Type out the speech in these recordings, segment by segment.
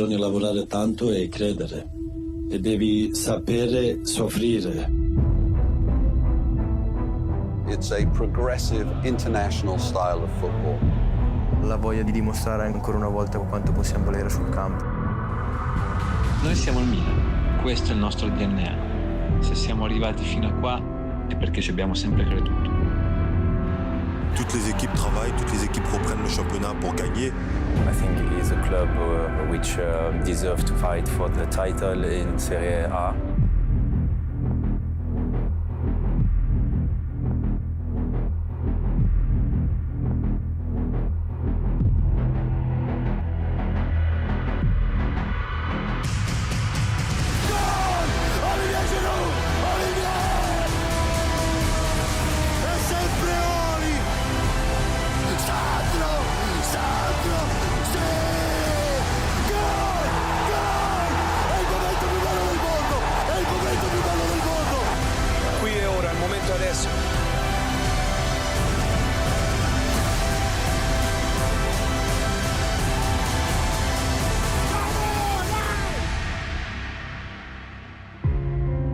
bisogna lavorare tanto e credere. E devi sapere soffrire. It's a progressive international style of football. La voglia di dimostrare ancora una volta quanto possiamo valere sul campo. Noi siamo il Milan, questo è il nostro DNA. Se siamo arrivati fino a qua è perché ci abbiamo sempre creduto. Toutes les équipes travaillent, toutes les équipes reprennent le championnat pour gagner. I think it is a club which deserves to fight for the title in Serie A.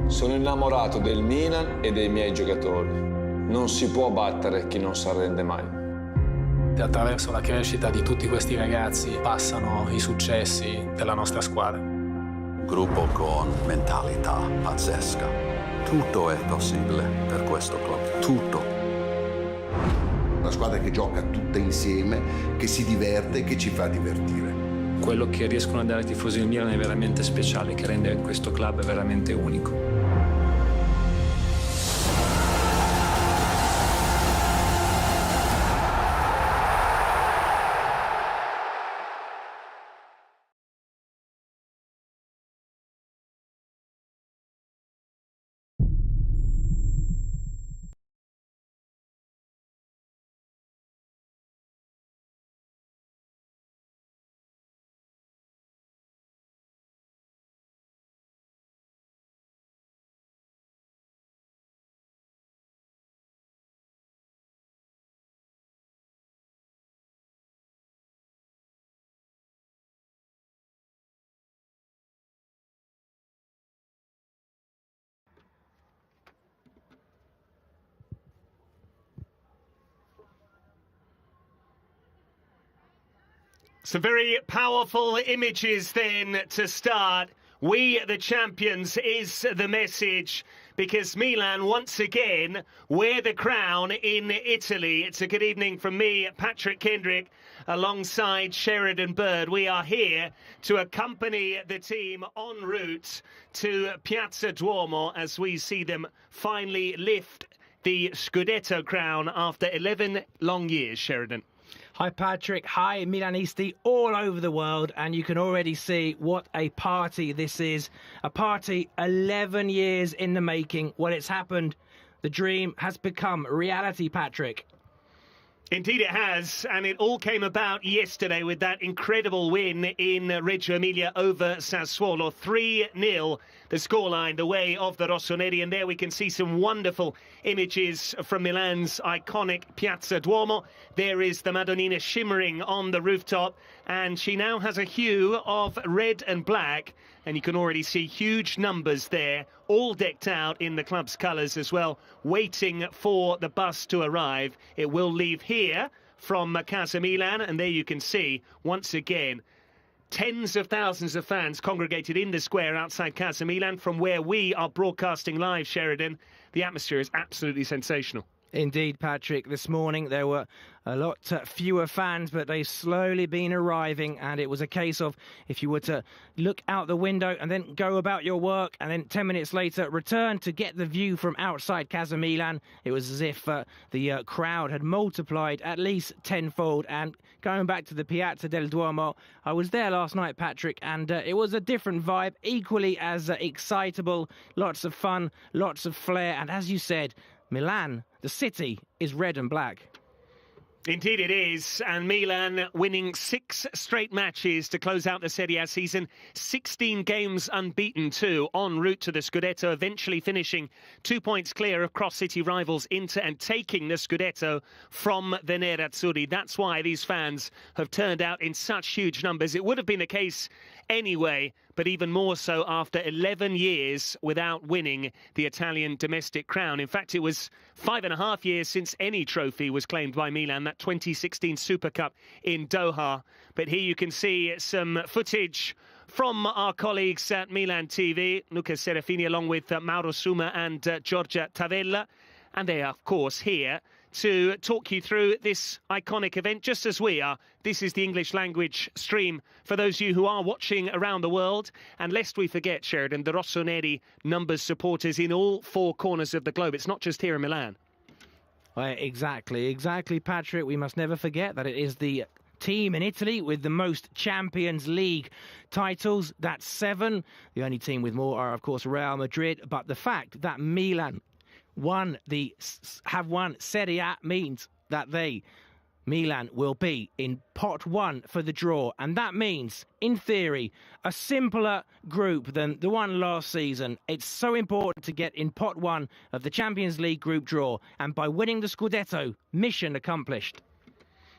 Sono innamorato del Milan e dei miei giocatori. Non si può battere chi non si arrende mai. Attraverso la crescita di tutti questi ragazzi passano i successi della nostra squadra. Gruppo con mentalità pazzesca. Tutto è possibile per questo club. Tutto. Una squadra che gioca tutta insieme, che si diverte e che ci fa divertire. Quello che riescono a dare ai tifosi del Milan è veramente speciale, che rende questo club veramente unico. Some very powerful images then to start. We the champions is the message, because Milan once again wear the crown in Italy. It's a good evening from me, Patrick Kendrick, alongside Sheridan Bird. We are here to accompany the team en route to Piazza Duomo as we see them finally lift the scudetto crown after 11 long years, Sheridan. Hi Patrick, hi Milanisti all over the world, and you can already see what a party this is. A party 11 years in the making. Well, it's happened. The dream has become reality, Patrick. Indeed it has, and it all came about yesterday with that incredible win in Reggio Emilia over Sassuolo. 3-0, the scoreline, the way of the Rossoneri, and there we can see some wonderful images from Milan's iconic Piazza Duomo. There is the Madonnina shimmering on the rooftop, and she now has a hue of red and black, and you can already see huge numbers there, all decked out in the club's colours as well, waiting for the bus to arrive. It will leave here from Casa Milan, and there you can see, once again, tens of thousands of fans congregated in the square outside Casa Milan from where we are broadcasting live, Sheridan. The atmosphere is absolutely sensational. Indeed, Patrick. This morning there were a lot fewer fans, but they've slowly been arriving, and it was a case of if you were to look out the window and then go about your work and then 10 minutes later return to get the view from outside Casa Milan, it was as if the crowd had multiplied at least tenfold. And going back to the Piazza del Duomo, I was there last night, Patrick, and it was a different vibe, equally as excitable, lots of fun, lots of flair, and as you said, Milan, the city, is red and black. Indeed it is, and Milan winning 6 straight matches to close out the Serie A season, 16 games unbeaten too, en route to the Scudetto, eventually finishing 2 points clear of cross-city rivals Inter and taking the Scudetto from the Nerazzurri. That's why these fans have turned out in such huge numbers. It would have been the case anyway, but even more so after 11 years without winning the Italian domestic crown. In fact, it was 5.5 years since any trophy was claimed by Milan, that 2016 Super Cup in Doha. But here you can see some footage from our colleagues at Milan TV, Luca Serafini along with Mauro Suma and Giorgia Tavella. And they are, of course, here to talk you through this iconic event, just as we are. This is the English language stream for those of you who are watching around the world. And lest we forget, Sheridan, the Rossoneri numbers supporters in all 4 corners of the globe. It's not just here in Milan. Exactly, Patrick. We must never forget that it is the team in Italy with the most Champions League titles. That's 7. The only team with more are, of course, Real Madrid. But the fact that Milan have won Serie A means that Milan will be in pot 1 for the draw, and that means, in theory, a simpler group than the one last season. It's so important to get in pot 1 of the Champions League group draw, and by winning the Scudetto, mission accomplished.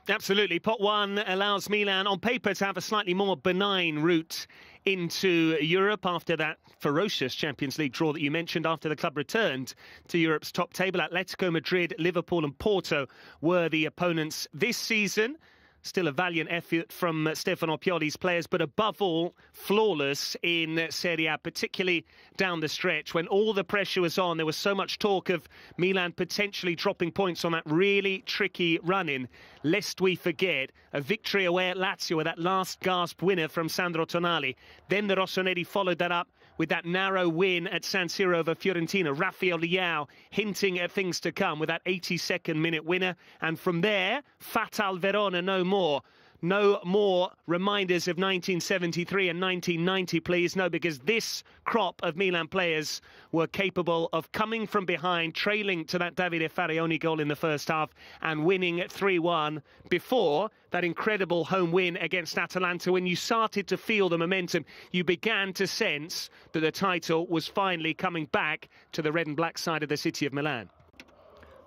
Absolutely. Pot 1 allows Milan, on paper, to have a slightly more benign route into Europe after that ferocious Champions League draw that you mentioned, after the club returned to Europe's top table. Atletico Madrid, Liverpool and Porto were the opponents this season. Still a valiant effort from Stefano Pioli's players, but above all, flawless in Serie A, particularly down the stretch. When all the pressure was on, there was so much talk of Milan potentially dropping points on that really tricky run-in. Lest we forget, a victory away at Lazio with that last gasp winner from Sandro Tonali. Then the Rossoneri followed that up with that narrow win at San Siro over Fiorentina. Rafael Leao hinting at things to come with that 82nd minute winner. And from there, Fatal Verona no more. No more reminders of 1973 and 1990, please. No, because this crop of Milan players were capable of coming from behind, trailing to that Davide Farioni goal in the first half and winning 3-1 before that incredible home win against Atalanta. When you started to feel the momentum, you began to sense that the title was finally coming back to the red and black side of the city of Milan.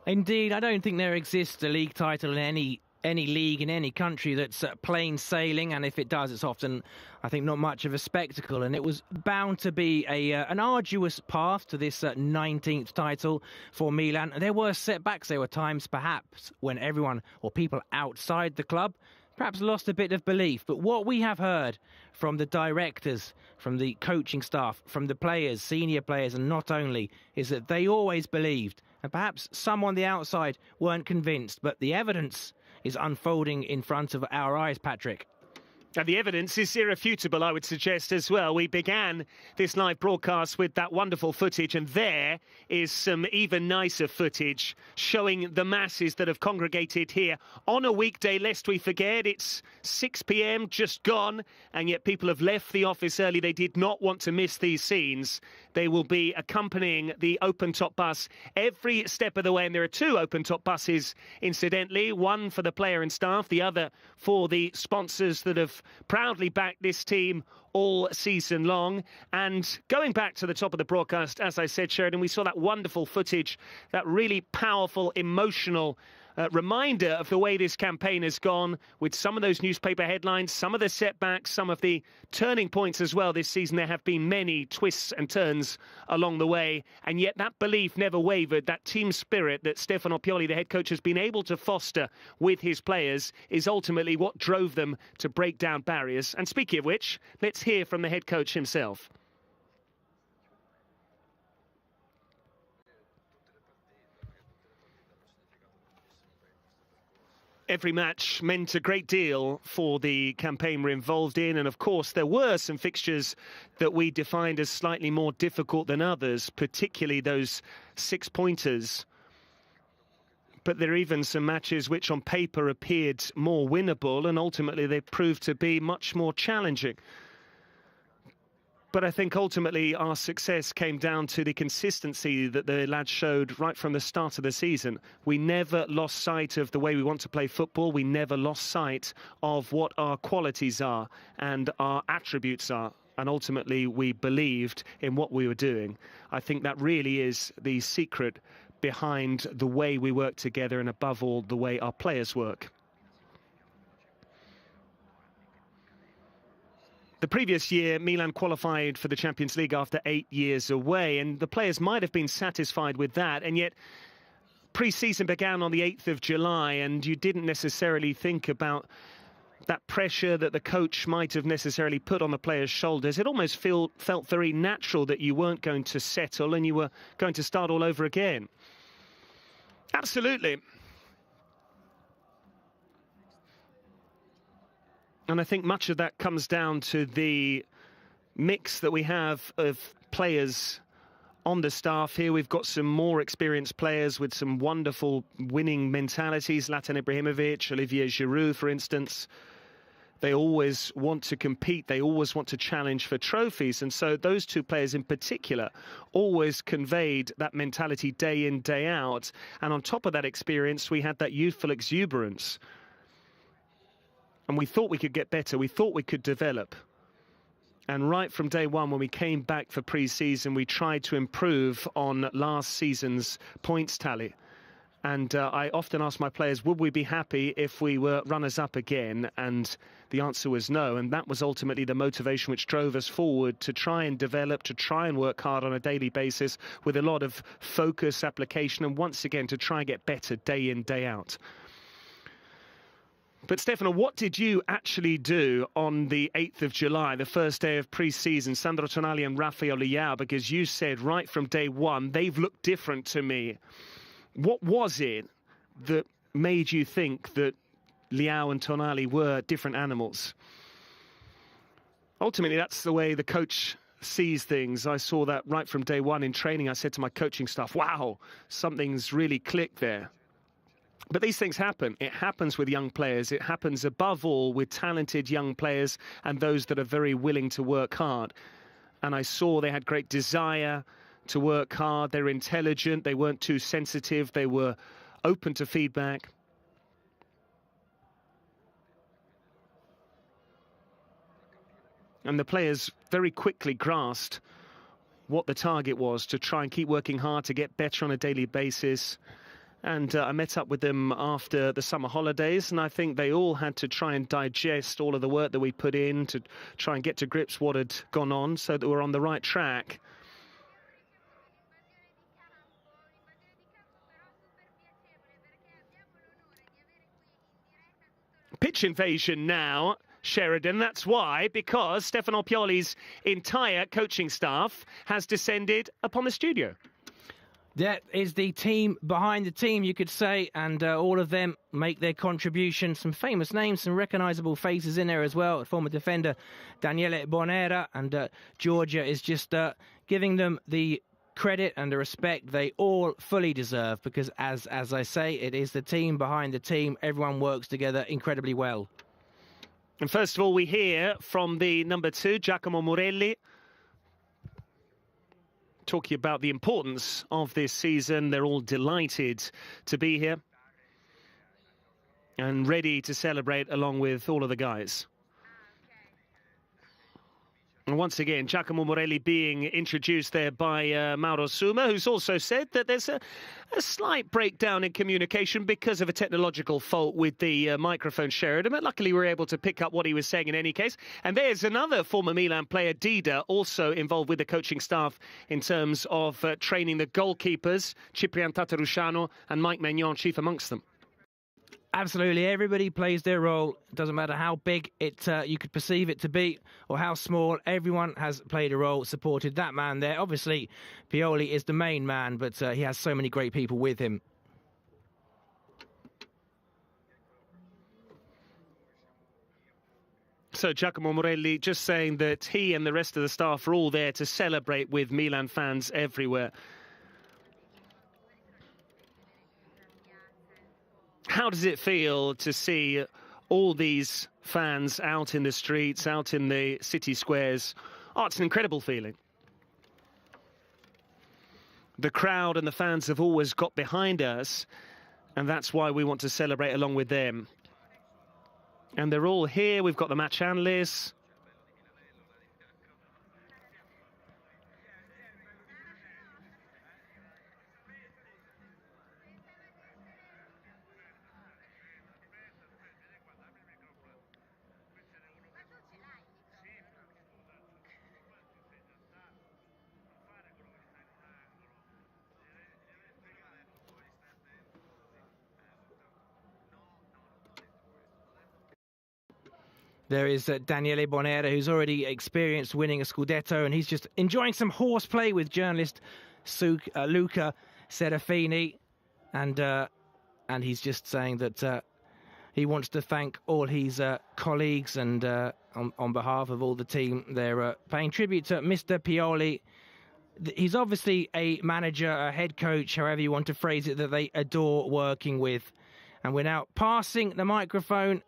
Indeed, I don't think there exists a league title in any league in any country that's plain sailing, and if it does, it's often, I think, not much of a spectacle. And it was bound to be an arduous path to this 19th title for Milan. There were setbacks. There were times, perhaps, when everyone or people outside the club perhaps lost a bit of belief. But what we have heard from the directors, from the coaching staff, from the players, senior players, and not only, is that they always believed. And perhaps some on the outside weren't convinced, but the evidence is unfolding in front of our eyes, Patrick. And the evidence is irrefutable, I would suggest, as well. We began this live broadcast with that wonderful footage, and there is some even nicer footage showing the masses that have congregated here on a weekday. Lest we forget, it's 6 p.m, just gone, and yet people have left the office early. They did not want to miss these scenes. They will be accompanying the open-top bus every step of the way, and there are 2 open-top buses, incidentally, one for the player and staff, the other for the sponsors that have proudly backed this team all season long. And going back to the top of the broadcast, as I said, Sheridan, we saw that wonderful footage, that really powerful, emotional reminder of the way this campaign has gone, with some of those newspaper headlines, some of the setbacks, some of the turning points as well this season. There have been many twists and turns along the way, and yet that belief never wavered. That team spirit that Stefano Pioli, the head coach, has been able to foster with his players is ultimately what drove them to break down barriers. And speaking of which, let's hear from the head coach himself. Every match meant a great deal for the campaign we're involved in, and of course there were some fixtures that we defined as slightly more difficult than others, particularly those 6-pointers. But there are even some matches which on paper appeared more winnable, and ultimately they proved to be much more challenging. But I think ultimately our success came down to the consistency that the lads showed right from the start of the season. We never lost sight of the way we want to play football. We never lost sight of what our qualities are and our attributes are. And ultimately we believed in what we were doing. I think that really is the secret behind the way we work together and above all the way our players work. The previous year, Milan qualified for the Champions League after 8 years away, and the players might have been satisfied with that, and yet pre-season began on the 8th of July, and you didn't necessarily think about that pressure that the coach might have necessarily put on the players' shoulders. It almost felt very natural that you weren't going to settle and you were going to start all over again. Absolutely. And I think much of that comes down to the mix that we have of players on the staff here. We've got some more experienced players with some wonderful winning mentalities. Zlatan Ibrahimovic, Olivier Giroud, for instance. They always want to compete. They always want to challenge for trophies. And so those two players in particular always conveyed that mentality day in, day out. And on top of that experience, we had that youthful exuberance. And we thought we could get better. We thought we could develop. And right from day one, when we came back for pre-season, we tried to improve on last season's points tally. And I often ask my players, would we be happy if we were runners-up again? And the answer was no. And that was ultimately the motivation which drove us forward to try and develop, to try and work hard on a daily basis with a lot of focus, application, and once again to try and get better day in, day out. But Stefano, what did you actually do on the 8th of July, the first day of pre-season, Sandro Tonali and Rafael Leao? Because you said right from day one, they've looked different to me. What was it that made you think that Leao and Tonali were different animals? Ultimately, that's the way the coach sees things. I saw that right from day one in training. I said to my coaching staff, wow, something's really clicked there. But these things happen. It happens with young players. It happens above all with talented young players and those that are very willing to work hard. And I saw they had great desire to work hard. They were intelligent. They weren't too sensitive. They were open to feedback. And the players very quickly grasped what the target was, to try and keep working hard, to get better on a daily basis. And I met up with them after the summer holidays, and I think they all had to try and digest all of the work that we put in to try and get to grips what had gone on so that we're on the right track. Pitch invasion now, Sheridan. That's why, because Stefano Pioli's entire coaching staff has descended upon the studio. That is the team behind the team, you could say, and all of them make their contribution. Some famous names, some recognisable faces in there as well. Former defender Daniele Bonera, and Georgia is just giving them the credit and the respect they all fully deserve, because as I say, it is the team behind the team. Everyone works together incredibly well. And first of all, we hear from the number 2, Giacomo Morelli, talking about the importance of this season. They're all delighted to be here and ready to celebrate along with all of the guys. And once again, Giacomo Morelli being introduced there by Mauro Suma, who's also said that there's a slight breakdown in communication because of a technological fault with the microphone, Sheridan. But luckily, we were able to pick up what he was saying in any case. And there's another former Milan player, Dida, also involved with the coaching staff in terms of training the goalkeepers, Ciprian Tatarusciano and Mike Maignan, chief amongst them. Absolutely, everybody plays their role. It doesn't matter how big you could perceive it to be or how small. Everyone has played a role, supported that man there. Obviously, Pioli is the main man, but he has so many great people with him. So Giacomo Morelli just saying that he and the rest of the staff are all there to celebrate with Milan fans everywhere. How does it feel to see all these fans out in the streets, out in the city squares, Oh, it's an incredible feeling. The crowd and the fans have always got behind us, and that's why we want to celebrate along with them. And they're all here. We've got the match analysts. There is Daniele Bonera, who's already experienced winning a scudetto, and he's just enjoying some horseplay with journalist Luca Serafini, and he's just saying that he wants to thank all his colleagues, and on behalf of all the team, they're paying tribute to Mr. Pioli. He's obviously a manager, a head coach, however you want to phrase it, that they adore working with. And we're now passing the microphone,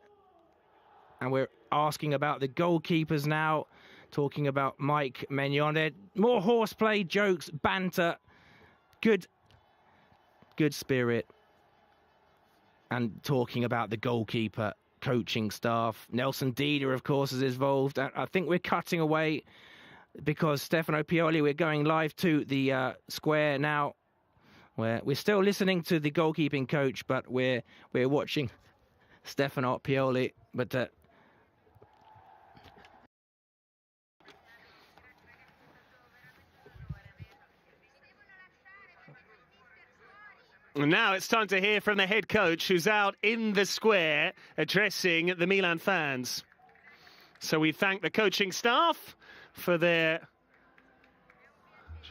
and we're asking about the goalkeepers now, talking about Mike Maignan. There more horseplay, jokes, banter, good spirit, and talking about the goalkeeper coaching staff. Nelson Dida, of course, is involved. I think we're cutting away because Stefano Pioli, we're going live to the square now, where we're still listening to the goalkeeping coach, but we're watching Stefano Pioli. But and now it's time to hear from the head coach, who's out in the square addressing the Milan fans. So we thank the coaching staff for their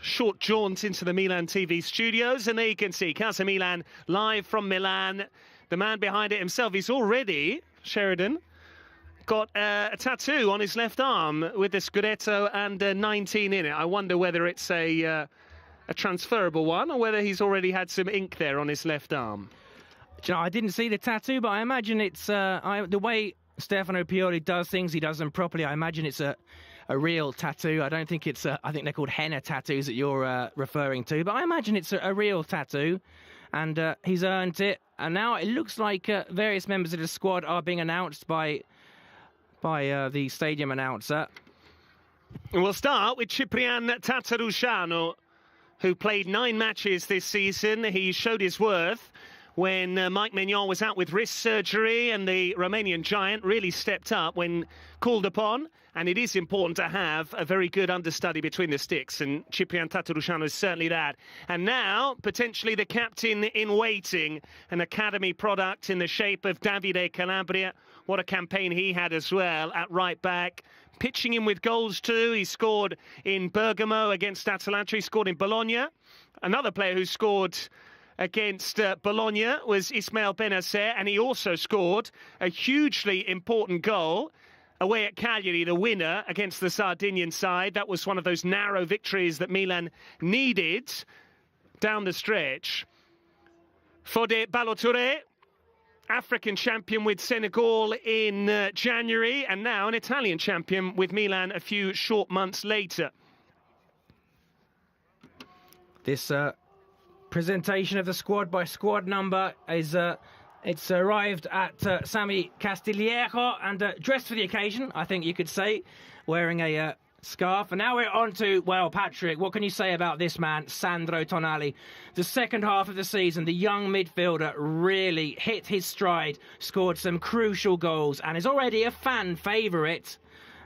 short jaunt into the Milan TV studios. And there you can see Casa Milan live from Milan. The man behind it himself, he's already, Sheridan, got a tattoo on his left arm with the scudetto and 19 in it. I wonder whether it's a transferable one, or whether he's already had some ink there on his left arm. You know, I didn't see the tattoo, but I imagine it's the way Stefano Pioli does things, he does them properly. I imagine it's a real tattoo. I don't think it's I think they're called henna tattoos that you're referring to, but I imagine it's a real tattoo, and he's earned it. And now it looks like various members of the squad are being announced by the stadium announcer. And we'll start with Ciprian Tatarusanu, who played 9 matches this season. He showed his worth when Mike Maignan was out with wrist surgery, and the Romanian giant really stepped up when called upon. And it is important to have a very good understudy between the sticks, and Ciprian Tatarusanu is certainly that. And now, potentially the captain in waiting, an academy product in the shape of Davide Calabria. What a campaign he had as well at right back. Pitching in with goals too. He scored in Bergamo against Atalanta. He scored in Bologna. Another player who scored against Bologna was Ismail Benacer, and he also scored a hugely important goal away at Cagliari, the winner against the Sardinian side. That was one of those narrow victories that Milan needed down the stretch. Fode Ballo-Touré, African champion with Senegal in January, and now an Italian champion with Milan a few short months later. This presentation of the squad by squad number is it's arrived at Sami Castigliero, and dressed for the occasion, I think you could say, wearing a scarf. And now we're on to, well, Patrick, what can you say about this man, Sandro Tonali? The second half of the season, the young midfielder really hit his stride, scored some crucial goals, and is already a fan favourite.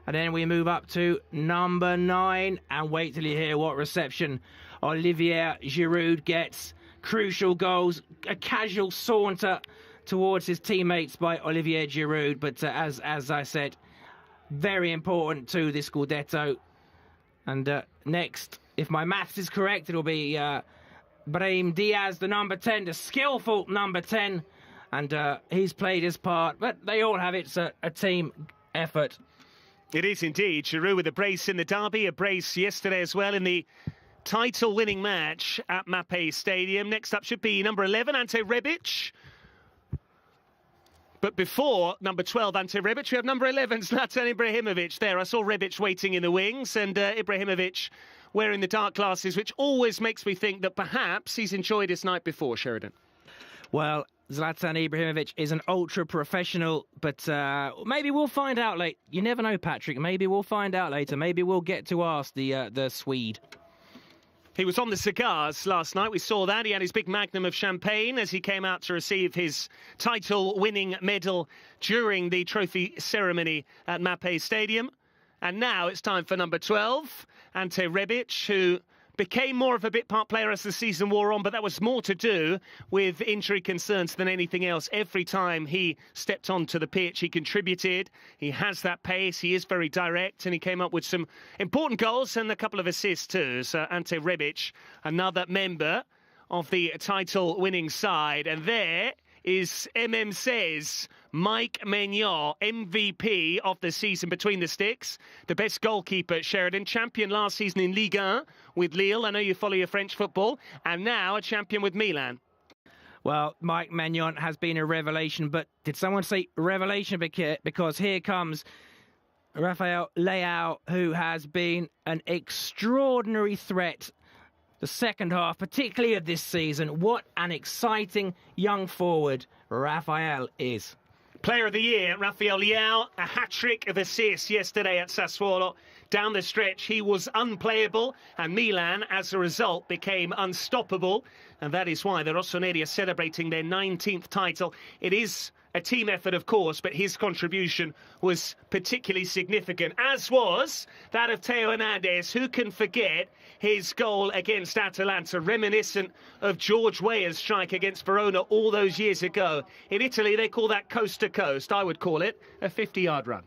And then we move up to number 9, and wait till you hear what reception Olivier Giroud gets. Crucial goals, a casual saunter towards his teammates by Olivier Giroud, but as I said, very important to this Scudetto. And next, if my maths is correct, it'll be Brahim Diaz, the number 10, the skillful number 10. And he's played his part, but they all have it's a team effort. It is indeed. Giroud with a brace in the derby, a brace yesterday as well in the title-winning match at Mapei Stadium. Next up should be number 11, Ante Rebic. But before number 12, Ante Rebic, we have number 11, Zlatan Ibrahimovic there. I saw Rebic waiting in the wings and Ibrahimovic wearing the dark glasses, which always makes me think that perhaps he's enjoyed his night before, Sheridan. Well, Zlatan Ibrahimovic is an ultra-professional, but maybe we'll find out later. You never know, Patrick. Maybe we'll find out later. Maybe we'll get to ask the Swede. He was on the cigars last night. We saw that. He had his big magnum of champagne as he came out to receive his title-winning medal during the trophy ceremony at Mapei Stadium. And now it's time for number 12, Ante Rebic, who became more of a bit-part player as the season wore on, but that was more to do with injury concerns than anything else. Every time he stepped onto the pitch, he contributed. He has that pace. He is very direct, and he came up with some important goals and a couple of assists too. So Ante Rebic, another member of the title-winning side. And there is MMC's Mike Maignan, MVP of the season between the sticks. The best goalkeeper, Sheridan, champion last season in Ligue 1 with Lille. I know you follow your French football. And now a champion with Milan. Well, Mike Maignan has been a revelation, but did someone say revelation? Because here comes Rafael Leao, who has been an extraordinary threat the second half, particularly of this season. What an exciting young forward Rafael is. Player of the year, Rafael Leao, a hat-trick of assists yesterday at Sassuolo. Down the stretch, he was unplayable, and Milan, as a result, became unstoppable. And that is why the Rossonero are celebrating their 19th title. It is a team effort, of course, but his contribution was particularly significant, as was that of Theo Hernandez. Who can forget his goal against Atalanta, reminiscent of George Weah's strike against Verona all those years ago. In Italy, they call that coast-to-coast. I would call it a 50-yard run.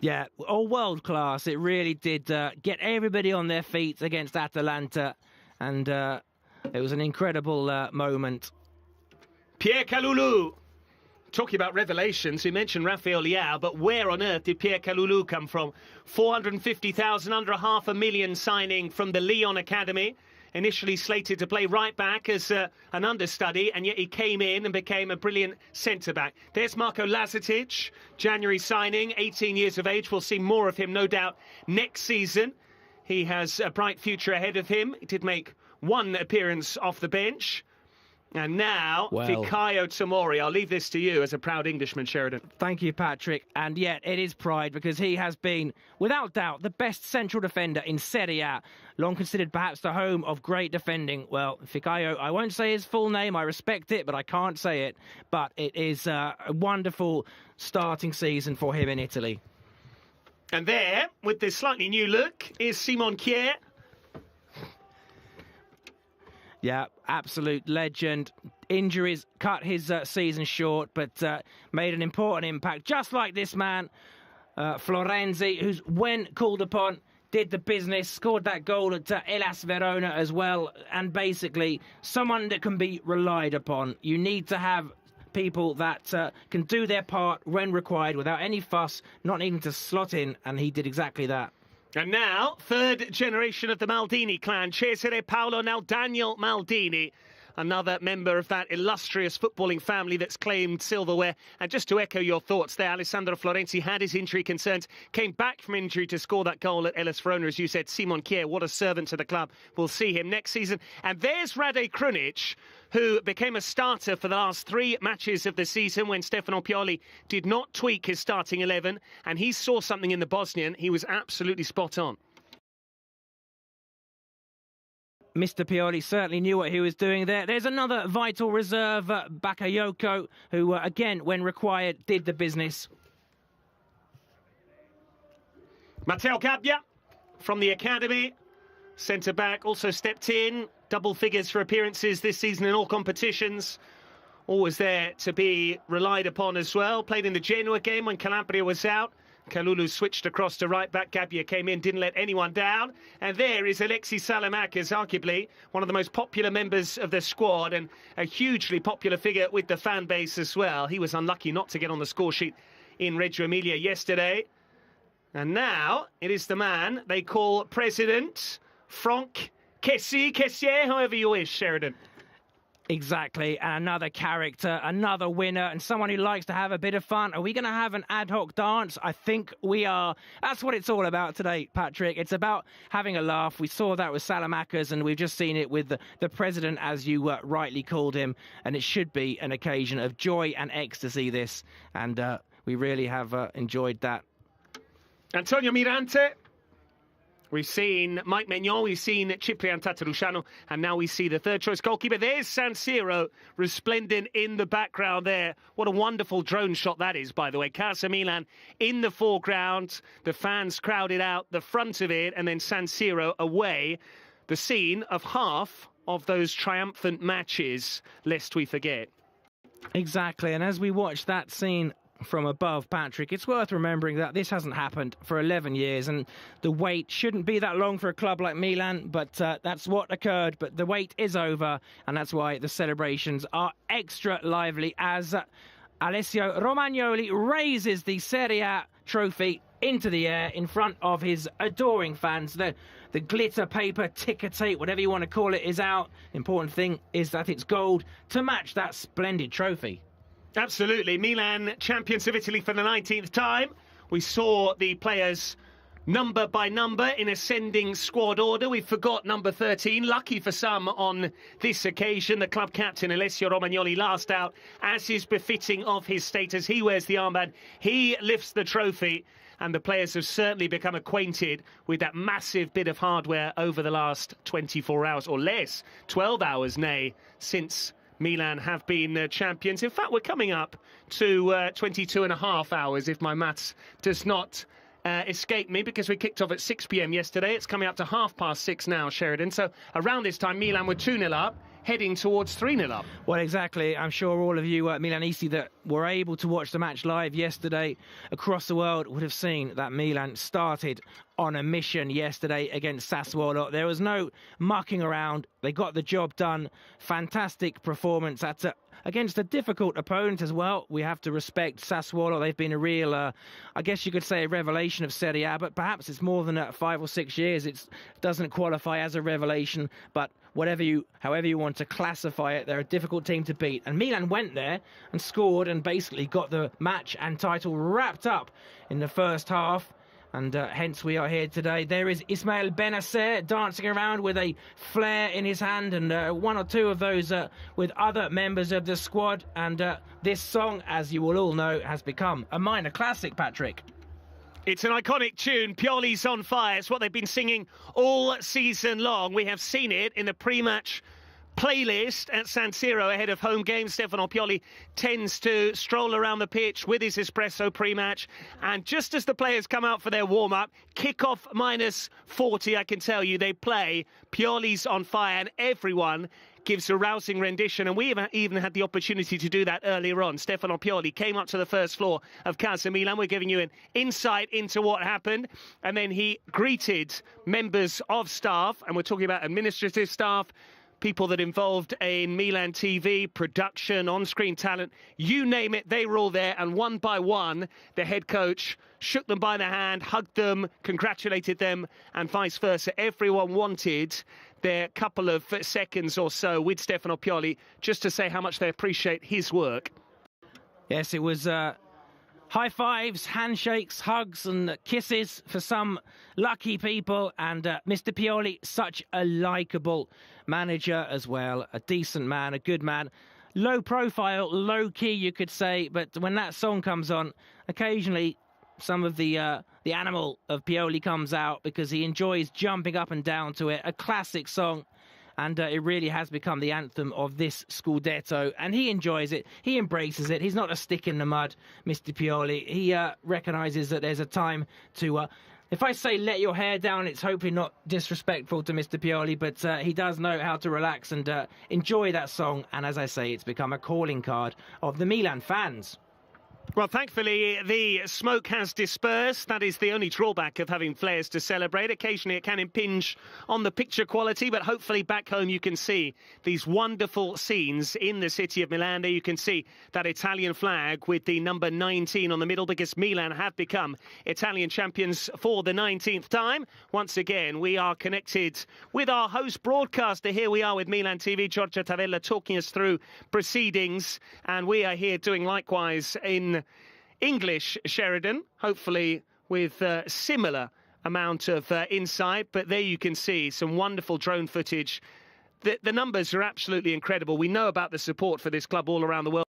Yeah, all world class. It really did get everybody on their feet against Atalanta, and it was an incredible moment. Pierre Kalulu. Talking about revelations, we mentioned Rafael Leao, but where on earth did Pierre Kalulu come from? 450,000, under $500,000 signing from the Lyon Academy. Initially slated to play right back as an understudy, and yet he came in and became a brilliant centre-back. There's Marko Lazetic, January signing, 18 years of age. We'll see more of him, no doubt, next season. He has a bright future ahead of him. He did make one appearance off the bench. And now, Fikayo Tomori. I'll leave this to you as a proud Englishman, Sheridan. Thank you, Patrick. And yet, it is pride because he has been, without doubt, the best central defender in Serie A. Long considered perhaps the home of great defending. Well, Fikayo, I won't say his full name. I respect it, but I can't say it. But it is a wonderful starting season for him in Italy. And there, with this slightly new look, is Simon Kjær. Yeah, absolute legend. Injuries cut his season short, but made an important impact. Just like this man, Florenzi, who's, when called upon, did the business, scored that goal at Hellas Verona as well, and basically someone that can be relied upon. You need to have people that can do their part when required without any fuss, not needing to slot in, and he did exactly that. And now, third generation of the Maldini clan, Cesare Paolo, now Daniel Maldini, another member of that illustrious footballing family that's claimed silverware. And just to echo your thoughts there, Alessandro Florenzi had his injury concerns, came back from injury to score that goal at Hellas Verona, as you said. Simon Kjær, what a servant to the club. We'll see him next season. And there's Rade Krunic, who became a starter for the last 3 matches of the season when Stefano Pioli did not tweak his starting 11, and he saw something in the Bosnian. He was absolutely spot on. Mr. Pioli certainly knew what he was doing there. There's another vital reserve, Bakayoko, who, again, when required, did the business. Matteo Gabbia from the academy, centre-back, also stepped in. Double figures for appearances this season in all competitions. Always there to be relied upon as well. Played in the Genoa game when Calabria was out. Kalulu switched across to right-back. Gabbia came in, didn't let anyone down. And there is Alexis Salamakis, arguably one of the most popular members of the squad and a hugely popular figure with the fan base as well. He was unlucky not to get on the score sheet in Reggio Emilia yesterday. And now it is the man they call President Franck Kessié, however you wish, Sheridan. Exactly, and another character, another winner, and someone who likes to have a bit of fun. Are we going to have an ad hoc dance? I think we are. That's what it's all about today, Patrick. It's about having a laugh. We saw that with Salamakers, and we've just seen it with the president, as you rightly called him, and it should be an occasion of joy and ecstasy, this, and we really have enjoyed that. Antonio Mirante. We've seen Mike Maignan, we've seen Ciprian Tatarusanu, and now we see the third choice goalkeeper. There's San Siro, resplendent in the background there. What a wonderful drone shot that is, by the way. Casa Milan in the foreground, the fans crowded out the front of it, and then San Siro away. The scene of half of those triumphant matches, lest we forget. Exactly, and as we watch that scene from above, Patrick, it's worth remembering that this hasn't happened for 11 years, and the wait shouldn't be that long for a club like Milan, but that's what occurred. But the wait is over, and that's why the celebrations are extra lively as Alessio Romagnoli raises the Serie A trophy into the air in front of his adoring fans. The glitter paper, ticker tape, whatever you want to call it, is out. The important thing is that it's gold to match that splendid trophy. Absolutely. Milan, champions of Italy for the 19th time. We saw the players number by number in ascending squad order. We forgot number 13. Lucky for some on this occasion, the club captain Alessio Romagnoli last out, as is befitting of his status. He wears the armband. He lifts the trophy. And the players have certainly become acquainted with that massive bit of hardware over the last 24 hours or less, 12 hours, nay, since Milan have been champions. In fact, we're coming up to 22 and a half hours, if my maths does not escape me, because we kicked off at 6 p.m. yesterday. It's coming up to 6:30 now, Sheridan. So around this time, Milan were 2-0 up, heading towards 3-0 up. Well, exactly. I'm sure all of you Milanisti that were able to watch the match live yesterday across the world would have seen that Milan started on a mission yesterday against Sassuolo. There was no mucking around. They got the job done. Fantastic performance against a difficult opponent as well. We have to respect Sassuolo. They've been a real, I guess you could say, a revelation of Serie A, but perhaps it's more than 5 or 6 years. It doesn't qualify as a revelation, but however you want to classify it, they're a difficult team to beat. And Milan went there and scored and basically got the match and title wrapped up in the first half. And hence we are here today. There is Ismail Benacer dancing around with a flare in his hand, and one or two of those with other members of the squad. And this song, as you will all know, has become a minor classic, Patrick. It's an iconic tune. Pioli's on fire. It's what they've been singing all season long. We have seen it in the pre-match playlist at San Siro ahead of home games. Stefano Pioli tends to stroll around the pitch with his espresso pre-match, and just as the players come out for their warm-up, kick-off -40, I can tell you, they play Pioli's on fire, and everyone gives a rousing rendition, and we even had the opportunity to do that earlier on. Stefano Pioli came up to the first floor of Casa Milan. We're giving you an insight into what happened, and then he greeted members of staff, and we're talking about administrative staff, people that involved in Milan TV, production, on-screen talent, you name it, they were all there. And one by one, the head coach shook them by the hand, hugged them, congratulated them, and vice versa. Everyone wanted their couple of seconds or so with Stefano Pioli just to say how much they appreciate his work. Yes, it was high fives, handshakes, hugs and kisses for some lucky people. And Mr. Pioli, such a likeable manager as well. A decent man, a good man. Low profile, low key, you could say. But when that song comes on, occasionally some of the animal of Pioli comes out because he enjoys jumping up and down to it. A classic song. And it really has become the anthem of this scudetto. And he enjoys it. He embraces it. He's not a stick in the mud, Mr. Pioli. He recognises that there's a time to... if I say let your hair down, it's hopefully not disrespectful to Mr. Pioli, but he does know how to relax and enjoy that song. And as I say, it's become a calling card of the Milan fans. Well, thankfully, the smoke has dispersed. That is the only drawback of having flares to celebrate. Occasionally, it can impinge on the picture quality, but hopefully back home you can see these wonderful scenes in the city of Milan. There you can see that Italian flag with the number 19 on the middle, because Milan have become Italian champions for the 19th time. Once again, we are connected with our host broadcaster. Here we are with Milan TV, Giorgia Tavella, talking us through proceedings, and we are here doing likewise in English, Sheridan, hopefully with similar amount of insight. But there you can see some wonderful drone footage. The numbers are absolutely incredible. We know about the support for this club all around the world.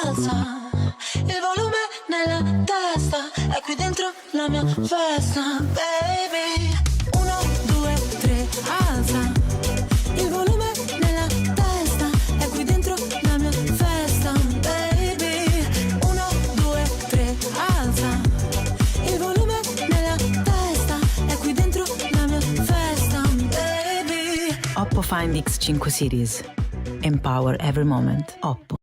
Alza il volume nella testa, è qui dentro la mia festa, baby. 1, 2, 3, alza il volume nella testa, è qui dentro la mia festa, baby. 1, 2, 3, alza il volume nella testa, è qui dentro la mia festa, baby. Oppo Find X5 Series. Empower every moment. Oppo.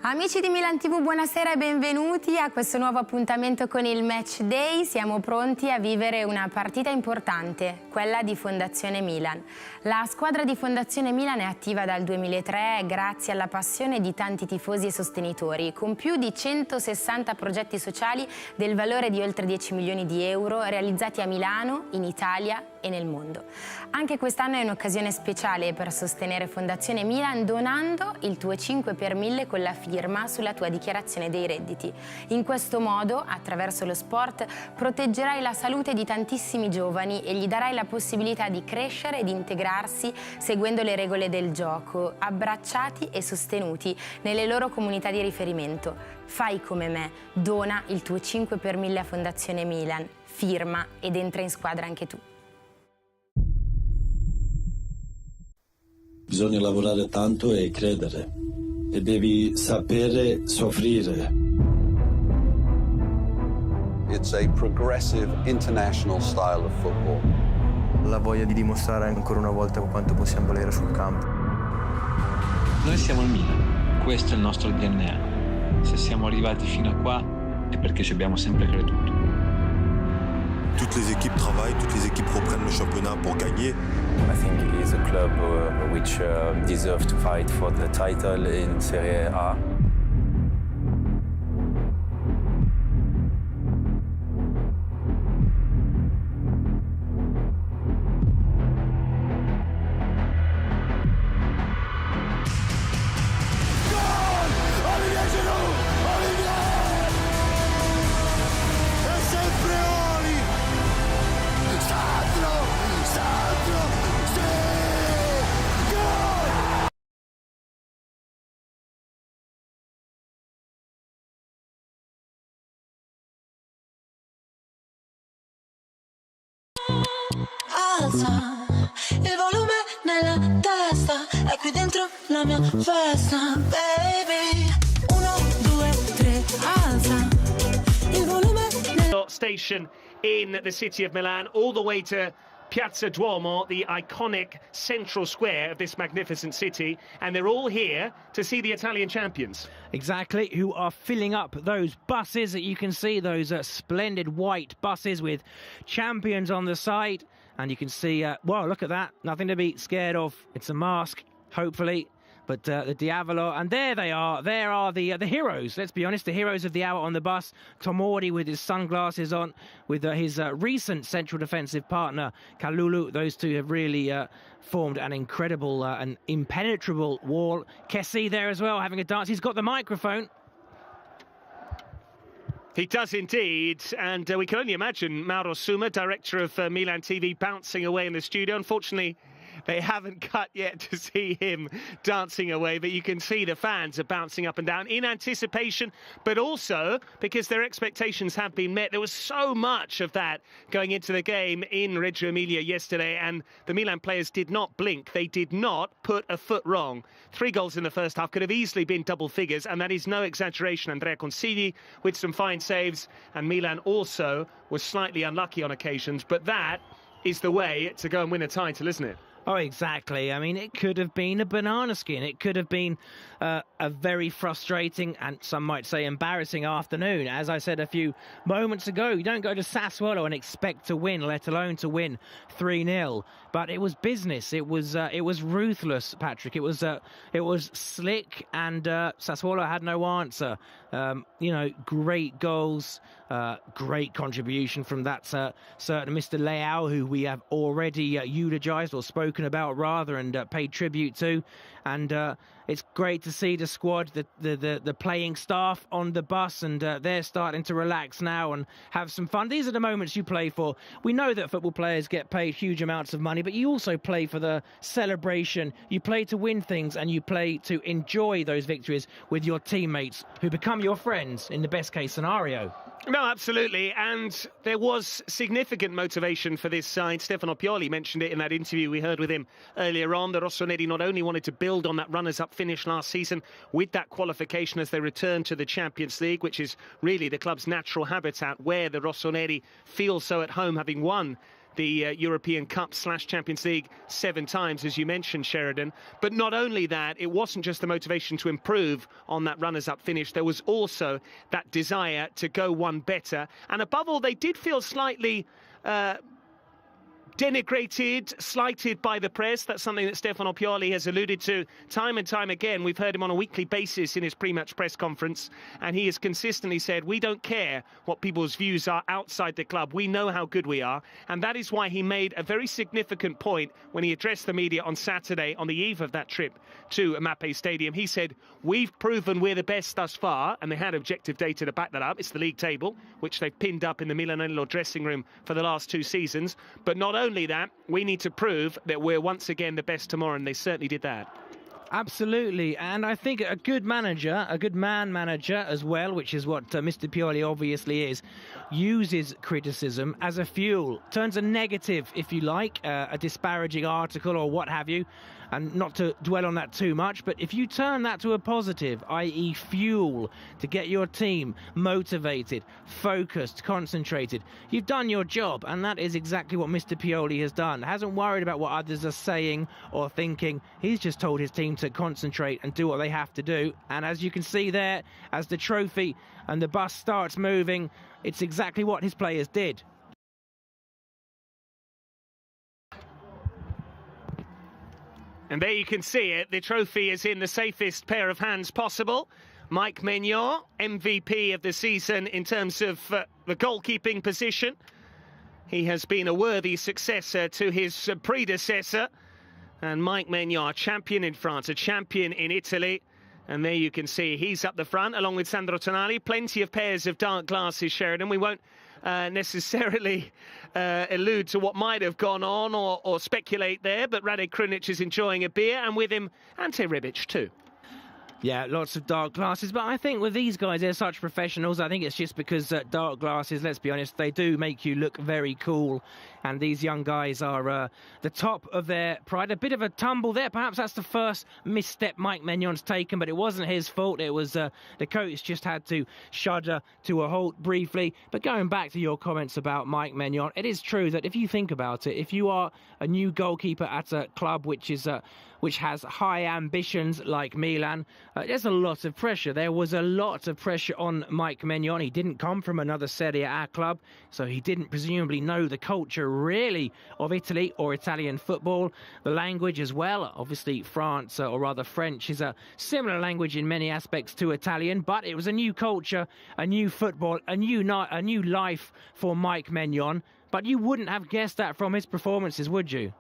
Amici di Milan TV, buonasera e benvenuti a questo nuovo appuntamento con il Match Day. Siamo pronti a vivere una partita importante, quella di Fondazione Milan. La squadra di Fondazione Milan è attiva dal 2003 grazie alla passione di tanti tifosi e sostenitori, con più di 160 progetti sociali del valore di oltre 10 milioni di euro realizzati a Milano, in Italia e nel mondo. Anche quest'anno è un'occasione speciale per sostenere Fondazione Milan donando il tuo 5 per 1000 con la firma sulla tua dichiarazione dei redditi. In questo modo, attraverso lo sport, proteggerai la salute di tantissimi giovani e gli darai la possibilità di crescere e di integrarsi seguendo le regole del gioco, abbracciati e sostenuti nelle loro comunità di riferimento. Fai come me, dona il tuo 5 per 1000 a Fondazione Milan, firma ed entra in squadra anche tu. Bisogna lavorare tanto e credere. E devi sapere soffrire. It's a progressive international style of football. La voglia di dimostrare ancora una volta quanto possiamo valere sul campo. Noi siamo il Milan, questo è il nostro DNA. Se siamo arrivati fino a qua è perché ci abbiamo sempre creduto. Toutes les équipes travaillent, toutes les équipes reprennent le championnat pour gagner. I think it is a club which deserves to fight for the title in Serie A. Alza il volume nella testa, è qui dentro la mia festa, baby. 1, 2, 3, alza il volume nella Station in the city of Milan, all the way to Piazza Duomo, the iconic central square of this magnificent city, and they're all here to see the Italian champions. Exactly, who are filling up those buses that you can see, those splendid white buses with champions on the side. And you can see, well, look at that, nothing to be scared of. It's a mask, hopefully, but the Diavolo, and there they are. There are the heroes, let's be honest, the heroes of the hour on the bus. Tomori with his sunglasses on, with his recent central defensive partner, Kalulu. Those two have really formed an incredible and impenetrable wall. Kessie there as well, having a dance. He's got the microphone. He does indeed, and we can only imagine Mauro Suma, director of Milan TV, bouncing away in the studio. Unfortunately, they haven't cut yet to see him dancing away, but you can see the fans are bouncing up and down in anticipation, but also because their expectations have been met. There was so much of that going into the game in Reggio Emilia yesterday, and the Milan players did not blink. They did not put a foot wrong. 3 goals in the first half could have easily been double figures, and that is no exaggeration. Andrea Consigli with some fine saves, and Milan also was slightly unlucky on occasions, but that is the way to go and win a title, isn't it? Oh, exactly. I mean, it could have been a banana skin. It could have been a very frustrating and some might say embarrassing afternoon. As I said a few moments ago, you don't go to Sassuolo and expect to win, let alone to win 3-0. But it was business. It was ruthless, Patrick. It was slick, and Sassuolo had no answer. You know, great goals, great contribution from that certain Mr. Leao, who we have already eulogized or spoken about rather, and paid tribute to. And it's great to see the squad, the playing staff on the bus, and they're starting to relax now and have some fun. These are the moments you play for. We know that football players get paid huge amounts of money, but you also play for the celebration. You play to win things, and you play to enjoy those victories with your teammates, who become your friends in the best case scenario. No, absolutely. And there was significant motivation for this side. Stefano Pioli mentioned it in that interview we heard with him earlier on. The Rossoneri not only wanted to build on that runners-up finish last season with that qualification as they return to the Champions League, which is really the club's natural habitat, where the Rossoneri feel so at home, having won the European Cup / Champions League 7 times, as you mentioned, Sheridan. But not only that, it wasn't just the motivation to improve on that runners-up finish. There was also that desire to go one better. And above all, they did feel slightly denigrated, slighted by the press. That's something that Stefano Pioli has alluded to time and time again. We've heard him on a weekly basis in his pre-match press conference, and he has consistently said, we don't care what people's views are outside the club. We know how good we are. And that is why he made a very significant point when he addressed the media on Saturday on the eve of that trip to Mapei Stadium. He said, we've proven we're the best thus far, and they had objective data to back that up. It's the league table, which they've pinned up in the Milan dressing room for the last 2 seasons. But not only that, we need to prove that we're once again the best tomorrow, and they certainly did that. Absolutely, and I think a good manager, a good man manager as well, which is what Mr. Pioli obviously is, uses criticism as a fuel, turns a negative, if you like, a disparaging article or what have you, and not to dwell on that too much, but if you turn that to a positive, i.e. fuel, to get your team motivated, focused, concentrated, you've done your job, and that is exactly what Mr. Pioli has done. Hasn't worried about what others are saying or thinking. He's just told his team to concentrate and do what they have to do, and as you can see there, as the trophy and the bus starts moving, it's exactly what his players did. And there you can see it. The trophy is in the safest pair of hands possible. Mike Maignan, MVP of the season in terms of the goalkeeping position. He has been a worthy successor to his predecessor. And Mike Maignan, champion in France, a champion in Italy. And there you can see he's up the front, along with Sandro Tonali. Plenty of pairs of dark glasses, Sheridan. We won't necessarily allude to what might have gone on or speculate there, but Rade Krunic is enjoying a beer, and with him, Ante Rebic too. Yeah, lots of dark glasses, but I think with these guys, they're such professionals. I think it's just because dark glasses, let's be honest, they do make you look very cool. And these young guys are the top of their pride. A bit of a tumble there. Perhaps that's the first misstep Mike Maignan's taken, but it wasn't his fault. It was the coach just had to shudder to a halt briefly. But going back to your comments about Mike Maignan, it is true that if you think about it, if you are a new goalkeeper at a club which has high ambitions like Milan, there's a lot of pressure. There was a lot of pressure on Mike Maignan. He didn't come from another Serie A club, so he didn't presumably know the culture really of Italy or Italian football. The language as well. Obviously France, or rather French, is a similar language in many aspects to Italian, but it was a new culture, a new football, a new life for Mike Maignan. But you wouldn't have guessed that from his performances, would you?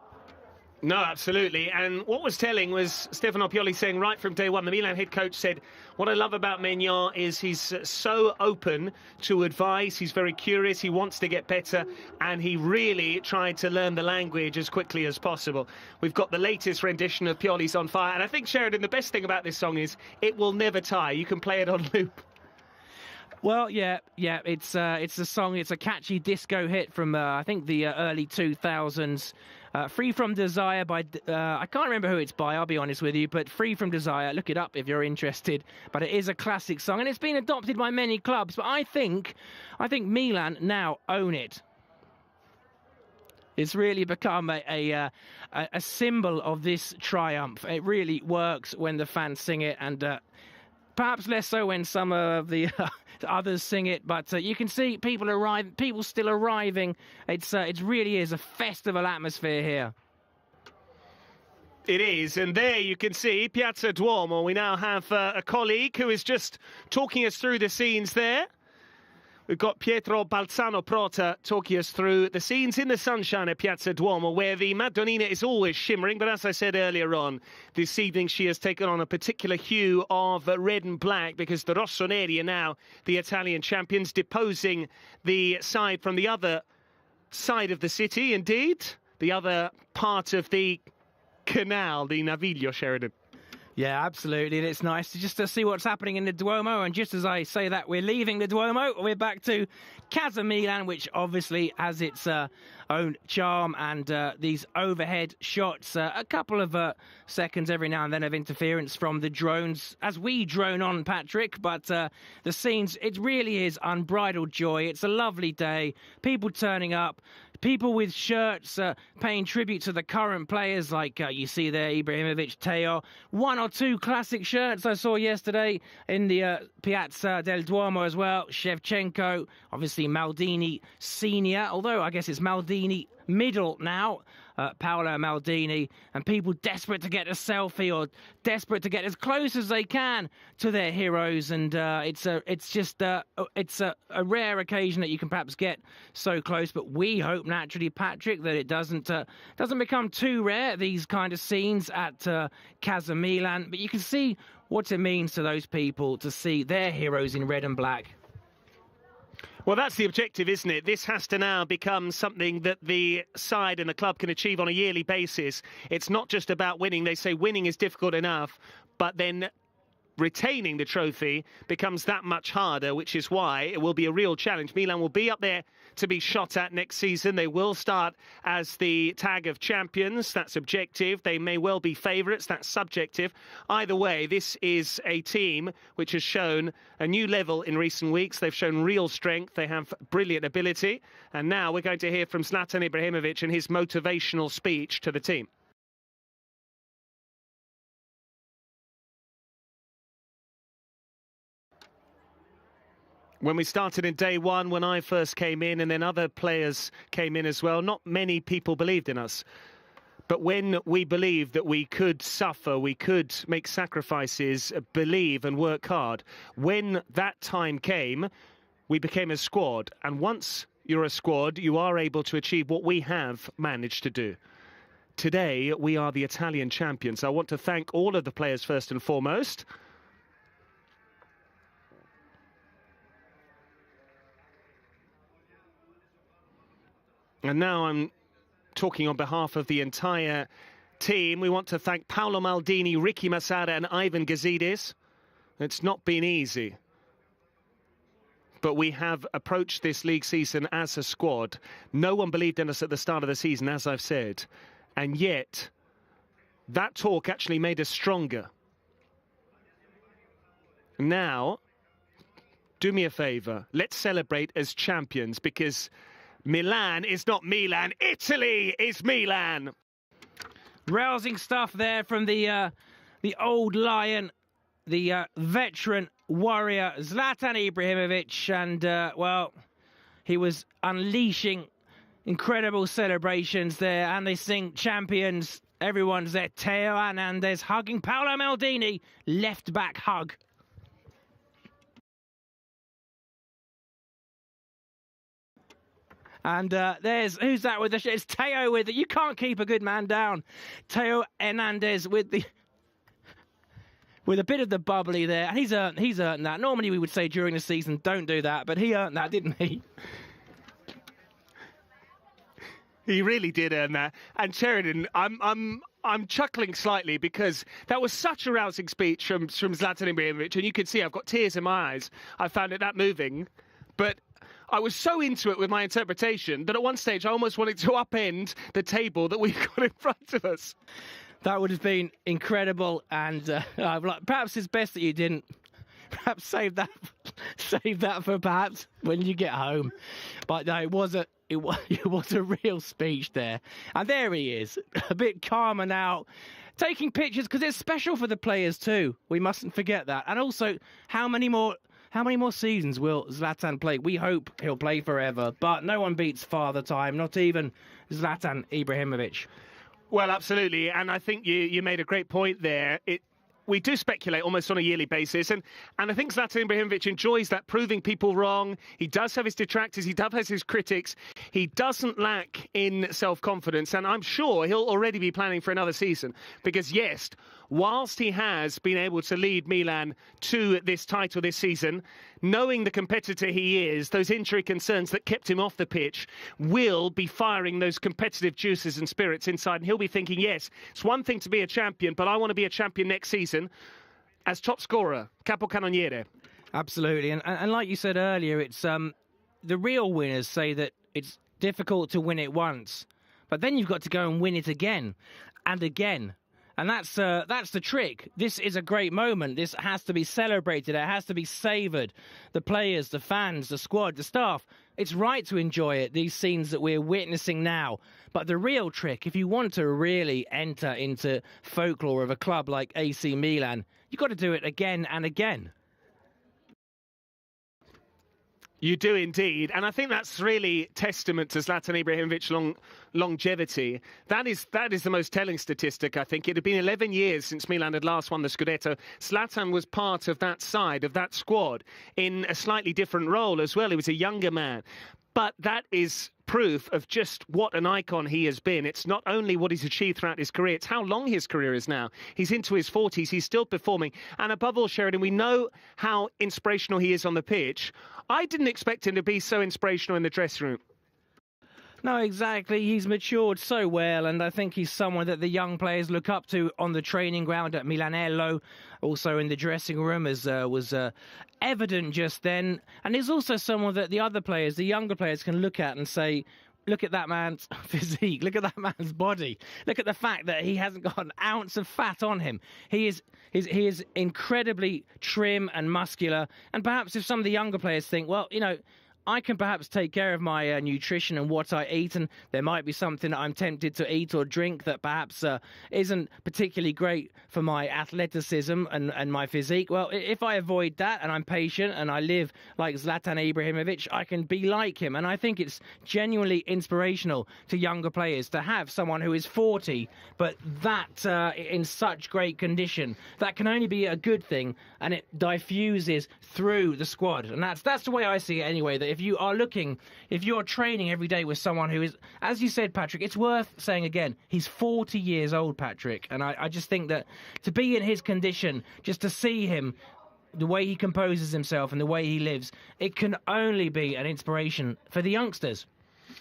No, absolutely. And what was telling was Stefano Pioli saying right from day one, the Milan head coach said, what I love about Maignan is he's so open to advice, he's very curious, he wants to get better, and he really tried to learn the language as quickly as possible. We've got the latest rendition of Pioli's On Fire, and I think, Sheridan, the best thing about this song is it will never tire. You can play it on loop. Well, yeah, it's a song, it's a catchy disco hit from, I think, the early 2000s. Free From Desire by, I can't remember who it's by, I'll be honest with you, but Free From Desire, look it up if you're interested. But it is a classic song, and it's been adopted by many clubs. But I think Milan now own it. It's really become a symbol of this triumph. It really works when the fans sing it, and perhaps less so when some of the others sing it. But you can see people still arriving. It really is a festival atmosphere here. It is, and there you can see Piazza Duomo. We now have a colleague who is just talking us through the scenes there. We've got Pietro Balzano Prota talking us through the scenes in the sunshine at Piazza Duomo, where the Madonnina is always shimmering. But as I said earlier on, this evening she has taken on a particular hue of red and black, because the Rossoneri are now the Italian champions, deposing the side from the other side of the city, indeed, the other part of the canal, the Naviglio, Sheridan. Yeah, absolutely, and it's nice to just see what's happening in the Duomo. And just as I say that, we're leaving the Duomo, we're back to Casa Milan, which obviously has its own charm, and these overhead shots, a couple of seconds every now and then of interference from the drones as we drone on, Patrick. But the scenes, it really is unbridled joy. It's a lovely day, people turning up, people with shirts paying tribute to the current players, like you see there, Ibrahimovic, Teo. One or two classic shirts I saw yesterday in the Piazza del Duomo as well. Shevchenko, obviously Maldini Senior, although I guess it's Maldini Middle now. Paolo Maldini, and people desperate to get a selfie or desperate to get as close as they can to their heroes. And it's a rare occasion that you can perhaps get so close. But we hope naturally, Patrick, that it doesn't become too rare, these kind of scenes at Casa Milan. But you can see what it means to those people to see their heroes in red and black. Well, that's the objective, isn't it? This has to now become something that the side and the club can achieve on a yearly basis. It's not just about winning. They say winning is difficult enough, but then retaining the trophy becomes that much harder, which is why it will be a real challenge. Milan will be up there to be shot at next season. They will start as the tag of champions. That's objective. They may well be favourites. That's subjective. Either way, this is a team which has shown a new level in recent weeks. They've shown real strength. They have brilliant ability. And now we're going to hear from Zlatan Ibrahimovic and his motivational speech to the team. When we started in day one, when I first came in, and then other players came in as well, not many people believed in us. But when we believed that we could suffer, we could make sacrifices, believe and work hard, when that time came, we became a squad. And once you're a squad, you are able to achieve what we have managed to do. Today, we are the Italian champions. I want to thank all of the players first and foremost. And now I'm talking on behalf of the entire team. We want to thank Paolo Maldini, Ricky Massara and Ivan Gazidis. It's not been easy. But we have approached this league season as a squad. No one believed in us at the start of the season, as I've said. And yet, that talk actually made us stronger. Now, do me a favour. Let's celebrate as champions, because Milan is not Milan. Italy is Milan. Rousing stuff there from the old lion, the veteran warrior Zlatan Ibrahimovic, and well, he was unleashing incredible celebrations there, and they sing champions. Everyone's there. Teo Hernandez hugging Paolo Maldini, left back hug. And there's, who's that with the shit? It's Teo with it. You can't keep a good man down. Teo Hernandez with a bit of the bubbly there. And he's earned that. Normally we would say during the season, don't do that, but he earned that, didn't he? He really did earn that. And Sheridan, I'm chuckling slightly because that was such a rousing speech from Zlatan Ibrahimovic, and you can see I've got tears in my eyes. I found it that moving, but I was so into it with my interpretation that at one stage I almost wanted to upend the table that we've got in front of us. That would have been incredible, and perhaps it's best that you didn't. Perhaps save that for perhaps when you get home. But no, it was it was a real speech there. And there he is, a bit calmer now, taking pictures, because it's special for the players too. We mustn't forget that. And also, how many more seasons will Zlatan play? We hope he'll play forever, but no one beats Father Time, not even Zlatan Ibrahimovic. Well, absolutely, and I think you made a great point there. We do speculate almost on a yearly basis, and I think Zlatan Ibrahimovic enjoys that, proving people wrong. He does have his detractors, he does have his critics. He doesn't lack in self-confidence, and I'm sure he'll already be planning for another season, because yes, whilst he has been able to lead Milan to this title this season, knowing the competitor he is, those injury concerns that kept him off the pitch will be firing those competitive juices and spirits inside, and he'll be thinking, yes, it's one thing to be a champion, but I want to be a champion next season as top scorer, capocannoniere. Absolutely, and like you said earlier, it's the real winners say that it's difficult to win it once, but then you've got to go and win it again and again. And that's the trick. This is a great moment. This has to be celebrated. It has to be savoured. The players, the fans, the squad, the staff. It's right to enjoy it, these scenes that we're witnessing now. But the real trick, if you want to really enter into folklore of a club like AC Milan, you've got to do it again and again. You do indeed, and I think that's really testament to Zlatan Ibrahimovic's longevity. That is the most telling statistic, I think. It had been 11 years since Milan had last won the scudetto. Zlatan was part of that side, of that squad, in a slightly different role as well. He was a younger man. But that is proof of just what an icon he has been. It's not only what he's achieved throughout his career, it's how long his career is now. He's into his 40s, he's still performing. And above all, Sheridan, we know how inspirational he is on the pitch. I didn't expect him to be so inspirational in the dressing room. No, exactly. He's matured so well, and I think he's someone that the young players look up to on the training ground at Milanello, also in the dressing room, as was evident just then. And he's also someone that the other players, the younger players, can look at and say, look at that man's physique, look at that man's body, look at the fact that he hasn't got an ounce of fat on him. He is incredibly trim and muscular, and perhaps if some of the younger players think, well, you know, I can perhaps take care of my nutrition and what I eat, and there might be something that I'm tempted to eat or drink that perhaps isn't particularly great for my athleticism and my physique. Well, if I avoid that and I'm patient and I live like Zlatan Ibrahimovic, I can be like him. And I think it's genuinely inspirational to younger players to have someone who is 40, but that in such great condition. That can only be a good thing, and it diffuses through the squad. And that's the way I see it anyway, that if you're training every day with someone who is, as you said, Patrick, it's worth saying again, he's 40 years old, Patrick. And I just think that to be in his condition, just to see him, the way he composes himself and the way he lives, it can only be an inspiration for the youngsters.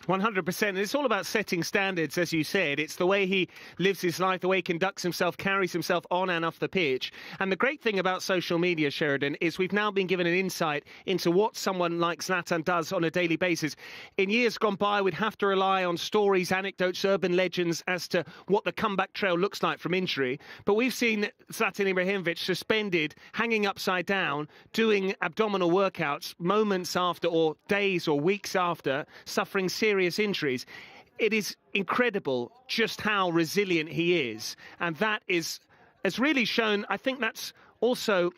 100%. It's all about setting standards, as you said. It's the way he lives his life, the way he conducts himself, carries himself on and off the pitch. And the great thing about social media, Sheridan, is we've now been given an insight into what someone like Zlatan does on a daily basis. In years gone by, we'd have to rely on stories, anecdotes, urban legends as to what the comeback trail looks like from injury. But we've seen Zlatan Ibrahimovic suspended, hanging upside down, doing abdominal workouts moments after or days or weeks after, suffering serious injuries. It is incredible just how resilient he is, and that has really shown. I think that's also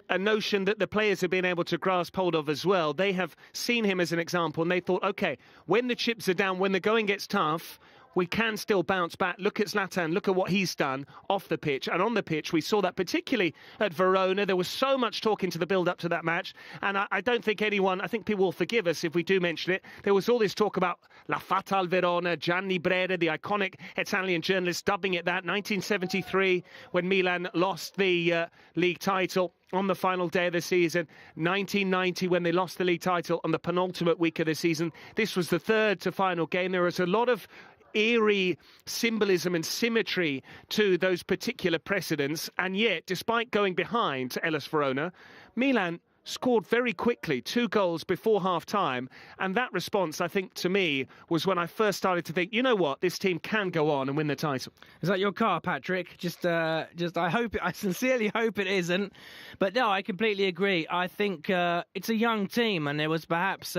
a notion that the players have been able to grasp hold of as well. They have seen him as an example, and they thought, okay, when the chips are down, when the going gets tough, we can still bounce back. Look at Zlatan, look at what he's done off the pitch and on the pitch. We saw that particularly at Verona. There was so much talk into the build-up to that match, and I don't think I think people will forgive us if we do mention it. There was all this talk about La Fatal Verona, Gianni Brera, the iconic Italian journalist, dubbing it that. 1973, when Milan lost the league title on the final day of the season. 1990, when they lost the league title on the penultimate week of the season. This was the third to final game. There was a lot of eerie symbolism and symmetry to those particular precedents, and yet, despite going behind to Hellas Verona, Milan scored very quickly, 2 goals before half-time, and that response, I think, to me, was when I first started to think, you know what, this team can go on and win the title. Is that your car, Patrick? I sincerely hope it isn't, but no, I completely agree. I think it's a young team, and there was perhaps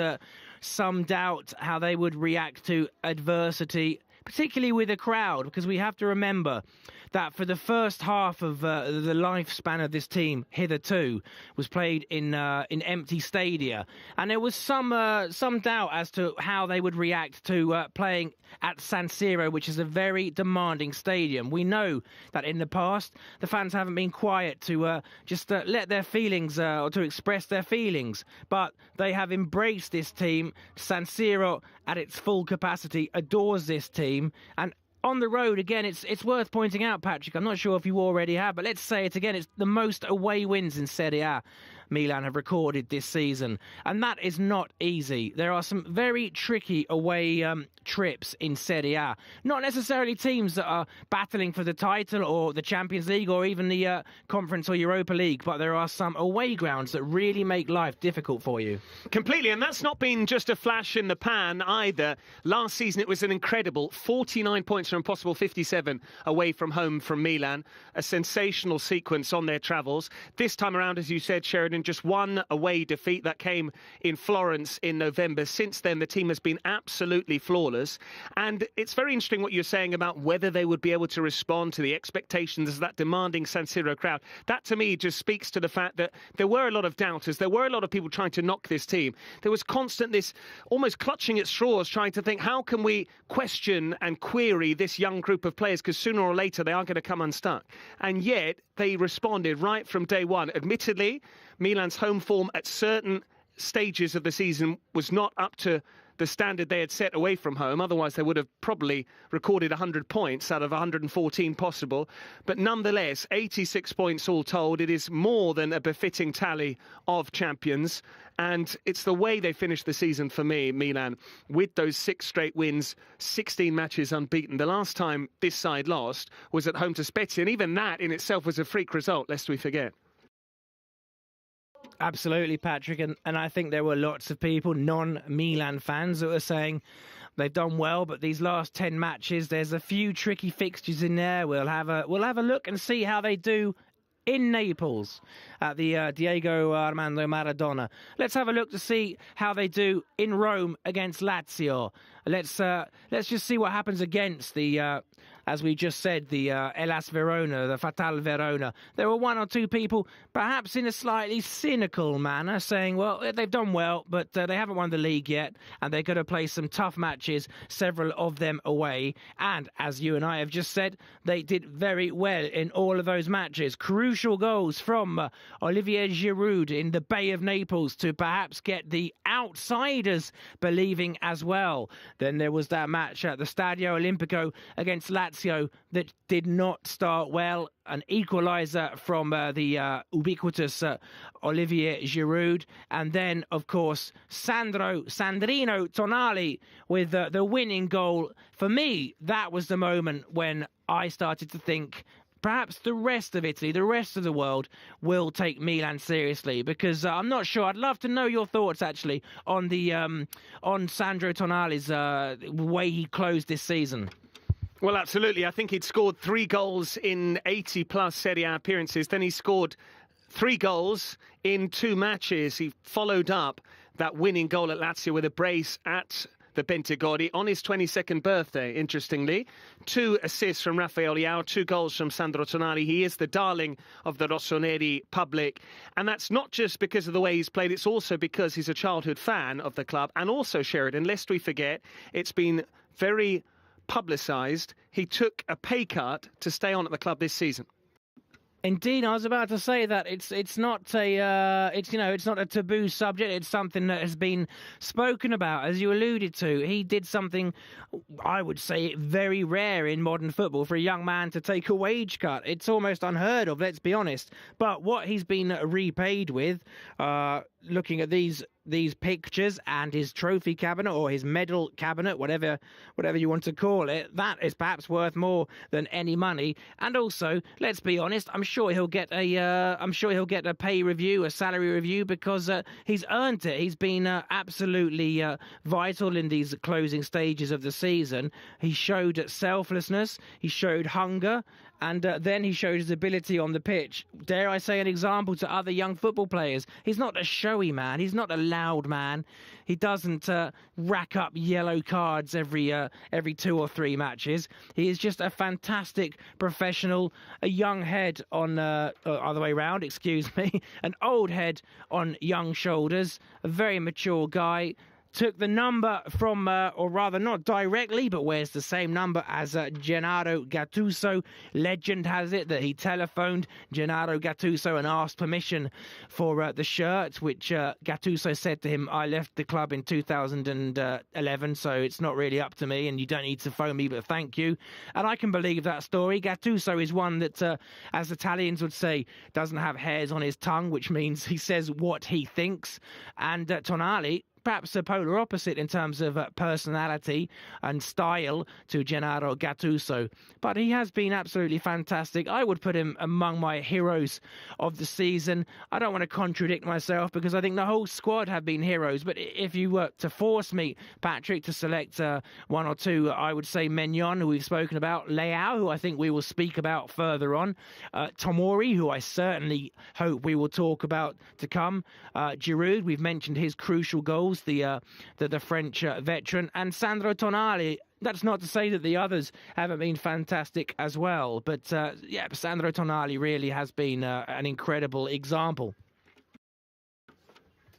some doubt how they would react to adversity, particularly with a crowd, because we have to remember that for the first half of the lifespan of this team hitherto was played in empty stadia, and there was some doubt as to how they would react to playing at San Siro, which is a very demanding stadium. We know that in the past the fans haven't been quiet to just let their feelings or to express their feelings, but they have embraced this team. San Siro at its full capacity adores this team, and on the road, again, it's worth pointing out, Patrick, I'm not sure if you already have, but let's say it again, it's the most away wins in Serie A Milan have recorded this season, and that is not easy. There are some very tricky away trips in Serie A. Not necessarily teams that are battling for the title or the Champions League or even the Conference or Europa League, but there are some away grounds that really make life difficult for you. Completely, and that's not been just a flash in the pan either. Last season it was an incredible 49 points from possible 57 away from home from Milan. A sensational sequence on their travels. This time around, as you said, Sheridan, just one away defeat that came in Florence in November. Since then, the team has been absolutely flawless. And it's very interesting what you're saying about whether they would be able to respond to the expectations of that demanding San Siro crowd. That, to me, just speaks to the fact that there were a lot of doubters. There were a lot of people trying to knock this team. There was constant this almost clutching at straws, trying to think, how can we question and query this young group of players, because sooner or later they are going to come unstuck. And yet they responded right from day one. Admittedly, Milan's home form at certain stages of the season was not up to the standard they had set away from home. Otherwise, they would have probably recorded 100 points out of 114 possible. But nonetheless, 86 points all told. It is more than a befitting tally of champions. And it's the way they finished the season for me, Milan, with those 6 straight wins, 16 matches unbeaten. The last time this side lost was at home to Spezia, and even that in itself was a freak result, lest we forget. Absolutely, Patrick, and I think there were lots of people, non-Milan fans, that were saying they've done well, but these last 10 matches, there's a few tricky fixtures in there. We'll have a look and see how they do in Naples at the Diego Armando Maradona. Let's have a look to see how they do in Rome against Lazio. Let's just see what happens against the as we just said, the Hellas Verona, the Fatal Verona. There were one or two people, perhaps in a slightly cynical manner, saying, well, they've done well, but they haven't won the league yet, and they're going to play some tough matches, several of them away. And as you and I have just said, they did very well in all of those matches. Crucial goals from Olivier Giroud in the Bay of Naples to perhaps get the outsiders believing as well. Then there was that match at the Stadio Olimpico against Lazio that did not start well. An equaliser from the ubiquitous Olivier Giroud. And then, of course, Sandrino Tonali with the winning goal. For me, that was the moment when I started to think perhaps the rest of Italy, the rest of the world, will take Milan seriously, because I'm not sure. I'd love to know your thoughts, actually, on the on Sandro Tonali's way he closed this season. Well, absolutely. I think he'd scored 3 goals in 80-plus Serie A appearances. Then he scored 3 goals in 2 matches. He followed up that winning goal at Lazio with a brace at the Bentegodi on his 22nd birthday, interestingly. 2 assists from Rafael Leao, 2 goals from Sandro Tonali. He is the darling of the Rossoneri public. And that's not just because of the way he's played, it's also because he's a childhood fan of the club. And also, Sheridan, lest we forget, it's been very publicised. He took a pay cut to stay on at the club this season. Indeed, I was about to say that it's not a taboo subject. It's something that has been spoken about, as you alluded to. He did something, I would say, very rare in modern football for a young man to take a wage cut. It's almost unheard of, let's be honest. But what he's been repaid with, looking at these pictures and his trophy cabinet or his medal cabinet, whatever you want to call it, that is perhaps worth more than any money. And also, let's be honest, I'm sure he'll get a pay review, a salary review, because he's earned it. He's been absolutely vital in these closing stages of the season. He showed selflessness, he showed hunger, and then he showed his ability on the pitch. Dare I say, an example to other young football players. He's not a show showy man. He's not a loud man. He doesn't rack up yellow cards every 2 or 3 matches. He is just a fantastic professional, a young head on, other way round, excuse me, an old head on young shoulders, a very mature guy. Took the number from, or rather not directly, but wears the same number as Gennaro Gattuso. Legend has it that he telephoned Gennaro Gattuso and asked permission for the shirt, which Gattuso said to him, I left the club in 2011, so it's not really up to me, and you don't need to phone me, but thank you. And I can believe that story. Gattuso is one that, as Italians would say, doesn't have hairs on his tongue, which means he says what he thinks. And Tonali, perhaps a polar opposite in terms of personality and style to Gennaro Gattuso. But he has been absolutely fantastic. I would put him among my heroes of the season. I don't want to contradict myself because I think the whole squad have been heroes. But if you were to force me, Patrick, to select one or two, I would say Maignan, who we've spoken about, Leao, who I think we will speak about further on, Tomori, who I certainly hope we will talk about to come, Giroud, we've mentioned his crucial goals, the French veteran, and Sandro Tonali. That's not to say that the others haven't been fantastic as well, but yeah, Sandro Tonali really has been an incredible example.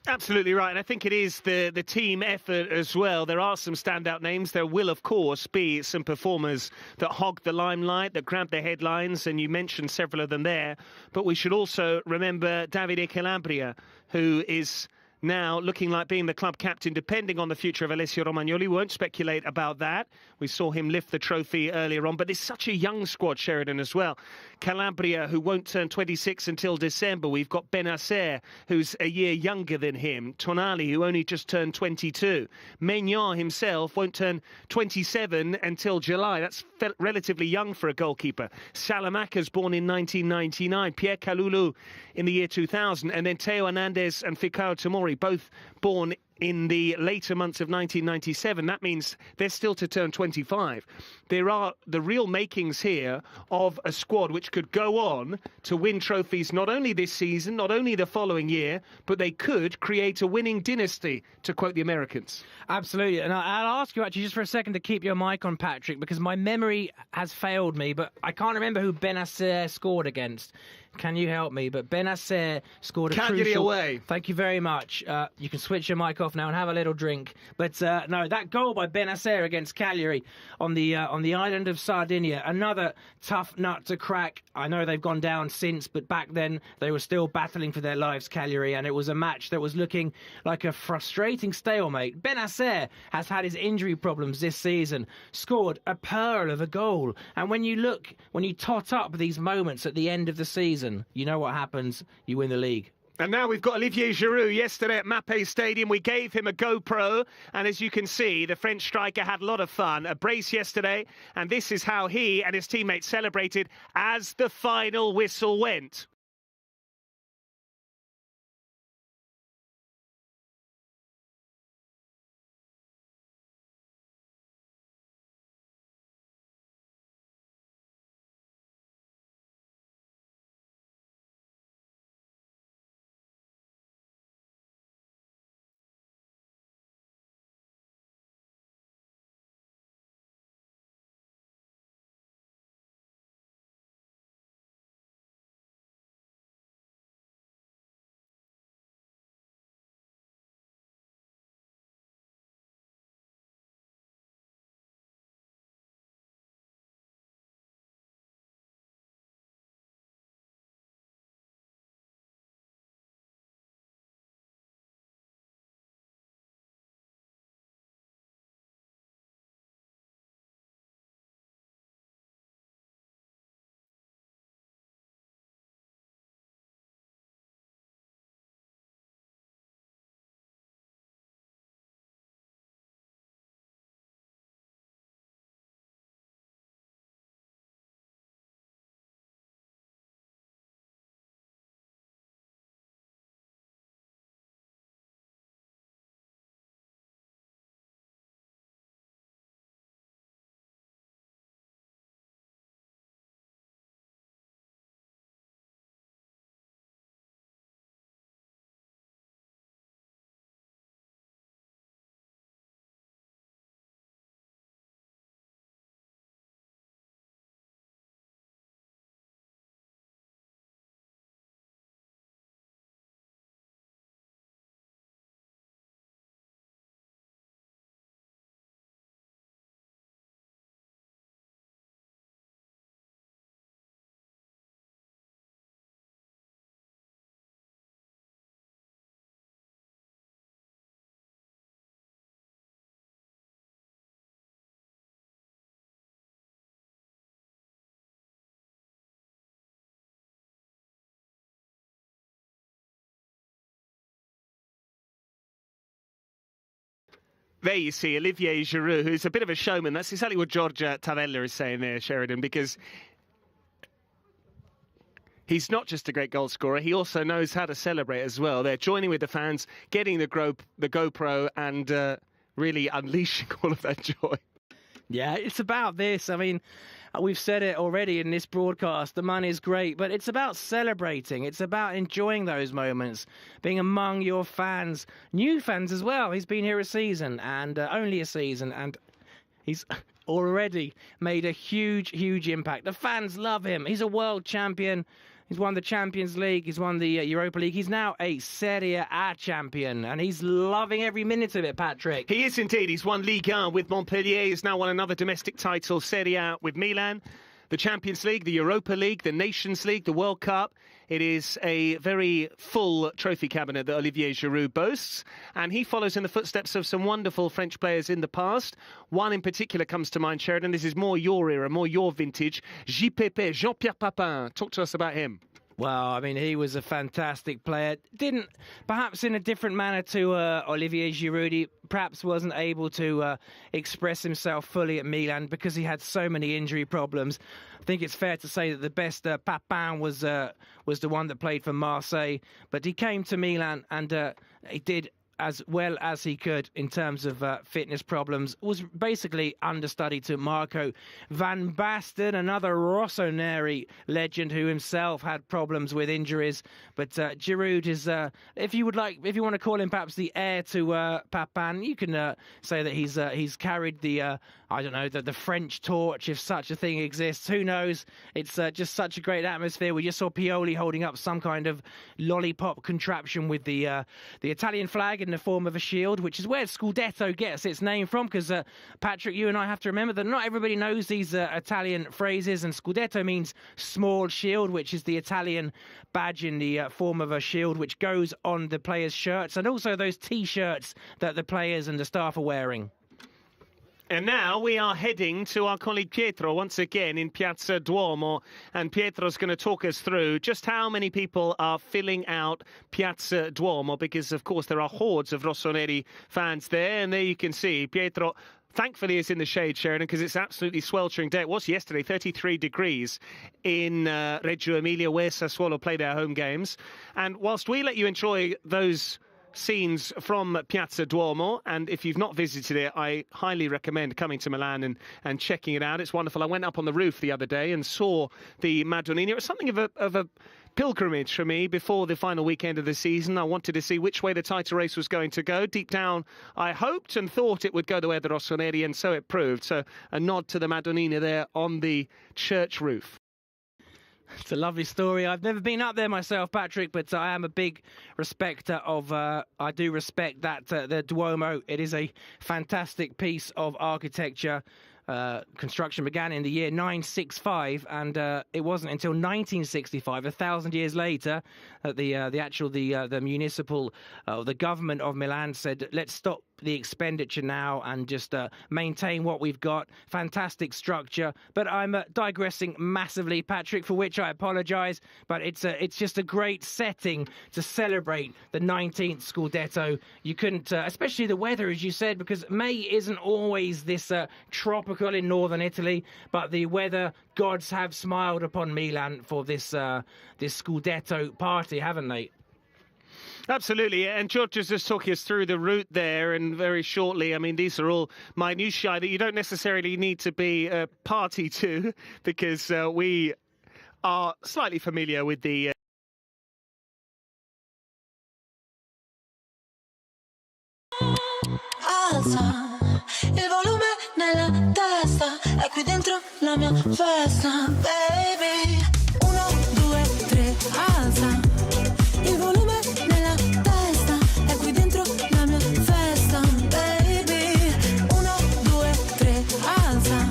Absolutely right, and I think it is the team effort as well. There are some standout names. There will, of course, be some performers that hog the limelight, that grab the headlines, and you mentioned several of them there. But we should also remember Davide Calabria, who is now looking like being the club captain, depending on the future of Alessio Romagnoli. Won't speculate about that. We saw him lift the trophy earlier on, but it's such a young squad, Sheridan, as well. Calabria, who won't turn 26 until December. We've got Benacer, who's a year younger than him. Tonali, who only just turned 22. Maignan himself won't turn 27 until July. That's relatively young for a goalkeeper. Salamaca's born in 1999. Pierre Kalulu in the year 2000. And then Theo Hernandez and Fikao Tomori, both born in the later months of 1997. That means they're still to turn 25. There are the real makings here of a squad which could go on to win trophies not only this season, not only the following year, but they could create a winning dynasty, to quote the Americans. Absolutely. And I'll ask you actually just for a second to keep your mic on, Patrick, because my memory has failed me, but I can't remember who Benacer scored against. Can you help me? But Benacer scored a crucial... away. Thank you very much. You can switch your mic off now and have a little drink. But no, that goal by Benacer against Cagliari on the island of Sardinia, another tough nut to crack. I know they've gone down since, but back then they were still battling for their lives, Cagliari, and it was a match that was looking like a frustrating stalemate. Benacer has had his injury problems this season, scored a pearl of a goal, and when you tot up these moments at the end of the season, you know what happens, you win the league. And now we've got Olivier Giroud. Yesterday at Mapei Stadium, we gave him a GoPro. And as you can see, the French striker had a lot of fun. A brace yesterday. And this is how he and his teammates celebrated as the final whistle went. There you see Olivier Giroud, who's a bit of a showman. That's exactly what Giorgia Tavella is saying there, Sheridan, because he's not just a great goal scorer, he also knows how to celebrate as well. They're joining with the fans, getting the GoPro and really unleashing all of that joy. Yeah, it's about this. I mean, we've said it already in this broadcast, the money's great, but it's about celebrating. It's about enjoying those moments, being among your fans, new fans as well. He's been here a season, and only a season, and he's already made a huge impact. The fans love him. He's a world champion. He's won the Champions League. He's won the Europa League. He's now a Serie A champion, and he's loving every minute of it, Patrick. He is indeed. He's won Ligue 1 with Montpellier. He's now won another domestic title, Serie A with Milan. The Champions League, the Europa League, the Nations League, the World Cup. It is a very full trophy cabinet that Olivier Giroud boasts, and he follows in the footsteps of some wonderful French players in the past. One in particular comes to mind, Sheridan. This is more your era, more your vintage. JPP, Jean-Pierre Papin. Talk to us about him. Well, I mean, he was a fantastic player. Didn't, perhaps in a different manner to Olivier Giroud, he perhaps wasn't able to express himself fully at Milan because he had so many injury problems. I think it's fair to say that the best Papin was the one that played for Marseille. But he came to Milan and he did as well as he could in terms of fitness problems. Was basically understudy to Marco van Basten, another Rossonero legend who himself had problems with injuries. But Giroud is, if you want to call him perhaps the heir to Papin, you can say that he's carried the I don't know, the French torch, if such a thing exists. Who knows? It's just such a great atmosphere. We just saw Pioli holding up some kind of lollipop contraption with the Italian flag in the form of a shield, which is where scudetto gets its name from, because Patrick, you and I have to remember that not everybody knows these Italian phrases, and scudetto means small shield, which is the Italian badge in the form of a shield which goes on the players' shirts, and also those T-shirts that the players and the staff are wearing. And now we are heading to our colleague Pietro once again in Piazza Duomo, and Pietro's going to talk us through just how many people are filling out Piazza Duomo, because of course there are hordes of Rossoneri fans there, and there you can see Pietro thankfully is in the shade, Sheridan, because it's absolutely sweltering day. It was yesterday, 33 degrees in Reggio Emilia, where Sassuolo play their home games. And whilst we let you enjoy those scenes from Piazza Duomo, and if you've not visited it, I highly recommend coming to Milan and checking it out. It's wonderful. I went up on the roof the other day and saw the Madonnina. It was something of a pilgrimage for me before the final weekend of the season. I wanted to see which way the title race was going to go. Deep down, I hoped and thought it would go the way of the Rossoneri, and so it proved. So a nod to the Madonnina there on the church roof. It's a lovely story. I've never been up there myself, Patrick, but I am a big respecter of, I do respect that, the Duomo. It is a fantastic piece of architecture. Construction began in the year 965, and it wasn't until 1965, 1,000 years later, that the municipal, the government of Milan said, let's stop the expenditure now and just maintain what we've got. Fantastic structure, but I'm digressing massively, Patrick, for which I apologise. But it's just a great setting to celebrate the 19th Scudetto. You couldn't, especially the weather, as you said, because May isn't always this tropical in northern Italy, but the weather gods have smiled upon Milan for this Scudetto party, haven't they? Absolutely, and George is just talking us through the route there, and very shortly, I mean, these are all minutiae that you don't necessarily need to be a party to, because we are slightly familiar with the... Alza il volume nella testa, è qui dentro la mia festa, baby. 1, 2, 3, alza il volume nella testa, è qui dentro la mia festa, baby. 1, 2, 3, alza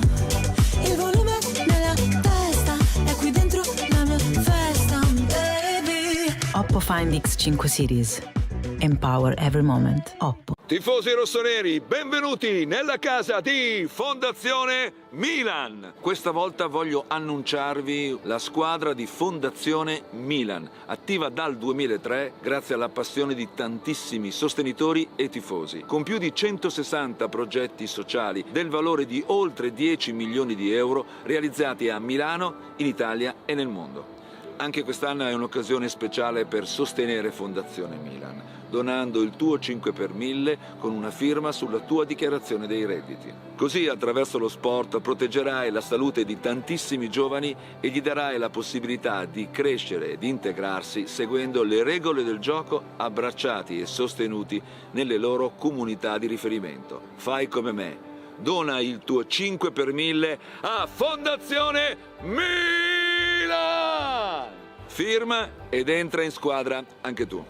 il volume nella testa, è qui dentro la mia festa, baby. Oppo Find X5 Series. Empower every moment. Oppo. Tifosi rossoneri, benvenuti nella casa di Fondazione Milan. Questa volta voglio annunciarvi la squadra di Fondazione Milan, attiva dal 2003 grazie alla passione di tantissimi sostenitori e tifosi, con più di 160 progetti sociali del valore di oltre 10 milioni di euro realizzati a Milano, in Italia e nel mondo. Anche quest'anno è un'occasione speciale per sostenere Fondazione Milan, donando il tuo 5 per 1000 con una firma sulla tua dichiarazione dei redditi. Così, attraverso lo sport, proteggerai la salute di tantissimi giovani e gli darai la possibilità di crescere e di integrarsi seguendo le regole del gioco, abbracciati e sostenuti nelle loro comunità di riferimento. Fai come me. Dona il tuo 5 per 1000 a Fondazione Milan! Firma ed entra in squadra anche tu.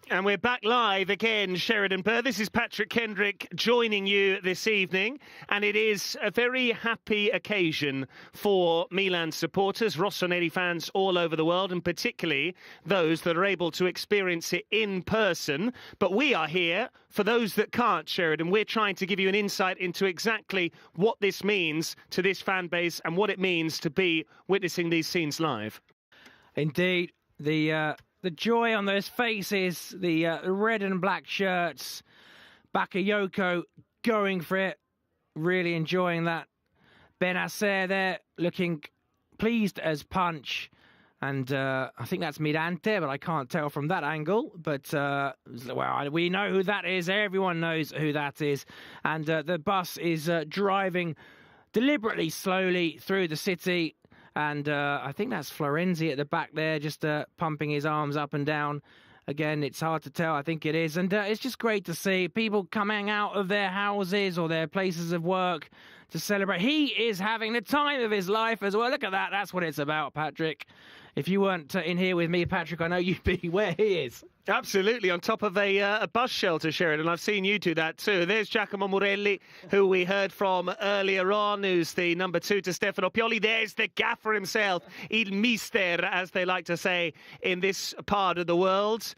And we're back live again, Sheridan Burr. This is Patrick Kendrick joining you this evening. And it is a very happy occasion for Milan supporters, Rossonero fans all over the world, and particularly those that are able to experience it in person. But we are here for those that can't, Sheridan. We're trying to give you an insight into exactly what this means to this fan base and what it means to be witnessing these scenes live. Indeed. The joy on those faces, the red and black shirts, Bakayoko going for it, really enjoying that. Benasser there looking pleased as punch. And I think that's Mirante, but I can't tell from that angle. But, well, we know who that is. Everyone knows who that is. And the bus is driving deliberately slowly through the city. And I think that's Florenzi at the back there, just pumping his arms up and down. Again, it's hard to tell. I think it is. And it's just great to see people coming out of their houses or their places of work to celebrate. He is having the time of his life as well. Look at that. That's what it's about, Patrick. If you weren't in here with me, Patrick, I know you'd be where he is. Absolutely, on top of a bus shelter, Sheridan. I've seen you do that too. There's Giacomo Morelli, who we heard from earlier on, who's the number 2 to Stefano Pioli. There's the gaffer himself, Il Mister, as they like to say in this part of the world.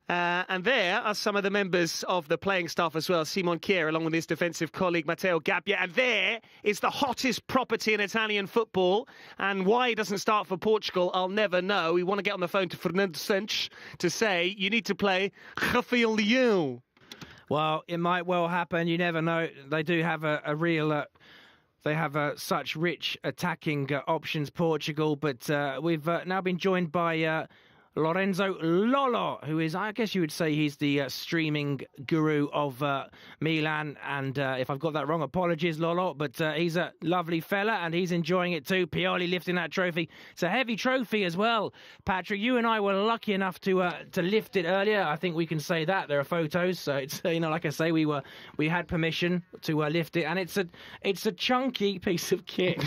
And there are some of the members of the playing staff as well. Simon Kier, along with his defensive colleague Matteo Gabbia. And there is the hottest property in Italian football. And why he doesn't start for Portugal, I'll never know. We want to get on the phone to Fernando Santos to say, you need to play Rafael Leão. Well, it might well happen. You never know. They do have a real They have such rich attacking options, Portugal, but we've now been joined by Lorenzo Lolo, who is, I guess you would say, he's the streaming guru of Milan. And if I've got that wrong, apologies, Lolo. But he's a lovely fella, and he's enjoying it too. Pioli lifting that trophy. It's a heavy trophy as well. Patrick, you and I were lucky enough to lift it earlier. I think we can say that. There are photos. So it's, like I say, we had permission to lift it, and it's a chunky piece of kit.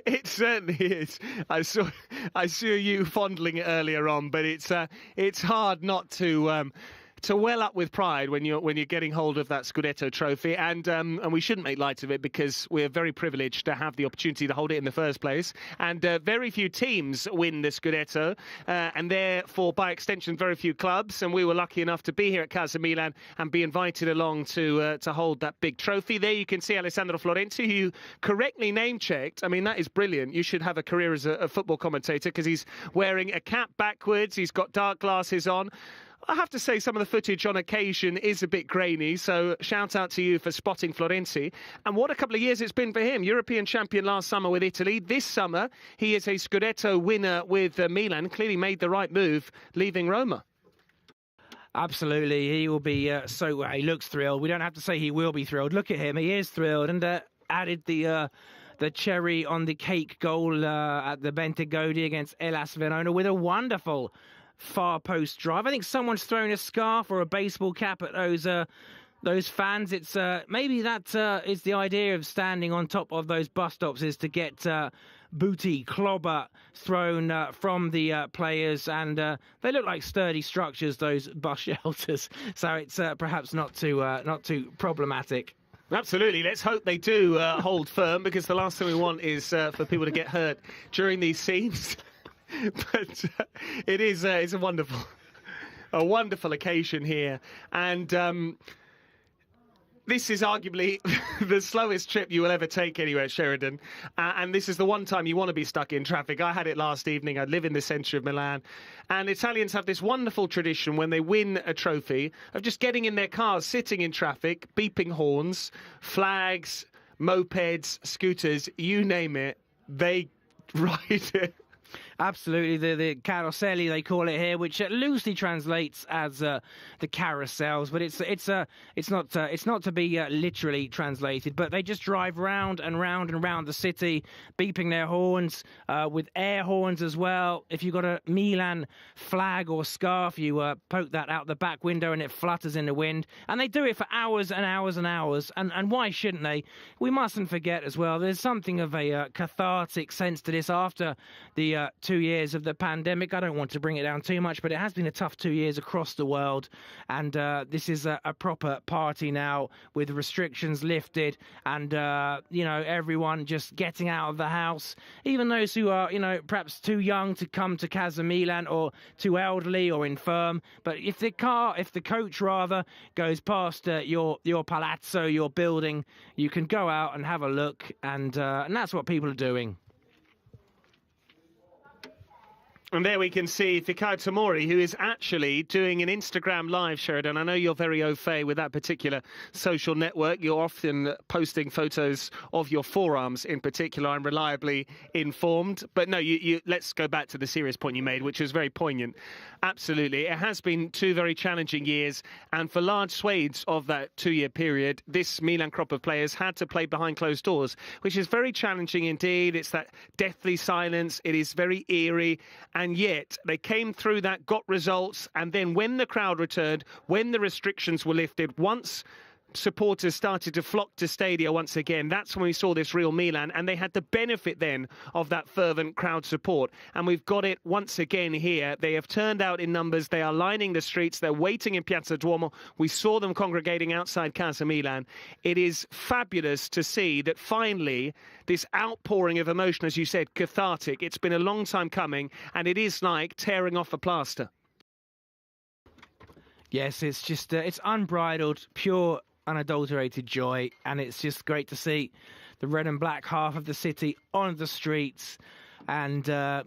It certainly is. I saw you fondling it earlier on, but it's hard not to well up with pride when you're getting hold of that Scudetto trophy, and we shouldn't make light of it because we're very privileged to have the opportunity to hold it in the first place. And very few teams win the Scudetto, and therefore, by extension, very few clubs. And we were lucky enough to be here at Casa Milan and be invited along to hold that big trophy. There you can see Alessandro Florenzi, who you correctly name-checked. I mean, that is brilliant. You should have a career as a football commentator because he's wearing a cap backwards. He's got dark glasses on. I have to say some of the footage on occasion is a bit grainy, so shout out to you for spotting Florenzi. And what a couple of years it's been for him. European champion last summer with Italy. This summer, he is a Scudetto winner with Milan. Clearly made the right move, leaving Roma. Absolutely. He will be he looks thrilled. We don't have to say he will be thrilled. Look at him. He is thrilled, and added the cherry on the cake goal at the Bentegodi against Hellas Verona with a wonderful far post drive. I think someone's thrown a scarf or a baseball cap at those fans. It's maybe that is the idea of standing on top of those bus stops, is to get booty, clobber thrown from the players, and they look like sturdy structures, those bus shelters. So it's perhaps not too problematic. Absolutely. Let's hope they do hold firm, because the last thing we want is for people to get hurt during these scenes. But it is it's a wonderful occasion here, and this is arguably the slowest trip you will ever take anywhere, Sheridan. And this is the one time you want to be stuck in traffic. I had it last evening. I live in the centre of Milan, and Italians have this wonderful tradition when they win a trophy of just getting in their cars, sitting in traffic, beeping horns, flags, mopeds, scooters, you name it, they ride it. Absolutely, the caroselli they call it here, which loosely translates as the carousels, but it's not to be literally translated. But they just drive round and round and round the city, beeping their horns with air horns as well. If you've got a Milan flag or scarf, you poke that out the back window and it flutters in the wind. And they do it for hours and hours and hours. And why shouldn't they? We mustn't forget as well, there's something of a cathartic sense to this after the 2 years of the pandemic. I don't want to bring it down too much, but it has been a tough 2 years across the world, and this is a proper party now with restrictions lifted, and everyone just getting out of the house, even those who are perhaps too young to come to Casa Milan, or too elderly or infirm. But if the coach rather goes past your palazzo, your building, you can go out and have a look, and that's what people are doing. And there we can see Fikao Tomori, who is actually doing an Instagram live, Sheridan. I know you're very au fait with that particular social network. You're often posting photos of your forearms in particular. I'm reliably informed. But no, let's go back to the serious point you made, which was very poignant. Absolutely. It has been 2 very challenging years. And for large swathes of that 2-year period, this Milan crop of players had to play behind closed doors, which is very challenging indeed. It's that deathly silence. It is very eerie. And yet they came through that, got results, and then when the crowd returned, when the restrictions were lifted, once supporters started to flock to Stadia once again, that's when we saw this real Milan, and they had the benefit then of that fervent crowd support. And we've got it once again here. They have turned out in numbers. They are lining the streets. They're waiting in Piazza Duomo. We saw them congregating outside Casa Milan. It is fabulous to see that finally this outpouring of emotion, as you said, cathartic. It's been a long time coming, and it is like tearing off a plaster. Yes, it's just it's unbridled, pure, unadulterated joy, and it's just great to see the red and black half of the city on the streets and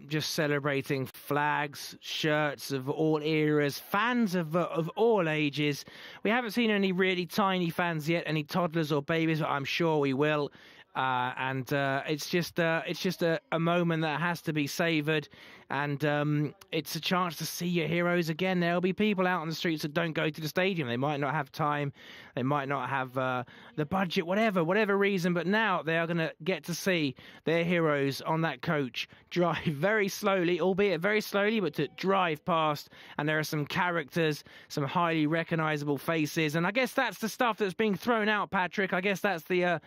just celebrating, flags, shirts of all eras, fans of all ages. We haven't seen any really tiny fans yet, any toddlers or babies, but I'm sure we will. and it's just a moment that has to be savoured, and it's a chance to see your heroes again. There'll be people out on the streets that don't go to the stadium. They might not have time, they might not have the budget, whatever reason, but now they are going to get to see their heroes on that coach drive very slowly, albeit very slowly, but to drive past, and there are some characters, some highly recognisable faces, and I guess that's the stuff that's being thrown out, Patrick. I guess that's the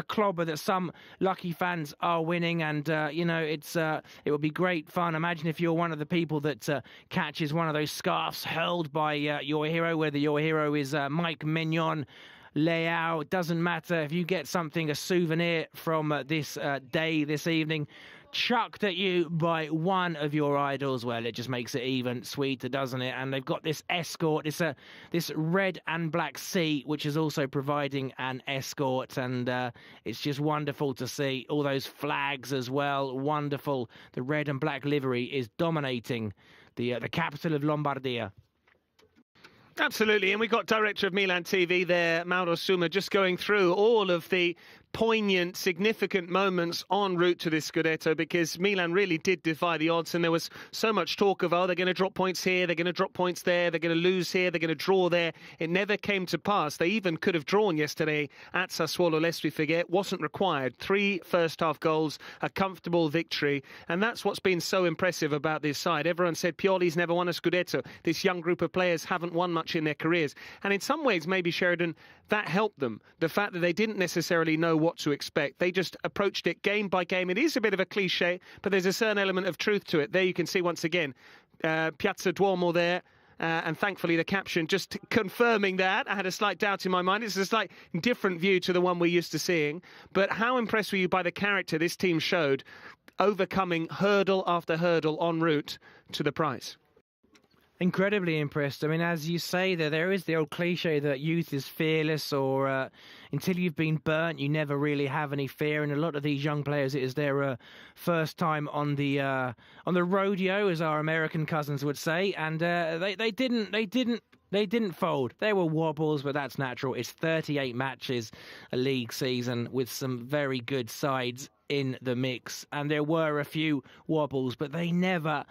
clobber that some lucky fans are winning, and it would be great fun. Imagine if you're one of the people that catches one of those scarves hurled by your hero, whether your hero is Mike Mignon, Leao, it doesn't matter. If you get something, a souvenir from this day, this evening, chucked at you by one of your idols, well, it just makes it even sweeter, doesn't it? And they've got this escort, this red and black sea, which is also providing an escort, and it's just wonderful to see all those flags as well. Wonderful. The red and black livery is dominating the capital of Lombardia. Absolutely, and we got director of Milan TV there, Mauro Suma, just going through all of the poignant, significant moments en route to this scudetto, because Milan really did defy the odds, and there was so much talk of, oh, they're going to drop points here, they're going to drop points there, they're going to lose here, they're going to draw there. It never came to pass. They even could have drawn yesterday at Sassuolo, lest we forget. Wasn't required. 3 first-half goals, a comfortable victory, and that's what's been so impressive about this side. Everyone said Pioli's never won a scudetto. This young group of players haven't won much in their careers, and in some ways, maybe, Sheridan, that helped them. The fact that they didn't necessarily know what to expect. They just approached it game by game. It is a bit of a cliche, but there's a certain element of truth to it. There you can see once again, Piazza Duomo there, and thankfully the caption just confirming that. I had a slight doubt in my mind. It's a slight different view to the one we're used to seeing. But how impressed were you by the character this team showed, overcoming hurdle after hurdle en route to the prize? Incredibly impressed. I mean, as you say, there is the old cliche that youth is fearless, or until you've been burnt, you never really have any fear. And a lot of these young players, it is their first time on the rodeo, as our American cousins would say, and they didn't fold. There were wobbles, but that's natural. It's 38 matches a league season with some very good sides in the mix, and there were a few wobbles, but they never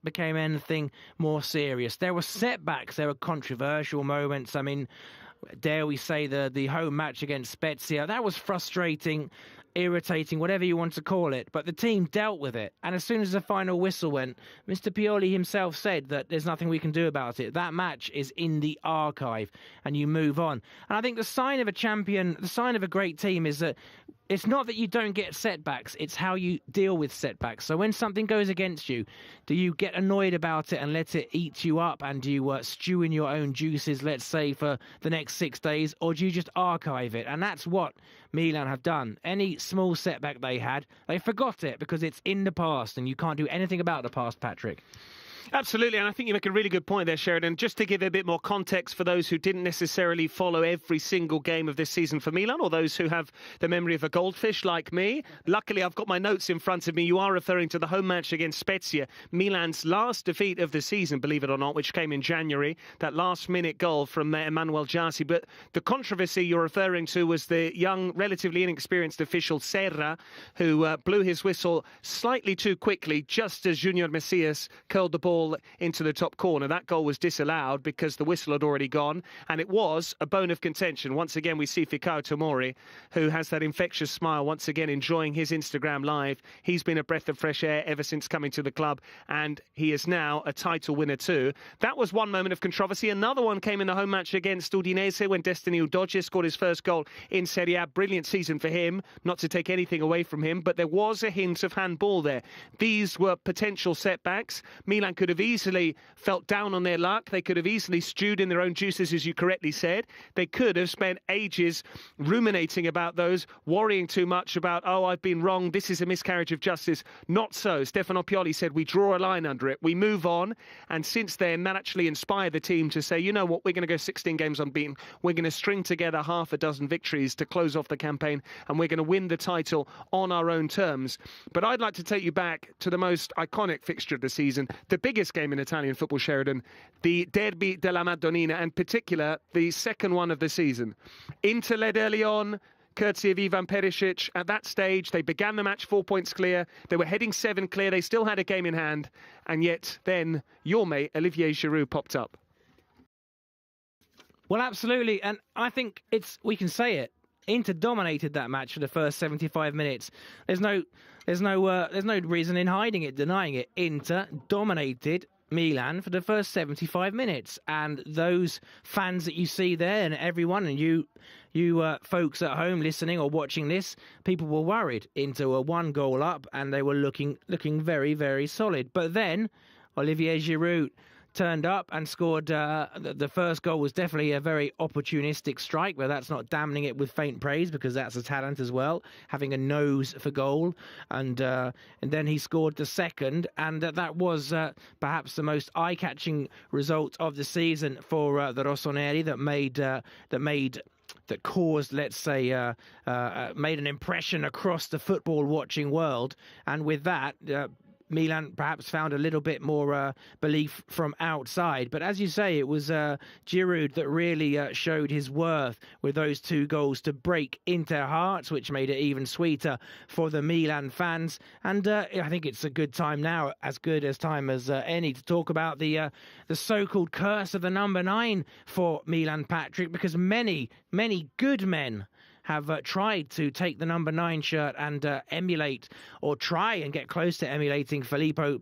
became anything more serious. There were setbacks, there were controversial moments. I mean, dare we say the home match against Spezia, that was frustrating, irritating, whatever you want to call it, but the team dealt with it. And as soon as the final whistle went, Mr. Pioli himself said that there's nothing we can do about it. That match is in the archive, and you move on. And I think the sign of a champion, the sign of a great team, is that it's not that you don't get setbacks, it's how you deal with setbacks. So when something goes against you, do you get annoyed about it and let it eat you up, and do you stew in your own juices, let's say, for the next 6 days, or do you just archive it? And that's what Milan have done. Any small setback they had, they forgot it because it's in the past, and you can't do anything about the past, Patrick. Absolutely, and I think you make a really good point there, Sheridan. Just to give a bit more context for those who didn't necessarily follow every single game of this season for Milan, or those who have the memory of a goldfish like me. Luckily, I've got my notes in front of me. You are referring to the home match against Spezia, Milan's last defeat of the season, believe it or not, which came in January. That last-minute goal from Emanuel Jarsi. But the controversy you're referring to was the young, relatively inexperienced official Serra, who blew his whistle slightly too quickly, just as Junior Messias curled the ball into the top corner. That goal was disallowed because the whistle had already gone, and it was a bone of contention. Once again, we see Fikao Tomori, who has that infectious smile, once again enjoying his Instagram live. He's been a breath of fresh air ever since coming to the club, and he is now a title winner too. That was one moment of controversy. Another one came in the home match against Udinese when Destiny Udogie scored his first goal in Serie A. Brilliant season for him, not to take anything away from him, but there was a hint of handball there. These were potential setbacks. Milan could have easily felt down on their luck. They could have easily stewed in their own juices, as you correctly said. They could have spent ages ruminating about those, worrying too much about, oh, I've been wrong, this is a miscarriage of justice. Not so. Stefano Pioli said, we draw a line under it, we move on. And since then, that actually inspired the team to say, you know what, we're going to go 16 games unbeaten. We're going to string together half a dozen victories to close off the campaign, and we're going to win the title on our own terms. But I'd like to take you back to the most iconic fixture of the season, the biggest game in Italian football, Sheridan, the Derby della Madonnina, and in particular the second one of the season. Inter led early on, courtesy of Ivan Perisic. At that stage, they began the match 4 points clear. They were heading 7 clear. They still had a game in hand. And yet then your mate, Olivier Giroud, popped up. Well, absolutely. And I think we can say it. Inter dominated that match for the first 75 minutes. There's no reason in hiding it, denying it. Inter dominated Milan for the first 75 minutes, and those fans that you see there, and everyone, and you folks at home listening or watching this, people were worried. Inter were 1 goal up, and they were looking very, very solid. But then Olivier Giroud turned up and scored. The first goal was definitely a very opportunistic strike, but that's not damning it with faint praise, because that's a talent as well, having a nose for goal. And then he scored the second, and that was perhaps the most eye-catching result of the season for the Rossoneri, that caused, let's say, made an impression across the football-watching world. And with that, Milan perhaps found a little bit more belief from outside. But as you say, it was Giroud that really showed his worth with those 2 goals to break Inter hearts, which made it even sweeter for the Milan fans. And I think it's a good time now, as good as time as any, to talk about the so-called curse of the number 9 for Milan, Patrick, because many good men have tried to take the number 9 shirt and emulate, or try and get close to emulating Pippo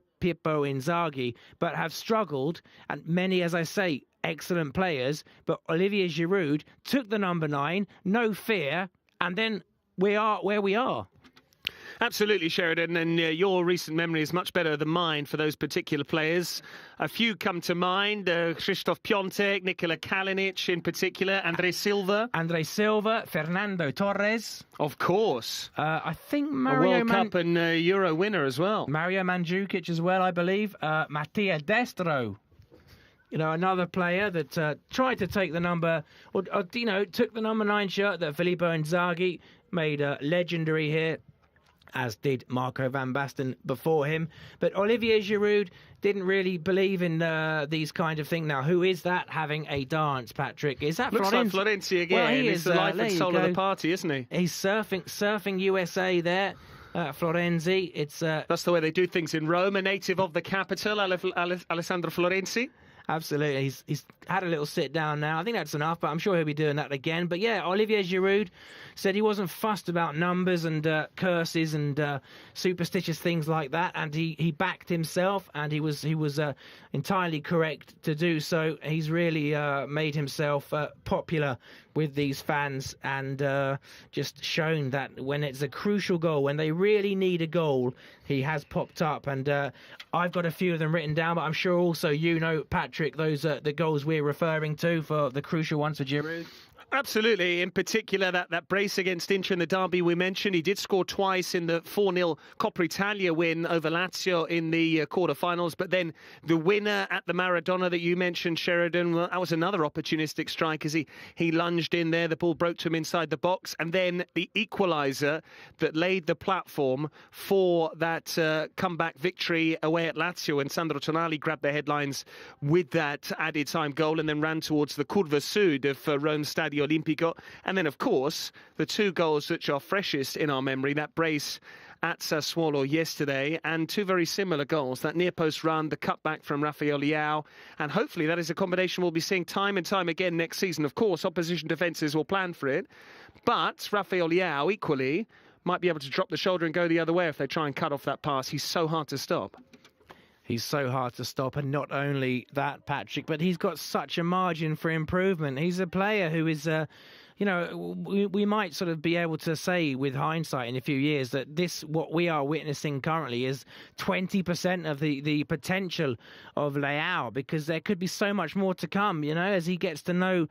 Inzaghi, but have struggled. And many, as I say, excellent players. But Olivier Giroud took the number 9, no fear, and then we are where we are. Absolutely, Sheridan, and your recent memory is much better than mine for those particular players. A few come to mind: Krzysztof Piątek, Nikola Kalinic in particular, Andre Silva, Fernando Torres, of course. I think a World Cup and Euro winner as well. Mario Mandzukic as well, I believe. Mattia Destro. Another player that tried to take the number, or took the number 9 shirt that Filippo Inzaghi made legendary here, as did Marco van Basten before him. But Olivier Giroud didn't really believe in these kind of things. Now, who is that having a dance, Patrick? Is that Looks Florenzi? like Florenzi again. Well, he is the life and soul of the party, isn't he? He's surfing USA there. Florenzi. That's the way they do things in Rome. A native of the capital, Alessandro Florenzi. Absolutely. He's had a little sit down now. I think that's enough, but I'm sure he'll be doing that again. But yeah, Olivier Giroud said he wasn't fussed about numbers and curses and superstitious things like that, and he backed himself, and he was entirely correct to do so. He's really made himself popular with these fans, and just shown that when it's a crucial goal, when they really need a goal, he has popped up. And I've got a few of them written down, but I'm sure also Patrick, those are the goals we're referring to for the crucial ones for Giroud. Absolutely. In particular, that brace against Inter in the derby we mentioned. He did score twice in the 4-0 Coppa Italia win over Lazio in the quarterfinals. But then the winner at the Maradona that you mentioned, Sheridan, well, that was another opportunistic strike as he lunged in there. The ball broke to him inside the box. And then the equaliser that laid the platform for that comeback victory away at Lazio. And Sandro Tonali grabbed the headlines with that added time goal and then ran towards the Curva Sud of Rome's Stadio Olimpico. And then, of course, the 2 goals which are freshest in our memory, that brace at Sassuolo yesterday, and 2 very similar goals, that near post run, the cutback from Rafael Leao, and hopefully that is a combination we'll be seeing time and time again next season. Of course, opposition defences will plan for it, but Rafael Leao equally might be able to drop the shoulder and go the other way if they try and cut off that pass. He's so hard to stop. He's so hard to stop, and not only that, Patrick, but he's got such a margin for improvement. He's a player who is, we might sort of be able to say with hindsight in a few years that what we are witnessing currently is 20% of the potential of Leao, because there could be so much more to come, as he gets to know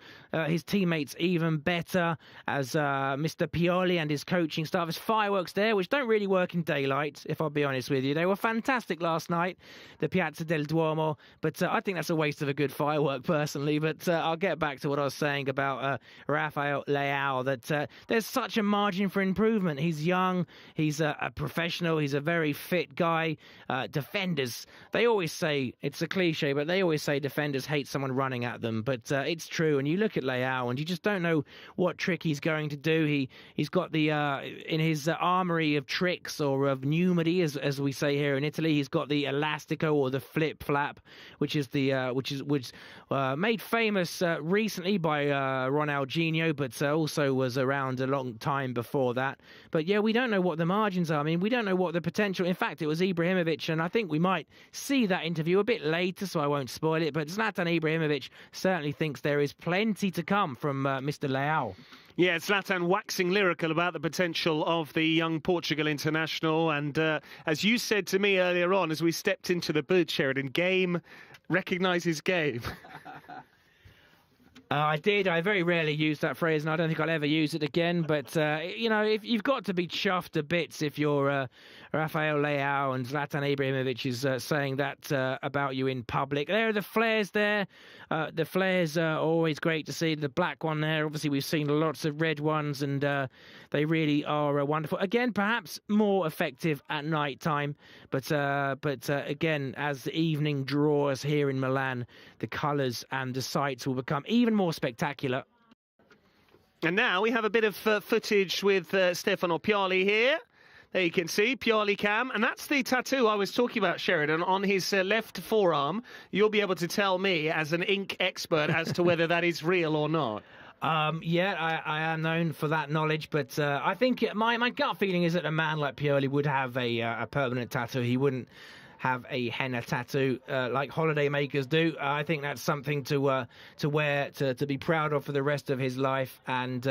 his teammates even better, as Mr. Pioli and his coaching staff. There's fireworks there, which don't really work in daylight, if I'll be honest with you. They were fantastic last night, the Piazza del Duomo, but I think that's a waste of a good firework, personally. But I'll get back to what I was saying about Rafael Rafael Leao that there's such a margin for improvement. He's young, he's a professional, he's a very fit guy. Defenders, they always say, it's a cliche, but they always say defenders hate someone running at them. But it's true, and you look at Leao and you just don't know what trick he's going to do. He's got the in his armory of tricks, or of numeri, as we say here in Italy. He's got the elastico, or the flip flap, which is made famous recently by Ronaldinho, but also was around a long time before that. But yeah, we don't know what the margins are. I mean, we don't know what the potential. In fact, it was Ibrahimovic, and I think we might see that interview a bit later, so I won't spoil it. But Zlatan Ibrahimovic certainly thinks there is plenty to come from Mr. Leao. Yeah, Zlatan waxing lyrical about the potential of the young Portugal international. And as you said to me earlier on, as we stepped into the booth, Sheridan, game recognises game. I did. I very rarely use that phrase, and I don't think I'll ever use it again. But, you know, if you've got to be chuffed to bits if you're Rafael Leao and Zlatan Ibrahimovic is saying that about you in public. There are the flares there. The flares are always great to see. The black one there, obviously we've seen lots of red ones, and they really are wonderful. Again, perhaps more effective at night time. But again, as the evening draws here in Milan, the colours and the sights will become even more spectacular. And now we have a bit of footage with Stefano Pioli here. There you can see Pioli cam, and that's the tattoo I was talking about, Sheridan, on his left forearm. You'll be able to tell me, as an ink expert, as to whether that is real or not. Yeah, I am known for that knowledge, but I think my gut feeling is that a man like Pioli would have a permanent tattoo. He wouldn't have a henna tattoo like holiday makers do. I think that's something to wear, to be proud of for the rest of his life. And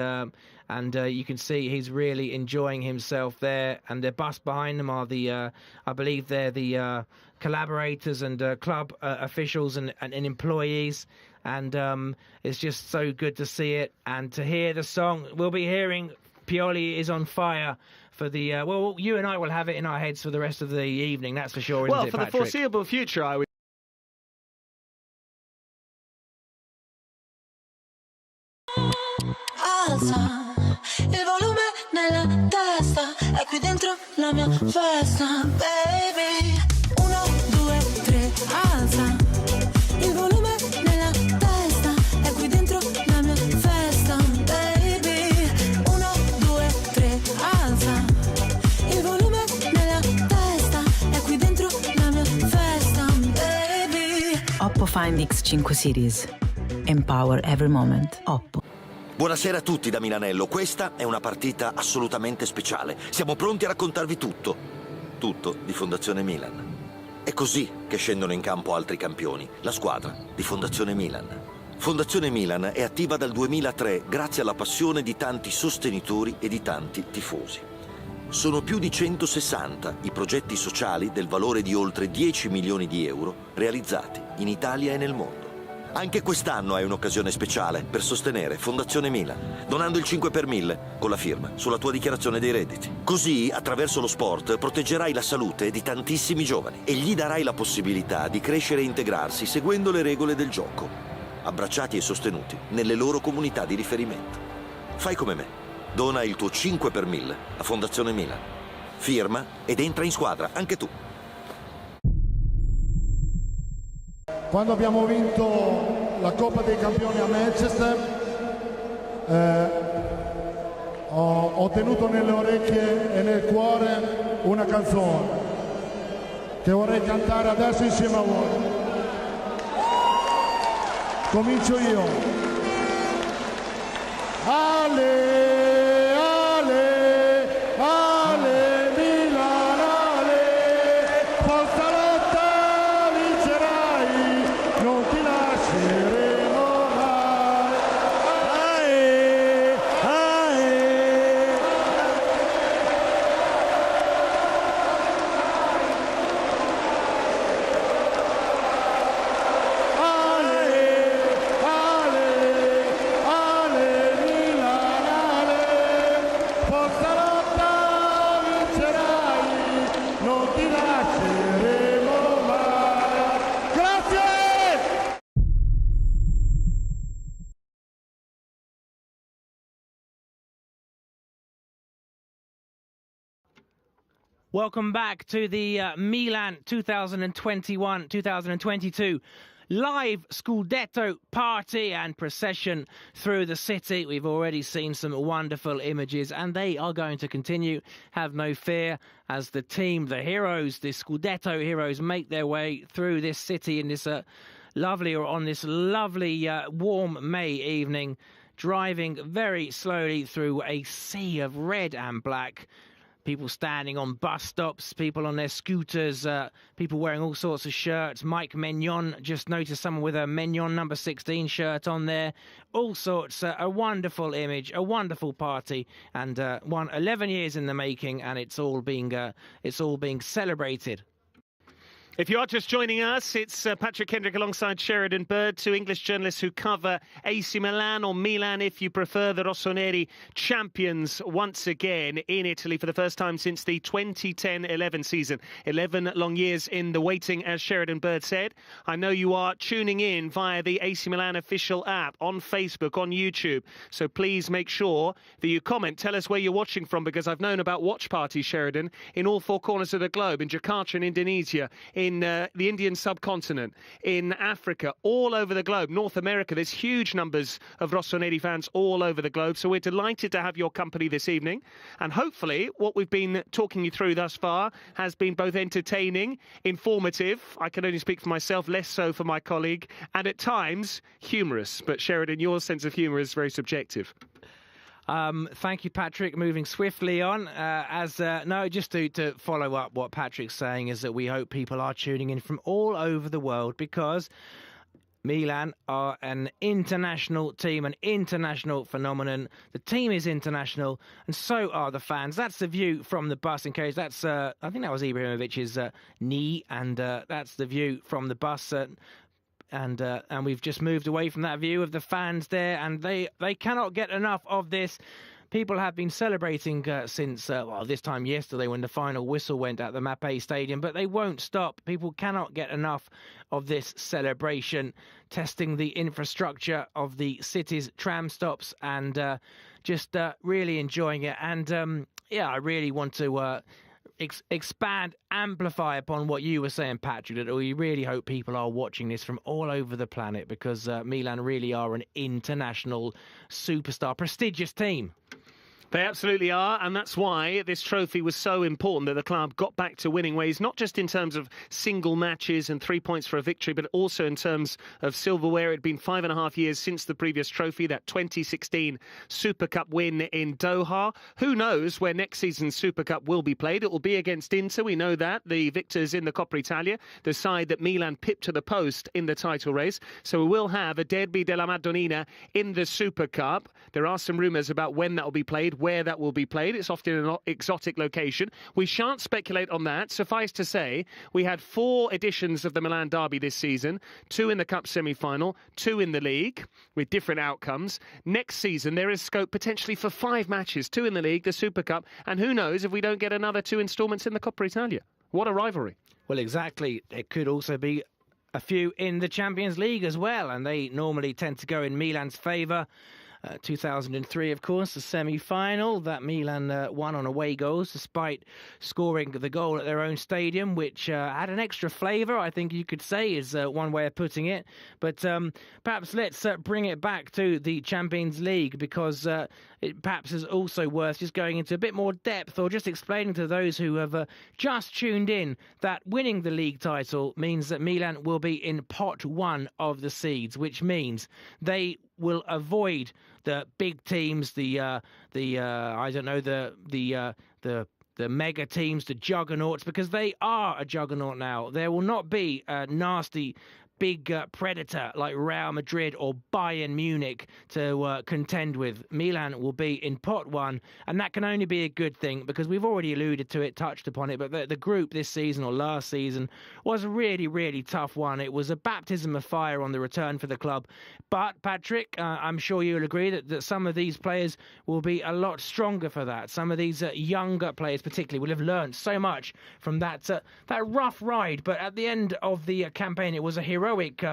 you can see he's really enjoying himself there. And the bus behind them are the, I believe they're the collaborators and club officials and employees. And it's just so good to see it and to hear the song. We'll be hearing Pioli is on fire for the well, you and I will have it in our heads for the rest of the evening, that's for sure, isn't it, for Patrick? the foreseeable future, I would. Alza il volume nella testa, è qui dentro la mia festa, baby. 1, 2, 3, alza il volume nella testa, è qui dentro la mia festa, baby. 1, 2, 3, alza il volume nella testa, è qui dentro la mia festa, baby. Oppo Find X5 Series. Empower every moment. Oppo. Buonasera a tutti da Milanello, questa è una partita assolutamente speciale. Siamo pronti a raccontarvi tutto di Fondazione Milan. È così che scendono in campo altri campioni, la squadra di Fondazione Milan. Fondazione Milan è attiva dal 2003 grazie alla passione di tanti sostenitori e di tanti tifosi. Sono più di 160 i progetti sociali del valore di oltre 10 milioni di euro realizzati in Italia e nel mondo. Anche quest'anno hai un'occasione speciale per sostenere Fondazione Milan, donando il 5 per 1000 con la firma sulla tua dichiarazione dei redditi. Così, attraverso lo sport, proteggerai la salute di tantissimi giovani e gli darai la possibilità di crescere e integrarsi seguendo le regole del gioco, abbracciati e sostenuti nelle loro comunità di riferimento. Fai come me, dona il tuo 5 per 1000 a Fondazione Milan. Firma ed entra in squadra, anche tu. Quando abbiamo vinto la Coppa dei Campioni a Manchester, ho tenuto nelle orecchie e nel cuore una canzone che vorrei cantare adesso insieme a voi. Comincio io. Ale, ale, ale, Milan, ale, forza lotta, vincerai, non ti lasceremo mai. Ae, ae. Ale, ale, ale, Milan, Welcome back to the Milan 2021-2022 live scudetto party and procession through the city. We've already seen some wonderful images, and they are going to continue. Have no fear as the team, the heroes, the scudetto heroes, make their way through this city in this lovely warm May evening, driving very slowly through a sea of red and black. People standing on bus stops, people on their scooters, people wearing all sorts of shirts. Mike Maignan, just noticed someone with a Maignan number 16 shirt on there. All sorts, a wonderful image, a wonderful party, and 11 years in the making, and it's all being celebrated. If you are just joining us, it's Patrick Kendrick alongside Sheridan Bird, two English journalists who cover AC Milan, or Milan if you prefer, the Rossoneri champions once again in Italy for the first time since the 2010-11 season. 11 long years in the waiting, as Sheridan Bird said. I know you are tuning in via the AC Milan official app, on Facebook, on YouTube, so please make sure that you comment. Tell us where you're watching from, because I've known about watch parties, Sheridan, in all four corners of the globe, in Jakarta in Indonesia, in the Indian subcontinent, in Africa, all over the globe, North America. There's huge numbers of Rossoneri fans all over the globe. So we're delighted to have your company this evening. And hopefully what we've been talking you through thus far has been both entertaining, informative, I can only speak for myself, less so for my colleague, and at times humorous. But Sheridan, your sense of humour is very subjective. Thank you, Patrick. Moving swiftly on, just to follow up what Patrick's saying, is that we hope people are tuning in from all over the world, because Milan are an international team, an international phenomenon. The team is international, and so are the fans. That's the view from the bus. In case that's, I think that was Ibrahimovic's knee, and that's the view from the bus. And we've just moved away from that view of the fans there, and they cannot get enough of this. People have been celebrating since, this time yesterday when the final whistle went at the Mapei Stadium, but they won't stop. People cannot get enough of this celebration, testing the infrastructure of the city's tram stops, and just really enjoying it. And, I really want to expand, amplify upon what you were saying, Patrick, that we really hope people are watching this from all over the planet, because Milan really are an international superstar, prestigious team. They absolutely are, and that's why this trophy was so important, that the club got back to winning ways, not just in terms of single matches and 3 points for a victory, but also in terms of silverware. It'd been 5.5 years since the previous trophy, that 2016 Super Cup win in Doha. Who knows where next season's Super Cup will be played? It will be against Inter, we know that, the victors in the Coppa Italia, the side that Milan pipped to the post in the title race. So we will have a Derby della Madonnina in the Super Cup. There are some rumours about when that will be played, where that will be played. It's often an exotic location. We shan't speculate on that. Suffice to say, we had 4 editions of the Milan Derby this season, 2 in the Cup semi-final, 2 in the league, with different outcomes. Next season, there is scope potentially for 5 matches, 2 in the league, the Super Cup, and who knows if we don't get another 2 instalments in the Coppa Italia. What a rivalry. Well, exactly. It could also be a few in the Champions League as well, and they normally tend to go in Milan's favour. 2003, of course, the semi-final that Milan won on away goals, despite scoring the goal at their own stadium, which had an extra flavour, I think you could say, is one way of putting it. But perhaps let's bring it back to the Champions League, because it perhaps is also worth just going into a bit more depth, or just explaining to those who have just tuned in that winning the league title means that Milan will be in pot 1 of the seeds, which means they will avoid the big teams, the mega teams, the juggernauts, because they are a juggernaut now. There will not be a nasty big predator like Real Madrid or Bayern Munich to contend with. Milan will be in pot 1, and that can only be a good thing, because we've already alluded to it, touched upon it, but the group this season, or last season, was a really, really tough one. It was a baptism of fire on the return for the club. But, Patrick, I'm sure you'll agree that some of these players will be a lot stronger for that. Some of these younger players particularly will have learned so much from that rough ride, but at the end of the campaign it was a heroic heroic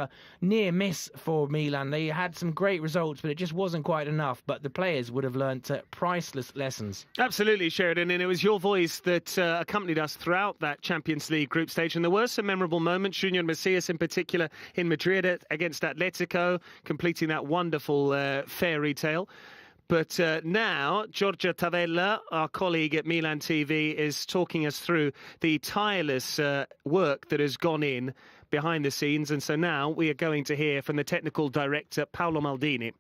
near miss for Milan. They had some great results, but it just wasn't quite enough. But the players would have learnt priceless lessons. Absolutely, Sheridan, and it was your voice that accompanied us throughout that Champions League group stage, and there were some memorable moments. Junior Messias in particular in Madrid against Atletico, completing that wonderful fairy tale. But now, Giorgia Tavella, our colleague at Milan TV, is talking us through the tireless work that has gone in behind the scenes. And so now we are going to hear from the technical director, Paolo Maldini.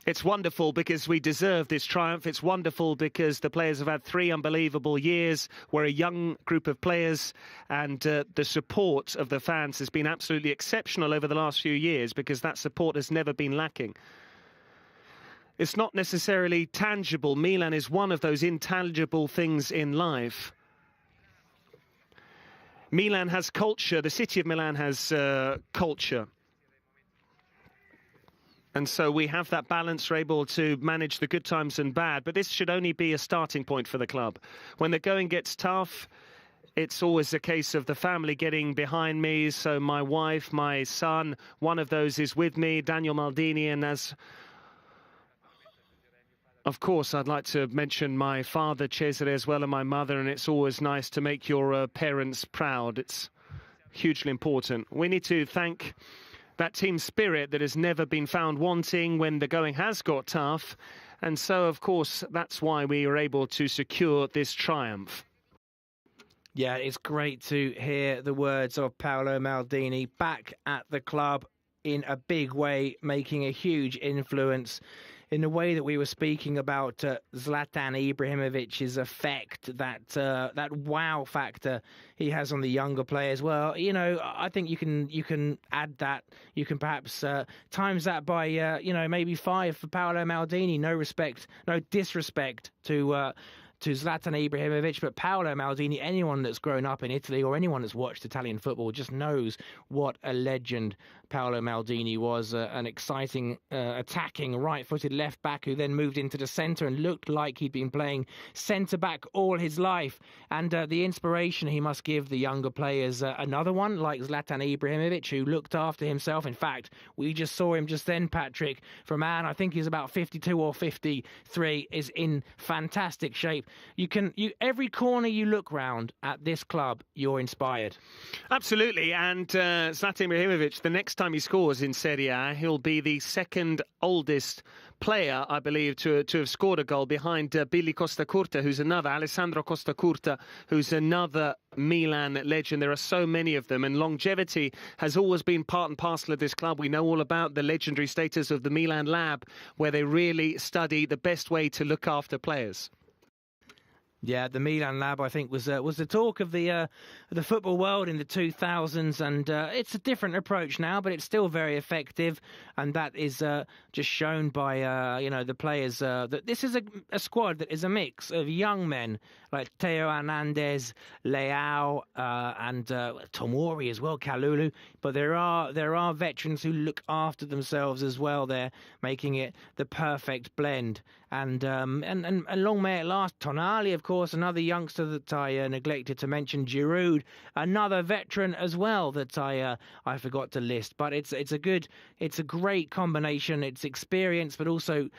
It's wonderful because we deserve this triumph. It's wonderful because the players have had 3 unbelievable years. We're a young group of players, and the support of the fans has been absolutely exceptional over the last few years because that support has never been lacking. It's not necessarily tangible. Milan is one of those intangible things in life. Milan has culture. The city of Milan has culture. And so we have that balance. We're able to manage the good times and bad. But this should only be a starting point for the club. When the going gets tough, it's always a case of the family getting behind me. So my wife, my son, one of those is with me, Daniel Maldini. And of course, I'd like to mention my father, Cesare, as well, and my mother. And it's always nice to make your parents proud. It's hugely important. We need to thank that team spirit that has never been found wanting when the going has got tough. And so, of course, that's why we were able to secure this triumph. Yeah, it's great to hear the words of Paolo Maldini back at the club in a big way, making a huge influence in the way that we were speaking about Zlatan Ibrahimovic's effect, that wow factor he has on the younger players. Well, you know, I think you can add that. You can perhaps times that by maybe 5 for Paolo Maldini. No disrespect to Zlatan Ibrahimovic, but Paolo Maldini, anyone that's grown up in Italy or anyone that's watched Italian football just knows what a legend Paolo Maldini was, an exciting, attacking, right-footed left-back who then moved into the centre and looked like he'd been playing centre-back all his life. And the inspiration he must give the younger players, another one like Zlatan Ibrahimovic, who looked after himself. In fact, we just saw him just then, Patrick, for a man, I think he's about 52 or 53, is in fantastic shape. Every corner you look round at this club, you're inspired. Absolutely, and Zlatan Ibrahimovic, the next time he scores in Serie A, he'll be the second oldest player, I believe, to have scored a goal behind Billy Costacurta, who's another, Alessandro Costacurta, who's another Milan legend. There are so many of them, and longevity has always been part and parcel of this club. We know all about the legendary status of the Milan Lab, where they really study the best way to look after players. Yeah, the Milan Lab, I think, was the talk of the football world in the 2000s, and it's a different approach now, but it's still very effective, and that is just shown by the players. That this is a squad that is a mix of young men like Theo Hernandez, Leao, and Tomori as well, Kalulu. But there are veterans who look after themselves as well. They're making it the perfect blend. And long may it last. Tonali, of course, another youngster that I neglected to mention. Giroud, another veteran as well that I forgot to list. But it's a great combination. It's experience, but also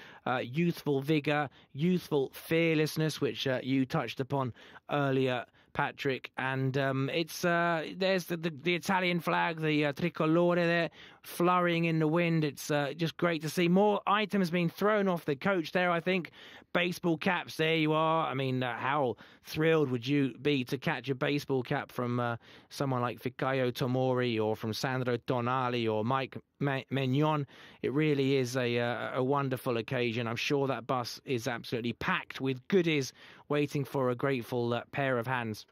youthful vigour, youthful fearlessness, which you touched upon earlier, Patrick. And there's the Italian flag, the tricolore there, flurrying in the wind. It's just great to see more items being thrown off the coach there, I think. Baseball caps, there you are. I mean, how thrilled would you be to catch a baseball cap from someone like Fikayo Tomori or from Sandro Tonali or Mike Maignan? It really is a wonderful occasion. I'm sure that bus is absolutely packed with goodies waiting for a grateful pair of hands.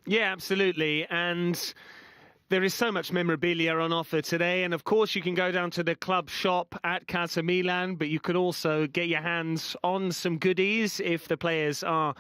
Yeah, absolutely. And There is so much memorabilia on offer today, and of course you can go down to the club shop at Casa Milan, but you can also get your hands on some goodies if the players are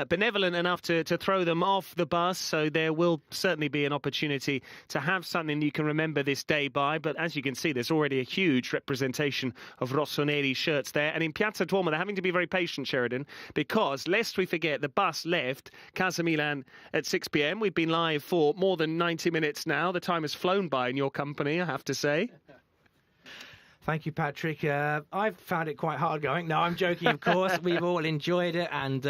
benevolent enough to throw them off the bus. So there will certainly be an opportunity to have something you can remember this day by. But as you can see, there's already a huge representation of Rossoneri shirts there. And in Piazza Duomo, they're having to be very patient, Sheridan, because lest we forget, the bus left Casa Milan at 6 p.m. We've been live for more than 90 minutes now. The time has flown by in your company, I have to say. Thank you, Patrick. I've found it quite hard going. No, I'm joking, of course. We've all enjoyed it. And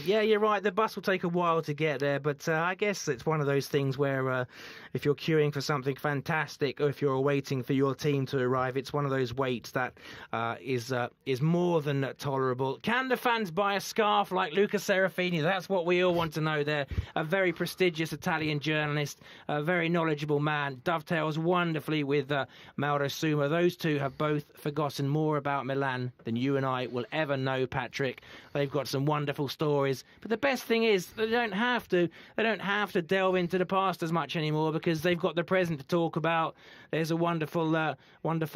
yeah, you're right. The bus will take a while to get there. But I guess it's one of those things where if you're queuing for something fantastic or if you're waiting for your team to arrive, it's one of those waits that is more than tolerable. Can the fans buy a scarf like Luca Serafini? That's what we all want to know there. A very prestigious Italian journalist, a very knowledgeable man, dovetails wonderfully with Mauro Suma. Those two have both forgotten more about Milan than you and I will ever know, Patrick. They've got some wonderful stories, but the best thing is they don't have to delve into the past as much anymore because they've got the present to talk about. There's a wonderful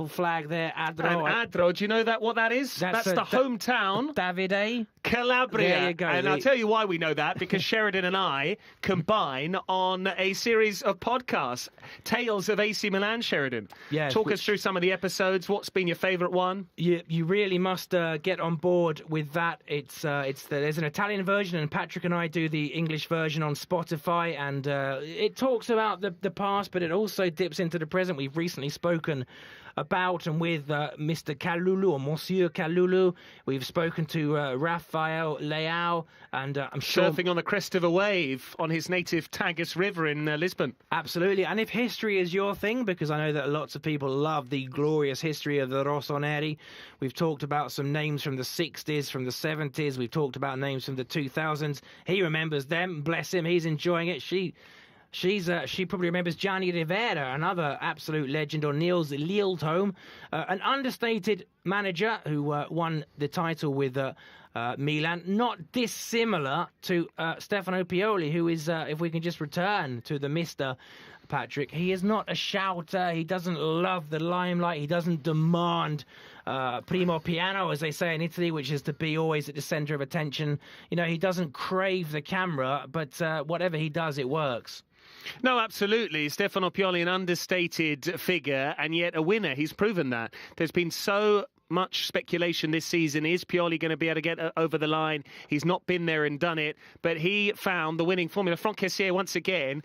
flag there, Adro. And Adro, do you know what that is? That's the hometown. Davide. Calabria. There you go. And I'll tell you why we know that, because Sheridan and I combine on a series of podcasts, Tales of AC Milan, Sheridan. Yeah. Talk us through some of the episodes. What's been your favourite one? You really must get on board with that. There's an Italian version, and Patrick and I do the English version on Spotify, and it talks about the past, but it also dips into the present. We've recently spoken about and with Mr. Kalulu, or Monsieur Kalulu. We've spoken to Rafael Leao, and I'm sure... Surfing on the crest of a wave on his native Tagus River in Lisbon. Absolutely, and if history is your thing, because I know that lots of people love the glorious history of the Rossoneri, we've talked about some names from the 60s, from the 70s, we've talked about names from the 2000s. He remembers them, bless him, he's enjoying it. She probably remembers Gianni Rivera, another absolute legend, or Niels Liltholm, an understated manager who won the title with Milan, not dissimilar to Stefano Pioli, who is, if we can just return to the Mr. Patrick, he is not a shouter, he doesn't love the limelight, he doesn't demand primo piano, as they say in Italy, which is to be always at the centre of attention. You know, he doesn't crave the camera, but whatever he does, it works. No, absolutely. Stefano Pioli, an understated figure, and yet a winner. He's proven that. There's been so much speculation this season. Is Pioli going to be able to get over the line? He's not been there and done it, but he found the winning formula. Franck Kessié, once again,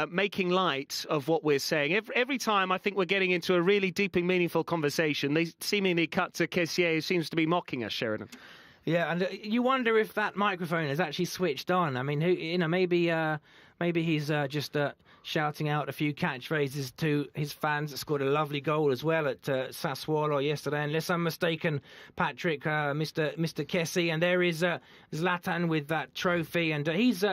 making light of what we're saying. Every time I think we're getting into a really deep and meaningful conversation, they seemingly cut to Kessié, who seems to be mocking us, Sheridan. Yeah, and you wonder if that microphone is actually switched on. I mean, maybe he's just shouting out a few catchphrases to his fans. Scored a lovely goal as well at Sassuolo yesterday. Unless I'm mistaken, Patrick, Mr. Kessie, and there is Zlatan with that trophy, and he's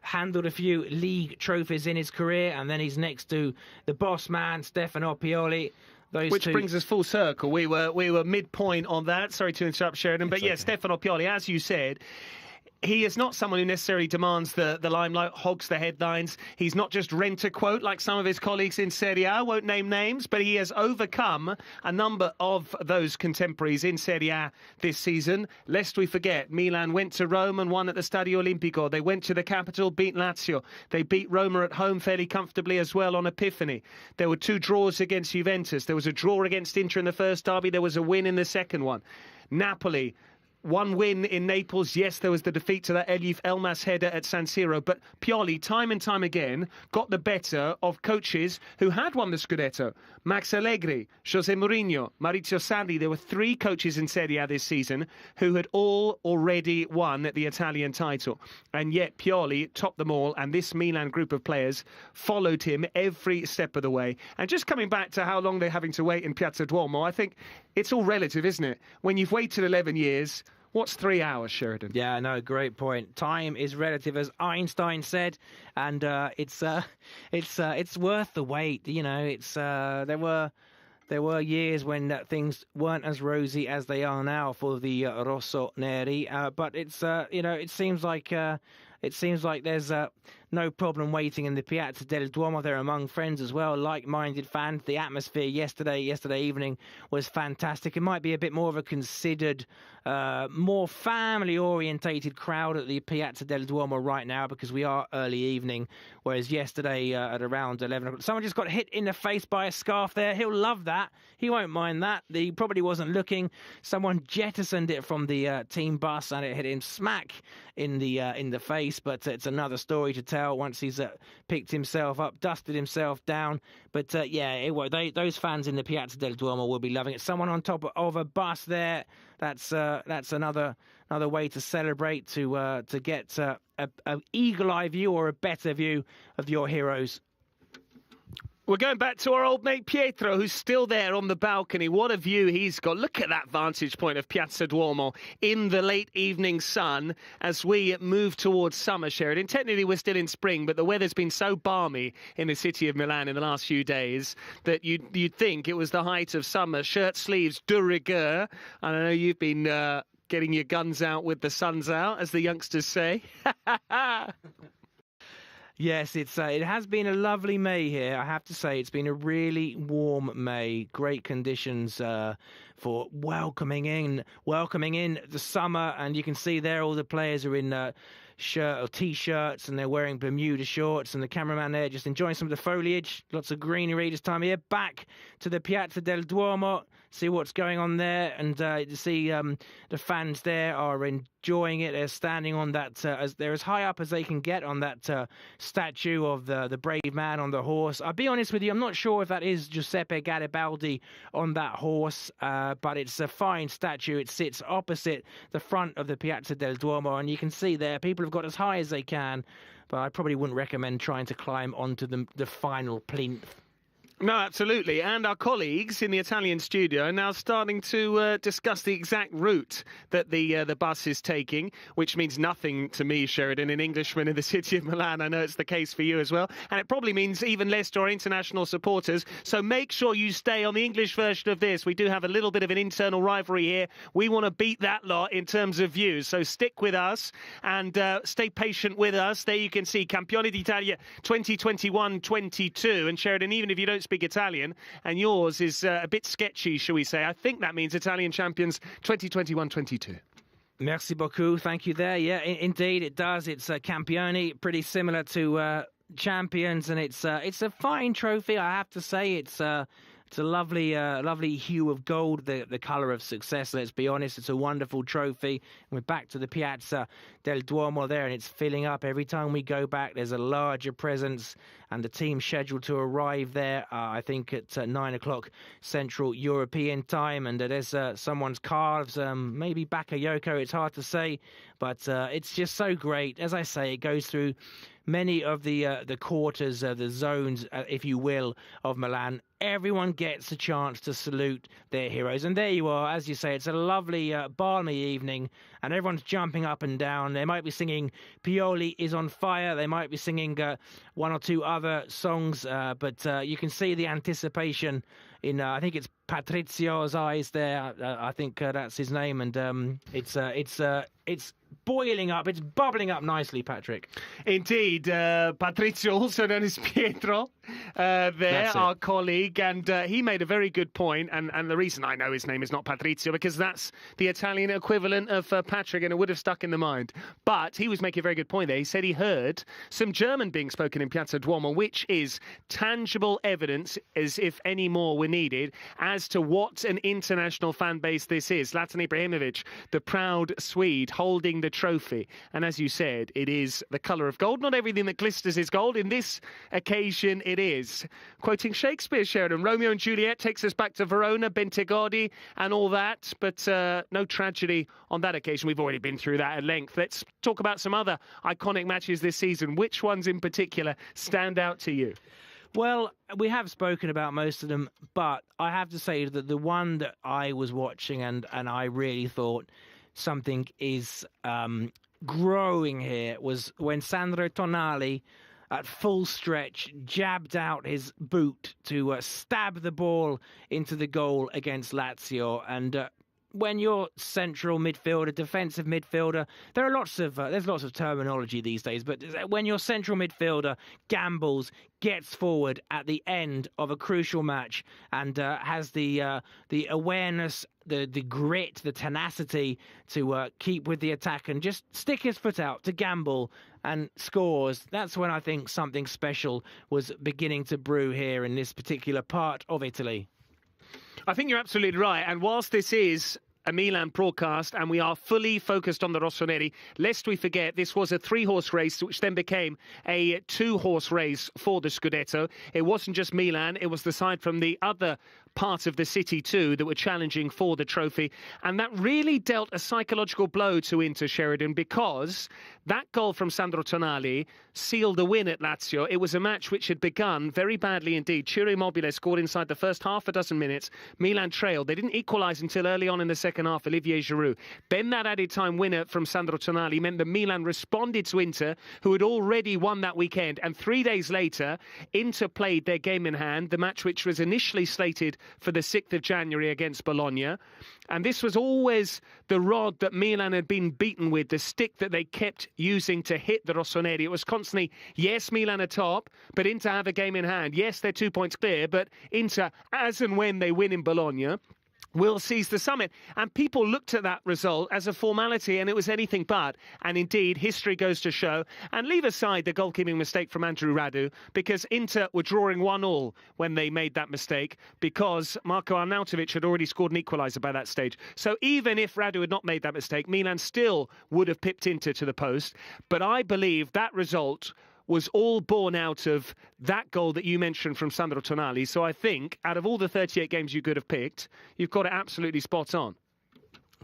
handled a few league trophies in his career, and then he's next to the boss man, Stefano Pioli. Which brings us full circle. We were midpoint on that. Sorry to interrupt, Sheridan. But yes, Stefano Pioli, as you said, he is not someone who necessarily demands the limelight, hogs the headlines. He's not just rent-a-quote like some of his colleagues in Serie A. I won't name names, but he has overcome a number of those contemporaries in Serie A this season. Lest we forget, Milan went to Rome and won at the Stadio Olimpico. They went to the capital, beat Lazio. They beat Roma at home fairly comfortably as well on Epiphany. There were 2 draws against Juventus. There was a draw against Inter in the first derby. There was a win in the second one. Napoli, 1 win in Naples. Yes, there was the defeat to that Elif Elmas header at San Siro. But Pioli, time and time again, got the better of coaches who had won the scudetto. Max Allegri, Jose Mourinho, Maurizio Sarri. There were 3 coaches in Serie A this season who had all already won the Italian title. And yet Pioli topped them all, and this Milan group of players followed him every step of the way. And just coming back to how long they're having to wait in Piazza Duomo, I think it's all relative, isn't it? When you've waited 11 years... What's 3 hours, Sheridan? Yeah, no, great point. Time is relative, as Einstein said, and it's worth the wait. You know, there were years when things weren't as rosy as they are now for the Rossoneri, but it's it seems like there's no problem waiting in the Piazza del Duomo. They're among friends as well, like-minded fans. The atmosphere yesterday evening was fantastic. It might be a bit more of a considered, more family-orientated crowd at the Piazza del Duomo right now because we are early evening, whereas yesterday at around 11 o'clock, someone just got hit in the face by a scarf there. He'll love that. He won't mind that. He probably wasn't looking. Someone jettisoned it from the team bus and it hit him smack in the face, but it's another story to tell once he's picked himself up, dusted himself down. But those fans in the Piazza del Duomo will be loving it. Someone on top of a bus there, that's another way to celebrate, to get an eagle-eye view or a better view of your heroes. We're going back to our old mate Pietro, who's still there on the balcony. What a view he's got. Look at that vantage point of Piazza Duomo in the late evening sun as we move towards summer, Sheridan. Technically, we're still in spring, but the weather's been so balmy in the city of Milan in the last few days that you'd think it was the height of summer. Shirt sleeves de rigueur. I know you've been getting your guns out with the suns out, as the youngsters say. Yes, it has been a lovely May here. I have to say, it's been a really warm May. Great conditions for welcoming in the summer, and you can see there all the players are in shirt or t-shirts, and they're wearing Bermuda shorts, and the cameraman there just enjoying some of the foliage. Lots of greenery this time of year. Back to the Piazza del Duomo, see what's going on there, and you see the fans there are enjoying it. They're standing on that, they're as high up as they can get on that statue of the brave man on the horse. I'll be honest with you, I'm not sure if that is Giuseppe Garibaldi on that horse, but it's a fine statue. It sits opposite the front of the Piazza del Duomo, and you can see there people have got as high as they can, but I probably wouldn't recommend trying to climb onto the final plinth. No, absolutely. And our colleagues in the Italian studio are now starting to discuss the exact route that the bus is taking, which means nothing to me, Sheridan, an Englishman in the city of Milan. I know it's the case for you as well. And it probably means even less to our international supporters. So make sure you stay on the English version of this. We do have a little bit of an internal rivalry here. We want to beat that lot in terms of views. So stick with us and stay patient with us. There you can see Campione d'Italia 2021-22. And Sheridan, even if you don't speak Italian, and yours is a bit sketchy, shall we say, I think that means Italian champions 2021-22. Merci beaucoup. Thank you there. Yeah, indeed it does. It's Campione, pretty similar to champions, and it's a fine trophy, I have to say. It's a lovely hue of gold, the colour of success, let's be honest. It's a wonderful trophy. We're back to the Piazza del Duomo there, and it's filling up. Every time we go back, there's a larger presence, and the team scheduled to arrive there, I think, at 9 o'clock Central European time, and there's someone's calves, maybe Bakayoko, it's hard to say, but it's just so great. As I say, it goes through many of the quarters, the zones, if you will, of Milan. Everyone gets a chance to salute their heroes. And there you are, as you say, it's a lovely, balmy evening, and everyone's jumping up and down. They might be singing Pioli is on fire. They might be singing one or two other songs, but you can see the anticipation in, I think it's Patrizio's eyes there. I think that's his name, and it's boiling up. It's bubbling up nicely, Patrick. Indeed. Patrizio, also known as Pietro, there, our colleague, and he made a very good point, and the reason I know his name is not Patrizio, because that's the Italian equivalent of Patrick, and it would have stuck in the mind. But he was making a very good point there. He said he heard some German being spoken in Piazza Duomo, which is tangible evidence, as if any more were needed, as to what an international fan base this is. Zlatan Ibrahimovic, the proud Swede, holding the trophy. And as you said, it is the colour of gold. Not everything that glisters is gold. In this occasion, it is. Quoting Shakespeare, Sheridan, Romeo and Juliet takes us back to Verona, Bentegodi and all that, but no tragedy on that occasion. We've already been through that at length. Let's talk about some other iconic matches this season. Which ones in particular stand out to you? Well, we have spoken about most of them, but I have to say that the one that I was watching and I really thought something is growing here was when Sandro Tonali, at full stretch, jabbed out his boot to stab the ball into the goal against Lazio. And when you're central midfielder, defensive midfielder, there's lots of terminology these days, but when your central midfielder gambles, gets forward at the end of a crucial match and has the awareness, the grit, the tenacity to keep with the attack and just stick his foot out to gamble and scores, that's when I think something special was beginning to brew here in this particular part of Italy. I think you're absolutely right. And whilst this is a Milan broadcast and we are fully focused on the Rossoneri, lest we forget this was a 3-horse race which then became a 2-horse race for the Scudetto. It wasn't just Milan, it was the side from the other part of the city too that were challenging for the trophy, and that really dealt a psychological blow to Inter, Sheridan, because that goal from Sandro Tonali sealed the win at Lazio. It was a match which had begun very badly indeed. Ciro Immobile scored inside the first half a dozen minutes. Milan trailed. They didn't equalise until early on in the second half, Olivier Giroud. Then that added time winner from Sandro Tonali meant that Milan responded to Inter, who had already won that weekend, and 3 days later Inter played their game in hand, the match which was initially slated for the 6th of January against Bologna. And this was always the rod that Milan had been beaten with, the stick that they kept using to hit the Rossoneri. It was constantly, yes, Milan are top, but Inter have a game in hand. Yes, they're 2 points clear, but Inter, as and when they win in Bologna, will seize the summit. And people looked at that result as a formality, and it was anything but. And indeed, history goes to show, and leave aside the goalkeeping mistake from Andrew Radu, because Inter were drawing 1-1 when they made that mistake, because Marko Arnautovic had already scored an equaliser by that stage. So even if Radu had not made that mistake, Milan still would have pipped Inter to the post. But I believe that result was all born out of that goal that you mentioned from Sandro Tonali. So I think, out of all the 38 games you could have picked, you've got it absolutely spot on.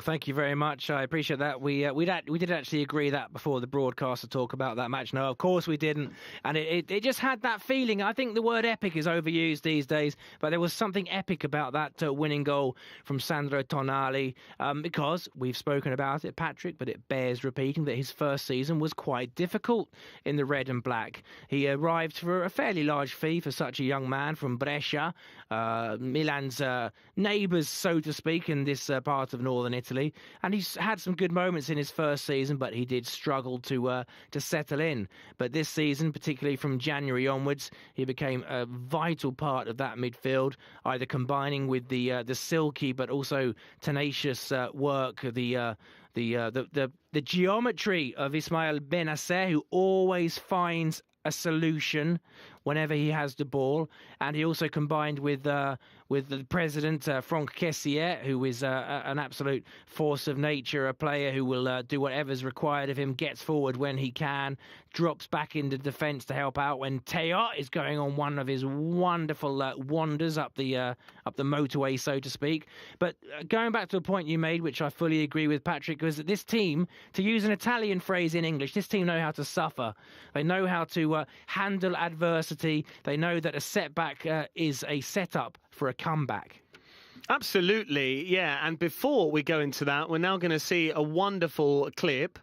Thank you very much. I appreciate that. We did actually agree that before the broadcast to talk about that match. No, of course we didn't. And it just had that feeling. I think the word epic is overused these days, but there was something epic about that winning goal from Sandro Tonali, because we've spoken about it, Patrick, but it bears repeating that his first season was quite difficult in the red and black. He arrived for a fairly large fee for such a young man from Brescia, Milan's neighbours, so to speak, in this part of northern Italy, and he's had some good moments in his first season, but he did struggle to settle in. But this season, particularly from January onwards, he became a vital part of that midfield, either combining with the silky but also tenacious work, the geometry of Ismail Bennacer, who always finds a solution whenever he has the ball, and he also combined with the president, Franck Kessier, who is an absolute force of nature, a player who will do whatever's required of him, gets forward when he can, drops back into defence to help out when Teo is going on one of his wonderful wanders up the motorway, so to speak. But going back to a point you made, which I fully agree with, Patrick, was that this team, to use an Italian phrase in English, this team know how to suffer. They know how to handle adversity. They know that a setback is a setup for a comeback. Absolutely, yeah. And before we go into that, we're now going to see a wonderful clip.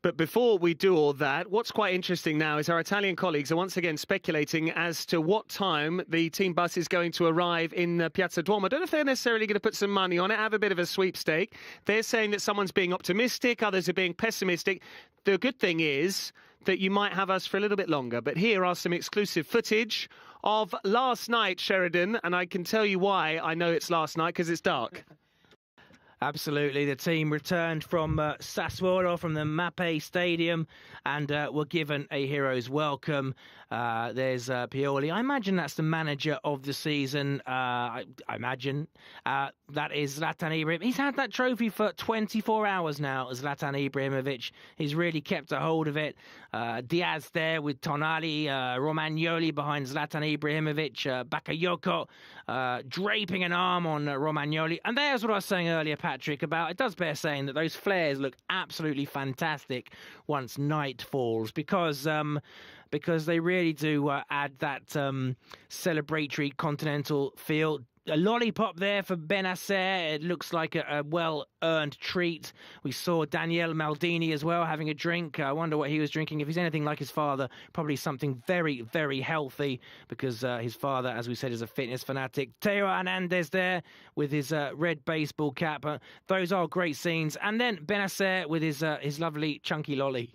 But before we do all that, what's quite interesting now is our Italian colleagues are once again speculating as to what time the team bus is going to arrive in Piazza Duomo. I don't know if they're necessarily going to put some money on it, have a bit of a sweepstake. They're saying that someone's being optimistic, others are being pessimistic. The good thing is that you might have us for a little bit longer. But here are some exclusive footage of last night, Sheridan, and I can tell you why I know it's last night, because it's dark. Absolutely. The team returned from Sassuolo, from the Mappe Stadium, and were given a hero's welcome. There's Pioli. I imagine that's the manager of the season. I imagine. That is Zlatan Ibrahimovic. He's had that trophy for 24 hours now, Zlatan Ibrahimovic. He's really kept a hold of it. Diaz there with Tonali, Romagnoli behind Zlatan Ibrahimovic, Bakayoko draping an arm on Romagnoli. And there's what I was saying earlier, Patrick, about it does bear saying that those flares look absolutely fantastic once night falls, because they really do add that celebratory continental feel. A lollipop there for Benasser. It looks like a well-earned treat. We saw Daniel Maldini as well having a drink. I wonder what he was drinking. If he's anything like his father, probably something very, very healthy, because his father, as we said, is a fitness fanatic. Theo Hernandez there with his red baseball cap. Those are great scenes. And then Benasser with his lovely chunky lolly.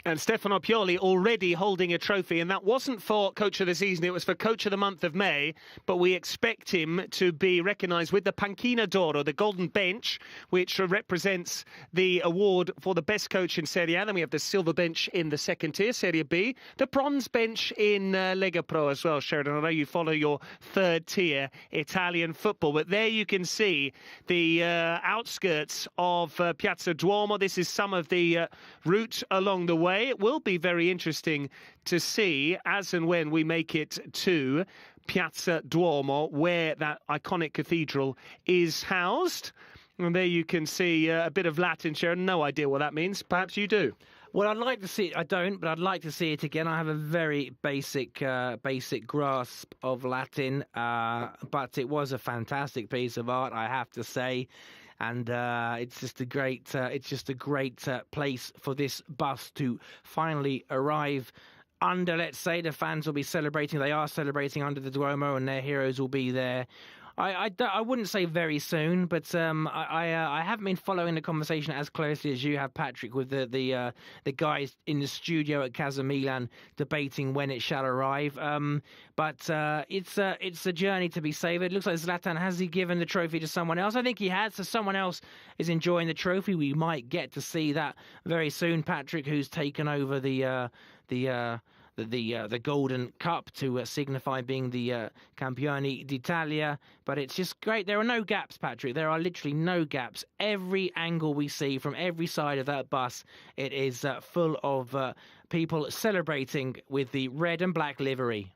And Stefano Pioli already holding a trophy, and that wasn't for Coach of the Season, it was for Coach of the Month of May, but we expect him to be recognised with the Panchina d'Oro, the Golden Bench, which represents the award for the best coach in Serie A. Then we have the Silver Bench in the second tier, Serie B, the Bronze Bench in Lega Pro as well, Sheridan. I know you follow your third tier Italian football, but there you can see the outskirts of Piazza Duomo. This is some of the route along the way. It will be very interesting to see as and when we make it to Piazza Duomo, where that iconic cathedral is housed. And there you can see a bit of Latin, Sharon. No idea what that means. Perhaps you do. Well, I'd like to see it. I don't, but I'd like to see it again. I have a very basic grasp of Latin, but it was a fantastic piece of art, I have to say. And it's just a great place for this bus to finally arrive under. Let's say the fans will be celebrating. They are celebrating under the Duomo, and their heroes will be there. I wouldn't say very soon, but I haven't been following the conversation as closely as you have, Patrick, with the guys in the studio at Casa Milan debating when it shall arrive. But it's a journey to be savoured. It looks like Zlatan, has he given the trophy to someone else? I think he has. So someone else is enjoying the trophy. We might get to see that very soon, Patrick, who's taken over the golden cup to signify being the Campioni d'Italia. But it's just great. There are no gaps, Patrick. There are literally no gaps. Every angle we see from every side of that bus, it is full of people celebrating with the red and black livery.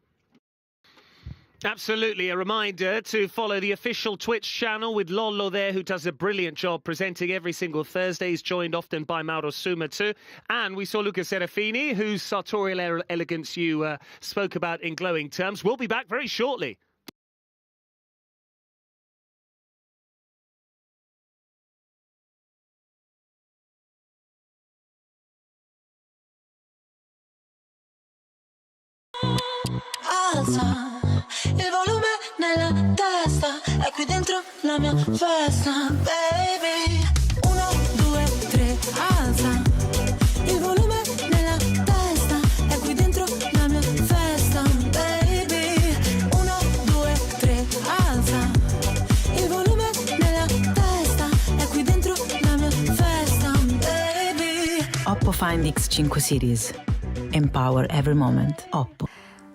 Absolutely. A reminder to follow the official Twitch channel with Lollo there, who does a brilliant job presenting every single Thursday. He's joined often by Mauro Suma too. And we saw Luca Serafini, whose sartorial elegance you spoke about in glowing terms. We'll be back very shortly. Alza il volume nella testa, è qui dentro la mia festa, baby. 1, 2, 3, alza il volume nella testa, è qui dentro la mia festa, baby. 1, 2, 3, alza il volume nella testa, è qui dentro la mia festa, baby. Oppo Find X5 Series. Empower every moment. Oppo.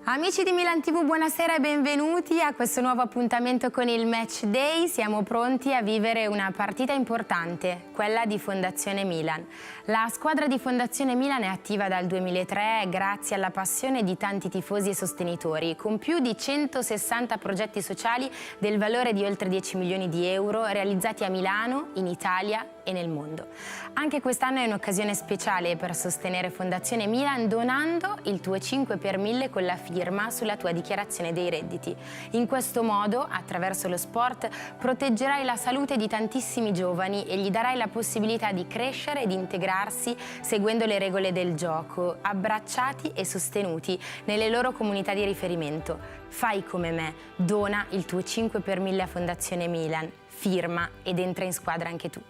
Amici di Milan TV, buonasera e benvenuti a questo nuovo appuntamento con il Match Day. Siamo pronti a vivere una partita importante, quella di Fondazione Milan. La squadra di Fondazione Milan è attiva dal 2003 grazie alla passione di tanti tifosi e sostenitori, con più di 160 progetti sociali del valore di oltre 10 milioni di euro realizzati a Milano, in Italia e nel mondo. Anche quest'anno è un'occasione speciale per sostenere Fondazione Milan donando il tuo 5 per 1000 con la firma sulla tua dichiarazione dei redditi. In questo modo, attraverso lo sport, proteggerai la salute di tantissimi giovani e gli darai la possibilità di crescere e di integrarsi seguendo le regole del gioco, abbracciati e sostenuti nelle loro comunità di riferimento. Fai come me, dona il tuo 5 per 1000 a Fondazione Milan, firma ed entra in squadra anche tu.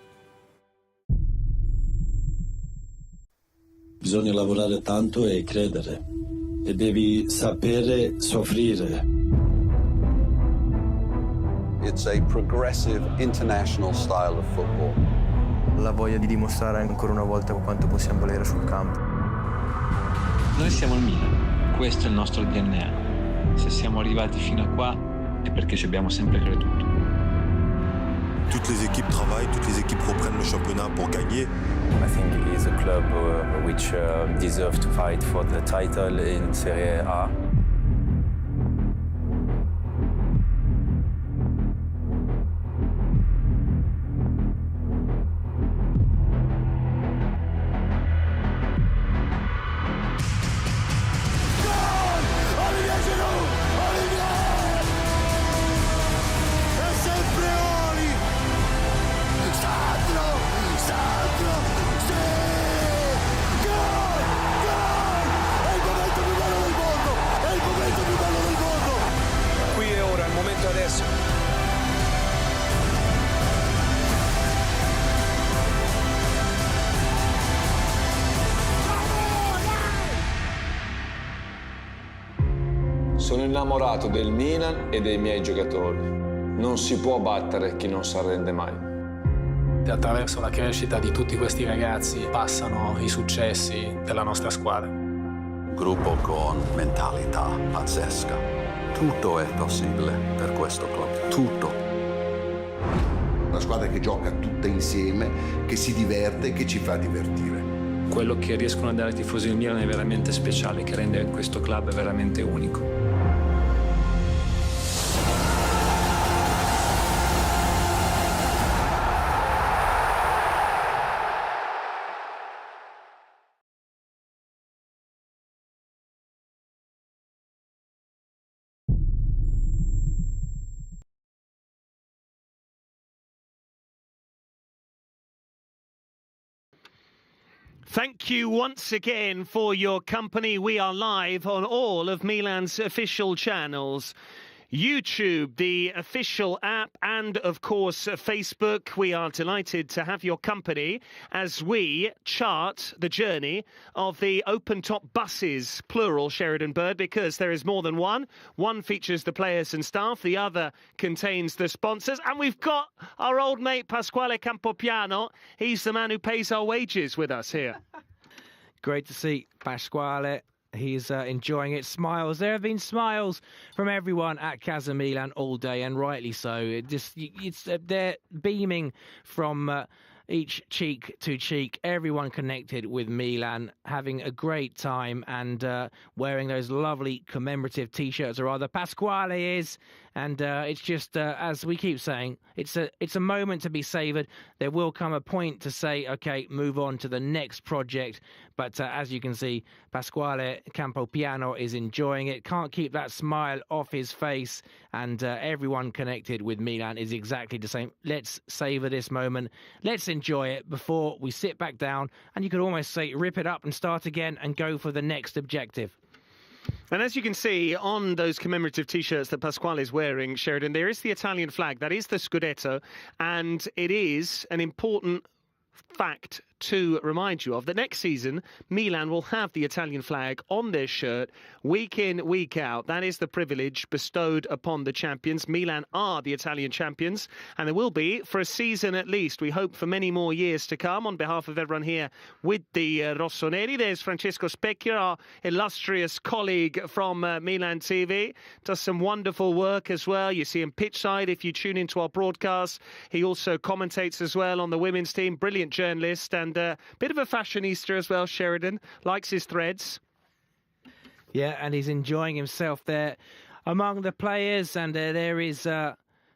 Bisogna lavorare tanto e credere. E devi sapere soffrire. It's a progressive international style of football. La voglia di dimostrare ancora una volta quanto possiamo valere sul campo. Noi siamo il Milan, questo è il nostro DNA. Se siamo arrivati fino a qua è perché ci abbiamo sempre creduto. Toutes les équipes travaillent, toutes les équipes reprennent le championnat pour gagner. I think it is a club which deserves to fight for the title in Serie A. Sono innamorato del Milan e dei miei giocatori. Non si può battere chi non si arrende mai. Attraverso la crescita di tutti questi ragazzi passano i successi della nostra squadra. Gruppo con mentalità pazzesca. Tutto è possibile per questo club, tutto. Una squadra che gioca tutta insieme, che si diverte e che ci fa divertire. Quello che riescono a dare ai tifosi del Milan è veramente speciale, che rende questo club veramente unico. Thank you once again for your company. We are live on all of Milan's official channels. YouTube, the official app, and of course Facebook. We are delighted to have your company as we chart the journey of the open-top buses, plural, Sheridan Bird, because there is more than one. One features the players and staff, the other contains the sponsors, and we've got our old mate Pasquale Campopiano. He's the man who pays our wages with us here. Great to see Pasquale. He's enjoying it. Smiles. There have been smiles from everyone at Casa Milan all day, and rightly so. They're beaming from each cheek to cheek. Everyone connected with Milan, having a great time, and wearing those lovely commemorative T-shirts, or rather Pasquale is. And it's just, as we keep saying, it's a moment to be savoured. There will come a point to say, OK, move on to the next project. But as you can see, Pasquale Campopiano is enjoying it. Can't keep that smile off his face. And everyone connected with Milan is exactly the same. Let's savour this moment. Let's enjoy it before we sit back down. And you could almost say, rip it up and start again and go for the next objective. And as you can see on those commemorative T-shirts that Pasquale is wearing, Sheridan, there is the Italian flag. That is the scudetto. And it is an important fact to remind you of that next season Milan will have the Italian flag on their shirt week in, week out. That is the privilege bestowed upon the champions. Milan are the Italian champions, and there will be for a season at least. We hope for many more years to come. On behalf of everyone here with the Rossoneri, there's Francesco Specchia, our illustrious colleague from Milan TV. Does some wonderful work as well. You see him pitchside if you tune into our broadcast. He also commentates as well on the women's team. Brilliant journalist and bit of a fashionista as well, Sheridan. Likes his threads. Yeah, and he's enjoying himself there among the players. And there is, I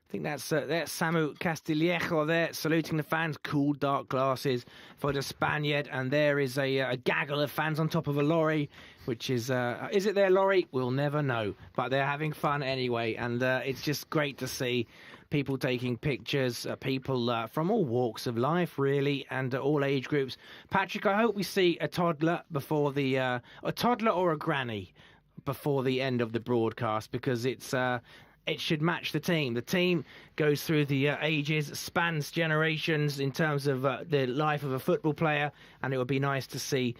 think that's Samu Castillejo there, saluting the fans. Cool dark glasses for the Spaniard. And there is a gaggle of fans on top of a lorry, which is it their lorry? We'll never know. But they're having fun anyway. And it's just great to see people taking pictures, people from all walks of life, really, and all age groups. Patrick, I hope we see a toddler before the a toddler or a granny before the end of the broadcast, because it's it should match the team. The team goes through the ages, spans generations in terms of the life of a football player, and it would be nice to see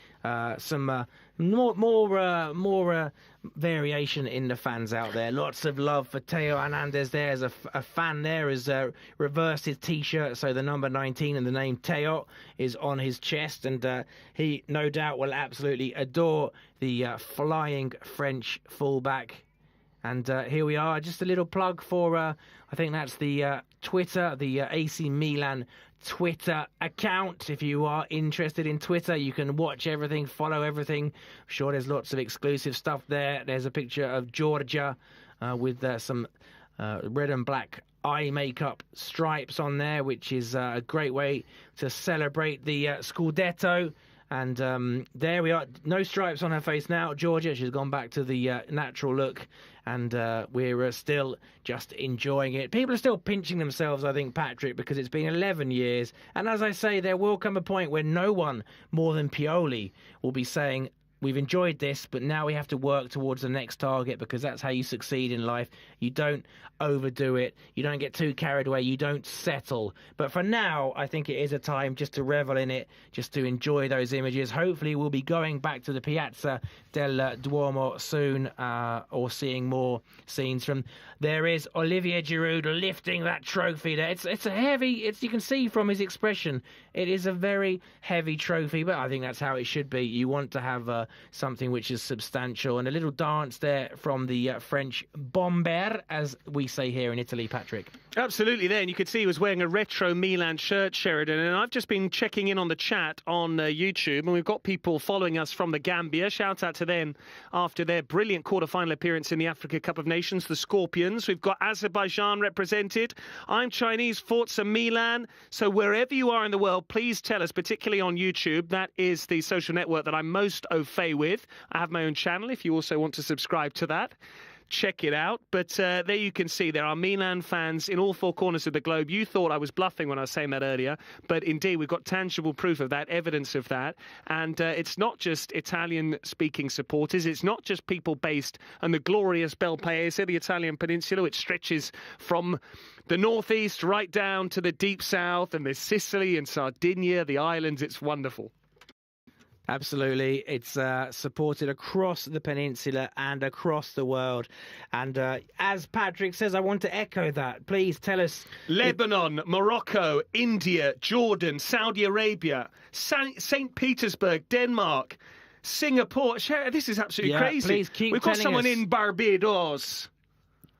some more variation in the fans out there. Lots of love for Teo Hernandez. There's a fan there has reversed his T-shirt, so the number 19 and the name Teo is on his chest, and he no doubt will absolutely adore the flying French fullback. And here we are, just a little plug for, I think that's the Twitter, the AC Milan Twitter account. If you are interested in Twitter, you can watch everything, follow everything. I'm sure there's lots of exclusive stuff there. There's a picture of Georgia with some red and black eye makeup stripes on there, which is a great way to celebrate the scudetto. And there we are. No stripes on her face now. Georgia, she's gone back to the natural look. And we're still just enjoying it. People are still pinching themselves, I think, Patrick, because it's been 11 years. And as I say, there will come a point where no one more than Pioli will be saying, we've enjoyed this, but now we have to work towards the next target, because that's how you succeed in life. You don't overdo it. You don't get too carried away. You don't settle. But for now, I think it is a time just to revel in it, just to enjoy those images. Hopefully, we'll be going back to the Piazza del Duomo soon, or seeing more scenes from. There is Olivier Giroud lifting that trophy there. It's a heavy. You can see from his expression, it is a very heavy trophy. But I think that's how it should be. You want to have something which is substantial, and a little dance there from the French bomber, as we say here in Italy, Patrick. Absolutely there, and you could see he was wearing a retro Milan shirt, Sheridan, and I've just been checking in on the chat on YouTube, and we've got people following us from the Gambia. Shout out to them after their brilliant quarter-final appearance in the Africa Cup of Nations, the Scorpions. We've got Azerbaijan represented. I'm Chinese, Forza Milan. So wherever you are in the world, please tell us, particularly on YouTube. That is the social network that I'm most au fait with. I have my own channel if you also want to subscribe to that. Check it out. But there you can see there are Milan fans in all four corners of the globe. You thought I was bluffing when I was saying that earlier, but indeed we've got tangible proof of that, evidence of that. And it's not just Italian-speaking supporters. It's not just people based on the glorious Bel Paese, the Italian peninsula, which stretches from the northeast right down to the deep south, and there's Sicily and Sardinia, the islands. It's wonderful. Absolutely. It's supported across the peninsula and across the world. And as Patrick says, I want to echo that. Please tell us. Lebanon, Morocco, India, Jordan, Saudi Arabia, St. Petersburg, Denmark, Singapore. This is absolutely crazy. Please keep We've got someone in Barbados.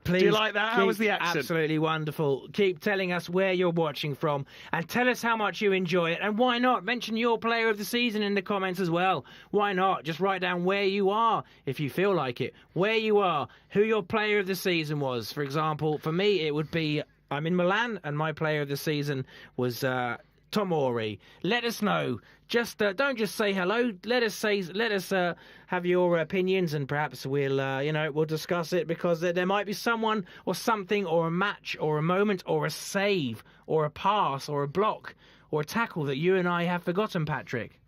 Please, do you like that? How was the accent? Absolutely wonderful. Keep telling us where you're watching from, and tell us how much you enjoy it. And why not mention your player of the season in the comments as well? Why not? Just write down where you are, if you feel like it. Where you are, who your player of the season was. For example, for me, it would be, I'm in Milan, and my player of the season was Tomori. Let us know. Just don't just say hello. Let us have your opinions, and perhaps we'll discuss it, because there might be someone or something or a match or a moment or a save or a pass or a block or a tackle that you and I have forgotten, Patrick.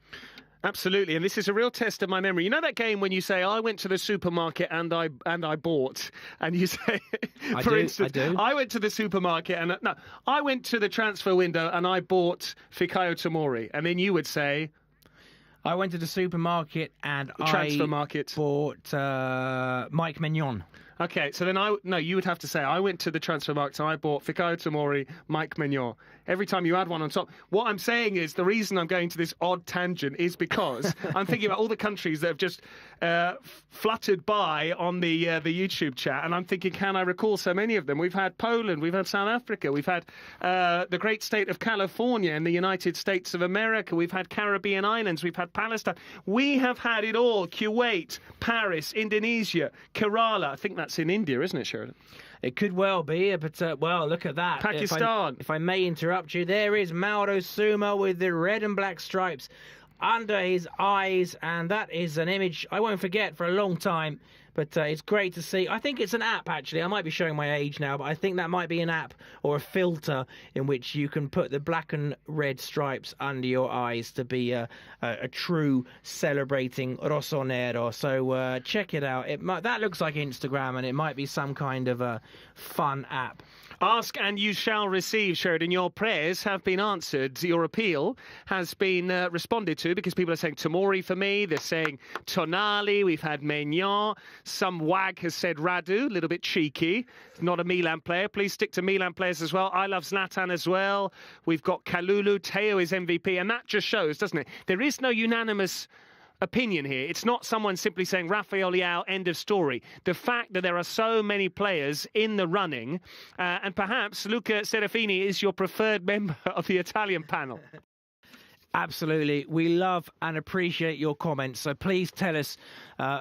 Absolutely, and this is a real test of my memory. You know that game when you say, I went to the supermarket and I bought, and you say, for instance, I went to the supermarket and, no, I went to the transfer window and I bought Fikayo Tomori, and then you would say, I went to the supermarket and I bought Mike Mignon. Okay, so then you would have to say, I went to the transfer market and I bought Fikayo Tomori, Mike Mignon. Every time you add one on top. What I'm saying is, the reason I'm going to this odd tangent is because I'm thinking about all the countries that have just fluttered by on the YouTube chat, and I'm thinking, can I recall so many of them? We've had Poland, we've had South Africa, we've had the great state of California in the United States of America, we've had Caribbean islands, we've had Palestine. We have had it all. Kuwait, Paris, Indonesia, Kerala. I think that's in India, isn't it, Sheridan? It could well be, but, well, look at that. Pakistan. If I may interrupt you, there is Mauro Suma with the red and black stripes under his eyes, and that is an image I won't forget for a long time. But it's great to see. I think it's an app, actually. I might be showing my age now, but I think that might be an app or a filter in which you can put the black and red stripes under your eyes to be a true celebrating Rossonero. So check it out. That looks like Instagram, and it might be some kind of a fun app. Ask and you shall receive, Sheridan. Your prayers have been answered. Your appeal has been responded to, because people are saying Tomori for me. They're saying Tonali. We've had Maignan. Some wag has said Radu, a little bit cheeky. Not a Milan player. Please stick to Milan players as well. I love Zlatan as well. We've got Kalulu. Teo is MVP. And that just shows, doesn't it? There is no unanimous opinion here. It's not someone simply saying Rafael Leao, end of story. The fact that there are so many players in the running, and perhaps Luca Serafini is your preferred member of the Italian panel. Absolutely. We love and appreciate your comments. So please tell us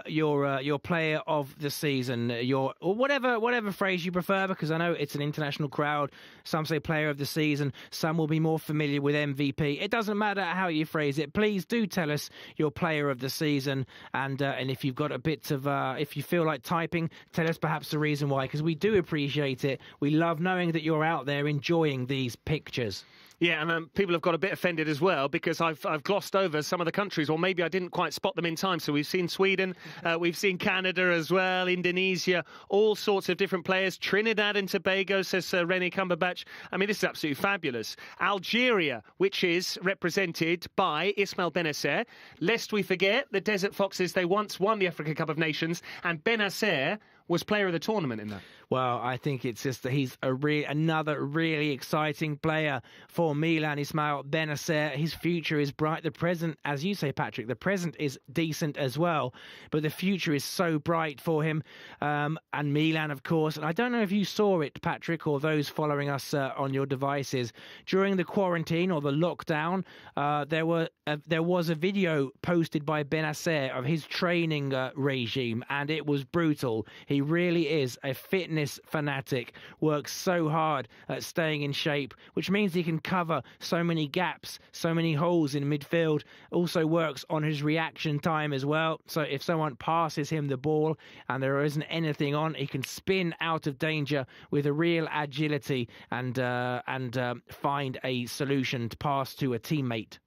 your player of the season, or whatever phrase you prefer, because I know it's an international crowd. Some say player of the season, some will be more familiar with MVP. It doesn't matter how you phrase it. Please do tell us your player of the season, and if you've got a bit of, if you feel like typing, tell us perhaps the reason why, because we do appreciate it. We love knowing that you're out there enjoying these pictures. Yeah, and people have got a bit offended as well because I've glossed over some of the countries, or maybe I didn't quite spot them in time. So we've seen Sweden, we've seen Canada as well, Indonesia, all sorts of different players. Trinidad and Tobago, says René Cumberbatch. I mean, this is absolutely fabulous. Algeria, which is represented by Ismail Benacer. Lest we forget, the Desert Foxes, they once won the Africa Cup of Nations, and Benacer was player of the tournament in that. Well, I think it's just that he's another really exciting player for Milan, Ismail Benacer. His future is bright. The present, as you say, Patrick, the present is decent as well, but the future is so bright for him. And Milan, of course. And I don't know if you saw it, Patrick, or those following us on your devices. During the quarantine or the lockdown, there was a video posted by Benacer of his training regime, and it was brutal. He really is a fitness fanatic, works so hard at staying in shape, which means he can cover so many gaps, so many holes in midfield. Also works on his reaction time as well. So if someone passes him the ball and there isn't anything on, he can spin out of danger with a real agility and find a solution to pass to a teammate.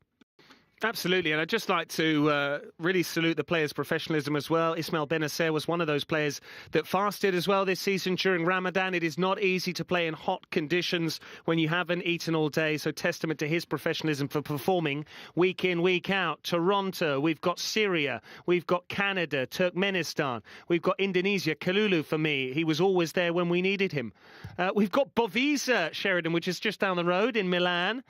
Absolutely, and I'd just like to really salute the players' professionalism as well. Ismail Benacer was one of those players that fasted as well this season during Ramadan. It is not easy to play in hot conditions when you haven't eaten all day, so testament to his professionalism for performing week in, week out. Toronto, we've got Syria, we've got Canada, Turkmenistan, we've got Indonesia. Kalulu, for me, he was always there when we needed him. We've got Bovisa, Sheridan, which is just down the road in Milan.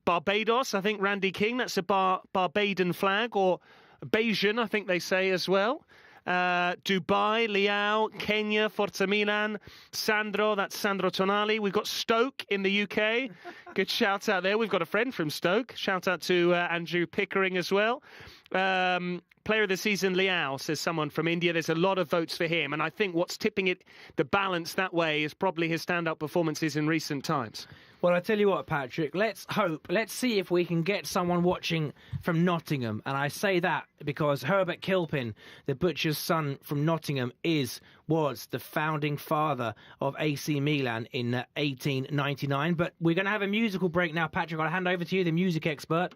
Barbados, I think Randy King, that's a Barbadian flag, or Bajan, I think they say as well. Dubai, Liao, Kenya, Forza Milan, Sandro, that's Sandro Tonali. We've got Stoke in the UK. Good shout out there. We've got a friend from Stoke. Shout out to Andrew Pickering as well. Player of the season, Liao, says someone from India. There's a lot of votes for him, and I think what's tipping the balance that way is probably his stand-up performances in recent times. Well, I tell you what, Patrick, let's see if we can get someone watching from Nottingham. And I say that because Herbert Kilpin, the butcher's son from Nottingham, was the founding father of AC Milan in 1899. But we're going to have a musical break now, Patrick. I'll hand over to you, the music expert.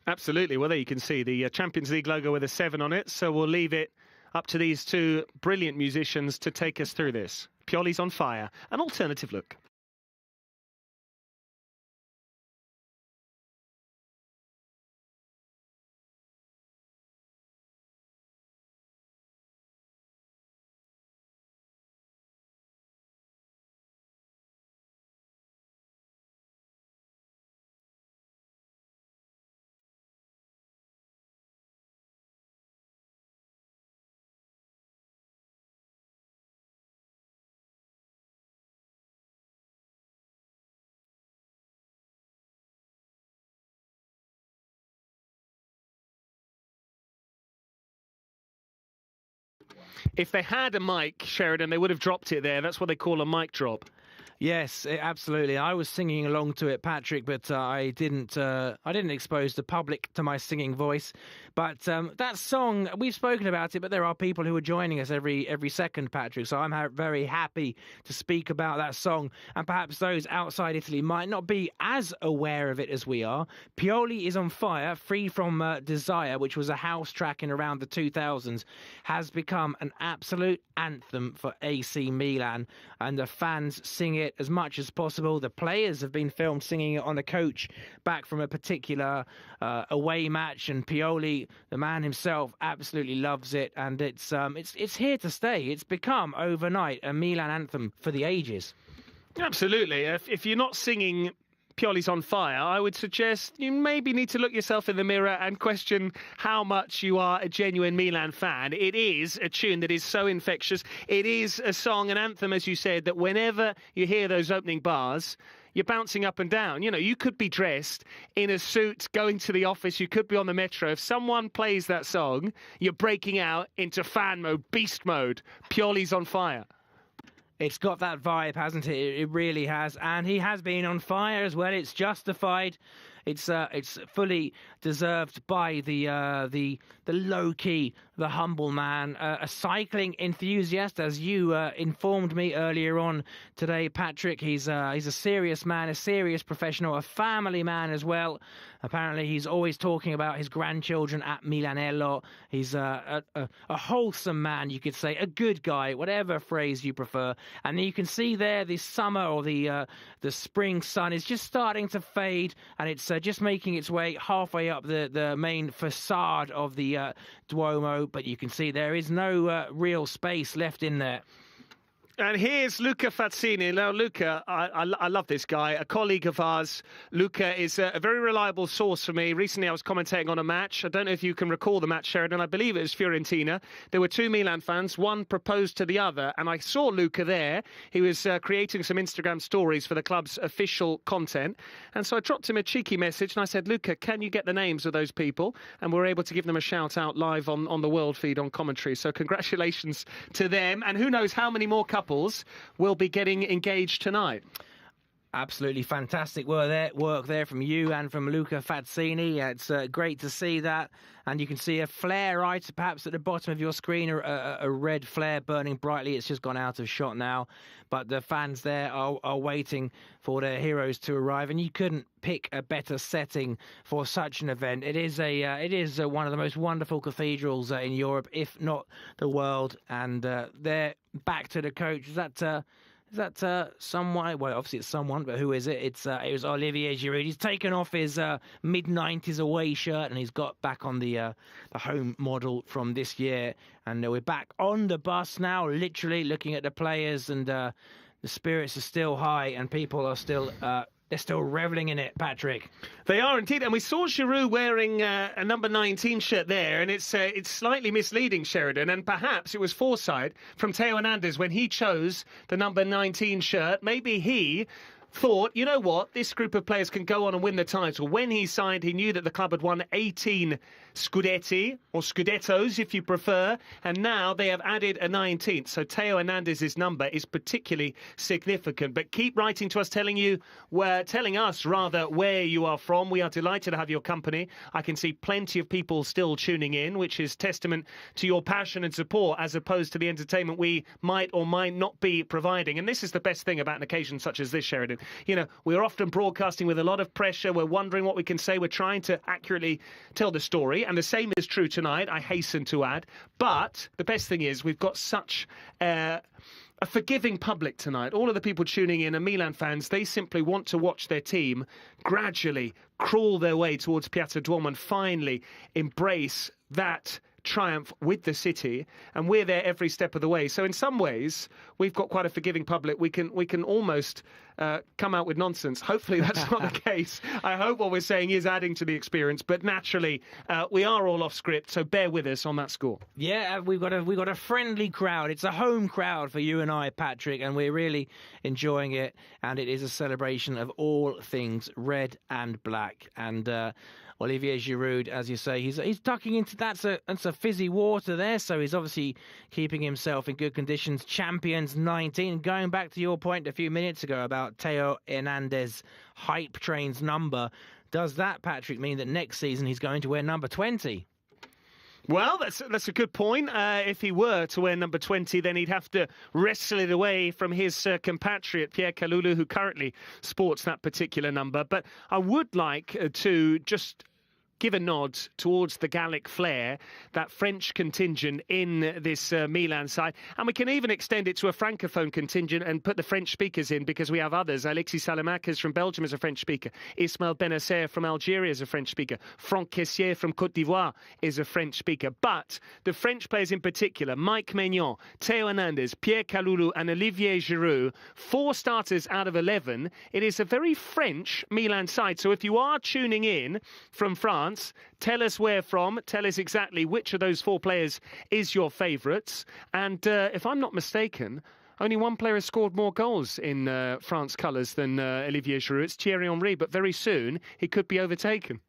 Absolutely. Well, there you can see the Champions League logo with a 7 on it. So we'll leave it up to these two brilliant musicians to take us through this. Pioli's on Fire, an alternative look. If they had a mic, Sheridan, they would have dropped it there. That's what they call a mic drop. Yes, absolutely. I was singing along to it, Patrick, but I didn't expose the public to my singing voice. But that song, we've spoken about it, but there are people who are joining us every second, Patrick. So I'm very happy to speak about that song. And perhaps those outside Italy might not be as aware of it as we are. Pioli is on Fire, Free From Desire, which was a house track in around the 2000s, has become an absolute anthem for AC Milan. And the fans sing it as much as possible. The players have been filmed singing it on the coach back from a particular away match, and Pioli, the man himself, absolutely loves it, and it's here to stay. It's become overnight a Milan anthem for the ages. Absolutely. If you're not singing Pioli's on Fire, I would suggest you maybe need to look yourself in the mirror and question how much you are a genuine Milan fan. It is a tune that is so infectious. It is a song, an anthem, as you said, that whenever you hear those opening bars, you're bouncing up and down. You know, you could be dressed in a suit going to the office, you could be on the metro. If someone plays that song, you're breaking out into fan mode, beast mode. Pioli's on fire. It's got that vibe, hasn't it? It really has. And he has been on fire as well. It's justified. It's fully deserved by the low-key, the humble man, a cycling enthusiast, as you informed me earlier on today, Patrick. He's a serious man, a serious professional, a family man as well. Apparently, he's always talking about his grandchildren at Milanello. He's a wholesome man, you could say, a good guy, whatever phrase you prefer. And you can see there the summer or the spring sun is just starting to fade, and it's just making its way halfway up the main facade of the Duomo. But you can see there is no real space left in there. And here's Luca Fazzini. Now, Luca, I love this guy, a colleague of ours. Luca is a very reliable source for me. Recently, I was commentating on a match. I don't know if you can recall the match, Sheridan. I believe it was Fiorentina. There were two Milan fans. One proposed to the other, and I saw Luca there. He was creating some Instagram stories for the club's official content. And so I dropped him a cheeky message, and I said, Luca, can you get the names of those people? And we're able to give them a shout-out live on the world feed on commentary. So congratulations to them. And who knows how many more couples will be getting engaged tonight. Absolutely fantastic work there from you and from Luca Fazzini. It's great to see that. And you can see a flare right perhaps at the bottom of your screen, a red flare burning brightly. It's just gone out of shot now. But the fans there are waiting for their heroes to arrive. And you couldn't pick a better setting for such an event. It is one of the most wonderful cathedrals in Europe, if not the world. And they're back to the coach. Is that someone? Well, obviously it's someone, but who is it? It was Olivier Giroud. He's taken off his mid-90s away shirt and he's got back on the home model from this year. And we're back on the bus now, literally looking at the players, and the spirits are still high and people are still... they're still revelling in it, Patrick. They are indeed, and we saw Giroud wearing a number 19 shirt there, and it's slightly misleading, Sheridan, and perhaps it was foresight from Theo Hernandez when he chose the number 19 shirt. Maybe he thought, you know what, this group of players can go on and win the title. When he signed, he knew that the club had won 18 scudetti, or scudettos if you prefer, and now they have added a 19th. So Theo Hernandez's number is particularly significant. But keep writing to us, telling us where you are from. We are delighted to have your company. I can see plenty of people still tuning in, which is testament to your passion and support as opposed to the entertainment we might or might not be providing. And this is the best thing about an occasion such as this, Sheridan. You know, we're often broadcasting with a lot of pressure. We're wondering what we can say. We're trying to accurately tell the story. And the same is true tonight, I hasten to add. But the best thing is we've got such a forgiving public tonight. All of the people tuning in are Milan fans. They simply want to watch their team gradually crawl their way towards Piazza Duomo and finally embrace that triumph with the city, and we're there every step of the way. So in some ways, we've got quite a forgiving public. We can almost come out with nonsense. Hopefully that's not the case. I hope what we're saying is adding to the experience, but naturally we are all off script, so bear with us on that score. Yeah, we've got a friendly crowd. It's a home crowd for you and I, Patrick, and we're really enjoying it, and it is a celebration of all things red and black. And Olivier Giroud, as you say, he's ducking into that's a fizzy water there, so he's obviously keeping himself in good conditions. Champions 19. Going back to your point a few minutes ago about Theo Hernandez hype train's number, does that, Patrick, mean that next season he's going to wear number 20? Well, that's a good point. If he were to wear number 20, then he'd have to wrestle it away from his compatriot, Pierre Kalulu, who currently sports that particular number. But I would like to just give a nod towards the Gallic flair, that French contingent in this Milan side. And we can even extend it to a Francophone contingent and put the French speakers in, because we have others. Alexis Salamakas from Belgium is a French speaker. Ismail Benacer from Algeria is a French speaker. Franck Kessier from Côte d'Ivoire is a French speaker. But the French players in particular, Mike Maignan, Theo Hernandez, Pierre Kalulu and Olivier Giroud, 4 starters out of 11. It is a very French Milan side. So if you are tuning in from France, tell us where from, tell us exactly which of those 4 players is your favourites. And if I'm not mistaken, Only one player has scored more goals in France colours than Olivier Giroud. It's Thierry Henry, but very soon he could be overtaken.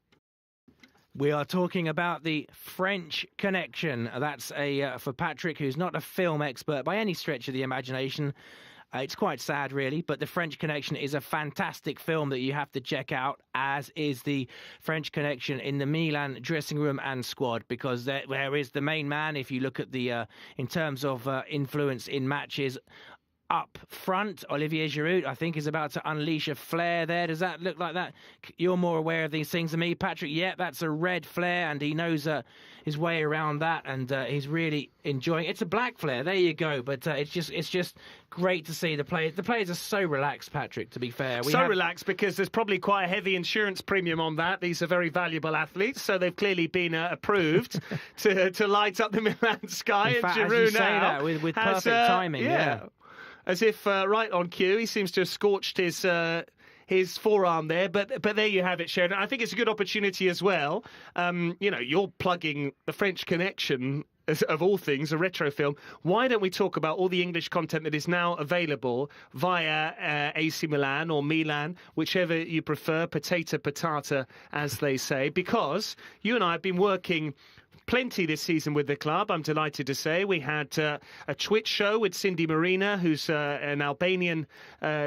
We are talking about the French Connection. That's for Patrick, who's not a film expert by any stretch of the imagination. It's quite sad, really, but The French Connection is a fantastic film that you have to check out, as is The French Connection in the Milan dressing room and squad, because there is the main man, if you look at the in terms of influence in matches. Up front, Olivier Giroud, I think, is about to unleash a flare there. Does that look like that? You're more aware of these things than me, Patrick. Yeah, that's a red flare, and he knows his way around that, and he's really enjoying it. It's a black flare, there you go. But it's just great to see the players. The players are so relaxed, Patrick, to be fair. Relaxed because there's probably quite a heavy insurance premium on that. These are very valuable athletes, so they've clearly been approved to light up the Milan sky. In fact, and Giroud as you say now that, with perfect timing, yeah. As if right on cue, he seems to have scorched his forearm there. But there you have it, Sheridan. I think it's a good opportunity as well. You're plugging The French Connection, of all things, a retro film. Why don't we talk about all the English content that is now available via AC Milan or Milan, whichever you prefer, potato patata, as they say, because you and I have been working plenty this season with the club, I'm delighted to say. We had a Twitch show with Cindy Marina, who's an Albanian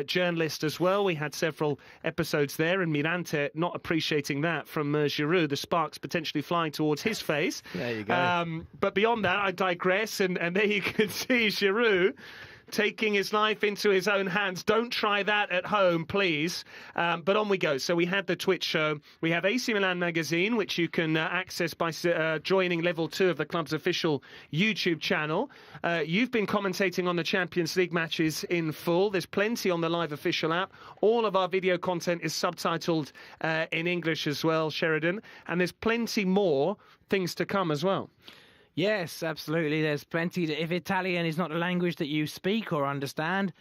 journalist as well. We had several episodes there, and Mirante not appreciating that from Giroud, the sparks potentially flying towards his face. There you go. But beyond that, I digress, and there you can see Giroud taking his life into his own hands. Don't try that at home, please. But on we go. So we had the Twitch show. We have AC Milan magazine, which you can access by joining level 2 of the club's official YouTube channel. You've been commentating on the Champions League matches in full. There's plenty on the live official app. All of our video content is subtitled in English as well, Sheridan. And there's plenty more things to come as well. Yes, absolutely. There's plenty. If Italian is not a language that you speak or understand,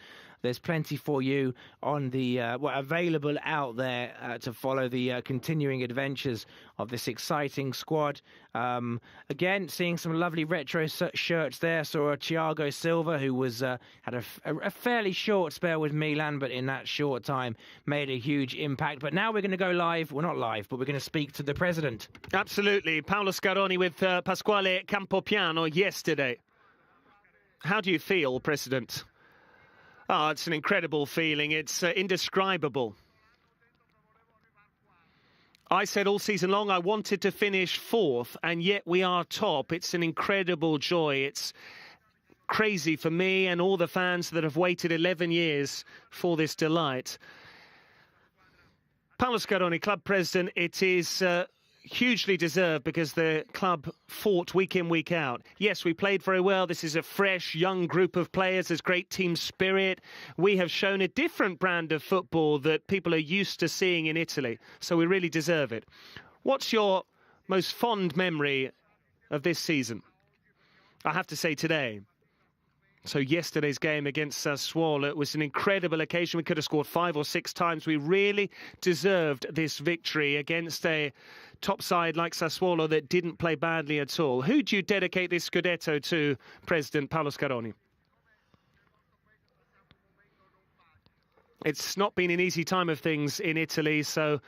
there's plenty for you on the available out there to follow the continuing adventures of this exciting squad. Again, seeing some lovely retro shirts there. Saw Thiago Silva, who was had a fairly short spell with Milan, but in that short time made a huge impact. But now we're going to go live. Well, not live, but we're going to speak to the president. Absolutely. Paolo Scaroni with Pasquale Campopiano yesterday. How do you feel, President? Oh, it's an incredible feeling. It's indescribable. I said all season long I wanted to finish 4th, and yet we are top. It's an incredible joy. It's crazy for me and all the fans that have waited 11 years for this delight. Paolo Scaroni, club president, it is hugely deserved because the club fought week in, week out. Yes, we played very well. This is a fresh, young group of players. There's great team spirit. We have shown a different brand of football that people are used to seeing in Italy. So we really deserve it. What's your most fond memory of this season? I have to say today. So yesterday's game against Sassuolo, it was an incredible occasion. We could have scored 5 or 6 times. We really deserved this victory against a top side like Sassuolo that didn't play badly at all. Who do you dedicate this scudetto to, President Paolo Scaroni? It's not been an easy time of things in Italy, so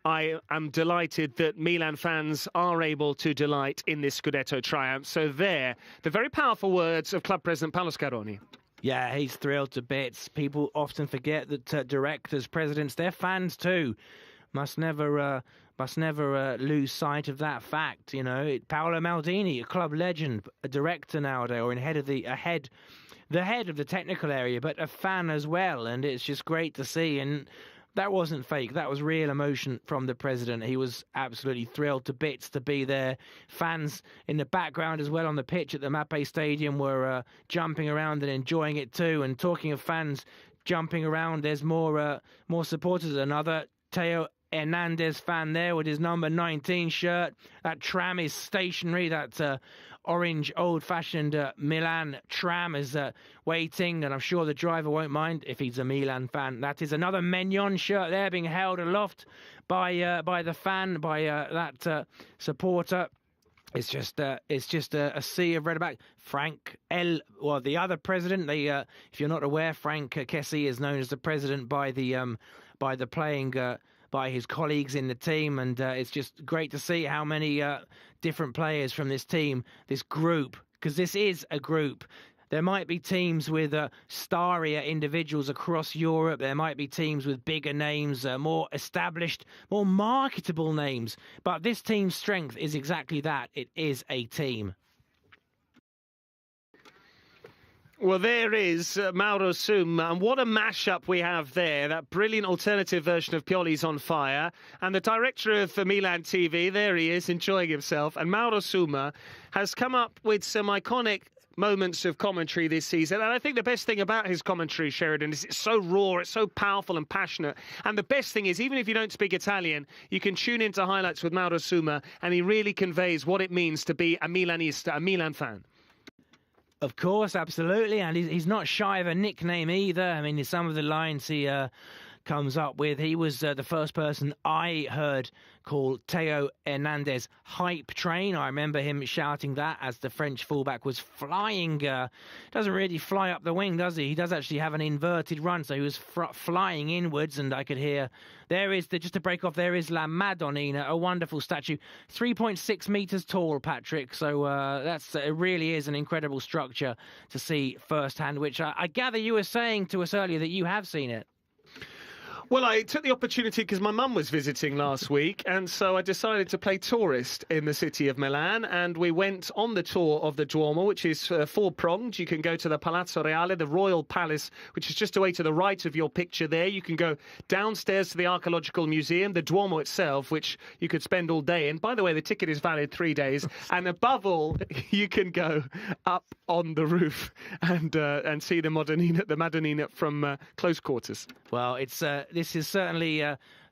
I am delighted that Milan fans are able to delight in this Scudetto triumph. So there, the very powerful words of Club President Paolo Scaroni. Yeah, he's thrilled to bits. People often forget that directors, presidents, they're fans too. Must never lose sight of that fact. You know, Paolo Maldini, a club legend, a director nowadays, or the head of the technical area, but a fan as well. And it's just great to see. And that wasn't fake. That was real emotion from the president. He was absolutely thrilled to bits to be there. Fans in the background as well on the pitch at the Mappe Stadium were jumping around and enjoying it too. And talking of fans jumping around, there's more supporters. Another Teo Hernandez fan there with his number 19 shirt. That tram is stationary. That orange old-fashioned Milan tram is waiting, and I'm sure the driver won't mind if he's a Milan fan. That is another Mignon shirt there being held aloft by the fan, by that supporter. It's just a sea of red back. The other president. If you're not aware, Frank Kessie is known as the president by his colleagues in the team, and it's just great to see how many different players from this team, this group, because this is a group. There might be teams with starrier individuals across Europe. There might be teams with bigger names, more established, more marketable names. But this team's strength is exactly that. It is a team. Well, there is Mauro Summa, and what a mashup we have there. That brilliant alternative version of Pioli's On Fire. And the director of Milan TV, there he is, enjoying himself. And Mauro Summa has come up with some iconic moments of commentary this season, and I think the best thing about his commentary, Sheridan, is it's so raw, it's so powerful and passionate, and the best thing is, even if you don't speak Italian, you can tune into highlights with Mauro Summa, and he really conveys what it means to be a Milanista, a Milan fan. Of course, absolutely, and he's not shy of a nickname either. I mean, some of the lines he comes up with, he was the first person I heard call Theo Hernandez hype train. I remember him shouting that as the French fullback was flying. Doesn't really fly up the wing, does he? He does actually have an inverted run, so he was flying inwards, and I could hear, just to break off, there is La Madonnina, a wonderful statue, 3.6 metres tall, Patrick, so it really is an incredible structure to see firsthand, which I gather you were saying to us earlier that you have seen it. Well, I took the opportunity because my mum was visiting last week, and so I decided to play tourist in the city of Milan, and we went on the tour of the Duomo, which is four-pronged. You can go to the Palazzo Reale, the Royal Palace, which is just away to the right of your picture there. You can go downstairs to the Archaeological Museum, the Duomo itself, which you could spend all day in. By the way, the ticket is valid 3 days, and above all, you can go up on the roof and see the Madonnina from close quarters. Well, this is certainly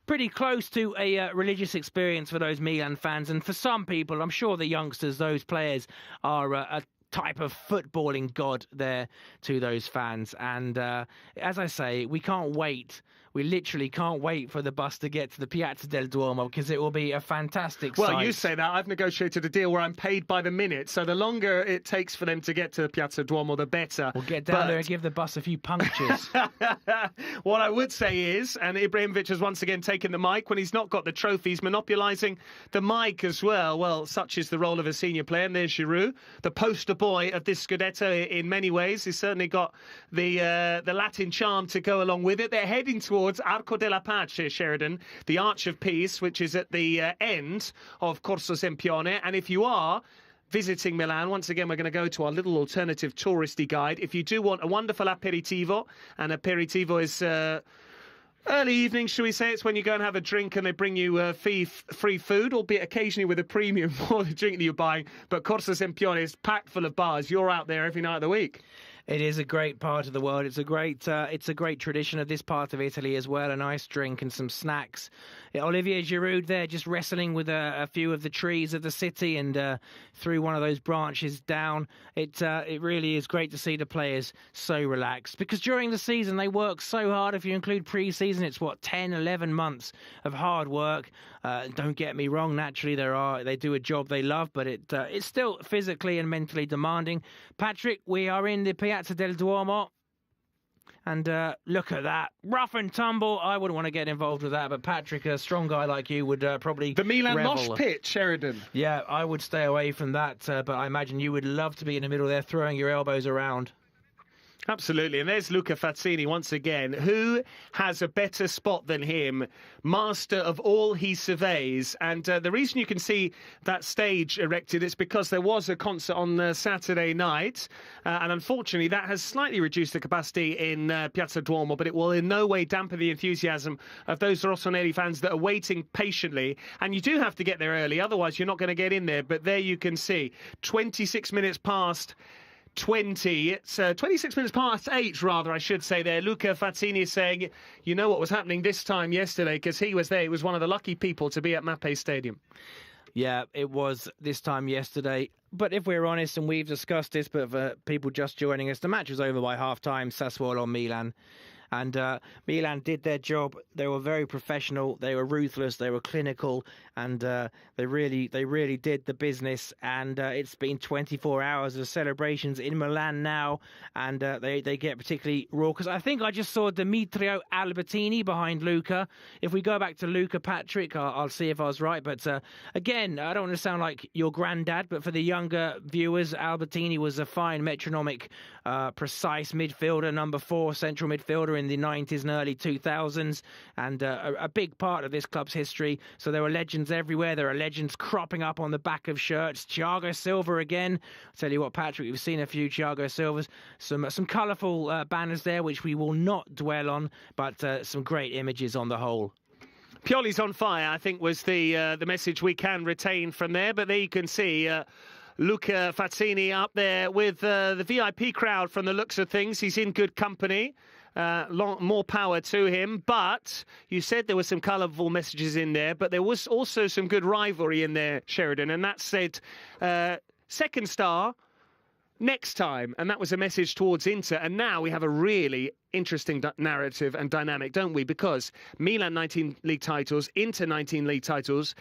pretty close to a religious experience for those Milan fans, and for some people, I'm sure the youngsters, those players, are a type of footballing god there to those fans. And as I say, we can't wait. We literally can't wait for the bus to get to the Piazza del Duomo, because it will be a fantastic sight. Well, you say that. I've negotiated a deal where I'm paid by the minute, so the longer it takes for them to get to the Piazza Duomo, the better. We'll get down there and give the bus a few punctures. What I would say is, and Ibrahimovic has once again taken the mic, when he's not got the trophies, monopolising the mic as well. Well, such is the role of a senior player. And there's Giroud, the poster boy of this scudetto in many ways. He's certainly got the Latin charm to go along with it. They're heading towards Arco della Pace, Sheridan, the Arch of Peace, which is at the end of Corso Sempione. And if you are visiting Milan, once again, we're going to go to our little alternative touristy guide. If you do want a wonderful aperitivo, and aperitivo is early evening, shall we say, it's when you go and have a drink and they bring you free food, albeit occasionally with a premium for the drink that you're buying. But Corso Sempione is packed full of bars. You're out there every night of the week. It is a great part of the world. It's a great tradition of this part of Italy as well. A nice drink and some snacks. Olivier Giroud there just wrestling with a few of the trees of the city and through one of those branches down. It really is great to see the players so relaxed, because during the season they work so hard. If you include pre-season, it's 10, 11 months of hard work. Don't get me wrong, naturally they do a job they love, but it's still physically and mentally demanding. Patrick, we are in the Piazza del Duomo, and look at that, rough and tumble. I wouldn't want to get involved with that, but Patrick, a strong guy like you, would probably the Milan revel. mosh pit, Sheridan. Yeah, I would stay away from that, but I imagine you would love to be in the middle there, throwing your elbows around. Absolutely, and there's Luca Fazzini once again. Who has a better spot than him? Master of all he surveys. And the reason you can see that stage erected is because there was a concert on Saturday night, and unfortunately that has slightly reduced the capacity in Piazza Duomo, but it will in no way dampen the enthusiasm of those Rossonero fans that are waiting patiently. And you do have to get there early, otherwise you're not going to get in there. But there you can see, 26 minutes past 20. It's 26 minutes past 8, rather, I should say there. Luca Fazzini is saying, you know what was happening this time yesterday, because he was there. He was one of the lucky people to be at Mapei Stadium. Yeah, it was this time yesterday. But if we're honest, and we've discussed this, but for people just joining us, the match was over by half-time, Sassuolo Milan. And Milan did their job. They were very professional. They were ruthless. They were clinical, and they really did the business. And it's been 24 hours of celebrations in Milan now, and they get particularly raucous. I think I just saw Demetrio Albertini behind Luca. If we go back to Luca, Patrick, I'll see if I was right. But again, I don't want to sound like your granddad, but for the younger viewers, Albertini was a fine metronomic, precise midfielder, number 4 central midfielder in the 90s and early 2000s, and a big part of this club's history. So there were legends everywhere. There are legends cropping up on the back of shirts. Thiago Silva again. I'll tell you what, Patrick, we've seen a few Thiago Silvas. Some colourful banners there, which we will not dwell on, but some great images on the whole. Pioli's on fire, I think, was the message we can retain from there. But there you can see Luca Fazzini up there with the VIP crowd from the looks of things. He's in good company. More power to him. But you said there were some colourful messages in there, but there was also some good rivalry in there, Sheridan. And that said, second star next time. And that was a message towards Inter. And now we have a really interesting narrative and dynamic, don't we? Because Milan 19 league titles, Inter 19 league titles.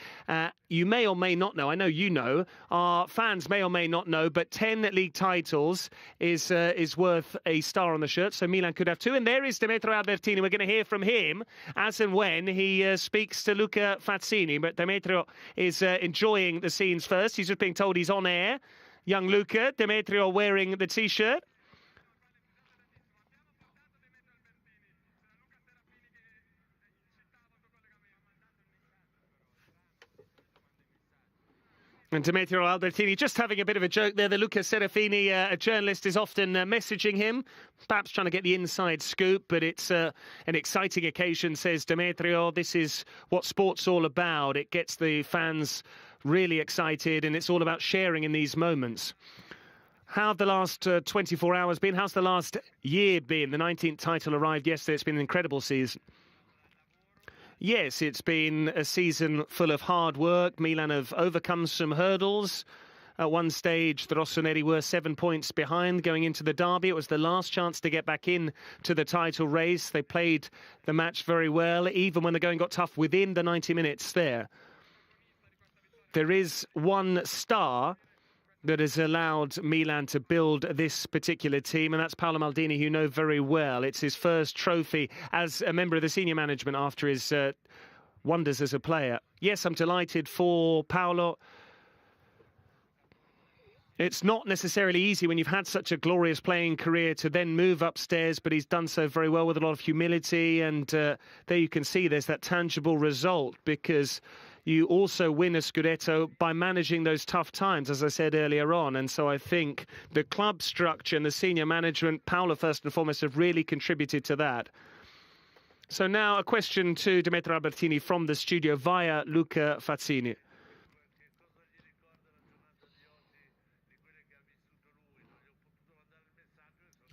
You may or may not know, I know you know, our fans may or may not know, but 10 league titles is worth a star on the shirt, so Milan could have 2. And there is Demetrio Albertini. We're going to hear from him as and when he speaks to Luca Fazzini. But Demetrio is enjoying the scenes first. He's just being told he's on air. Young Luca, Demetrio wearing the T-shirt. And Demetrio Albertini just having a bit of a joke there. The Luca Serafini, a journalist, is often messaging him, perhaps trying to get the inside scoop, but it's an exciting occasion, says Demetrio. This is what sport's all about. It gets the fans really excited, and it's all about sharing in these moments. How have the last 24 hours been? How's the last year been? The 19th title arrived yesterday. It's been an incredible season. Yes, it's been a season full of hard work. Milan have overcome some hurdles. At one stage, the Rossoneri were 7 points behind going into the derby. It was the last chance to get back in to the title race. They played the match very well, even when the going got tough within the 90 minutes there. There is one star that has allowed Milan to build this particular team, and that's Paolo Maldini, who you know very well. It's his first trophy as a member of the senior management after his wonders as a player. Yes, I'm delighted for Paolo. It's not necessarily easy when you've had such a glorious playing career to then move upstairs, but he's done so very well with a lot of humility, and there you can see there's that tangible result, because you also win a scudetto by managing those tough times, as I said earlier on. And so I think the club structure and the senior management, Paolo first and foremost, have really contributed to that. So now a question to Demetrio Albertini from the studio via Luca Fazzini.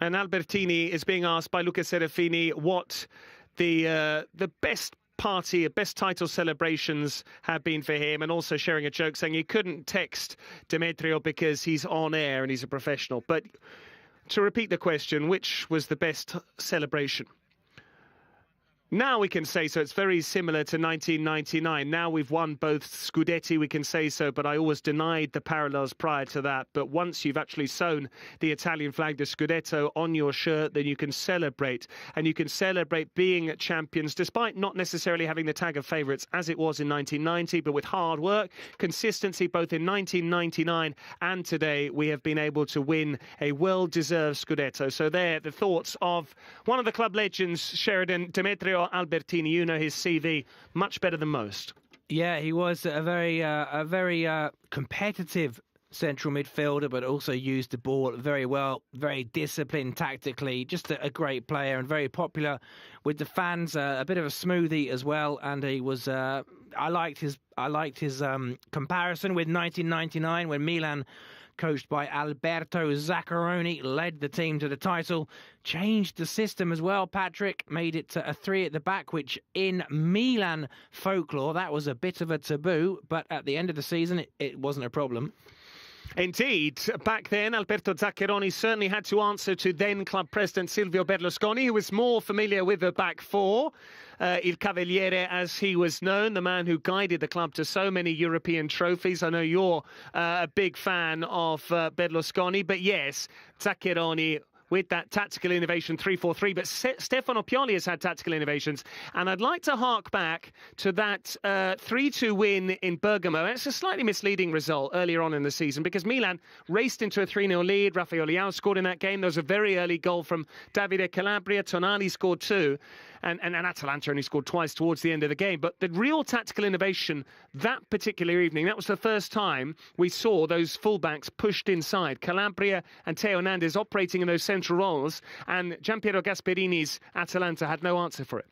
And Albertini is being asked by Luca Serafini what the best title celebrations have been for him, and also sharing a joke saying he couldn't text Demetrio because he's on air and he's a professional. But to repeat the question, which was the best celebration? Now we can say so. It's very similar to 1999. Now we've won both Scudetti, we can say so, but I always denied the parallels prior to that. But once you've actually sewn the Italian flag, the Scudetto, on your shirt, then you can celebrate. And you can celebrate being champions, despite not necessarily having the tag of favourites as it was in 1990, but with hard work, consistency, both in 1999 and today, we have been able to win a well-deserved Scudetto. So there, the thoughts of one of the club legends, Sheridan, Demetrio Albertini. You know his CV much better than most. Yeah, he was a very competitive central midfielder, but also used the ball very well, very disciplined tactically, just a great player and very popular with the fans, a bit of a smoothie as well. And he was I liked his comparison with 1999 when Milan, coached by Alberto Zaccaroni, led the team to the title, changed the system as well, Patrick, made it a 3 at the back, which in Milan folklore, that was a bit of a taboo, but at the end of the season, it wasn't a problem. Indeed. Back then, Alberto Zaccheroni certainly had to answer to then club president Silvio Berlusconi, who was more familiar with the back four. Il Cavaliere, as he was known, the man who guided the club to so many European trophies. I know you're a big fan of Berlusconi, but yes, Zaccheroni with that tactical innovation 3-4-3, but Stefano Pioli has had tactical innovations, and I'd like to hark back to that 3-2 win in Bergamo. It's a slightly misleading result earlier on in the season because Milan raced into a 3-0 lead. Rafael Leao scored in that game. There was a very early goal from Davide Calabria. Tonali scored two, and Atalanta only scored twice towards the end of the game. But the real tactical innovation that particular evening, that was the first time we saw those fullbacks pushed inside. Calabria and Theo Hernandez operating in those central roles, and Gianpiero Gasperini's Atalanta had no answer for it.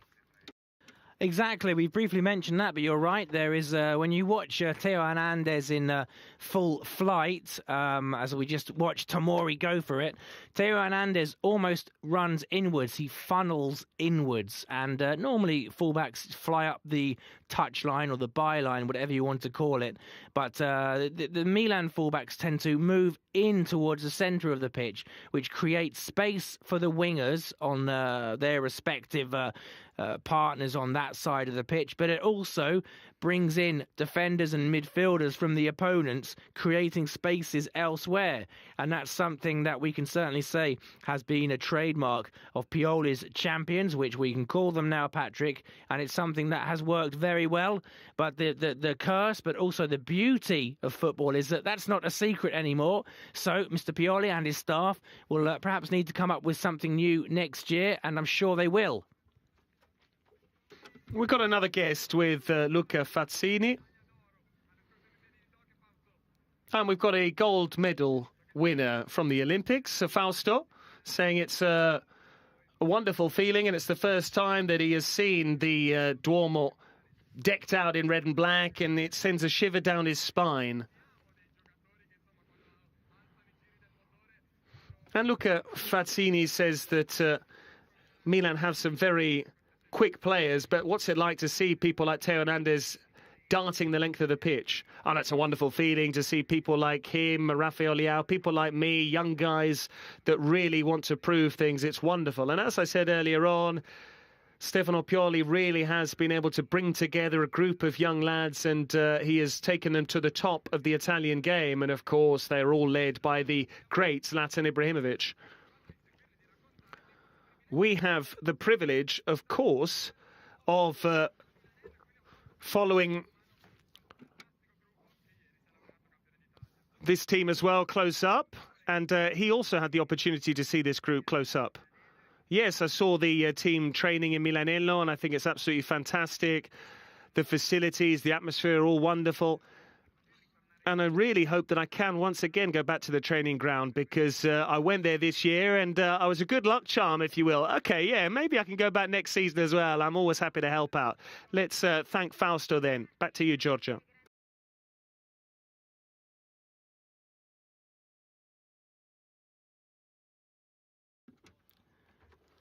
Exactly, we briefly mentioned that, but you're right. There is, when you watch Theo Hernandez in full flight, as we just watched Tomori go for it, Theo Hernandez almost runs inwards. He funnels inwards, and normally fullbacks fly up the touchline or the byline, whatever you want to call it. But the Milan fullbacks tend to move in towards the centre of the pitch, which creates space for the wingers on their respective partners on that side of the pitch, but it also brings in defenders and midfielders from the opponents, creating spaces elsewhere. And that's something that we can certainly say has been a trademark of Pioli's champions, which we can call them now, Patrick, and it's something that has worked very well. But the curse, but also the beauty of football is that that's not a secret anymore. So Mr. Pioli and his staff will perhaps need to come up with something new next year, and I'm sure they will. We've got another guest with Luca Fazzini. And we've got a gold medal winner from the Olympics, Fausto, saying it's a wonderful feeling, and it's the first time that he has seen the Duomo decked out in red and black, and it sends a shiver down his spine. And Luca Fazzini says that Milan have some very quick players, but what's it like to see people like Theo Hernandez darting the length of the pitch? Oh, that's a wonderful feeling to see people like him, Rafael Leao, people like me, young guys that really want to prove things. It's wonderful. And as I said earlier on, Stefano Pioli really has been able to bring together a group of young lads, and he has taken them to the top of the Italian game. And of course, they're all led by the great Zlatan Ibrahimovic. We have the privilege, of course, of following this team as well close up. And he also had the opportunity to see this group close up. Yes, I saw the team training in Milanello, and I think it's absolutely fantastic. The facilities, the atmosphere are all wonderful. And I really hope that I can once again go back to the training ground, because I went there this year and I was a good luck charm, if you will. Okay, yeah, maybe I can go back next season as well. I'm always happy to help out. Let's thank Fausto then. Back to you, Giorgio.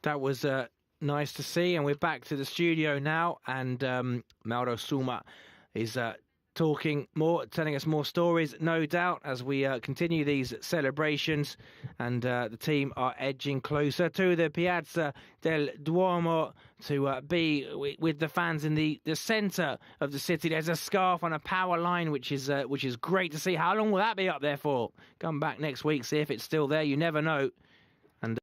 That was nice to see, and we're back to the studio now, and Mauro Suma is talking more, telling us more stories, no doubt, as we continue these celebrations, and the team are edging closer to the Piazza del Duomo to be with the fans in the centre of the city. There's a scarf on a power line, which is great to see. How long will that be up there for? Come back next week, see if it's still there. You never know. And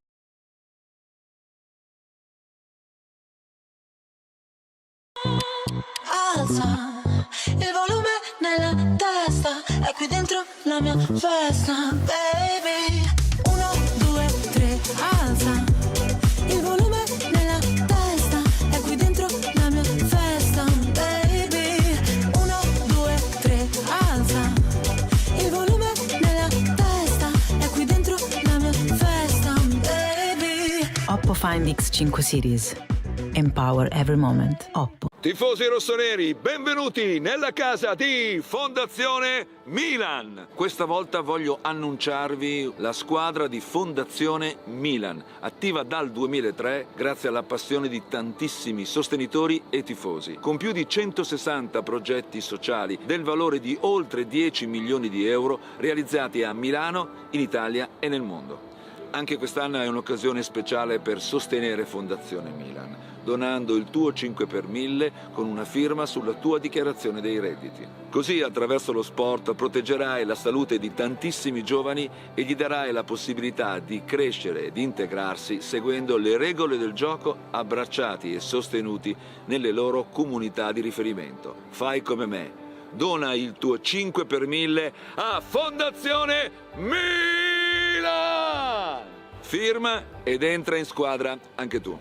alza il volume nella testa, è qui dentro la mia festa, baby. 1, 2, 3, alza il volume nella testa, è qui dentro la mia festa, baby. 1, 2, 3, alza il volume nella testa, è qui dentro la mia festa, baby. Oppo Find X5 Series. Empower every moment. Oppo. Tifosi rossoneri, benvenuti nella casa di Fondazione Milan. Questa volta voglio annunciarvi la squadra di Fondazione Milan, attiva dal 2003 grazie alla passione di tantissimi sostenitori e tifosi, con più di 160 progetti sociali del valore di oltre 10 milioni di euro realizzati a Milano, in Italia e nel mondo. Anche quest'anno è un'occasione speciale per sostenere Fondazione Milan, donando il tuo 5 per 1000 con una firma sulla tua dichiarazione dei redditi. Così, attraverso lo sport, proteggerai la salute di tantissimi giovani e gli darai la possibilità di crescere e di integrarsi seguendo le regole del gioco, abbracciati e sostenuti nelle loro comunità di riferimento. Fai come me. Dona il tuo 5 per 1000 a Fondazione Milan! Firma ed entra in squadra anche tu.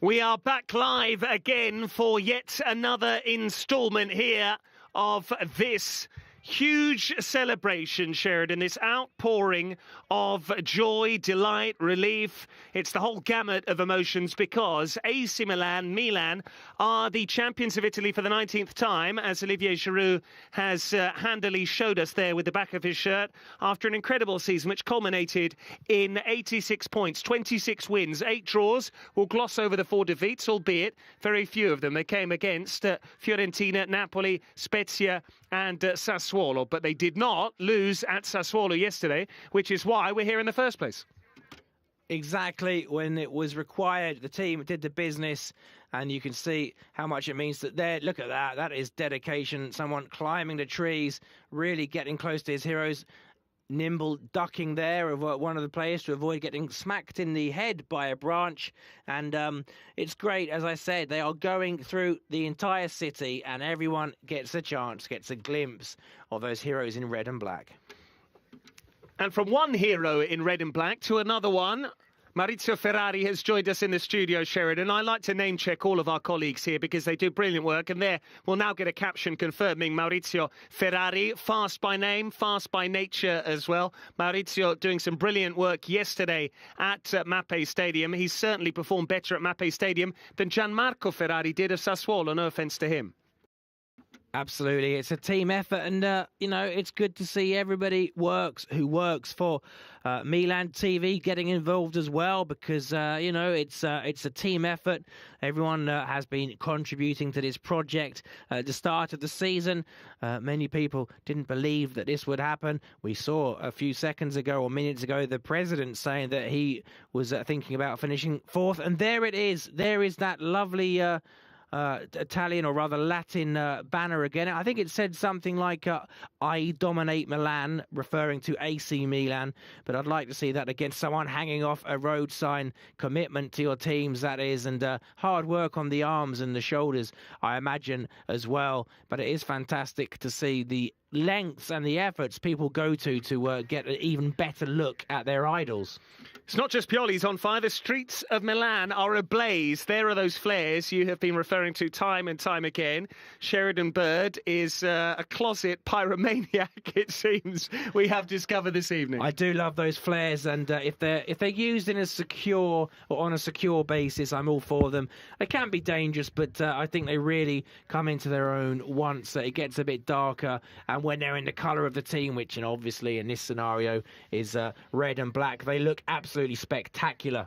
We are back live again for yet another instalment here of this huge celebration, Sheridan, this outpouring of joy, delight, relief. It's the whole gamut of emotions because AC Milan are the champions of Italy for the 19th time, as Olivier Giroud has handily showed us there with the back of his shirt, after an incredible season which culminated in 86 points, 26 wins, 8 draws. We'll gloss over the 4 defeats, albeit very few of them. They came against Fiorentina, Napoli, Spezia and Sassuolo, but they did not lose at Sassuolo yesterday, which is why we're here in the first place. Exactly, when it was required, the team did the business, and you can see how much it means that there. Look at that. That is dedication. Someone climbing the trees, really getting close to his heroes. Nimble ducking there of one of the players to avoid getting smacked in the head by a branch. And it's great, as I said, they are going through the entire city and everyone gets a chance, gets a glimpse of those heroes in red and black. And from one hero in red and black to another one, Maurizio Ferrari has joined us in the studio, Sheridan. I like to name-check all of our colleagues here because they do brilliant work. And there, we'll now get a caption confirming Maurizio Ferrari, fast by name, fast by nature as well. Maurizio doing some brilliant work yesterday at Mapei Stadium. He's certainly performed better at Mapei Stadium than Gianmarco Ferrari did of Sassuolo, no offence to him. Absolutely, it's a team effort, and it's good to see everybody who works for Milan TV getting involved as well, because it's a team effort. Everyone has been contributing to this project at the start of the season. Many people didn't believe that this would happen. We saw a few seconds ago or minutes ago the president saying that he was thinking about finishing fourth, and there it is. There is that lovely Italian, or rather Latin banner again. I think it said something like I dominate Milan, referring to AC Milan, but I'd like to see that again, someone hanging off a road sign, commitment to your teams, that is, and hard work on the arms and the shoulders, I imagine, as well. But it is fantastic to see the lengths and the efforts people go to get an even better look at their idols. It's not just Pioli's on fire. The streets of Milan are ablaze. There are those flares you have been referring to time and time again. Sheridan Bird is a closet pyromaniac, it seems we have discovered this evening. I do love those flares, and if they're used in a secure or on a secure basis, I'm all for them. They can be dangerous, but I think they really come into their own once it gets a bit darker, and when they're in the colour of the team, which, and obviously in this scenario is red and black, they look absolutely spectacular.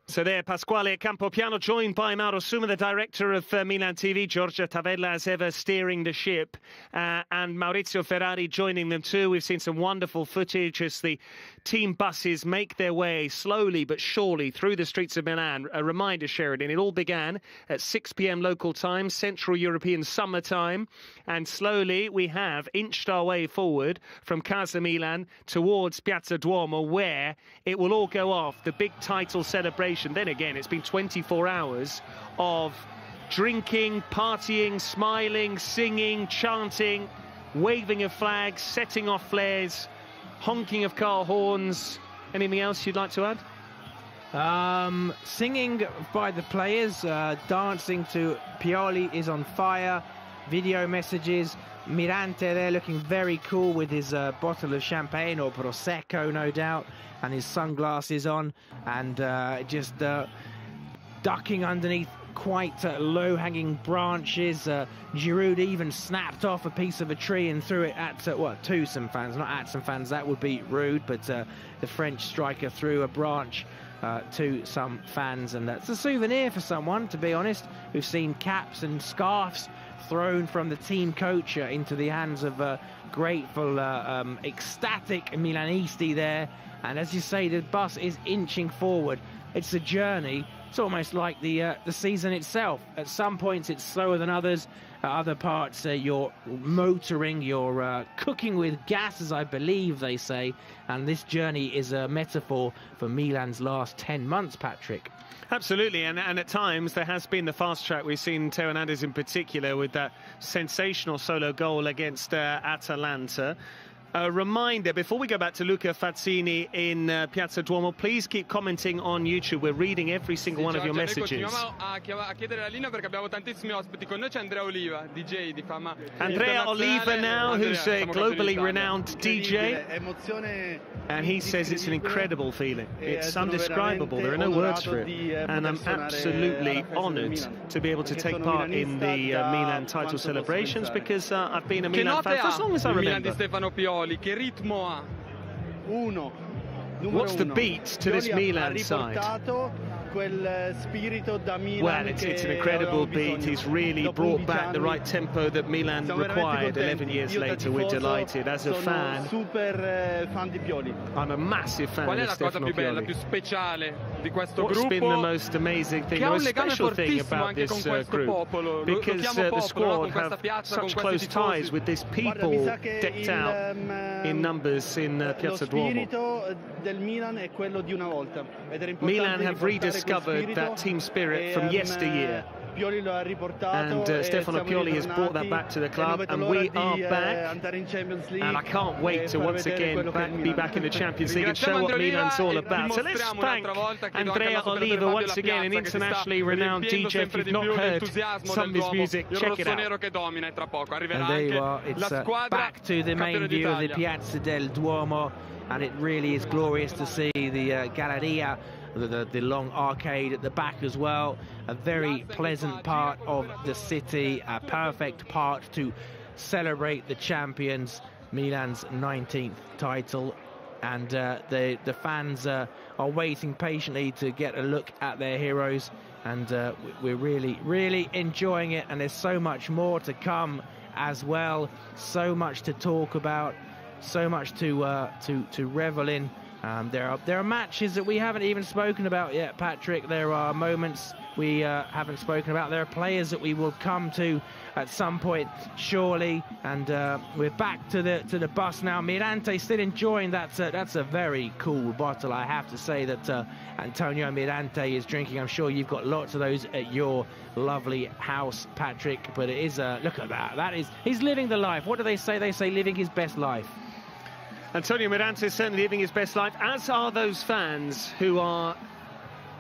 So there, Pasquale Campopiano, joined by Mauro Suma, the director of Milan TV, Giorgia Tavella as ever steering the ship, and Maurizio Ferrari joining them too. We've seen some wonderful footage as the team buses make their way slowly but surely through the streets of Milan. A reminder, Sheridan, it all began at 6 p.m. local time, Central European summertime, and slowly we have inched our way forward from Casa Milan towards Piazza Duomo, where it will all go off, the big title celebration. Then again, it's been 24 hours of drinking, partying, smiling, singing, chanting, waving of flags, setting off flares, honking of car horns. Anything else you'd like to add? Singing by the players, dancing to Pioli is on fire, video messages, Mirante there looking very cool with his bottle of champagne or Prosecco, no doubt, and his sunglasses on, and just ducking underneath quite low-hanging branches. Giroud even snapped off a piece of a tree and threw it at, to some fans, not at some fans, that would be rude, but the French striker threw a branch to some fans, and that's a souvenir for someone, to be honest. We've seen caps and scarves thrown from the team coach into the hands of grateful, ecstatic Milanisti there, and as you say, the bus is inching forward. It's a journey. It's almost like the season itself. At some points it's slower than others. At other parts you're motoring, you're cooking with gases, I believe they say. And this journey is a metaphor for Milan's last 10 months, Patrick. Absolutely, and at times there has been the fast track. We've seen Teo Hernandez in particular with that sensational solo goal against Atalanta. A reminder, before we go back to Luca Fazzini in Piazza Duomo, please keep commenting on YouTube. We're reading every single one of your messages. Andrea Oliva now, who's a globally renowned DJ, and he says it's an incredible feeling. It's undescribable. There are no words for it. And I'm absolutely honoured to be able to take part in the Milan title celebrations, because I've been a Milan fan for as long as I remember. What's the beat to this Milan side? Well, it's an incredible beat. He's really brought back the right tempo that Milan required 11 years later. We're delighted. As a fan, I'm a massive fan of Stefano Pioli. What's been the most amazing thing, the most special thing about this group? Because the squad have such close ties with this people decked out in numbers in Piazza Duomo. Milan have rediscovered that team spirit from yesteryear. Stefano Pioli has brought that back to the club, and we are back. And I can't wait to once again be back in the Champions League and show what Milan's all about. So let's thank Andrea Oliva once again, an internationally renowned DJ. If you've not heard some of his music, check it out. And there you are, it's back to the main view of the Piazza del Duomo, and it really is glorious to see the Galleria, the long arcade at the back as well. A very pleasant part of the city, a perfect part to celebrate the champions, Milan's 19th title. And the fans are waiting patiently to get a look at their heroes, and we're really enjoying it. And there's so much more to come as well, so much to talk about, so much to revel in. There are matches that we haven't even spoken about yet, Patrick. There are moments we haven't spoken about. There are players that we will come to at some point, surely. And we're back to the bus now. Mirante still enjoying that. That's a very cool bottle, I have to say, that Antonio Mirante is drinking. I'm sure you've got lots of those at your lovely house, Patrick. But it is look at that. He's living the life. What do they say? They say living his best life. Antonio Mirante is certainly living his best life, as are those fans who are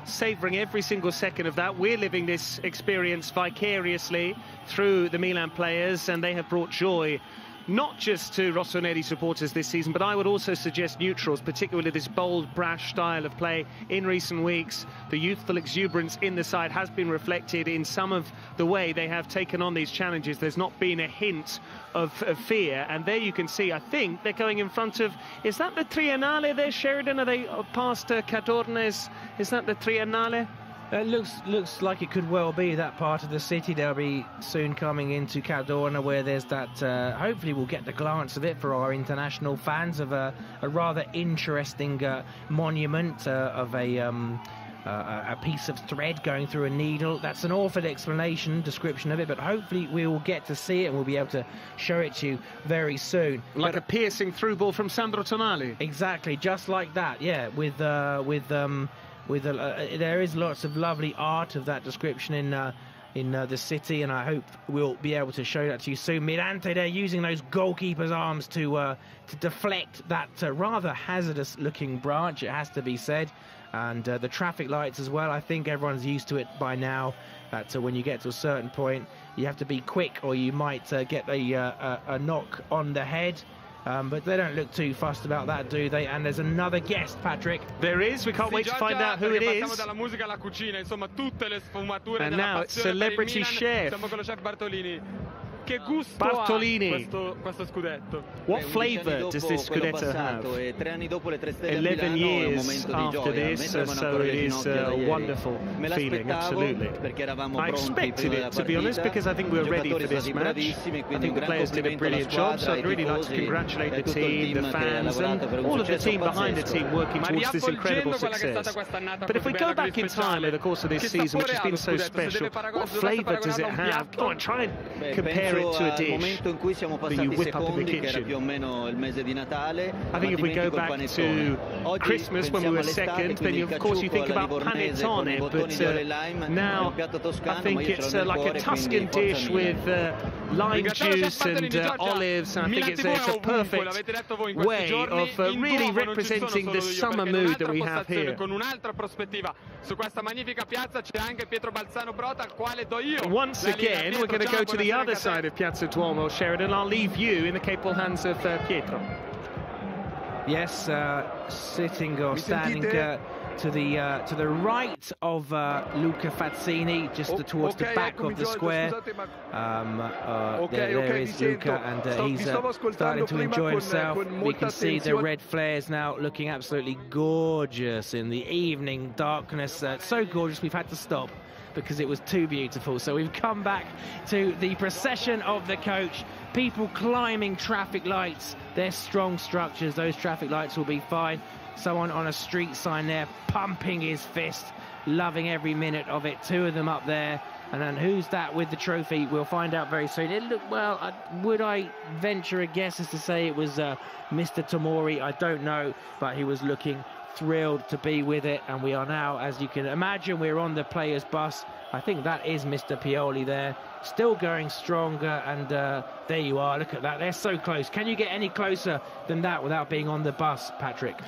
savouring every single second of that. We're living this experience vicariously through the Milan players, and they have brought joy not just to Rossoneri supporters this season, but I would also suggest neutrals, particularly this bold, brash style of play in recent weeks. The youthful exuberance in the side has been reflected in some of the way they have taken on these challenges. There's not been a hint of fear, and there you can see, I think they're going in front of, is that the Triennale there, Sheridan? Are they past Cadorna's? Is that the Triennale? It looks like it could well be that part of the city. They'll be soon coming into Cadorna, where there's that, hopefully we'll get the glance of it for our international fans, of a rather interesting monument of a piece of thread going through a needle. That's an awful description of it, but hopefully we will get to see it and we'll be able to show it to you very soon. Like a piercing through ball from Sandro Tonali. Exactly, just like that, yeah, there is lots of lovely art of that description in the city, and I hope we'll be able to show that to you soon. Mirante there using those goalkeeper's arms to deflect that rather hazardous looking branch, it has to be said. And the traffic lights as well, I think everyone's used to it by now, that when you get to a certain point you have to be quick or you might get a knock on the head. But they don't look too fussed about that, do they? And there's another guest, Patrick. There is. We can't wait to find out who it is. And now it's Celebrity Chef Bartolini. What flavour does this scudetto have? 11 years after this, so it is a wonderful feeling, absolutely. I expected it, to be honest, because I think we were ready for this match. I think the players did a brilliant job, so I'd really like to congratulate the team, the fans, and all of the team behind the team working towards this incredible success. But if we go back in time over the course of this season, which has been so special, what flavour does it have? Go on, try and compare it to a dish that you whip up in the kitchen. I think if we go back to Christmas when we were second, then of course you think about panettone, but now I think it's like a Tuscan dish with lime juice and olives. I think it's a perfect way of really representing the summer mood that we have here. Once again, we're going to go to the other side of Piazza Duomo, Sheridan. I'll leave you in the capable hands of Pietro. Yes, sitting or standing to the right of Luca Fazzini, just towards the back of the square. There is Luca, and he's starting to enjoy himself. We can see the red flares now looking absolutely gorgeous in the evening darkness. So gorgeous we've had to stop because it was too beautiful. So we've come back to the procession of the coach. People climbing traffic lights. They're strong structures. Those traffic lights will be fine. Someone on a street sign there pumping his fist, loving every minute of it. Two of them up there. And then who's that with the trophy? We'll find out very soon. It looked, well, would I venture a guess as to say it was Mr. Tomori? I don't know, but he was looking thrilled to be with it, and we are now, as you can imagine, we're on the players' bus. I think that is Mr. Pioli there, still going stronger, and there you are. Look at that, they're so close. Can you get any closer than that without being on the bus, Patrick?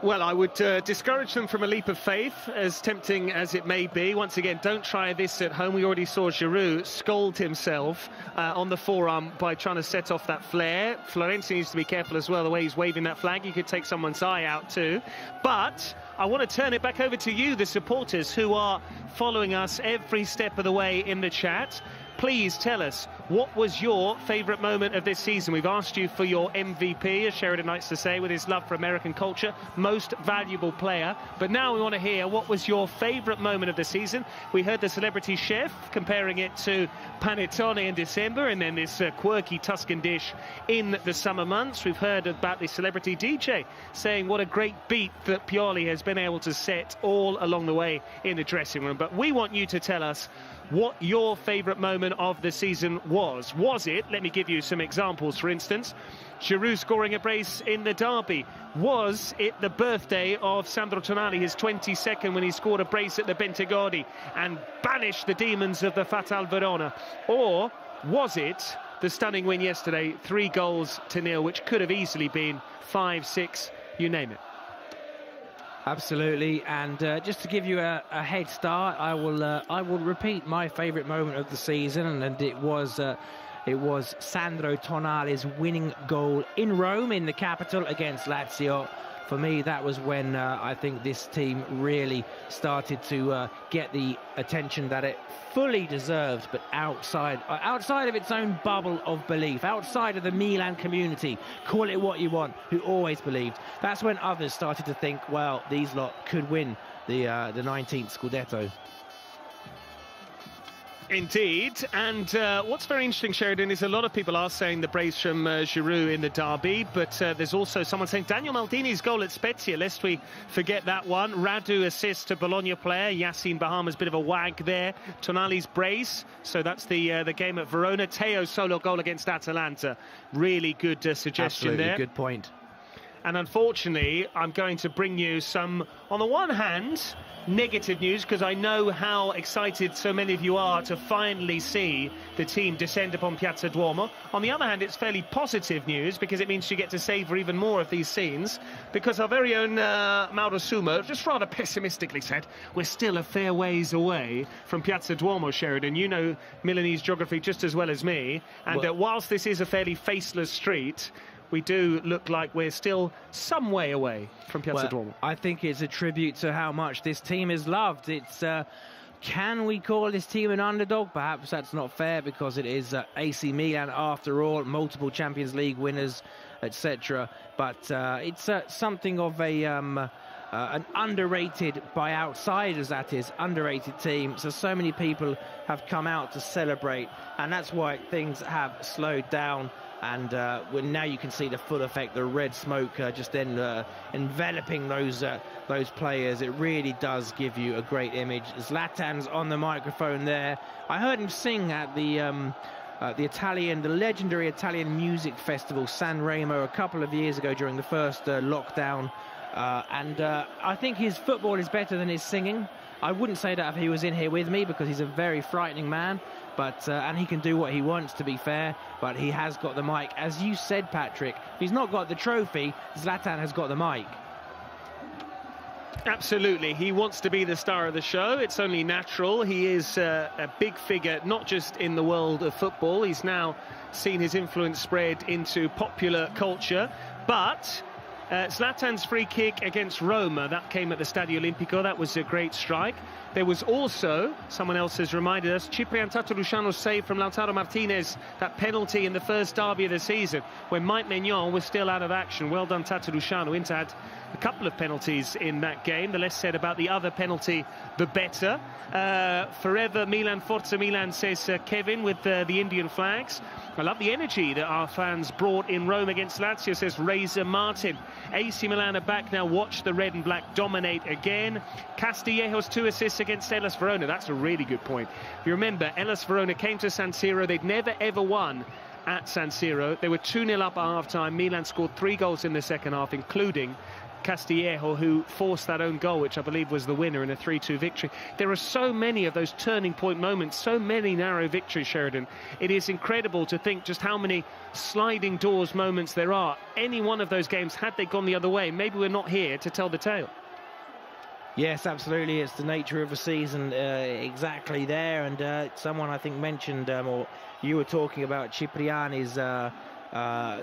Well, I would discourage them from a leap of faith, as tempting as it may be. Once again, don't try this at home. We already saw Giroud scold himself on the forearm by trying to set off that flare. Florenzi needs to be careful as well, the way he's waving that flag. He could take someone's eye out too. But I want to turn it back over to you, the supporters, who are following us every step of the way in the chat. Please tell us, what was your favourite moment of this season? We've asked you for your MVP, as Sheridan likes to say, with his love for American culture, most valuable player. But now we want to hear, what was your favourite moment of the season? We heard the celebrity chef comparing it to panettone in December, and then this quirky Tuscan dish in the summer months. We've heard about the celebrity DJ saying what a great beat that Pioli has been able to set all along the way in the dressing room. But we want you to tell us what your favourite moment of the season was. Was it, let me give you some examples, for instance, Giroud scoring a brace in the derby? Was it the birthday of Sandro Tonali, his 22nd, when he scored a brace at the Bentegodi and banished the demons of the Fatal Verona? Or was it the stunning win yesterday, 3-0, which could have easily been 5, 6, you name it? Absolutely, and just to give you a head start, I will repeat my favourite moment of the season, and it was Sandro Tonali's winning goal in Rome, in the capital, against Lazio. For me, that was when I think this team really started to get the attention that it fully deserved, but outside of its own bubble of belief, outside of the Milan community, call it what you want, who always believed. That's when others started to think, well, these lot could win the 19th scudetto. Indeed, and what's very interesting, Sheridan, is a lot of people are saying the brace from Giroud in the derby, but there's also someone saying Daniel Maldini's goal at Spezia, lest we forget that one. Radu assist to Bologna player, Yassine Bahama's bit of a wag there. Tonali's brace, so that's the game at Verona. Teo solo goal against Atalanta. Really good suggestion. Absolutely, there. Good point. And unfortunately, I'm going to bring you some, on the one hand, negative news, because I know how excited so many of you are to finally see the team descend upon Piazza Duomo. On the other hand, it's fairly positive news, because it means you get to savour even more of these scenes, because our very own Mauro Sumo just rather pessimistically said, we're still a fair ways away from Piazza Duomo, Sheridan. You know Milanese geography just as well as me, and whilst this is a fairly faceless street, we do look like we're still some way away from Piazza Duomo. I think it's a tribute to how much this team is loved. It's can we call this team an underdog? Perhaps that's not fair, because it is AC Milan after all, multiple Champions League winners, etc. But it's something of an underrated, by outsiders that is, underrated team. So many people have come out to celebrate, and that's why things have slowed down. And now you can see the full effect, the red smoke just then enveloping those players. It really does give you a great image. Zlatan's on the microphone there. I heard him sing at the legendary Italian music festival Sanremo a couple of years ago during the first lockdown. And I think his football is better than his singing. I wouldn't say that if he was in here with me, because he's a very frightening man. But and he can do what he wants, to be fair, but he has got the mic. As you said, Patrick, if he's not got the trophy, Zlatan has got the mic. Absolutely, he wants to be the star of the show. It's only natural. He is a big figure, not just in the world of football. He's now seen his influence spread into popular culture. But Zlatan's free kick against Roma, that came at the Stadio Olimpico. That was a great strike. There was also, someone else has reminded us, Ciprian Tatarusano's save from Lautaro Martinez, that penalty in the first derby of the season, when Mike Maignan was still out of action. Well done, Tatarusano. Inter had a couple of penalties in that game. The less said about the other penalty, the better. Forever Milan, Forza Milan, says Kevin, with the Indian flags. I love the energy that our fans brought in Rome against Lazio, says Razor Martin. AC Milan are back now. Watch the red and black dominate again. Castillejo's 2 assists against Hellas Verona. That's a really good point. If you remember, Hellas Verona came to San Siro. They'd never ever won at San Siro. They were 2-0 up at half-time. Milan scored 3 goals in the second half, including Castillejo, who forced that own goal, which I believe was the winner in a 3-2 victory. There are so many of those turning point moments, so many narrow victories, Sheridan. It is incredible to think just how many sliding doors moments there are. Any one of those games, had they gone the other way, maybe we're not here to tell the tale. Yes, absolutely. It's the nature of a season exactly there. And someone I think mentioned, or you were talking about Cipriani's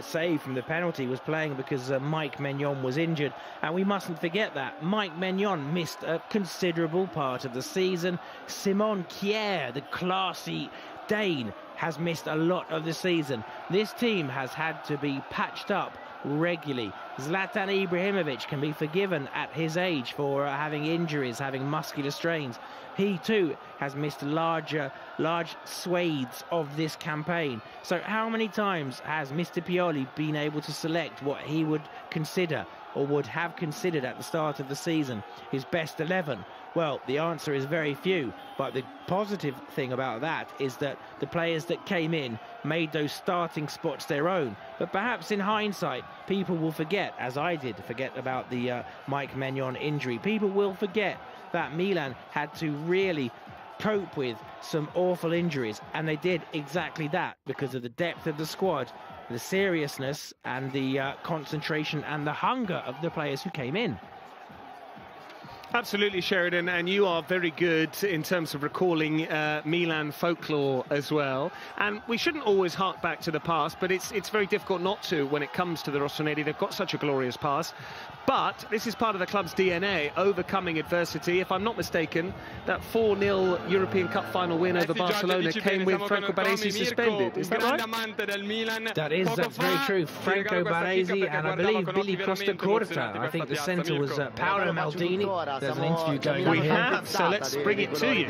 save from the penalty was playing because Mike Maignan was injured. And we mustn't forget that. Mike Maignan missed a considerable part of the season. Simon Kjær, the classy Dane, has missed a lot of the season. This team has had to be patched up regularly. Zlatan Ibrahimovic can be forgiven at his age for having injuries, having muscular strains. He too has missed large swathes of this campaign. So how many times has Mr. Pioli been able to select what he would consider or would have considered at the start of the season his best 11? Well, the answer is very few, but the positive thing about that is that the players that came in made those starting spots their own. But perhaps in hindsight, people will forget, as I did, forget about the Mike Maignan injury. People will forget that Milan had to really cope with some awful injuries, and they did exactly that because of the depth of the squad, the seriousness and the concentration and the hunger of the players who came in. Absolutely, Sheridan, and you are very good in terms of recalling Milan folklore as well. And we shouldn't always hark back to the past, but it's very difficult not to when it comes to the Rossoneri. They've got such a glorious past. But this is part of the club's DNA, overcoming adversity. If I'm not mistaken, that 4-0 European Cup final win over Barcelona came with Franco Baresi suspended. Is that right? That's very true. Franco Baresi and I believe Billy Costa Corta. I think the centre was Paolo Maldini. There's an interview going on. We have, so let's bring it to you.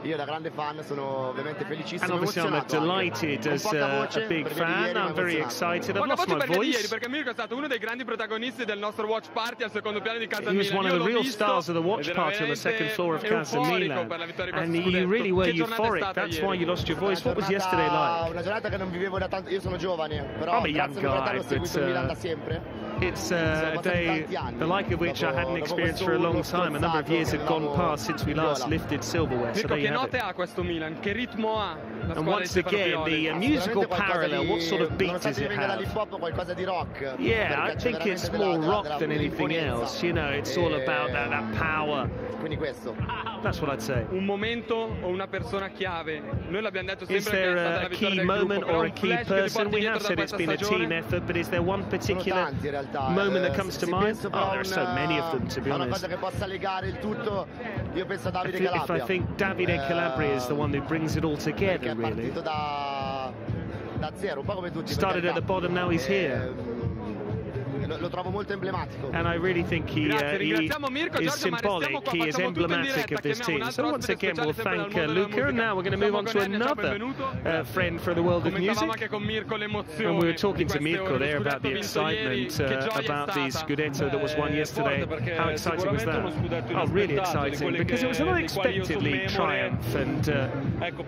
Io da grande fan sono ovviamente felicissimo. And obviously I'm delighted as a big fan. I'm very excited. I've lost my voice. Perché Mirko è stato uno dei grandi protagonisti del nostro watch party al secondo piano di Casa Milan. He was one of the real stars of the watch party on the second floor of Casa Milan. And you really were euphoric. That's why you lost your voice. What was yesterday like? Una giornata che non vivevo da tanto. Io sono giovane, però I'm a young guy, but it's a day the like of which I hadn't experienced for a long time. A number of years had gone past since we last lifted silverware. So there you have it. And once again, the musical parallel, what sort of beat does it have? Yeah, I think it's more rock than anything else. You know, it's all about that power. That's what I'd say. Un momento o una persona chiave. Noi l'abbiamo detto sempre. Is there a key moment or a key person? We have said it's been a team effort, but is there one particular moment that comes to mind? Oh, there are so many of them, to be honest. If I think Davide Calabria is the one who brings it all together, really. Started at the bottom, now he's here. And I really think he is symbolic, he is emblematic of this team. So once again we'll thank Luca, and now we're going to move on to another friend for the world of music. And we were talking to Mirko there about the excitement about the scudetto that was won yesterday. How exciting was that? Oh, really exciting, because it was an unexpectedly triumph, and I don't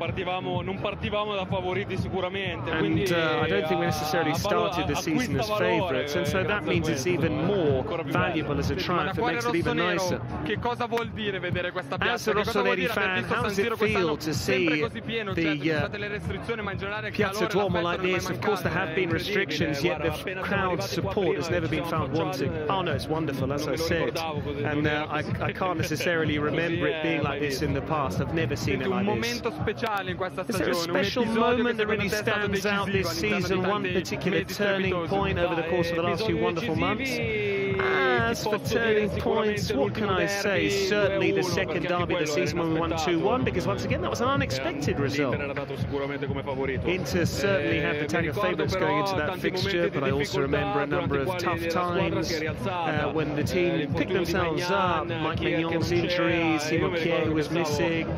think we necessarily started the season as favourites, and so that means it's even more valuable as a triumph. It makes it even nicer. As a Rossoneri fan, how does it feel to see the Piazza Duomo like this? Of course there have been restrictions, yet the crowd's support has never been found wanting. Oh no, it's wonderful, as I said. And I can't necessarily remember it being like this in the past. I've never seen it like this. Is there a special moment that really stands out this season? One particular turning point over the course of the last few wonderful months? As for turning points, what can I say? Certainly the second derby of the season when we won 2-1, because once again that was an unexpected result. Inter certainly had the tag of favourites going into that fixture, but I also remember a number of tough times when the team picked themselves up. Mike Maignan's injury, Simon Kjær was missing,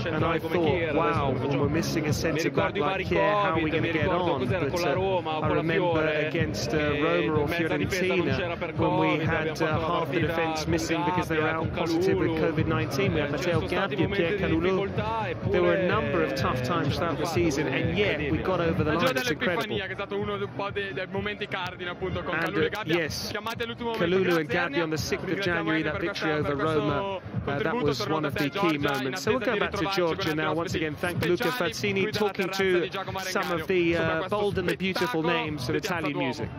and I thought, wow, when we're missing a centre-back like Kjær, how are we going to get on? But I remember against Roma or Fiorentina, when we had half the defence missing because they were out positive with COVID-19. We had Matteo Gabbia, Pierre Calulu. There were a number of tough times throughout the season, and yet we got over the line. It's incredible. And yes, Calulu and Gabbia on the 6th of January, that victory over Roma, that was one of the key moments. So we'll go back to Georgia now. Once again, thank Luca Fazzini, talking to some of the bold and the beautiful names of Italian music.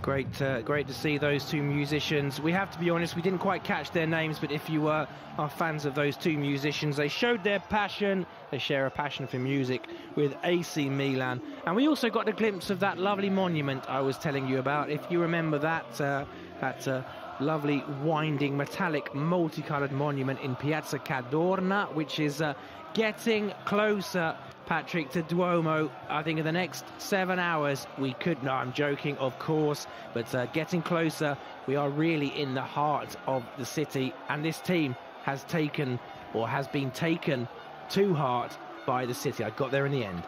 Great to see those two musicians. We have to be honest, we didn't quite catch their names, but if you are fans of those two musicians, they showed their passion. They share a passion for music with AC Milan. And we also got a glimpse of that lovely monument I was telling you about. If you remember that, lovely winding metallic multicoloured monument in Piazza Cadorna, which is getting closer, Patrick, to Duomo. I think in the next 7 hours we could, no, I'm joking, of course, but getting closer. We are really in the heart of the city, and this team has taken, or has been taken to heart by the city. I got there in the end.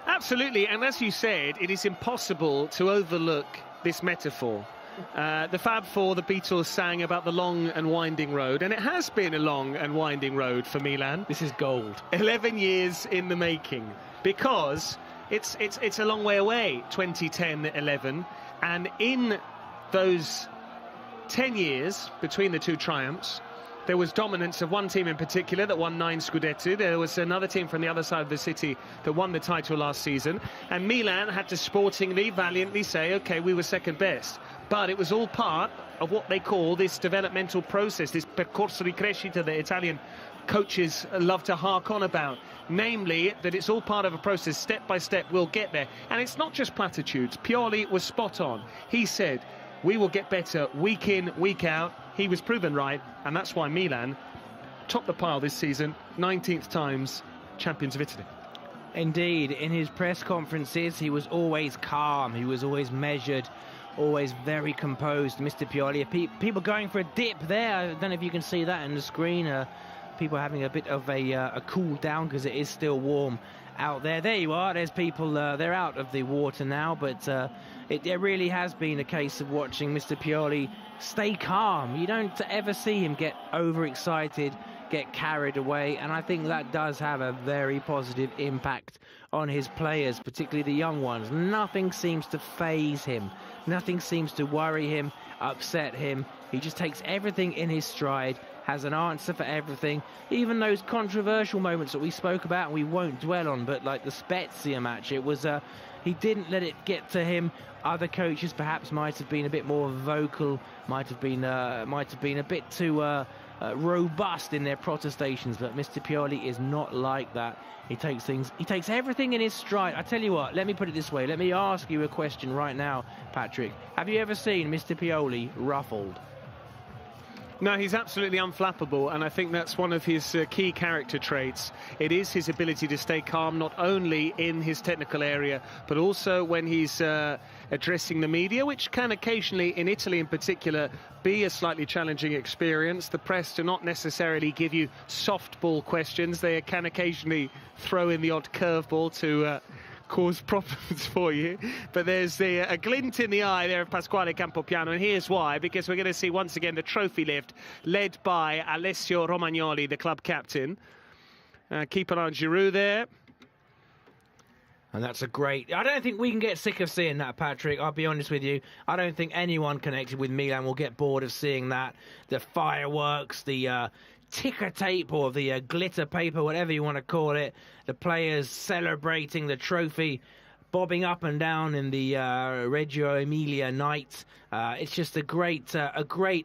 Absolutely, and as you said, it is impossible to overlook this metaphor. The Fab Four, the Beatles, sang about the long and winding road, and it has been a long and winding road for Milan. This is gold. 11 years in the making, because it's a long way away, 2010-11, and in those 10 years between the two triumphs, there was dominance of one team in particular that won 9 scudetto. There was another team from the other side of the city that won the title last season, and Milan had to sportingly, valiantly say, OK, we were second best. But it was all part of what they call this developmental process, this percorso di crescita that Italian coaches love to hark on about. Namely, that it's all part of a process, step by step, we'll get there. And it's not just platitudes. Pioli was spot on. He said, we will get better week in, week out. He was proven right, and that's why Milan topped the pile this season, 19th times champions of Italy. Indeed, in his press conferences, he was always calm, he was always measured, always very composed, Mr. Pioli. People going for a dip there. I don't know if you can see that on the screen. People having a bit of a cool down because it is still warm out there. There you are. There's people, they're out of the water now, but it really has been a case of watching Mr. Pioli stay calm. You don't ever see him get overexcited, get carried away, and I think that does have a very positive impact on his players, particularly the young ones. Nothing seems to faze him. Nothing seems to worry him, upset him. He just takes everything in his stride, has an answer for everything. Even those controversial moments that we spoke about and we won't dwell on, but like the Spezia match, it was he didn't let it get to him. Other coaches perhaps might have been a bit more vocal, might have been a bit too robust in their protestations, but Mr. Pioli is not like that. He takes everything in his stride. I tell you what, let me put it this way. Let me ask you a question right now, Patrick. Have you ever seen Mr. Pioli ruffled? No, he's absolutely unflappable, and I think that's one of his key character traits. It is his ability to stay calm, not only in his technical area, but also when he's addressing the media, which can occasionally, in Italy in particular, be a slightly challenging experience. The press do not necessarily give you softball questions. They can occasionally throw in the odd curveball to cause problems for you, but there's a glint in the eye there of Pasquale Campopiano, and here's why, because we're going to see once again the trophy lift led by Alessio Romagnoli, the club captain. Keep an eye on Giroud there. And that's a great... I don't think we can get sick of seeing that, Patrick. I'll be honest with you. I don't think anyone connected with Milan will get bored of seeing that. The fireworks, the ticker tape or the glitter paper, whatever you want to call it. The players celebrating the trophy, bobbing up and down in the Reggio Emilia night. It's just a great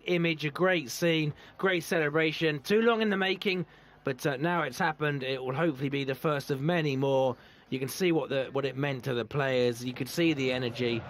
image, a great scene, great celebration. Too long in the making, but now it's happened. It will hopefully be the first of many more. You can see what it meant to the players. You could see the energy.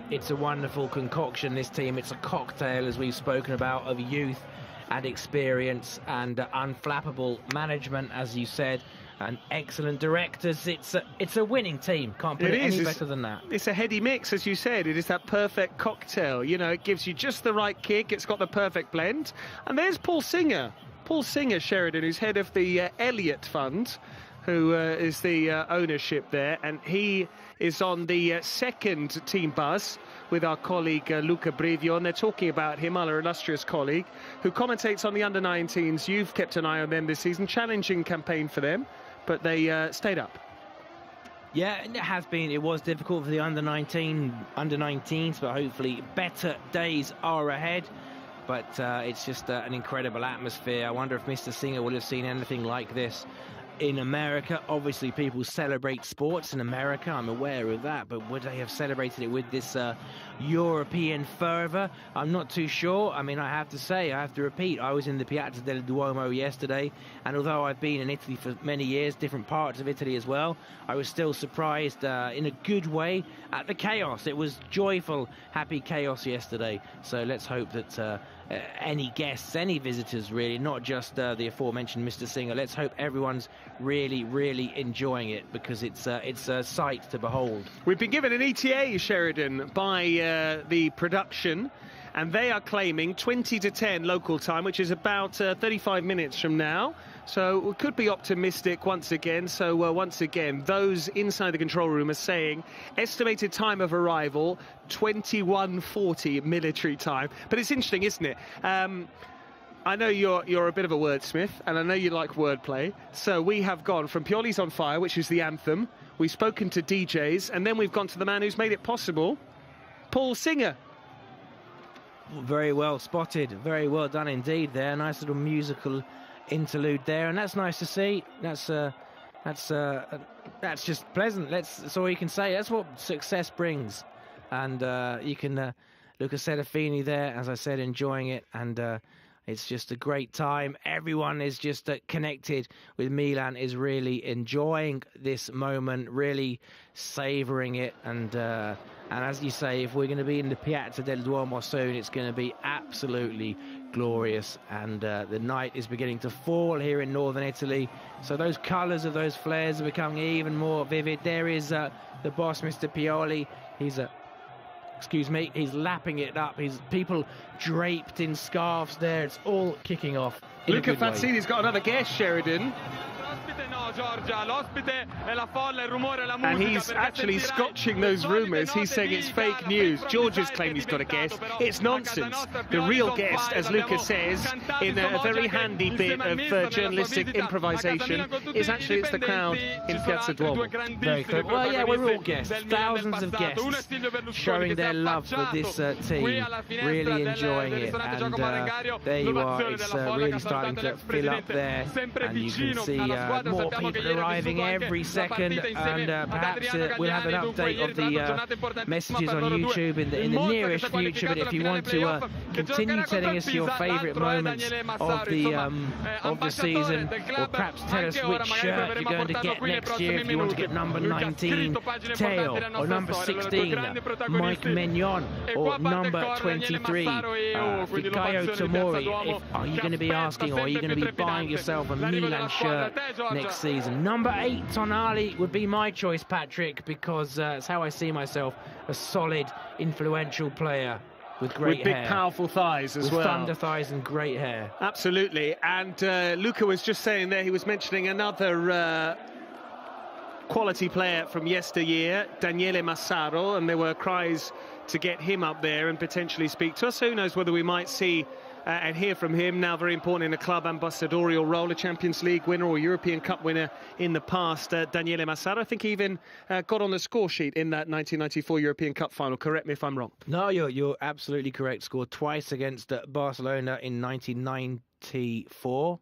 It's a wonderful concoction, this team. It's a cocktail, as we've spoken about, of youth and experience and unflappable management, as you said, and excellent directors. It's a winning team. Can't put it any better than that. It's a heady mix, as you said. It is that perfect cocktail. You know, it gives you just the right kick. It's got the perfect blend. And there's Paul Singer, Sheridan, who's head of the Elliott Fund, who is the ownership there, and he is on the second team bus with our colleague Luca Brivio, and they're talking about him, our illustrious colleague, who commentates on the under-19s. You've kept an eye on them this season, challenging campaign for them, but they stayed up. Yeah, it has been. It was difficult for the under-19s, but hopefully better days are ahead. But it's just an incredible atmosphere. I wonder if Mr. Singer would have seen anything like this in America. Obviously, people celebrate sports in America, I'm aware of that, but would they have celebrated it with this European fervour? I'm not too sure. I mean, I have to repeat, I was in the Piazza del Duomo yesterday, and although I've been in Italy for many years, different parts of Italy as well, I was still surprised in a good way at the chaos. It was joyful, happy chaos yesterday. So let's hope that any guests, any visitors really, not just the aforementioned Mr. Singer, let's hope everyone's really enjoying it, because it's a sight to behold. We've been given an ETA, Sheridan, by the production, and they are claiming 20 to 10 local time, which is about 35 minutes from now. So we could be optimistic once again. So once again, those inside the control room are saying estimated time of arrival 21:40 military time. But it's interesting, isn't it? I know you're a bit of a wordsmith, and I know you like wordplay. So we have gone from Pioli's on Fire, which is the anthem. We've spoken to DJs, and then we've gone to the man who's made it possible, Paul Singer. Very well spotted, very well done indeed there. Nice little musical interlude there, and that's nice to see. That's just pleasant. That's all you can say. That's what success brings. And you can look at Serafini there, as I said, enjoying it, and it's just a great time. Everyone is just connected with Milan, is really enjoying this moment, really savouring it. And as you say, if we're going to be in the Piazza del Duomo soon, it's going to be absolutely glorious. And the night is beginning to fall here in northern Italy, so those colours of those flares are becoming even more vivid. There is the boss, Mr. Pioli. He's lapping it up. He's people draped in scarves there. It's all kicking off. Luca Fazzini's got another guest, Sheridan. And he's actually scotching those rumours. He's saying it's fake news. George has claimed he's got a guest. It's nonsense. The real guest, as Luca says, in a very handy bit of journalistic improvisation, is actually it's the crowd in Piazza Duomo. Very clever. Well, yeah, we're all guests. Thousands of guests showing their love for this team, really enjoying it. And there you are. It's really starting to fill up there, and you can see more people arriving every second, and perhaps we'll have an update of the messages on YouTube in the nearest future. But if you want to continue telling us your favourite moments of the season, or perhaps tell us which shirt you're going to get next year, if you want to get number 19 Teo, or number 16 Mike Mignon, or number 23 Fikayo Tomori, are you going to be asking, or are you going to be buying yourself a Milan shirt next season? Number 8 Tonali would be my choice, Patrick, because it's how I see myself, a solid, influential player with great hair. With big, powerful thighs as well. With thunder thighs and great hair. Absolutely. And Luca was just saying there, he was mentioning another quality player from yesteryear, Daniele Massaro, and there were cries to get him up there and potentially speak to us. Who knows whether we might see and hear from him, now very important in a club ambassadorial role, a Champions League winner or European Cup winner in the past. Daniele Massaro, I think he even got on the score sheet in that 1994 European Cup final. Correct me if I'm wrong. No, you're absolutely correct. Scored twice against Barcelona in 1994.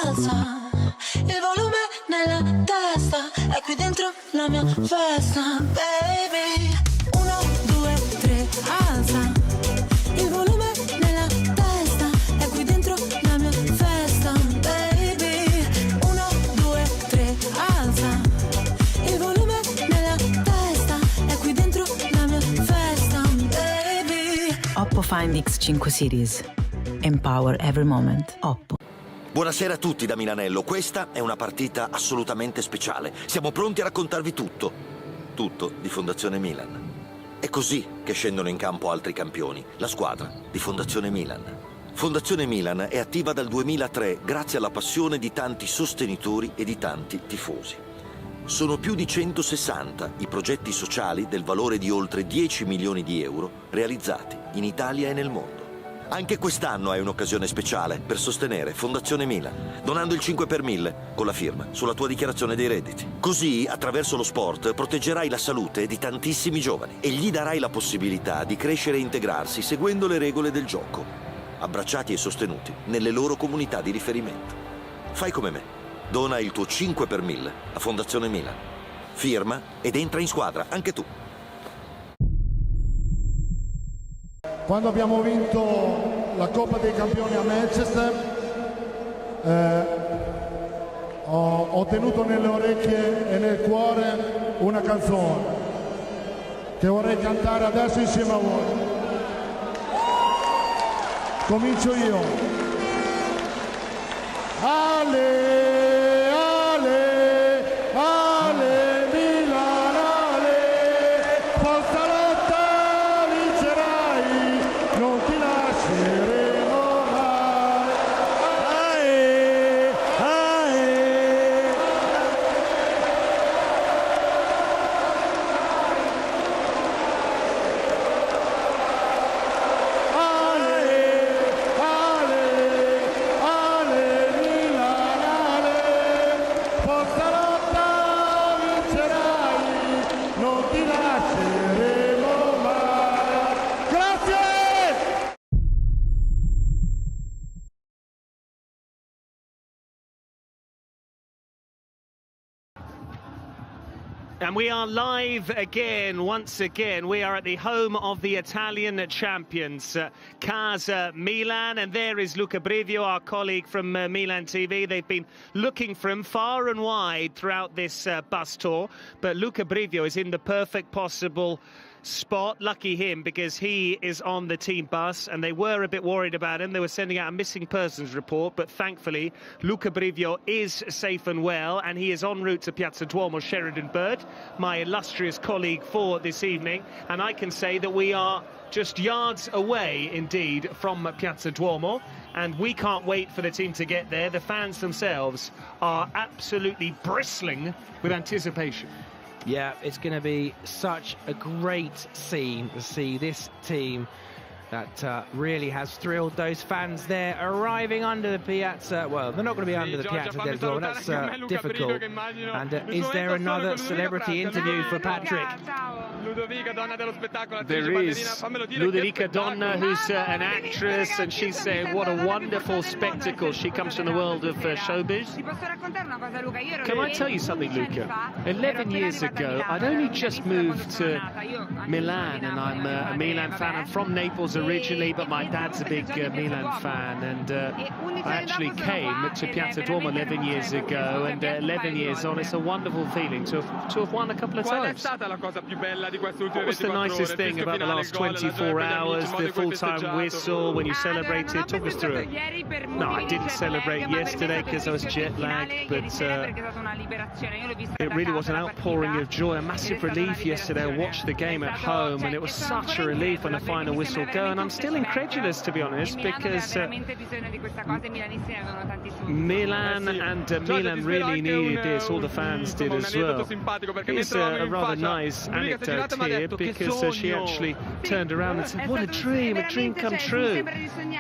Alza il volume nella testa, è qui dentro la mia festa, baby. 1, 2, 3, alza il volume nella testa, è qui dentro la mia festa, baby. 1, 2, 3, alza il volume nella testa, è qui dentro la mia festa, baby. Oppo Find X5 Series. Empower every moment. Oppo. Buonasera a tutti da Milanello, questa è una partita assolutamente speciale. Siamo pronti a raccontarvi tutto di Fondazione Milan. È così che scendono in campo altri campioni, la squadra di Fondazione Milan. Fondazione Milan è attiva dal 2003 grazie alla passione di tanti sostenitori e di tanti tifosi. Sono più di 160 i progetti sociali del valore di oltre 10 milioni di euro realizzati in Italia e nel mondo. Anche quest'anno è un'occasione speciale per sostenere Fondazione Milan, donando il 5 per 1000 con la firma sulla tua dichiarazione dei redditi. Così, attraverso lo sport, proteggerai la salute di tantissimi giovani e gli darai la possibilità di crescere e integrarsi seguendo le regole del gioco, abbracciati e sostenuti nelle loro comunità di riferimento. Fai come me, dona il tuo 5 per 1000 a Fondazione Milan. Firma ed entra in squadra, anche tu. Quando abbiamo vinto la Coppa dei Campioni a Manchester, ho tenuto nelle orecchie e nel cuore una canzone che vorrei cantare adesso insieme a voi. Comincio io. Ale, ale, ale, Milan, ale, forza lotta, vincerai, non ti lasceremo mai. Ae, ae. And we are live again, once again. We are at the home of the Italian champions, Casa Milan. And there is Luca Brivio, our colleague from Milan TV. They've been looking for him far and wide throughout this bus tour. But Luca Brivio is in the perfect possible spot. Lucky him, because he is on the team bus, and they were a bit worried about him. They were sending out a missing persons report, but thankfully Luca Brivio is safe and well, and he is en route to Piazza Duomo. Sheridan Bird, my illustrious colleague for this evening, and I can say that we are just yards away indeed from Piazza Duomo, and we can't wait for the team to get there. The fans themselves are absolutely bristling with anticipation. Yeah, it's going to be such a great scene to see this team that really has thrilled those fans there, arriving under the piazza. Well, they're not going to be under the Piazza del Duomo, that's difficult. And is there another celebrity interview for Patrick? There is Ludovica Donna, who's an actress, and she's saying what a wonderful spectacle. She comes from the world of showbiz. Can I tell you something, Luca? 11 years ago, I'd only just moved to Milan, and I'm a Milan fan. I'm from Naples originally, but my dad's a big Milan fan, and I actually came to Piazza Duomo 11 years ago, and 11 years on, it's a wonderful feeling to have won a couple of times. What was the nicest thing about the last 24 hours, the full-time whistle, when you celebrated? Talk us through it. No, I didn't celebrate yesterday because I was jet-lagged, but it really was an outpouring of joy, a massive relief yesterday. I watched the game at home, and it was such a relief when the final whistle go, and I'm still incredulous, to be honest, because Milan and Milan really needed this. All the fans did as well. Here's a rather nice anecdote here, because she actually turned around and said, what a dream come true.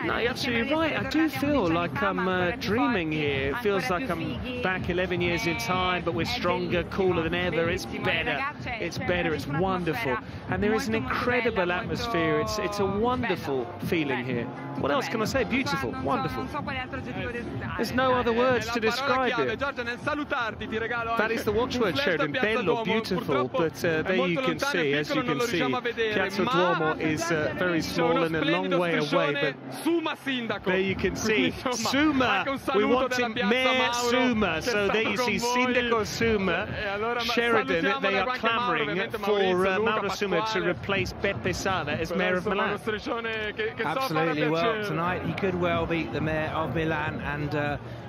No, you're absolutely right. I do feel like I'm dreaming here. It feels like I'm back 11 years in time, but we're stronger, cooler than ever. It's better. It's better. It's wonderful. And there is an incredible atmosphere. It's a wonderful feeling here. What else can I say? Beautiful, wonderful. There's no other words to describe it. That is the watchword, Sheridan. Bello, beautiful, but there you can see, as you can see, Piazza Duomo is very small and a long way away, but there you can see, Suma, we want to Mayor Suma, so there you see Sindaco Suma, Sheridan, they are clamouring for Mauro Suma to replace Beppe Sala as Mayor of Milan. Absolutely, well, tonight he could well be the Mayor of Milan, and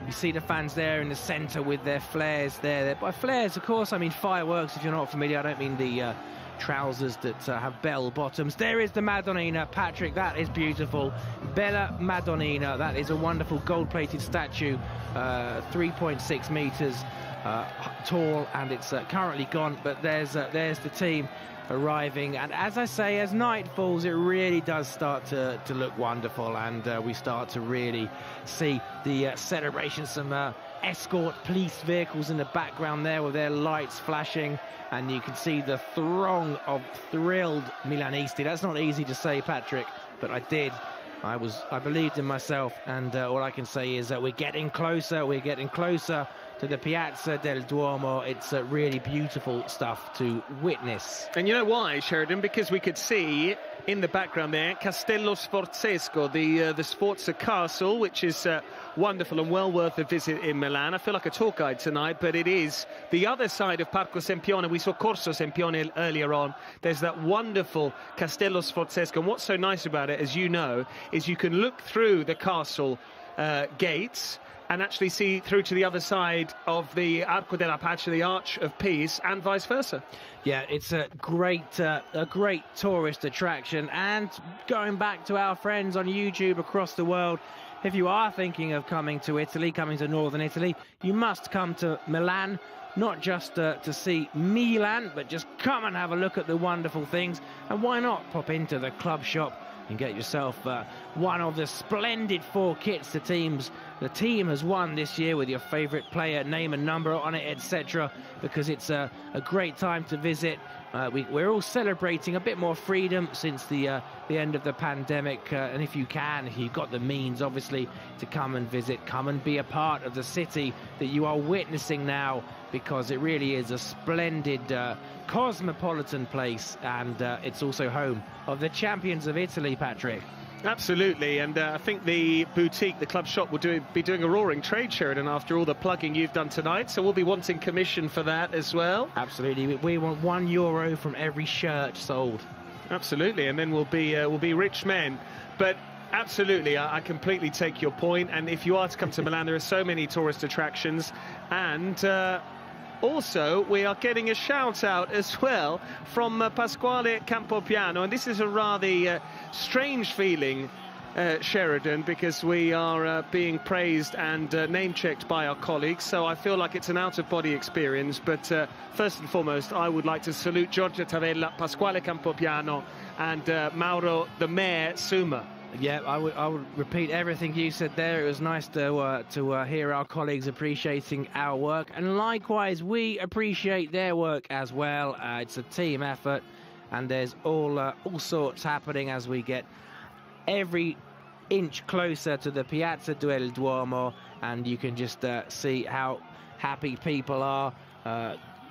you see the fans there in the centre with their flares there. By flares, of course, I mean fireworks. If you're not familiar, I don't mean the trousers that have bell bottoms. There is the Madonnina, Patrick, that is beautiful. Bella Madonnina, that is a wonderful gold-plated statue, 3.6 meters tall, and it's currently gone, but there's the team arriving, and as I say, as night falls, it really does start to look wonderful, and we start to really see the celebration. Some escort police vehicles in the background there with their lights flashing, and you can see the throng of thrilled Milanisti. That's not easy to say, Patrick, but I did. I believed in myself, and all I can say is that we're getting closer to the Piazza del Duomo. It's really beautiful stuff to witness. And you know why, Sheridan? Because we could see in the background there Castello Sforzesco, the Sforza Castle, which is wonderful and well worth a visit in Milan. I feel like a tour guide tonight, but it is the other side of Parco Sempione. We saw Corso Sempione earlier on. There's that wonderful Castello Sforzesco, and what's so nice about it, as you know, is you can look through the castle gates and actually see through to the other side of the Arco della Pace, the Arch of Peace, and vice versa. Yeah, it's a great tourist attraction. And going back to our friends on YouTube across the world, if you are thinking of coming to Italy, coming to northern Italy, you must come to Milan, not just to see Milan, but just come and have a look at the wonderful things. And why not pop into the club shop and get yourself one of the splendid 4 kits the team has won this year, with your favourite player, name and number on it, etc., because it's a great time to visit. We're all celebrating a bit more freedom since the end of the pandemic, and if you've got the means, obviously, to come and visit, come and be a part of the city that you are witnessing now, because it really is a splendid cosmopolitan place, and it's also home of the champions of Italy, Patrick. Absolutely, and I think the boutique, the club shop, will be doing a roaring trade, Sheridan, after all the plugging you've done tonight, so we'll be wanting commission for that as well. Absolutely, we want €1 from every shirt sold. Absolutely, and then we'll be rich men. But absolutely, I completely take your point, and if you are to come to Milan, there are so many tourist attractions, and also, we are getting a shout-out as well from Pasquale Campopiano, and this is a rather strange feeling, Sheridan, because we are being praised and name-checked by our colleagues, so I feel like it's an out-of-body experience. But first and foremost, I would like to salute Giorgia Tavella, Pasquale Campopiano, and Mauro the Mayor Suma. Yeah, I would repeat everything you said there. It was nice to hear our colleagues appreciating our work, and likewise we appreciate their work as well. It's a team effort, and there's all sorts happening as we get every inch closer to the Piazza del Duomo, and you can just see how happy people are.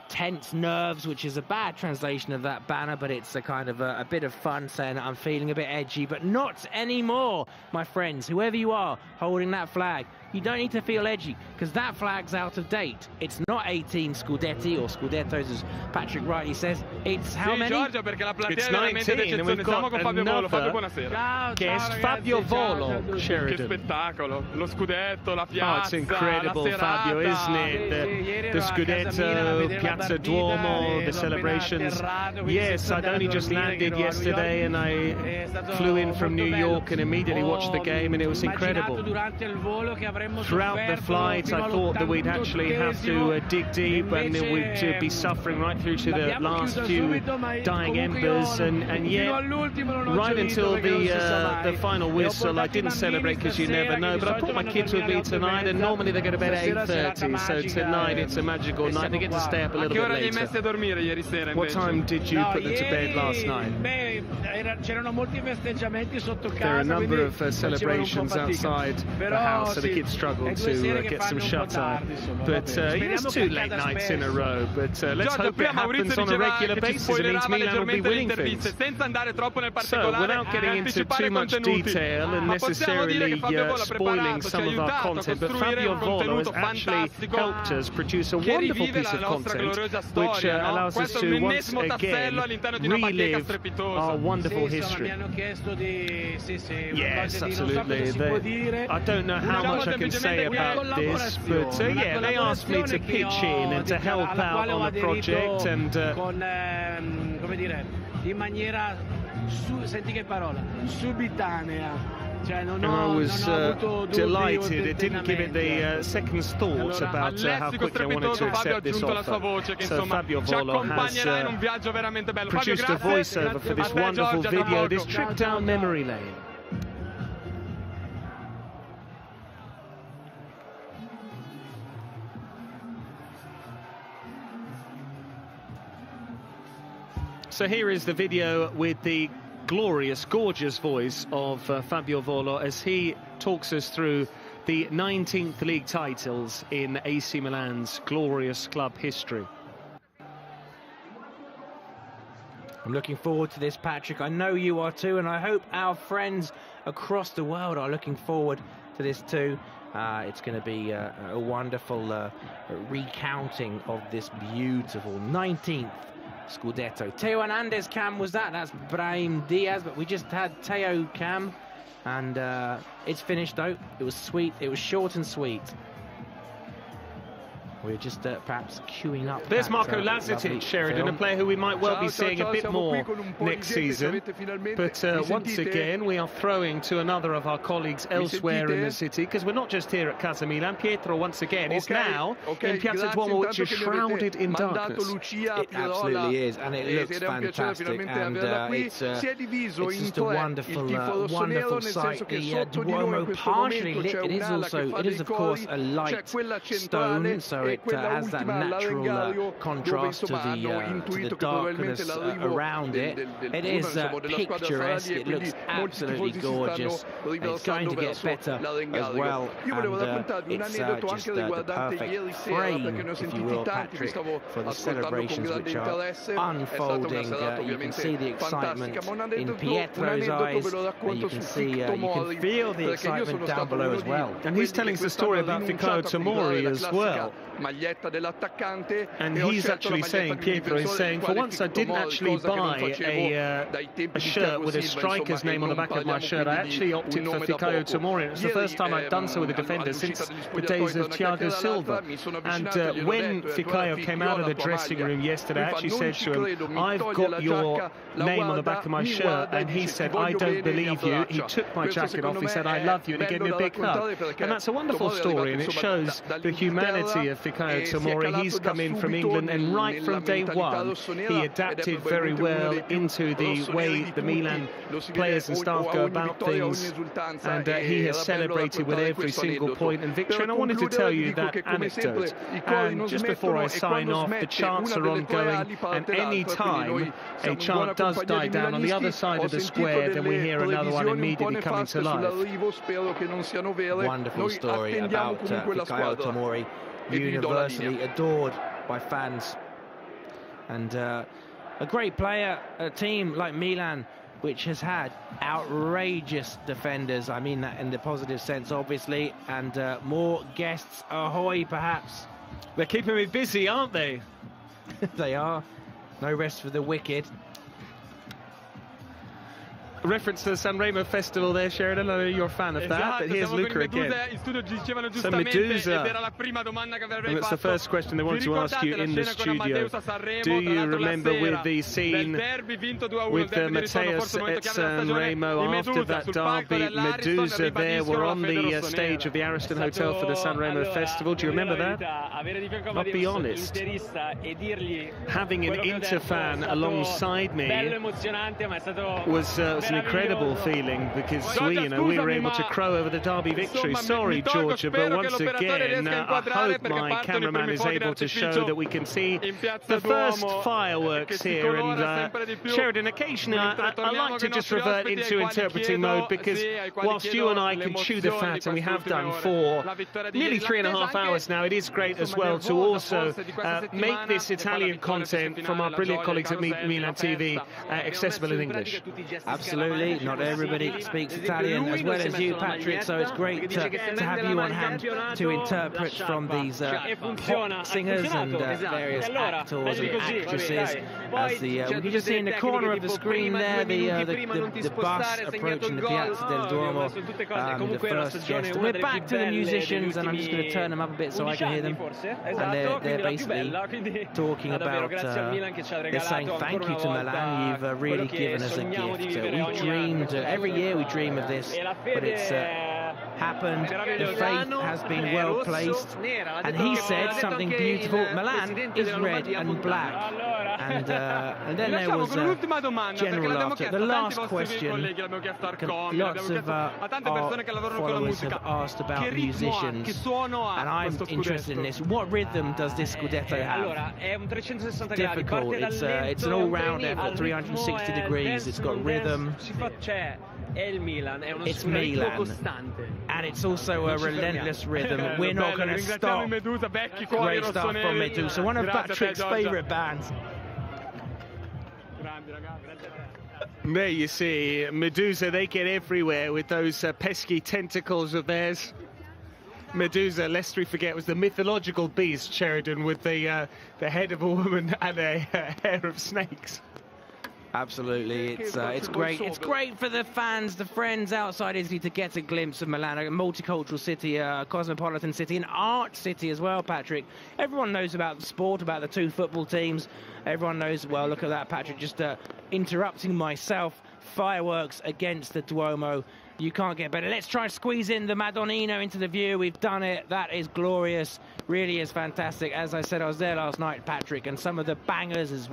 Tense nerves, which is a bad translation of that banner, but it's a kind of a bit of fun saying that I'm feeling a bit edgy, but not anymore, my friends. Whoever you are holding that flag, you don't need to feel edgy, because that flag's out of date. It's not 18 scudetti or scudettos, as Patrick rightly says. It's how many? Giorgio, perché la platea It's è veramente 19, and we've d'eccezione. Siamo got con Fabio Volo. Fabio, another buonasera. guest, Fabio Volo, Sheridan. Che spettacolo, lo scudetto, la piazza, it's incredible, la serata. Fabio, isn't it? The Scudetto, Piazza Duomo, the celebrations. Yes, I'd only just landed yesterday, and I flew in from New York and immediately watched the game, and it was incredible. Throughout the flight, I thought that we'd actually have to dig deep, and that we'd be suffering right through to the last few dying embers, and yet, right until the final whistle, I didn't celebrate, because you never know, but I brought my kids with me tonight, and normally they go to bed at 8:30, so tonight it's a magical night. They get to stay up a little bit later. What time did you put them to bed last night? There are a number of celebrations outside the house, so the kids struggled to get some shut-eye. But it's 2 late nights in a row, but let's hope it happens on a regular basis. It means Milan will be winning things. So, without getting into too much detail and necessarily spoiling some of our content, but Fabio Volo has actually helped us produce a wonderful piece of content, which allows us to once again relive our wonderful history. Yes, absolutely. I don't know how much I can say about this, but yeah, they asked me to pitch in and to help out on a project, and come dire, in maniera, senti che parola, subitanea. And I was delighted. It didn't give it the second thought about how quickly I wanted to accept this offer. So Fabio Volo has produced a voiceover for this wonderful video, this trip down memory lane. So here is the video with the glorious, gorgeous voice of Fabio Volo as he talks us through the 19th league titles in AC Milan's glorious club history. I'm looking forward to this, Patrick. I know you are too, and I hope our friends across the world are looking forward to this too. It's going to be a wonderful recounting of this beautiful 19th scudetto. Theo Hernandez cam was that. That's Brahim Diaz, but we just had Theo cam, and it's finished though. It was sweet. It was short and sweet. We're just perhaps queuing up. There's Marco Lazetic, Sheridan, a player who we might well be seeing a bit more next season. But once again, we are throwing to another of our colleagues elsewhere in the city, because we're not just here at Casa Milan. Pietro, once again, is now in Piazza Duomo, which is shrouded in darkness. It absolutely is, and it looks fantastic. And it's just a wonderful, wonderful sight. The Duomo partially lit. It is of course a light stone, so it has that natural contrast to the darkness around it. It is picturesque. It looks absolutely gorgeous. It's going to get better as well, and it's just the perfect frame, if you will, Patrick, for the celebrations which are unfolding. You can see the excitement in Pietro's eyes, and you can feel the excitement down below as well. And he's telling us the story about Fikayo Tomori as well. And he's actually saying, Pietro is saying, for once I didn't actually buy a shirt with a striker's name on the back of my shirt. I actually opted for Fikayo Tomori. It's the first time I've done so with a defender since the days of Thiago Silva. And when Fikayo came out of the dressing room yesterday, I actually said to him, I've got your name on the back of my shirt. And he said, I don't believe you. He took my jacket off, he said, I love you, and he gave me a big hug. And that's a wonderful story, and it shows the humanity of Fikayo Tomori. He's come in from England, and right from day one he adapted very well into the way the Milan players and staff go about things, and he has celebrated with every single point and victory. And I wanted to tell you that anecdote. And just before I sign off, the chants are ongoing, and any time a chant does die down on the other side of the square, then we hear another one immediately coming to life. Wonderful story about Fikayo Tomori, universally adored by fans, and a great player. A team like Milan, which has had outrageous defenders, I mean that in the positive sense obviously, and more guests ahoy perhaps. They're keeping me busy, aren't they? They are. No rest for the wicked. Reference to the Sanremo Festival there, Sheridan. I know you're a fan of that, but here's Luca again. So Medusa, and it's the first question they wanted to ask you in the studio. Do you remember with the scene with Matteus at Sanremo after that derby? Medusa there were on the stage of the Ariston Hotel for the Sanremo Festival. Do you remember that? I'll be honest, having an Inter fan alongside me was an incredible feeling, because we were able to crow over the derby victory. Sorry, Georgia, but once again, I hope my cameraman is able to show that we can see the first fireworks here. And Sheridan, occasionally I like to just revert into interpreting mode, because whilst you and I can chew the fat, and we have done for nearly 3.5 hours now, it is great as well to also make this Italian content from our brilliant colleagues at Milan TV accessible in English. Absolutely. Absolutely, not everybody speaks Italian as well as you, Patrick, so it's great to have you on hand to interpret from these pop singers and various actors and actresses. As we can just see in the corner of the screen there, the bus approaching the Piazza del Duomo, the first guest. We're back to the musicians, and I'm just going to turn them up a bit so I can hear them. And they're basically talking about, they're saying thank you to Milan, you've really given us a gift. We dreamed, every year we dream of this, but it's happened. The faith has been well placed, and he said something beautiful. Milan is red and black, and then there was general laughter. The last question, lots of our followers have asked about musicians, and I'm interested in this. What rhythm does this scudetto have? Difficult. It's an all-round effort, 360 degrees. It's got rhythm. It's Milan, and it's also a relentless rhythm. We're not going to stop. Great stuff from Medusa, one of Patrick's favourite bands. There you see, Medusa, they get everywhere with those pesky tentacles of theirs. Medusa, lest we forget, was the mythological beast, Sheridan, with the head of a woman and a hair of snakes. Absolutely, it's great. It's great for the fans, the friends outside Italy to get a glimpse of Milan, a multicultural city, a cosmopolitan city, an art city as well, Patrick. Everyone knows about the sport, about the two football teams. Everyone knows, well, look at that, Patrick, just interrupting myself. Fireworks against the Duomo. You can't get better. Let's try and squeeze in the Madonnina into the view. We've done it. That is glorious. Really is fantastic. As I said, I was there last night, Patrick, and some of the bangers is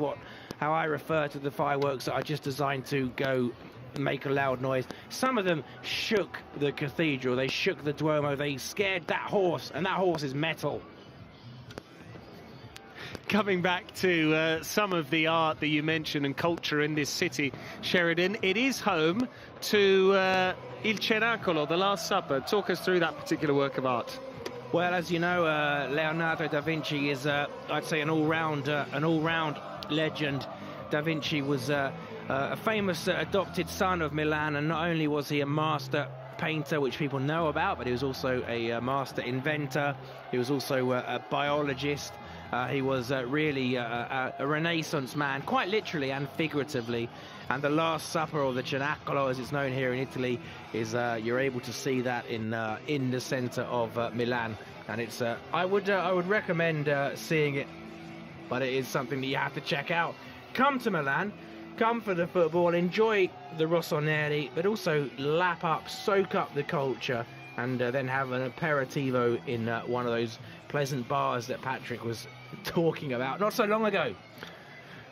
how I refer to the fireworks that are just designed to go make a loud noise. Some of them shook the cathedral. They shook the Duomo. They scared that horse, and that horse is metal. Coming back to some of the art that you mentioned and culture in this city, Sheridan, it is home to Il Cenacolo, the Last Supper. Talk us through that particular work of art. Well, as you know, Leonardo da Vinci is, I'd say, an all-round legend. Da Vinci was a famous adopted son of Milan, and not only was he a master painter, which people know about, but he was also a master inventor. He was also a biologist. He was really a Renaissance man, quite literally and figuratively. And the Last Supper, or the Cenacolo, as it's known here in Italy, is you're able to see that in the centre of Milan. And it's I would recommend seeing it, but it is something that you have to check out. Come to Milan, come for the football, enjoy the Rossoneri, but also lap up, soak up the culture, and then have an aperitivo in one of those pleasant bars that Patrick was talking about not so long ago.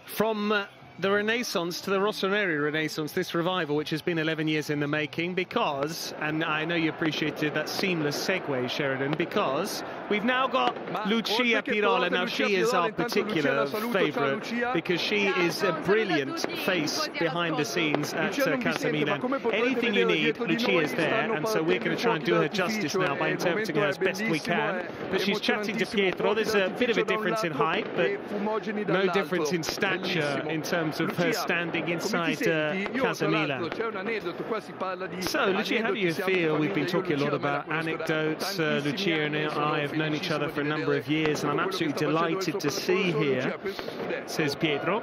From the Renaissance to the Rossoneri Renaissance, this revival, which has been 11 years in the making, because, and I know you appreciated that seamless segue, Sheridan, because we've now got Lucia Pirola. Now, she is our particular favourite because she is a brilliant face behind the scenes at Casa Milan. Anything you need, Lucia is there, and so we're going to try and do her justice now by interpreting her as best we can. But she's chatting to Pietro. There's a bit of a difference in height, but no difference in stature in terms of her standing inside Casa Milan. So, Lucia, how do you feel? We've been talking a lot about anecdotes. Lucia and I have known each other for a number of years, and I'm absolutely delighted to see here, says Pietro.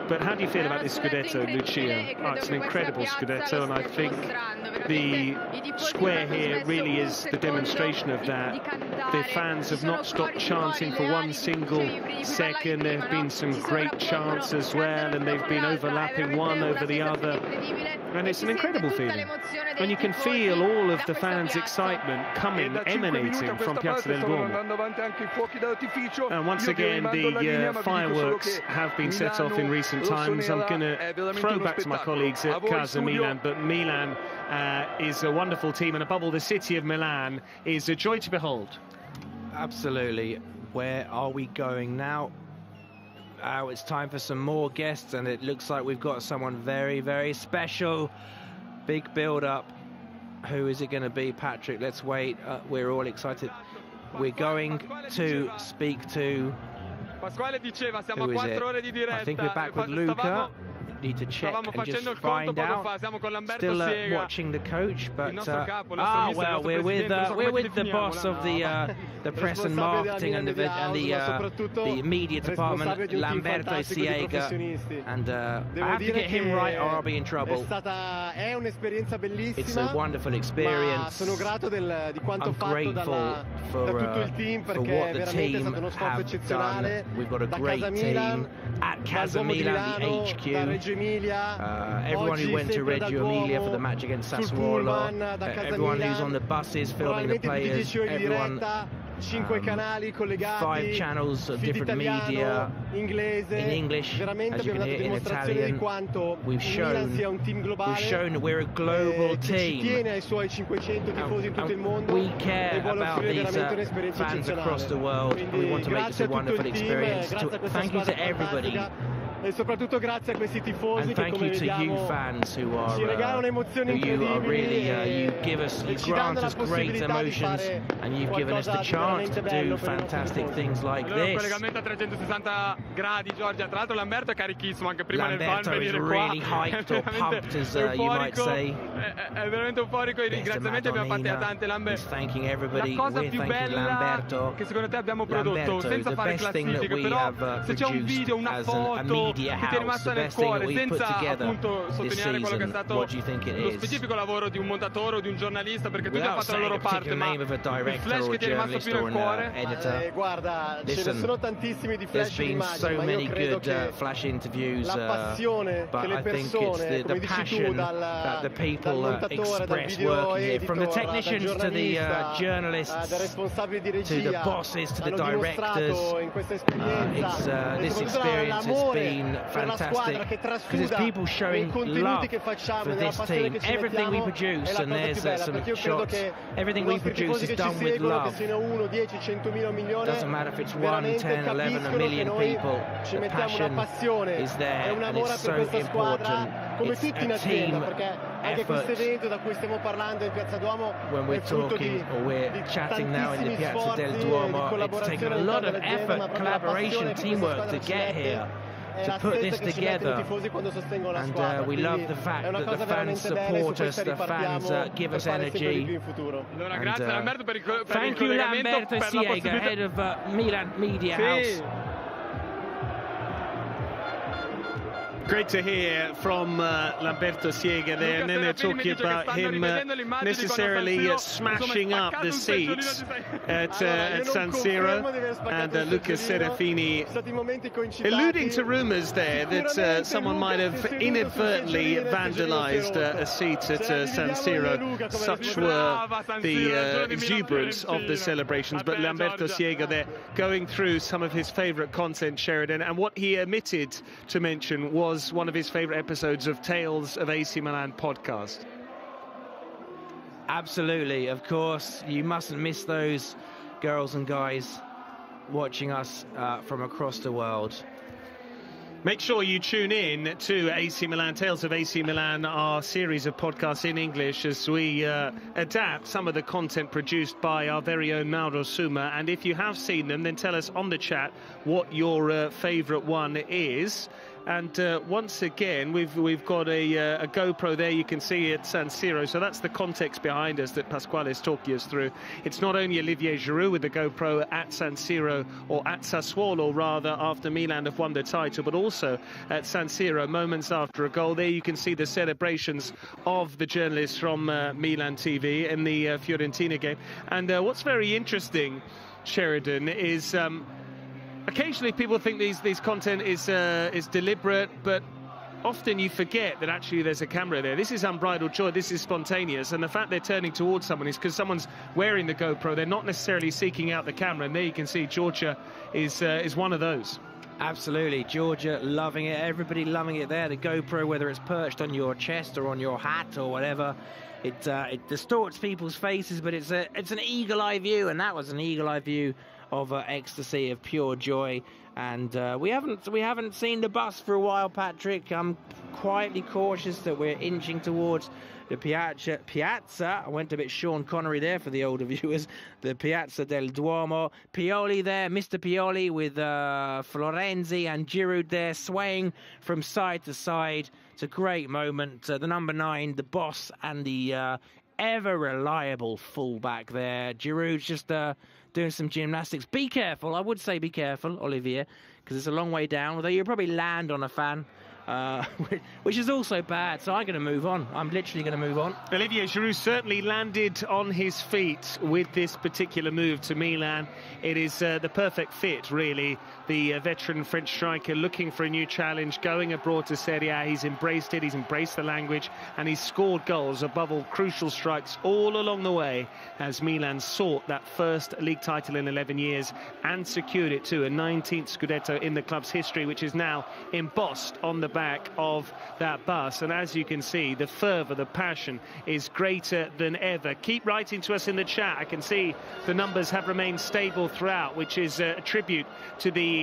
But how do you feel about this scudetto, Lucia? Oh, it's an incredible scudetto, and I think the square here really is the demonstration of that. The fans have not stopped chanting for one single second. There have been some great chants as well, and they've been overlapping one over the other, and it's an incredible feeling. And you can feel all of the fans' excitement coming, emanating from Piazza del Duomo. And once again, the fireworks have been set off in recent times. I'm going to throw back to my colleagues at Casa Milan, but Milan is a wonderful team, and above all, the city of Milan is a joy to behold. Absolutely. Where are we going now? It's time for some more guests, and it looks like we've got someone very, very special. Big build-up. Who is it going to be, Patrick? Let's wait. We're all excited. We're going to speak to... Who is it? I think we're back with Luca. need to check Stavamo and facendo just il conto find poco out. fa, siamo con Lamberto Still Siega, watching the coach, but il nostro capo, il nostro mister, il nostro we're with presidente, non so we're come with the definiamo, boss of the press and marketing and the media department, Lamberto Siega, and I have to get him right or I'll be in trouble. È un'esperienza bellissima. It's a wonderful experience. Sono grato di quanto fatto da tutto il team, perché veramente è stato uno sforzo eccezionale. We've got a great team at Casa Milan, the HQ. Everyone who went to Reggio Emilia for the match against Sassuolo, everyone who's on the buses filming the players, everyone. 5 canali collegati, 5 channels of different media inglese, in English, veramente as you can hear, in Italian. We've shown that we're a global team. Tiene ai suoi 500 tifosi in tutto il mondo. We care about these fans across the world. We want to make this a wonderful experience. Thank you to everybody. E soprattutto grazie a questi tifosi che, come vediamo, ci regalano emozioni incredibili you grant us great emotions, and you've given us the chance to do fantastic things like this. Un collegamento a 360 gradi, Giorgia. Tra l'altro Lamberto è carichissimo anche prima del van venire qua. Really hyped or pumped, as you might say. È veramente euforico. I ringraziamenti abbiamo fatti a tante. Lamberto, la cosa più bella che secondo te abbiamo prodotto, senza fare classifiche, però se c'è un video, una foto che ti è rimasta nel cuore, senza appunto sottolineare quello che è stato lo specifico lavoro di un montatore o di un giornalista, perché tutti hanno fatto la loro parte, ma il flash che ti è rimasto più nel cuore. Guarda, ce ne sono tantissimi di flash in immagine, ma io credo che la passione che le persone, come dici tu, dal montatore, dal video editor, from the technicians to the journalists, dal responsabile di to the regia, bosses, to the hanno dimostrato in questa esperienza this experience has been fantastic, because it's people showing love for this team. Everything we produce, and there's some shots, everything we produce is done with love. Doesn't matter if it's 1, 10, 11, a million people, the passion is there, and it's so important. It's a team anche questo evento da cui stiamo parlando in Piazza Duomo when we're talking or we're chatting now in the Piazza del Duomo, it's taken a lot of effort, collaboration, teamwork to get here, to put this together, and we love the fact that the fans support us, the fans give us energy. Allora, grazie Lamberto per il thank you Lamberto Siega, head of Milan Media House. Great to hear from Lamberto Siega there, and then they're talking about him necessarily smashing up the seats at San Siro, and Luca Serafini alluding to rumours there that someone might have inadvertently vandalised a seat at San Siro. Such were the exuberance of the celebrations, but Lamberto Siega there going through some of his favourite content, Sheridan, and what he omitted to mention was one of his favourite episodes of Tales of AC Milan podcast. Absolutely, of course. You mustn't miss those, girls and guys watching us from across the world. Make sure you tune in to AC Milan, Tales of AC Milan, our series of podcasts in English, as we adapt some of the content produced by our very own Mauro Suma. And if you have seen them, then tell us on the chat what your favourite one is. And once again, we've got a GoPro there. You can see it at San Siro. So that's the context behind us that Pasquale is talking us through. It's not only Olivier Giroud with the GoPro at San Siro, or at Sassuolo rather, after Milan have won the title, but also at San Siro moments after a goal. There you can see the celebrations of the journalists from Milan TV in the Fiorentina game. And what's very interesting, Sheridan, is occasionally people think these content is deliberate, but often you forget that actually there's a camera there. This is unbridled joy, this is spontaneous, and the fact they're turning towards someone is because someone's wearing the GoPro. They're not necessarily seeking out the camera, and there you can see Georgia is one of those. Absolutely, Georgia loving it, everybody loving it there. The GoPro, whether it's perched on your chest or on your hat or whatever, it distorts people's faces, but it's an eagle-eye view, and that was an eagle-eye view of ecstasy, of pure joy. And we haven't seen the bus for a while, Patrick. I'm quietly cautious that we're inching towards the piazza. I went a bit Sean Connery there for the older viewers. The Piazza del Duomo. Pioli there, Mr. Pioli with Florenzi and Giroud there, swaying from side to side. It's a great moment. The number 9, the boss, and the ever reliable fullback there. Giroud's just doing some gymnastics. Be careful, I would say be careful, Olivier, because it's a long way down, although you'll probably land on a fan, which is also bad, so I'm going to move on. I'm literally going to move on. Olivier Giroud certainly landed on his feet with this particular move to Milan. It is the perfect fit, really. The veteran French striker looking for a new challenge, going abroad to Serie A. He's embraced it, he's embraced the language, and he's scored goals, above all crucial strikes, all along the way as Milan sought that first league title in 11 years and secured it too, a 19th scudetto in the club's history, which is now embossed on the back of that bus. And as you can see, the fervour, the passion is greater than ever. Keep writing to us in the chat. I can see the numbers have remained stable throughout, which is a tribute to the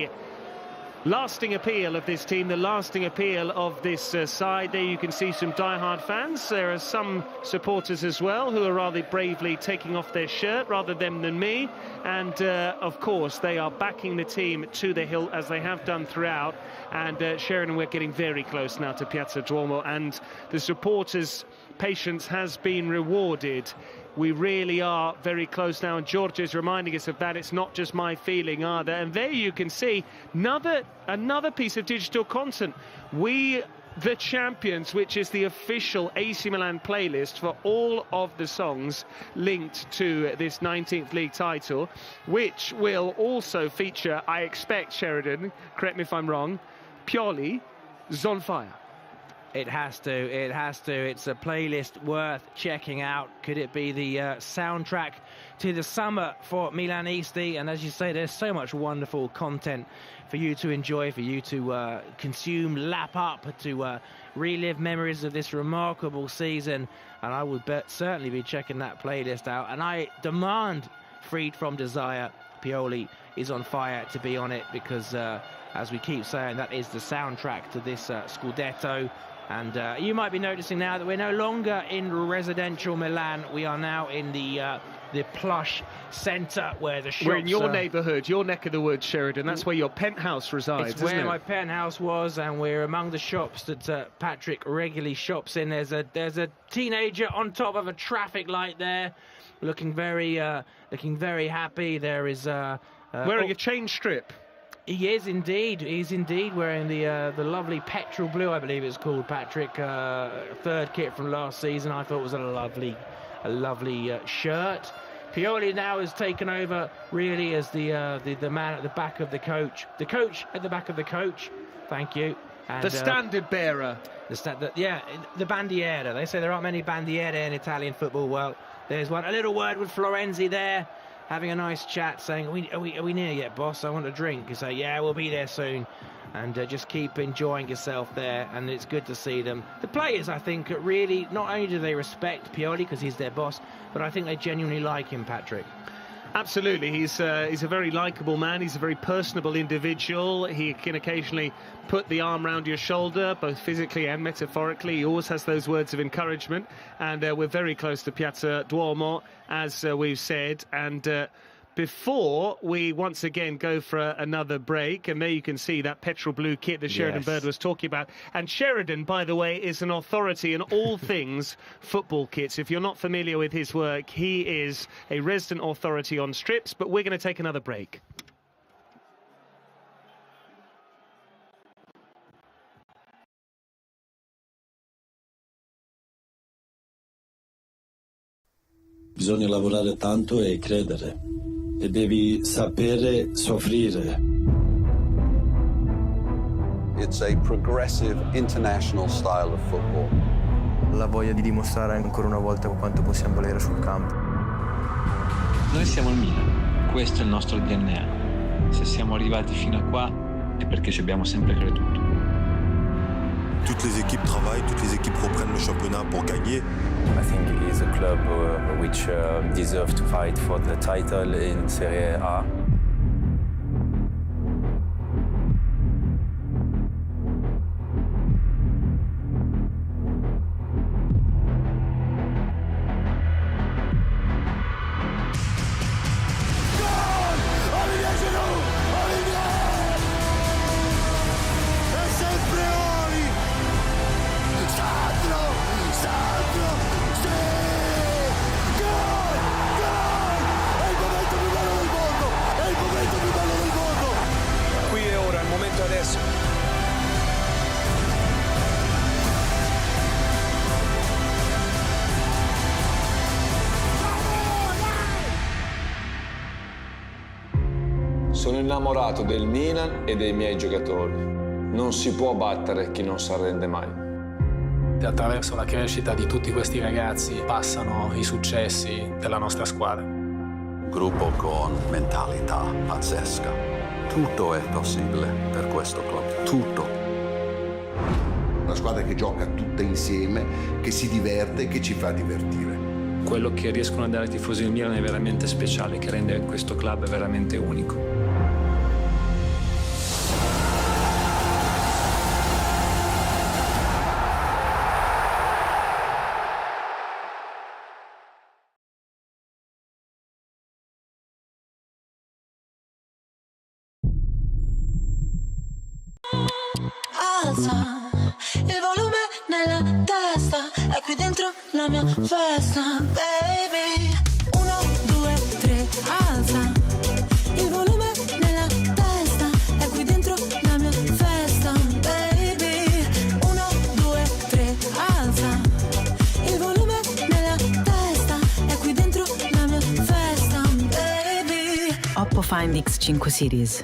lasting appeal of this team, the lasting appeal of this side. There you can see some die-hard fans. There are some supporters as well who are rather bravely taking off their shirt, rather them than me. And of course, they are backing the team to the hilt, as they have done throughout. And Sheridan, we're getting very close now to Piazza Duomo, and the supporters' patience has been rewarded. We really are very close now, and George is reminding us of that. It's not just my feeling either. And there you can see another piece of digital content. We the Champions, which is the official AC Milan playlist for all of the songs linked to this 19th league title, which will also feature, I expect, Sheridan, correct me if I'm wrong, Pioli's on fire. It has to. It's a playlist worth checking out. Could it be the soundtrack to the summer for Milanisti? And as you say, there's so much wonderful content for you to enjoy, for you to consume, lap up, to relive memories of this remarkable season. And I would certainly be checking that playlist out. And I demand, freed from desire, Pioli is on fire to be on it, because as we keep saying, that is the soundtrack to this Scudetto. And you might be noticing now that we're no longer in residential Milan. We are now in the plush centre where the shops... We're in your neighbourhood, your neck of the woods, Sheridan. That's where your penthouse resides, isn't it? It's where my penthouse was, and we're among the shops that Patrick regularly shops in. There's a teenager on top of a traffic light there, looking very happy. There is... wearing a chain strip. He is indeed. He's indeed wearing the lovely petrol blue, I believe it's called, Patrick. Third kit from last season. I thought it was a lovely shirt. Pioli now has taken over really as the man at the back of the coach. The coach at the back of the coach. Thank you. And, the standard bearer. The bandiera. They say there aren't many bandiere in Italian football. Well, there's one. A little word with Florenzi there, having a nice chat, saying, are we near yet, boss? I want a drink. You say, yeah, we'll be there soon. And just keep enjoying yourself there, and it's good to see them. The players, I think, really, not only do they respect Pioli because he's their boss, but I think they genuinely like him, Patrick. Absolutely. He's a very likeable man. He's a very personable individual. He can occasionally put the arm round your shoulder, both physically and metaphorically. He always has those words of encouragement. And we're very close to Piazza Duomo, as we've said. And before we once again go for another break, and there you can see that petrol blue kit that Sheridan Bird was talking about. And Sheridan, by the way, is an authority in all things football kits. If you're not familiar with his work, he is a resident authority on strips. But we're going to take another break. Bisogna lavorare tanto e credere. E devi sapere soffrire. It's a progressive international style of football. La voglia di dimostrare ancora una volta quanto possiamo valere sul campo. Noi siamo il Milan, questo è il nostro DNA. Se siamo arrivati fino a qua è perché ci abbiamo sempre creduto. Toutes les équipes travaillent, toutes les équipes reprennent le championnat pour gagner. I think it is a club which deserves to fight for the title in Serie A. Sono innamorato del Milan e dei miei giocatori. Non si può battere chi non si arrende mai. Attraverso la crescita di tutti questi ragazzi passano i successi della nostra squadra. Gruppo con mentalità pazzesca. Tutto è possibile per questo club. Tutto. Una squadra che gioca tutta insieme, che si diverte e che ci fa divertire. Quello che riescono a dare ai tifosi del Milan è veramente speciale, che rende questo club veramente unico. Alza il volume nella testa, è qui dentro la mia festa, baby. 1, 2, 3, alza il volume nella testa, è qui dentro la mia festa, baby. 1, 2, 3, alza il volume nella testa, è qui dentro la mia festa, baby. Oppo Find X5 Series.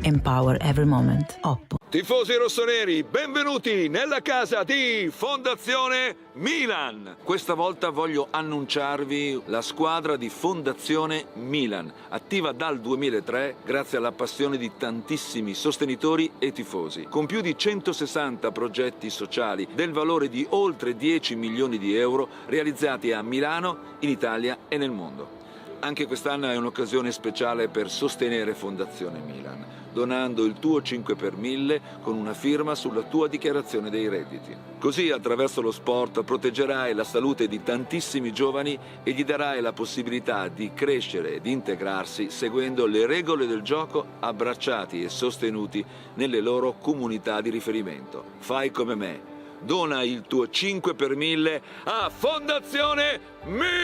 Empower every moment. Oppo. Tifosi rossoneri, benvenuti nella casa di Fondazione Milan. Questa volta voglio annunciarvi la squadra di Fondazione Milan, attiva dal 2003 grazie alla passione di tantissimi sostenitori e tifosi, con più di 160 progetti sociali del valore di oltre 10 milioni di euro realizzati a Milano, in Italia e nel mondo. Anche quest'anno è un'occasione speciale per sostenere Fondazione Milan, donando il tuo 5 per 1000 con una firma sulla tua dichiarazione dei redditi. Così, attraverso lo sport, proteggerai la salute di tantissimi giovani e gli darai la possibilità di crescere e di integrarsi seguendo le regole del gioco, abbracciati e sostenuti nelle loro comunità di riferimento. Fai come me. Dona il tuo 5 per 1000 a Fondazione Milan!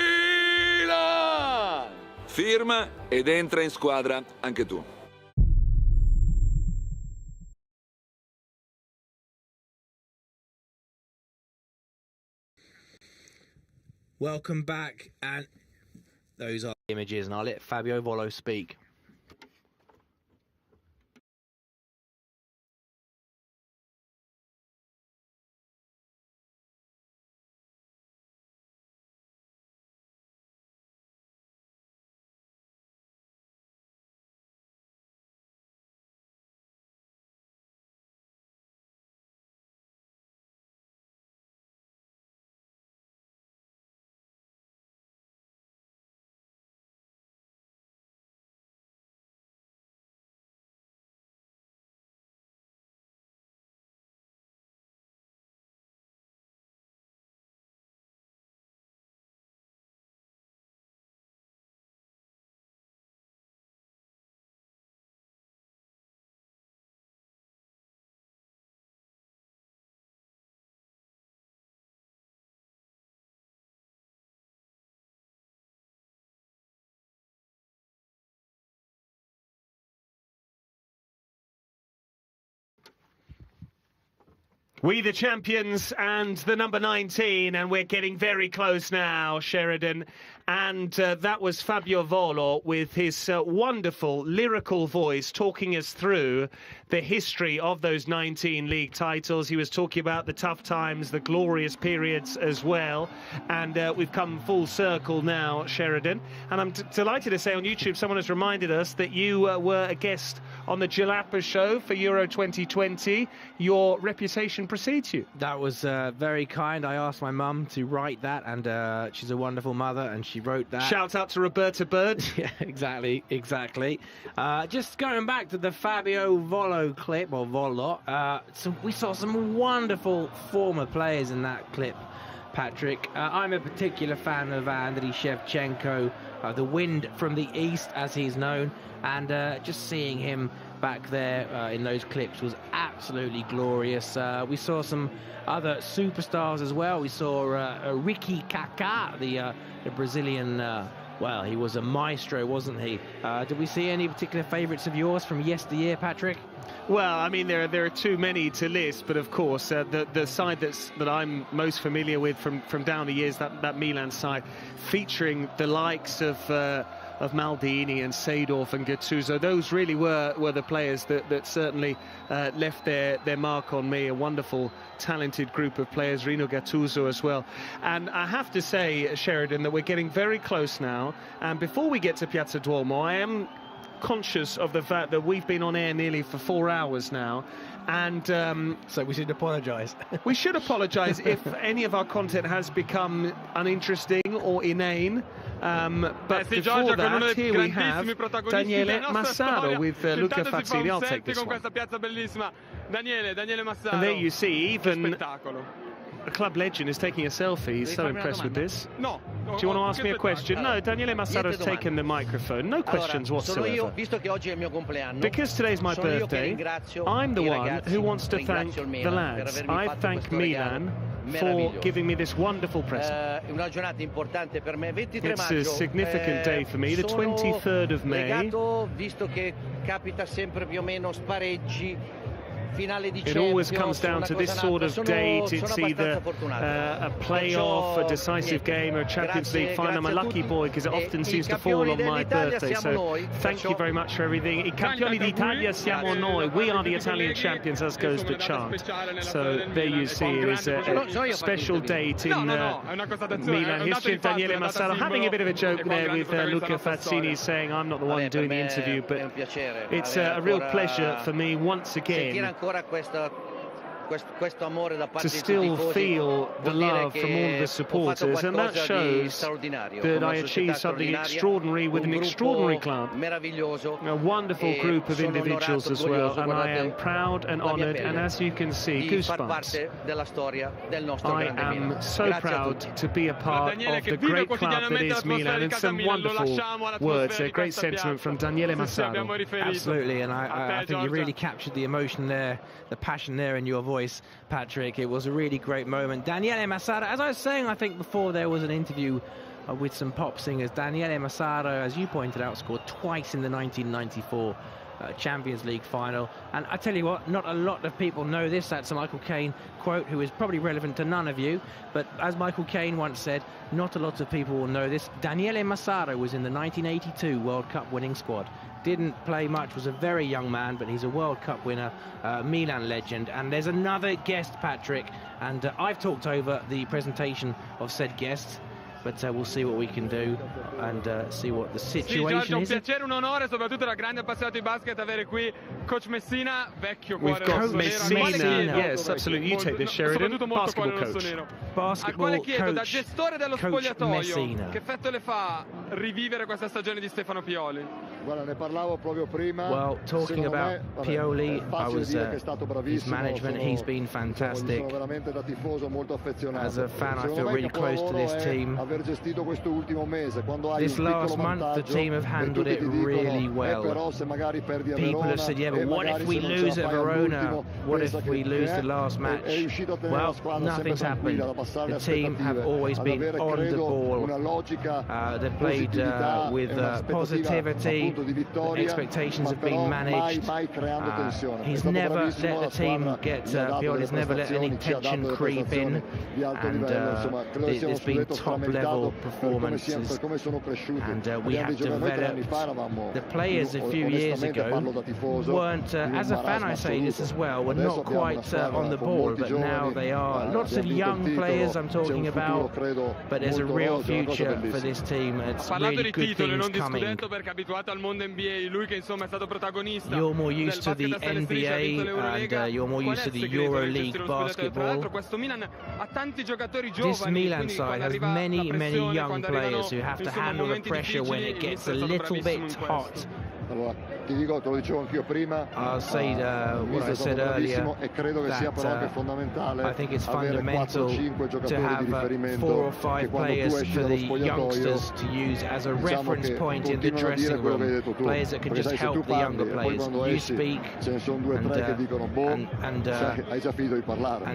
Firma ed entra in squadra anche tu. Welcome back, and those are images, and I'll let Fabio Volo speak. We the champions and the number 19, and we're getting very close now, Sheridan. And that was Fabio Volo with his wonderful lyrical voice talking us through the history of those 19 league titles. He was talking about the tough times, the glorious periods as well. And we've come full circle now, Sheridan. And I'm delighted to say on YouTube, someone has reminded us that you were a guest on the Jalapa show for Euro 2020. Your reputation precedes you. That was very kind. I asked my mum to write that, and she's a wonderful mother, and she wrote that. Shout out to Roberta Bird. Yeah, exactly. Just going back to the Fabio Volo clip, or Volo, we saw some wonderful former players in that clip, Patrick. I'm a particular fan of Andriy Shevchenko, the wind from the east, as he's known, and just seeing him back there in those clips was absolutely glorious. We saw some other superstars as well. We saw Ricky Kaká, the Brazilian, well, he was a maestro, wasn't he? Did we see any particular favourites of yours from yesteryear, Patrick? Well, I mean, there are too many to list, but of course, the side that I'm most familiar with from down the years, that Milan side, featuring the likes of Maldini and Seedorf and Gattuso. Those really were the players that certainly left their mark on me. A wonderful, talented group of players, Rino Gattuso as well. And I have to say, Sheridan, that we're getting very close now. And before we get to Piazza Duomo, I am conscious of the fact that we've been on air nearly for 4 hours now, and so we should apologise. We should apologise if any of our content has become uninteresting or inane. But before that, here we have Daniele Massaro with Luca Fazzini. I'll take this one. And there you see, even a club legend is taking a selfie. He's so impressed with this. Do you want to ask me a question? No, Daniele Massaro has taken the microphone. No questions whatsoever. Because today's my birthday, I'm the one who wants to thank the lads. I thank Milan for giving me this wonderful present. It's a significant day for me, the 23rd of May. It always comes down to this sort of date. It's either a playoff, a decisive game, or a Champions League final. I'm a lucky boy because it often seems to fall on my birthday. So thank you very much for everything. I campioni d'Italia siamo noi. We are the Italian champions, as goes the chant. So there you see, it is a special date in Milan history. Daniele Massaro having a bit of a joke there with Luca Fazzini, saying I'm not the one doing the interview, but it's a real pleasure for me once again to still feel the love from all of the supporters, and that shows that I achieved something extraordinary with an extraordinary club, a wonderful group of individuals as well, and I am proud and honoured, and as you can see, goosebumps. I am so proud to be a part of the great club that is Milan, and some wonderful words, a great sentiment from Daniele Massaro. Absolutely, and I think you really captured the emotion there, the passion there in your voice, Patrick. It was a really great moment. Daniele Massaro, as I was saying, I think before there was an interview with some pop singers. Daniele Massaro, as you pointed out, scored twice in the 1994 Champions League final. And I tell you what, not a lot of people know this. That's a Michael Caine quote, who is probably relevant to none of you. But as Michael Caine once said, not a lot of people will know this. Daniele Massaro was in the 1982 World Cup winning squad. Didn't play much, was a very young man, but he's a World Cup winner, Milan legend. And there's another guest, Patrick, and I've talked over the presentation of said guests, but we'll see what we can do and see what the situation is. Un piacere, un onore, soprattutto da grande appassionato di basket, avere qui Coach Messina, vecchio cuore Messina, yes, absolutely. You take this, Sheridan. Basketball coach. Basketball coach. Da gestore dello spogliatoio, che effetto le fa rivivere questa stagione di Stefano Pioli? Guarda, ne parlavo proprio prima. Well, talking about Pioli, I was his management. He's been fantastic. As a fan, I feel really close to this team. This last month, the team have handled it really well. People have said, yeah, but what if we lose at Verona? What if we lose the last match? Well, nothing's happened. The team have always been on the ball. They've played with positivity. Expectations have been managed. He's never let the team get, Pioli's never let any tension creep in. And there's been top-level performances, and we have developed. The players a few years ago weren't, as a fan I say this as well, were not quite on the ball, but now they are. Lots of young players I'm talking about, but there's a real future for this team. It's really good things coming. You're more used to the NBA and you're more used to the EuroLeague basketball. This Milan side has many young players who have to handle the pressure when it gets a little bit hot. I'll say what I said earlier, that I think it's fundamental to have 4 or 5 players for the youngsters to use as a reference point in the dressing room, players that can just help the younger players. You speak and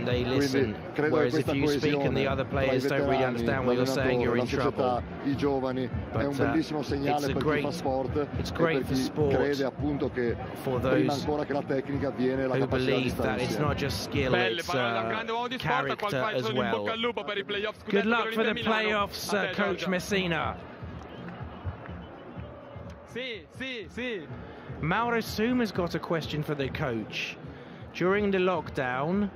they listen, whereas if you speak and the other players don't really understand what you're saying, you're in trouble. But it's great for sport, for those who believe that it's not just skill, it's character as well. Good luck for the playoffs, Coach Messina. Mauro Suma's got a question for the coach. During the lockdown,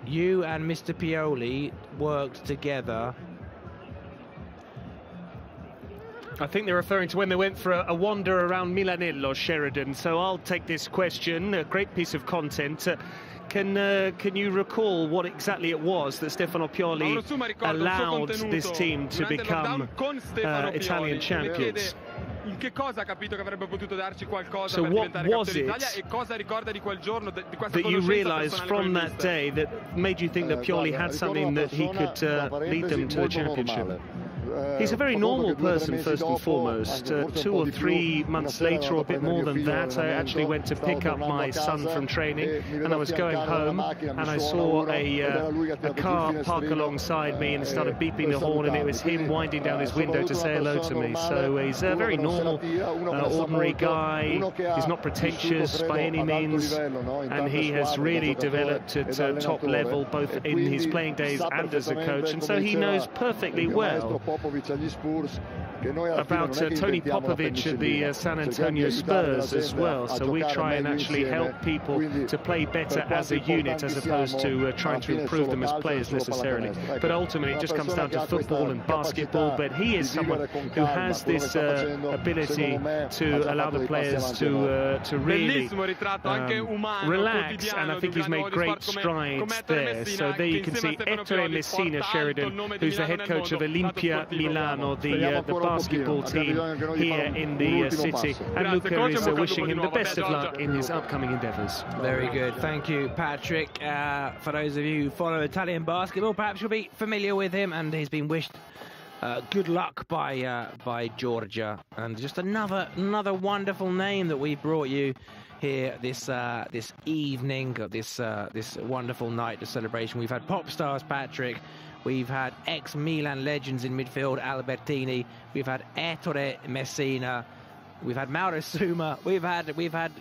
you and Mr. Pioli worked together. I think they're referring to when they went for a wander around Milanello, Sheridan. So I'll take this question, a great piece of content. Can you recall what exactly it was that Stefano Pioli allowed this team to become Italian champions? In che cosa ha capito che avrebbe potuto darci qualcosa So per what diventare was campione it d'Italia e cosa ricorda di quel giorno, di questa that you conoscenza realised personale from con il that mister? day that made you think that Pioli had something that he could lead them to the championship? He's a very normal person, first and foremost. 2 or 3 months later, or a bit more than that, I actually went to pick up my son from training, and I was going home, and I saw a car park alongside me and started beeping the horn, and it was him winding down his window to say hello to me. So he's a very normal, ordinary guy. He's not pretentious by any means, and he has really developed at top level, both in his playing days and as a coach, and so he knows perfectly well about Tony Popovic at the San Antonio Spurs as well. So we try and actually help people to play better as a unit as opposed to trying to improve them as players necessarily. But ultimately it just comes down to football and basketball. But he is someone who has this ability to allow the players to really relax, and I think he's made great strides there. So there you can see Ettore Messina, Sheridan, who's the head coach of Olimpia Milano, the basketball team here in the city, and Luca is wishing him the best of luck in his upcoming endeavours. Very good, thank you, Patrick. For those of you who follow Italian basketball, perhaps you'll be familiar with him, and he's been wished good luck by Georgia. And just another wonderful name that we brought you here this evening, this wonderful night of celebration. We've had pop stars, Patrick. We've had ex-Milan legends in midfield, Albertini. We've had Ettore Messina. We've had Mauro Suma. We've had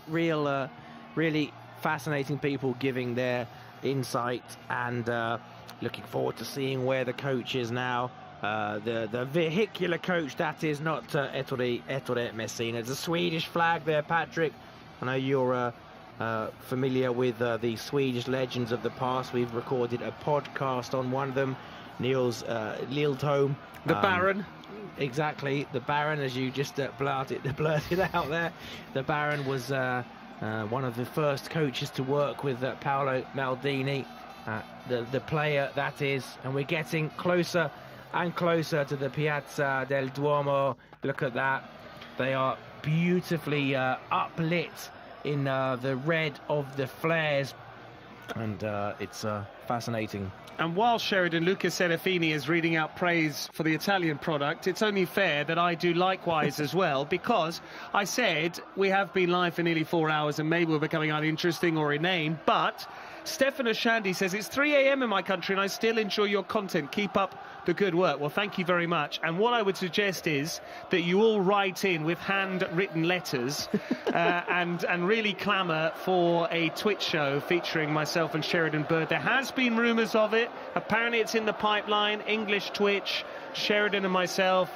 really fascinating people giving their insight, and looking forward to seeing where the coach is now. The vehicular coach, that is, not Ettore Messina. It's a Swedish flag there, Patrick. I know you're familiar with the Swedish legends of the past. We've recorded a podcast on one of them, Niels Liltholm. The Baron. Exactly, the Baron, as you just blurted out there. The Baron was one of the first coaches to work with Paolo Maldini, the player, that is. And we're getting closer and closer to the Piazza del Duomo. Look at that. They are beautifully uplit in the red of the flares, and it's fascinating. And while Sheridan, Luca Serafini is reading out praise for the Italian product, it's only fair that I do likewise as well, because I said we have been live for nearly 4 hours and maybe we're becoming uninteresting or inane, but Stefano Shandy says it's 3 a.m. in my country and I still enjoy your content. Keep up the good work. Well, thank you very much. And what I would suggest is that you all write in with handwritten letters and really clamour for a Twitch show featuring myself and Sheridan Bird. There has been rumours of it. Apparently it's in the pipeline. English Twitch, Sheridan and myself.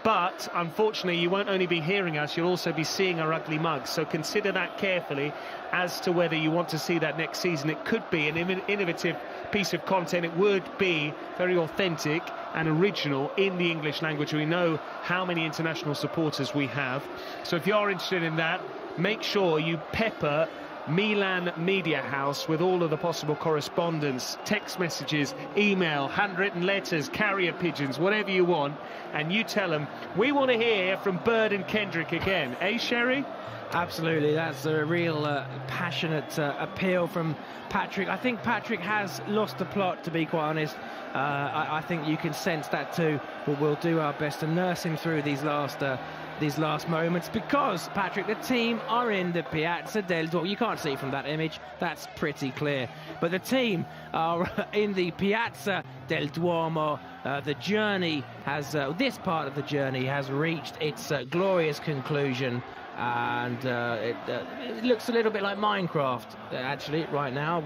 But unfortunately, you won't only be hearing us, you'll also be seeing our ugly mugs. So consider that carefully as to whether you want to see that next season. It could be an innovative piece of content. It would be very authentic and original in the English language. We know how many international supporters we have. So if you're interested in that, make sure you pepper Milan Media House with all of the possible correspondence, text messages, email, handwritten letters, carrier pigeons, whatever you want, and you tell them, we want to hear from Bird and Kendrick again. Eh, Sherry? Absolutely, that's a real passionate appeal from Patrick. I think Patrick has lost the plot, to be quite honest. I think you can sense that too. We'll do our best to nurse him through these last moments, because, Patrick, the team are in the Piazza del Duomo. You can't see from that image, that's pretty clear. But the team are in the Piazza del Duomo. The journey has, this part of the journey has reached its glorious conclusion. and it looks a little bit like Minecraft, actually, right now.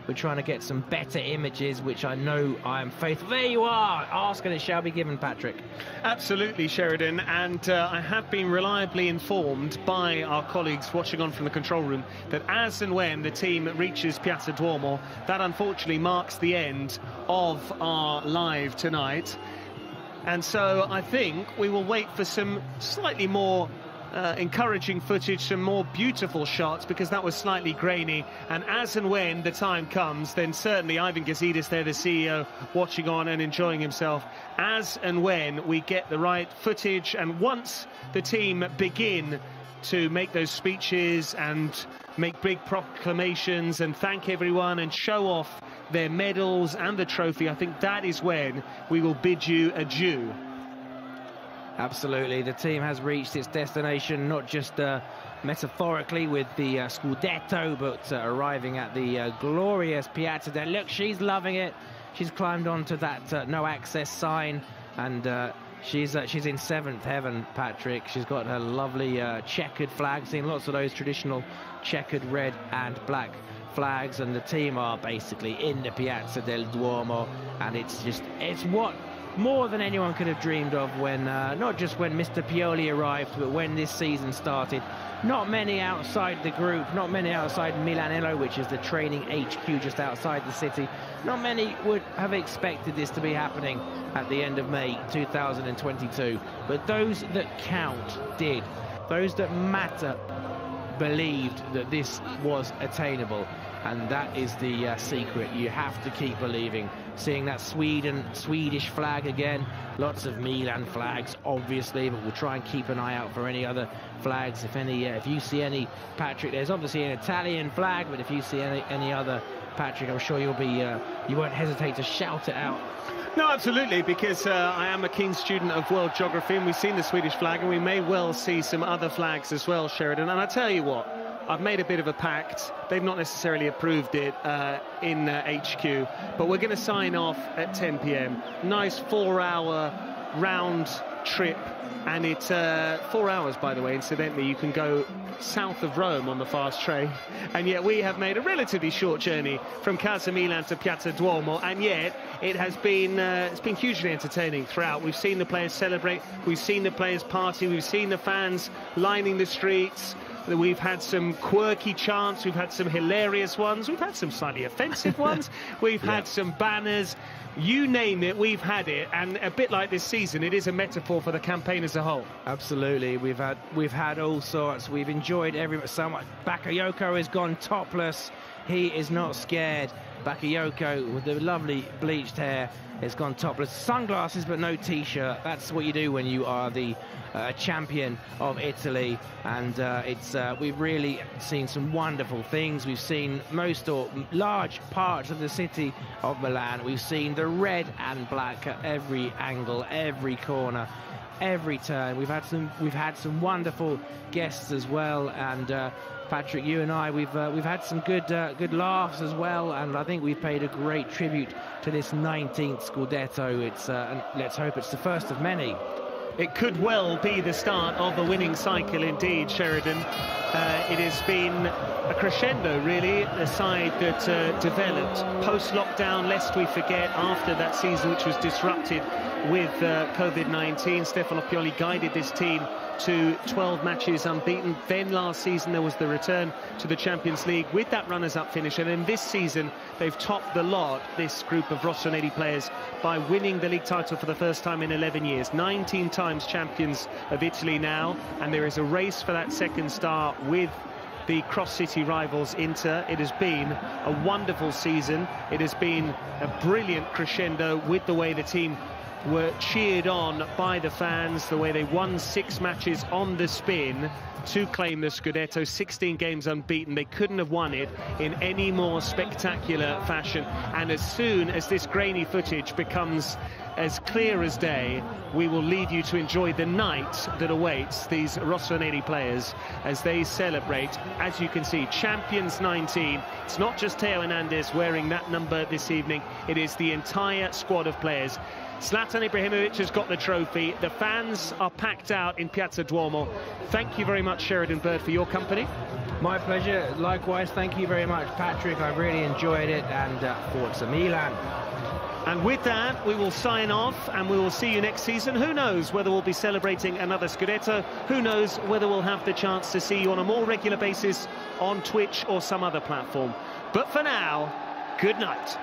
We're trying to get some better images, which I know I am faithful. There you are! Ask and it shall be given, Patrick. Absolutely, Sheridan, and I have been reliably informed by our colleagues watching on from the control room that as and when the team reaches Piazza Duomo, that unfortunately marks the end of our live tonight. And so I think we will wait for some slightly more encouraging footage, some more beautiful shots, because that was slightly grainy. And as and when the time comes, then certainly Ivan Gazidis there, the CEO, watching on and enjoying himself. As and when we get the right footage, and once the team begin to make those speeches and make big proclamations and thank everyone and show off their medals and the trophy, I think that is when we will bid you adieu. Absolutely, the team has reached its destination, not just metaphorically with the scudetto, but arriving at the glorious Piazza del. Look, she's loving it. She's climbed onto that no access sign, and she's in seventh heaven, Patrick. She's got her lovely checkered flag, seen lots of those traditional checkered red and black flags, and the team are basically in the Piazza del Duomo, and it's what more than anyone could have dreamed of when, not just when Mr. Pioli arrived, but when this season started. Not many outside the group, not many outside Milanello, which is the training HQ just outside the city. Not many would have expected this to be happening at the end of May 2022. But those that count did. Those that matter believed that this was attainable. And that is the secret. You have to keep believing. Seeing that Swedish flag again. Lots of Milan flags, obviously, but we'll try and keep an eye out for any other flags. If you see any, Patrick, there's obviously an Italian flag, but if you see any other, Patrick, I'm sure you'll be, you won't hesitate to shout it out. No, absolutely, because I am a keen student of world geography, and we've seen the Swedish flag, and we may well see some other flags as well, Sheridan. And I tell you what, I've made a bit of a pact. They've not necessarily approved it in HQ, but we're going to sign off at 10 p.m. Nice 4-hour round trip, and it's 4 hours, by the way, incidentally. You can go south of Rome on the fast train, and yet we have made a relatively short journey from Casa Milan to Piazza Duomo, and yet it has been it's been hugely entertaining throughout. We've seen the players celebrate, we've seen the players party, we've seen the fans lining the streets. We've had some quirky chants, we've had some hilarious ones, we've had some slightly offensive ones, we've had some banners, you name it, we've had it. And a bit like this season, it is a metaphor for the campaign as a whole. Absolutely, we've had all sorts. We've enjoyed so much. Bakayoko has gone topless. He is not scared. Bakayoko with the lovely bleached hair has gone topless. Sunglasses but no t-shirt. That's what you do when you are the champion of Italy. And we've really seen some wonderful things. We've seen most or large parts of the city of Milan. We've seen the red and black at every angle, every corner, every turn. We've had some wonderful guests as well, and Patrick, you and I, we've had some good laughs as well, and I think we've paid a great tribute to this 19th Scudetto. And let's hope it's the first of many. It could well be the start of a winning cycle indeed, Sheridan. It has been a crescendo, really, the side that developed post-lockdown, lest we forget, after that season which was disrupted with COVID-19. Stefano Pioli guided this team to 12 matches unbeaten. Then last season there was the return to the Champions League with that runners-up finish, and then this season they've topped the lot, this group of Rossonero players, by winning the league title for the first time in 11 years. 19 times champions of Italy now, and there is a race for that second star with the cross-city rivals Inter. It has been a wonderful season. It has been a brilliant crescendo with the way the team were cheered on by the fans, the way they won 6 matches on the spin to claim the Scudetto, 16 games unbeaten. They couldn't have won it in any more spectacular fashion. And as soon as this grainy footage becomes as clear as day, we will leave you to enjoy the night that awaits these Rossonero players as they celebrate. As you can see, Champions 19. It's not just Theo Hernandez wearing that number this evening, it is the entire squad of players Zlatan Ibrahimovic has got the trophy. The fans are packed out in Piazza Duomo. Thank you very much, Sheridan Bird, for your company. My pleasure. Likewise, thank you very much, Patrick. I really enjoyed it, and Forza Milan. And with that, we will sign off, and we will see you next season. Who knows whether we'll be celebrating another scudetto? Who knows whether we'll have the chance to see you on a more regular basis on Twitch or some other platform. But for now, good night.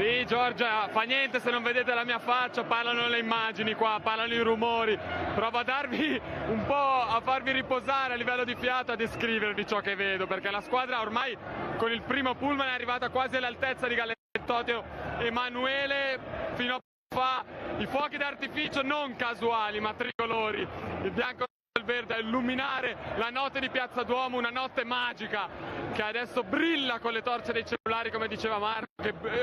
Sì, Giorgia, fa niente se non vedete la mia faccia, parlano le immagini qua, parlano i rumori. Provo a darvi un po', a farvi riposare a livello di fiato, a descrivervi ciò che vedo, perché la squadra ormai con il primo pullman è arrivata quasi all'altezza di Gallettoteo Emanuele, fino a fa i fuochi d'artificio non casuali ma tricolori, il bianco e il verde, a illuminare la notte di Piazza Duomo, una notte magica che adesso brilla con le torce dei cellulari, come diceva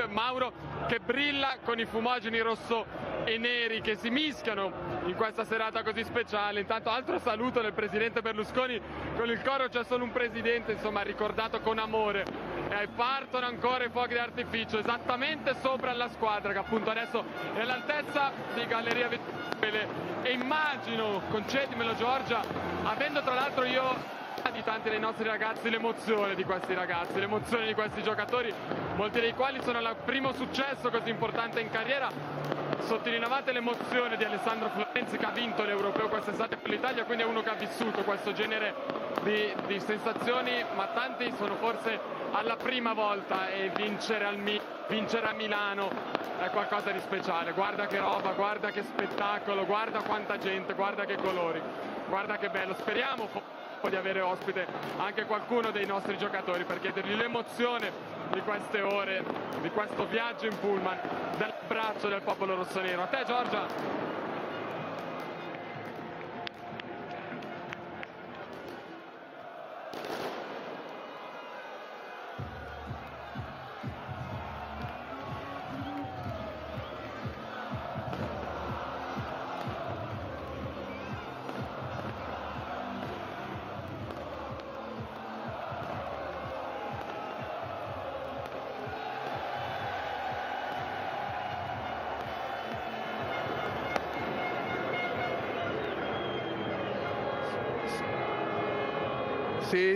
Mauro, che brilla con i fumogeni rosso e neri che si mischiano in questa serata così speciale. Intanto altro saluto del presidente Berlusconi, con il coro c'è solo un presidente, insomma, ricordato con amore, e partono ancora i fuochi d'artificio esattamente sopra la squadra che appunto adesso è all'altezza di Galleria Vitale. E immagino, concedimelo Giorgia, avendo tra l'altro io di tanti dei nostri ragazzi, l'emozione di questi ragazzi, l'emozione di questi giocatori, molti dei quali sono al primo successo così importante in carriera. Sottolineavate l'emozione di Alessandro Florenzi, che ha vinto l'Europeo quest'estate per l'Italia, quindi è uno che ha vissuto questo genere di sensazioni, ma tanti sono forse alla prima volta, e vincere a Milano è qualcosa di speciale. Guarda che roba, guarda che spettacolo, guarda quanta gente, guarda che colori, guarda che bello. Speriamo di avere ospite anche qualcuno dei nostri giocatori per chiedergli l'emozione di queste ore, di questo viaggio in pullman, dell'abbraccio del popolo rossonero. A te Giorgia.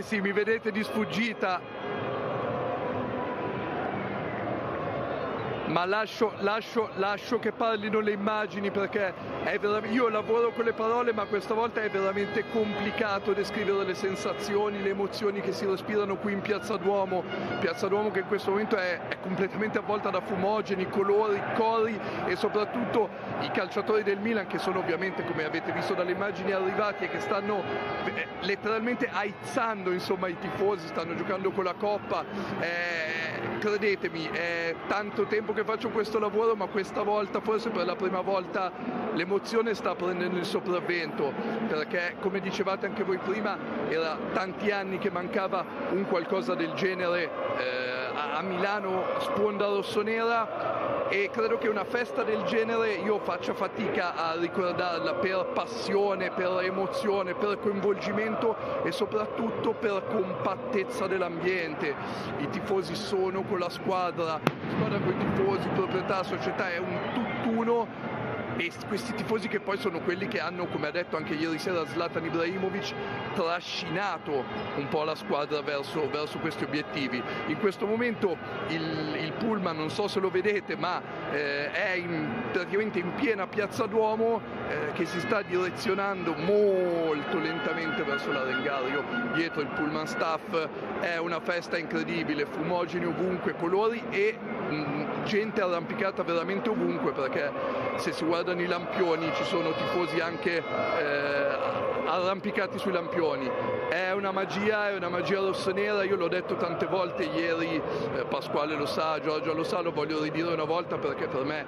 Sì, mi vedete di sfuggita, ma lascio che parlino le immagini, perché io lavoro con le parole, ma questa volta è veramente complicato descrivere le sensazioni, le emozioni che si respirano qui in Piazza Duomo che in questo momento è completamente avvolta da fumogeni, colori, cori, e soprattutto i calciatori del Milan, che sono ovviamente, come avete visto dalle immagini, arrivati e che stanno letteralmente aizzando, insomma, i tifosi, stanno giocando con la Coppa. Credetemi, è tanto tempo che faccio questo lavoro, ma questa volta, forse per la prima volta, l'emozione sta prendendo il sopravvento, perché, come dicevate anche voi prima, era tanti anni che mancava un qualcosa del genere a Milano, sponda rossonera, e credo che una festa del genere io faccia fatica a ricordarla per passione, per emozione, per coinvolgimento e soprattutto per compattezza dell'ambiente. I tifosi sono con la squadra con i tifosi, proprietà, società, è un tutt'uno. E questi tifosi che poi sono quelli che hanno, come ha detto anche ieri sera Zlatan Ibrahimovic, trascinato un po' la squadra verso questi obiettivi. In questo momento il pullman, non so se lo vedete, ma è praticamente in piena Piazza Duomo, che si sta direzionando molto lentamente verso l'Arengario. Dietro il pullman staff, è una festa incredibile, fumogeni ovunque, colori e gente arrampicata veramente ovunque, perché se si guardano i lampioni ci sono tifosi anche arrampicati sui lampioni. È una magia rossonera. Io l'ho detto tante volte ieri, Pasquale lo sa, Giorgia lo sa, lo voglio ridire una volta, perché per me,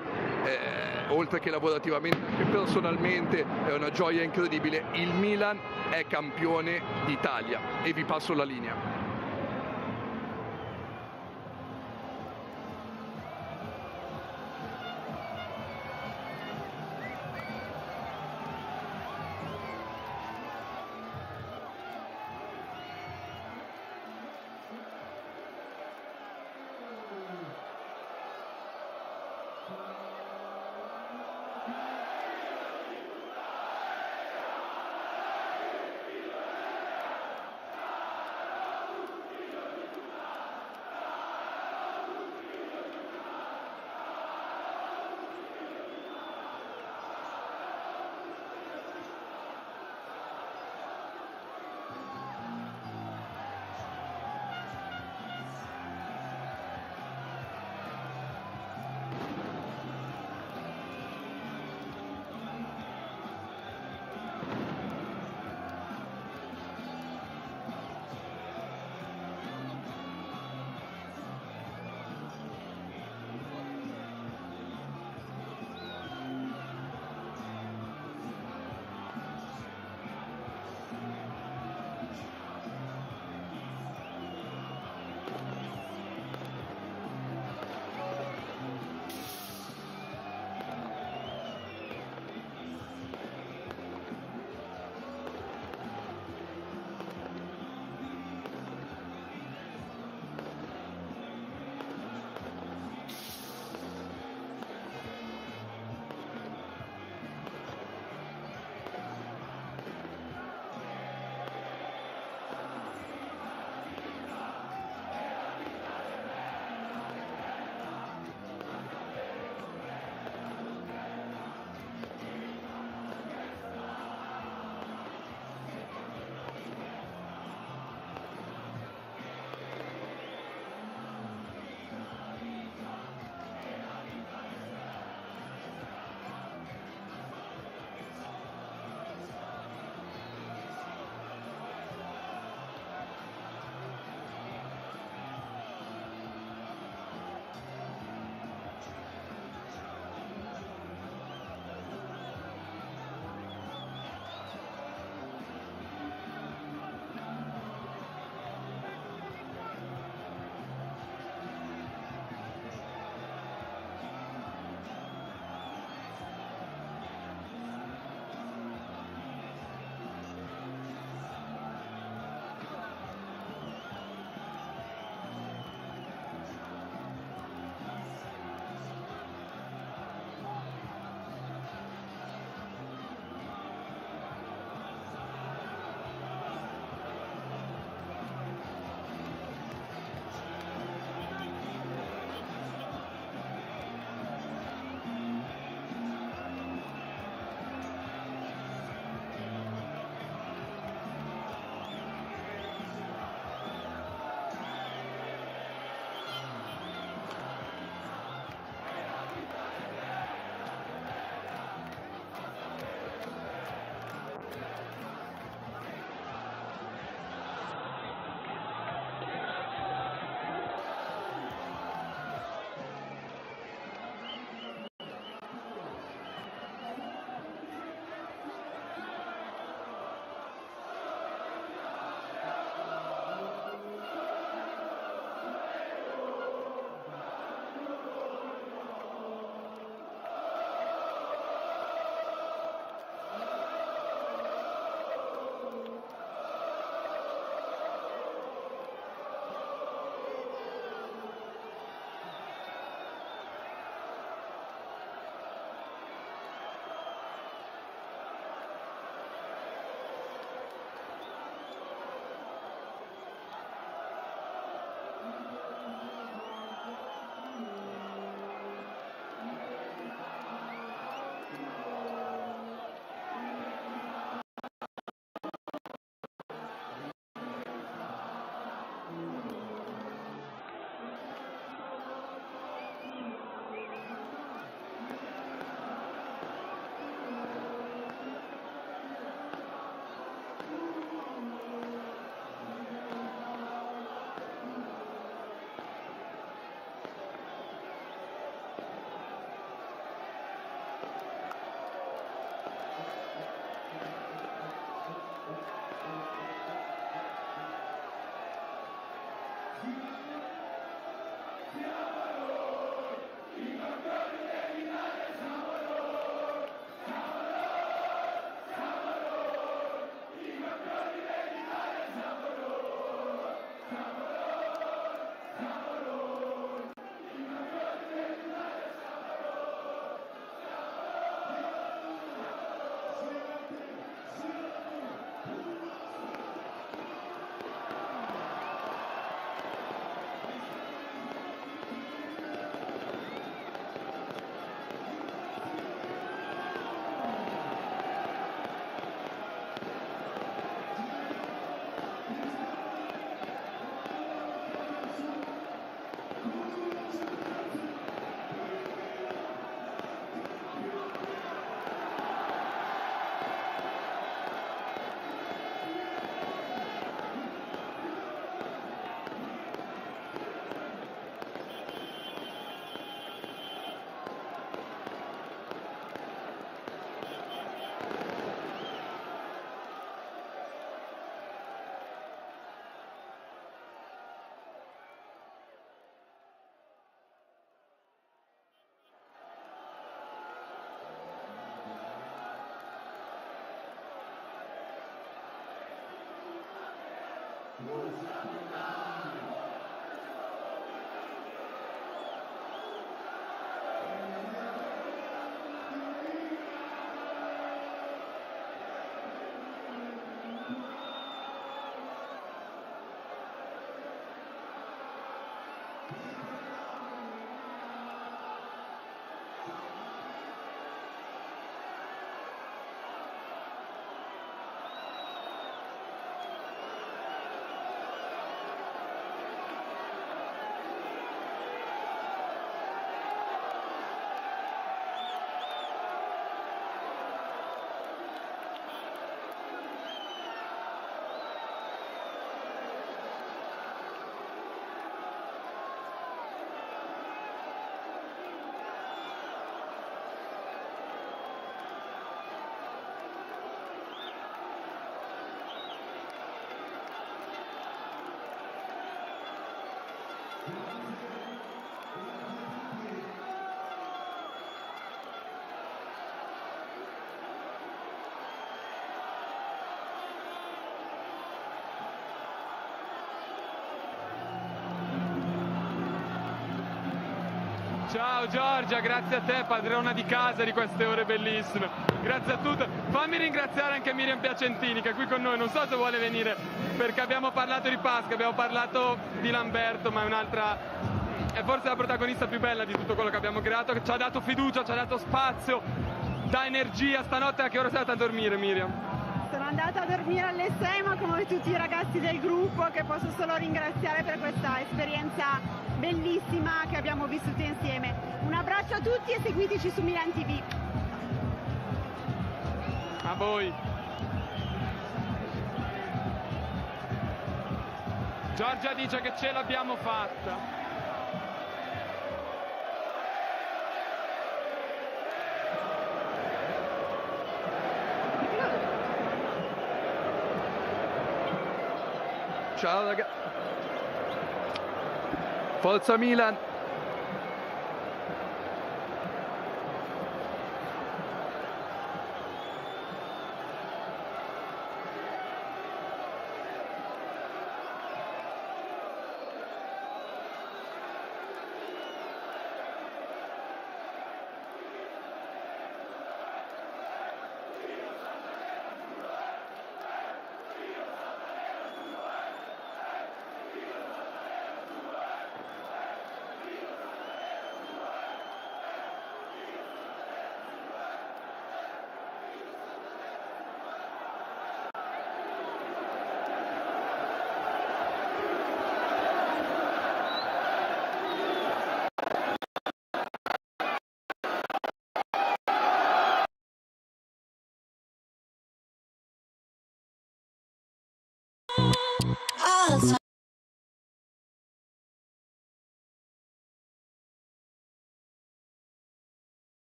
oltre che lavorativamente, anche personalmente, è una gioia incredibile. Il Milan è campione d'Italia, e vi passo la linea. Ciao Giorgia, grazie a te, padrona di casa di queste ore bellissime. Grazie a tutti. Fammi ringraziare anche Miriam Piacentini che è qui con noi, non so se vuole venire, perché abbiamo parlato di Pasqua, abbiamo parlato di Lamberto, ma è forse la protagonista più bella di tutto quello che abbiamo creato, che ci ha dato fiducia, ci ha dato spazio, dà energia. Stanotte a che ora sei andata a dormire, Miriam? Sono andata a dormire alle 6, ma come tutti i ragazzi del gruppo, che posso solo ringraziare per questa esperienza bellissima che abbiamo vissuto insieme. Un abbraccio a tutti e seguiteci su Milan TV. A voi. Giorgia dice che ce l'abbiamo fatta. Ciao ragazzi. Forza Milan.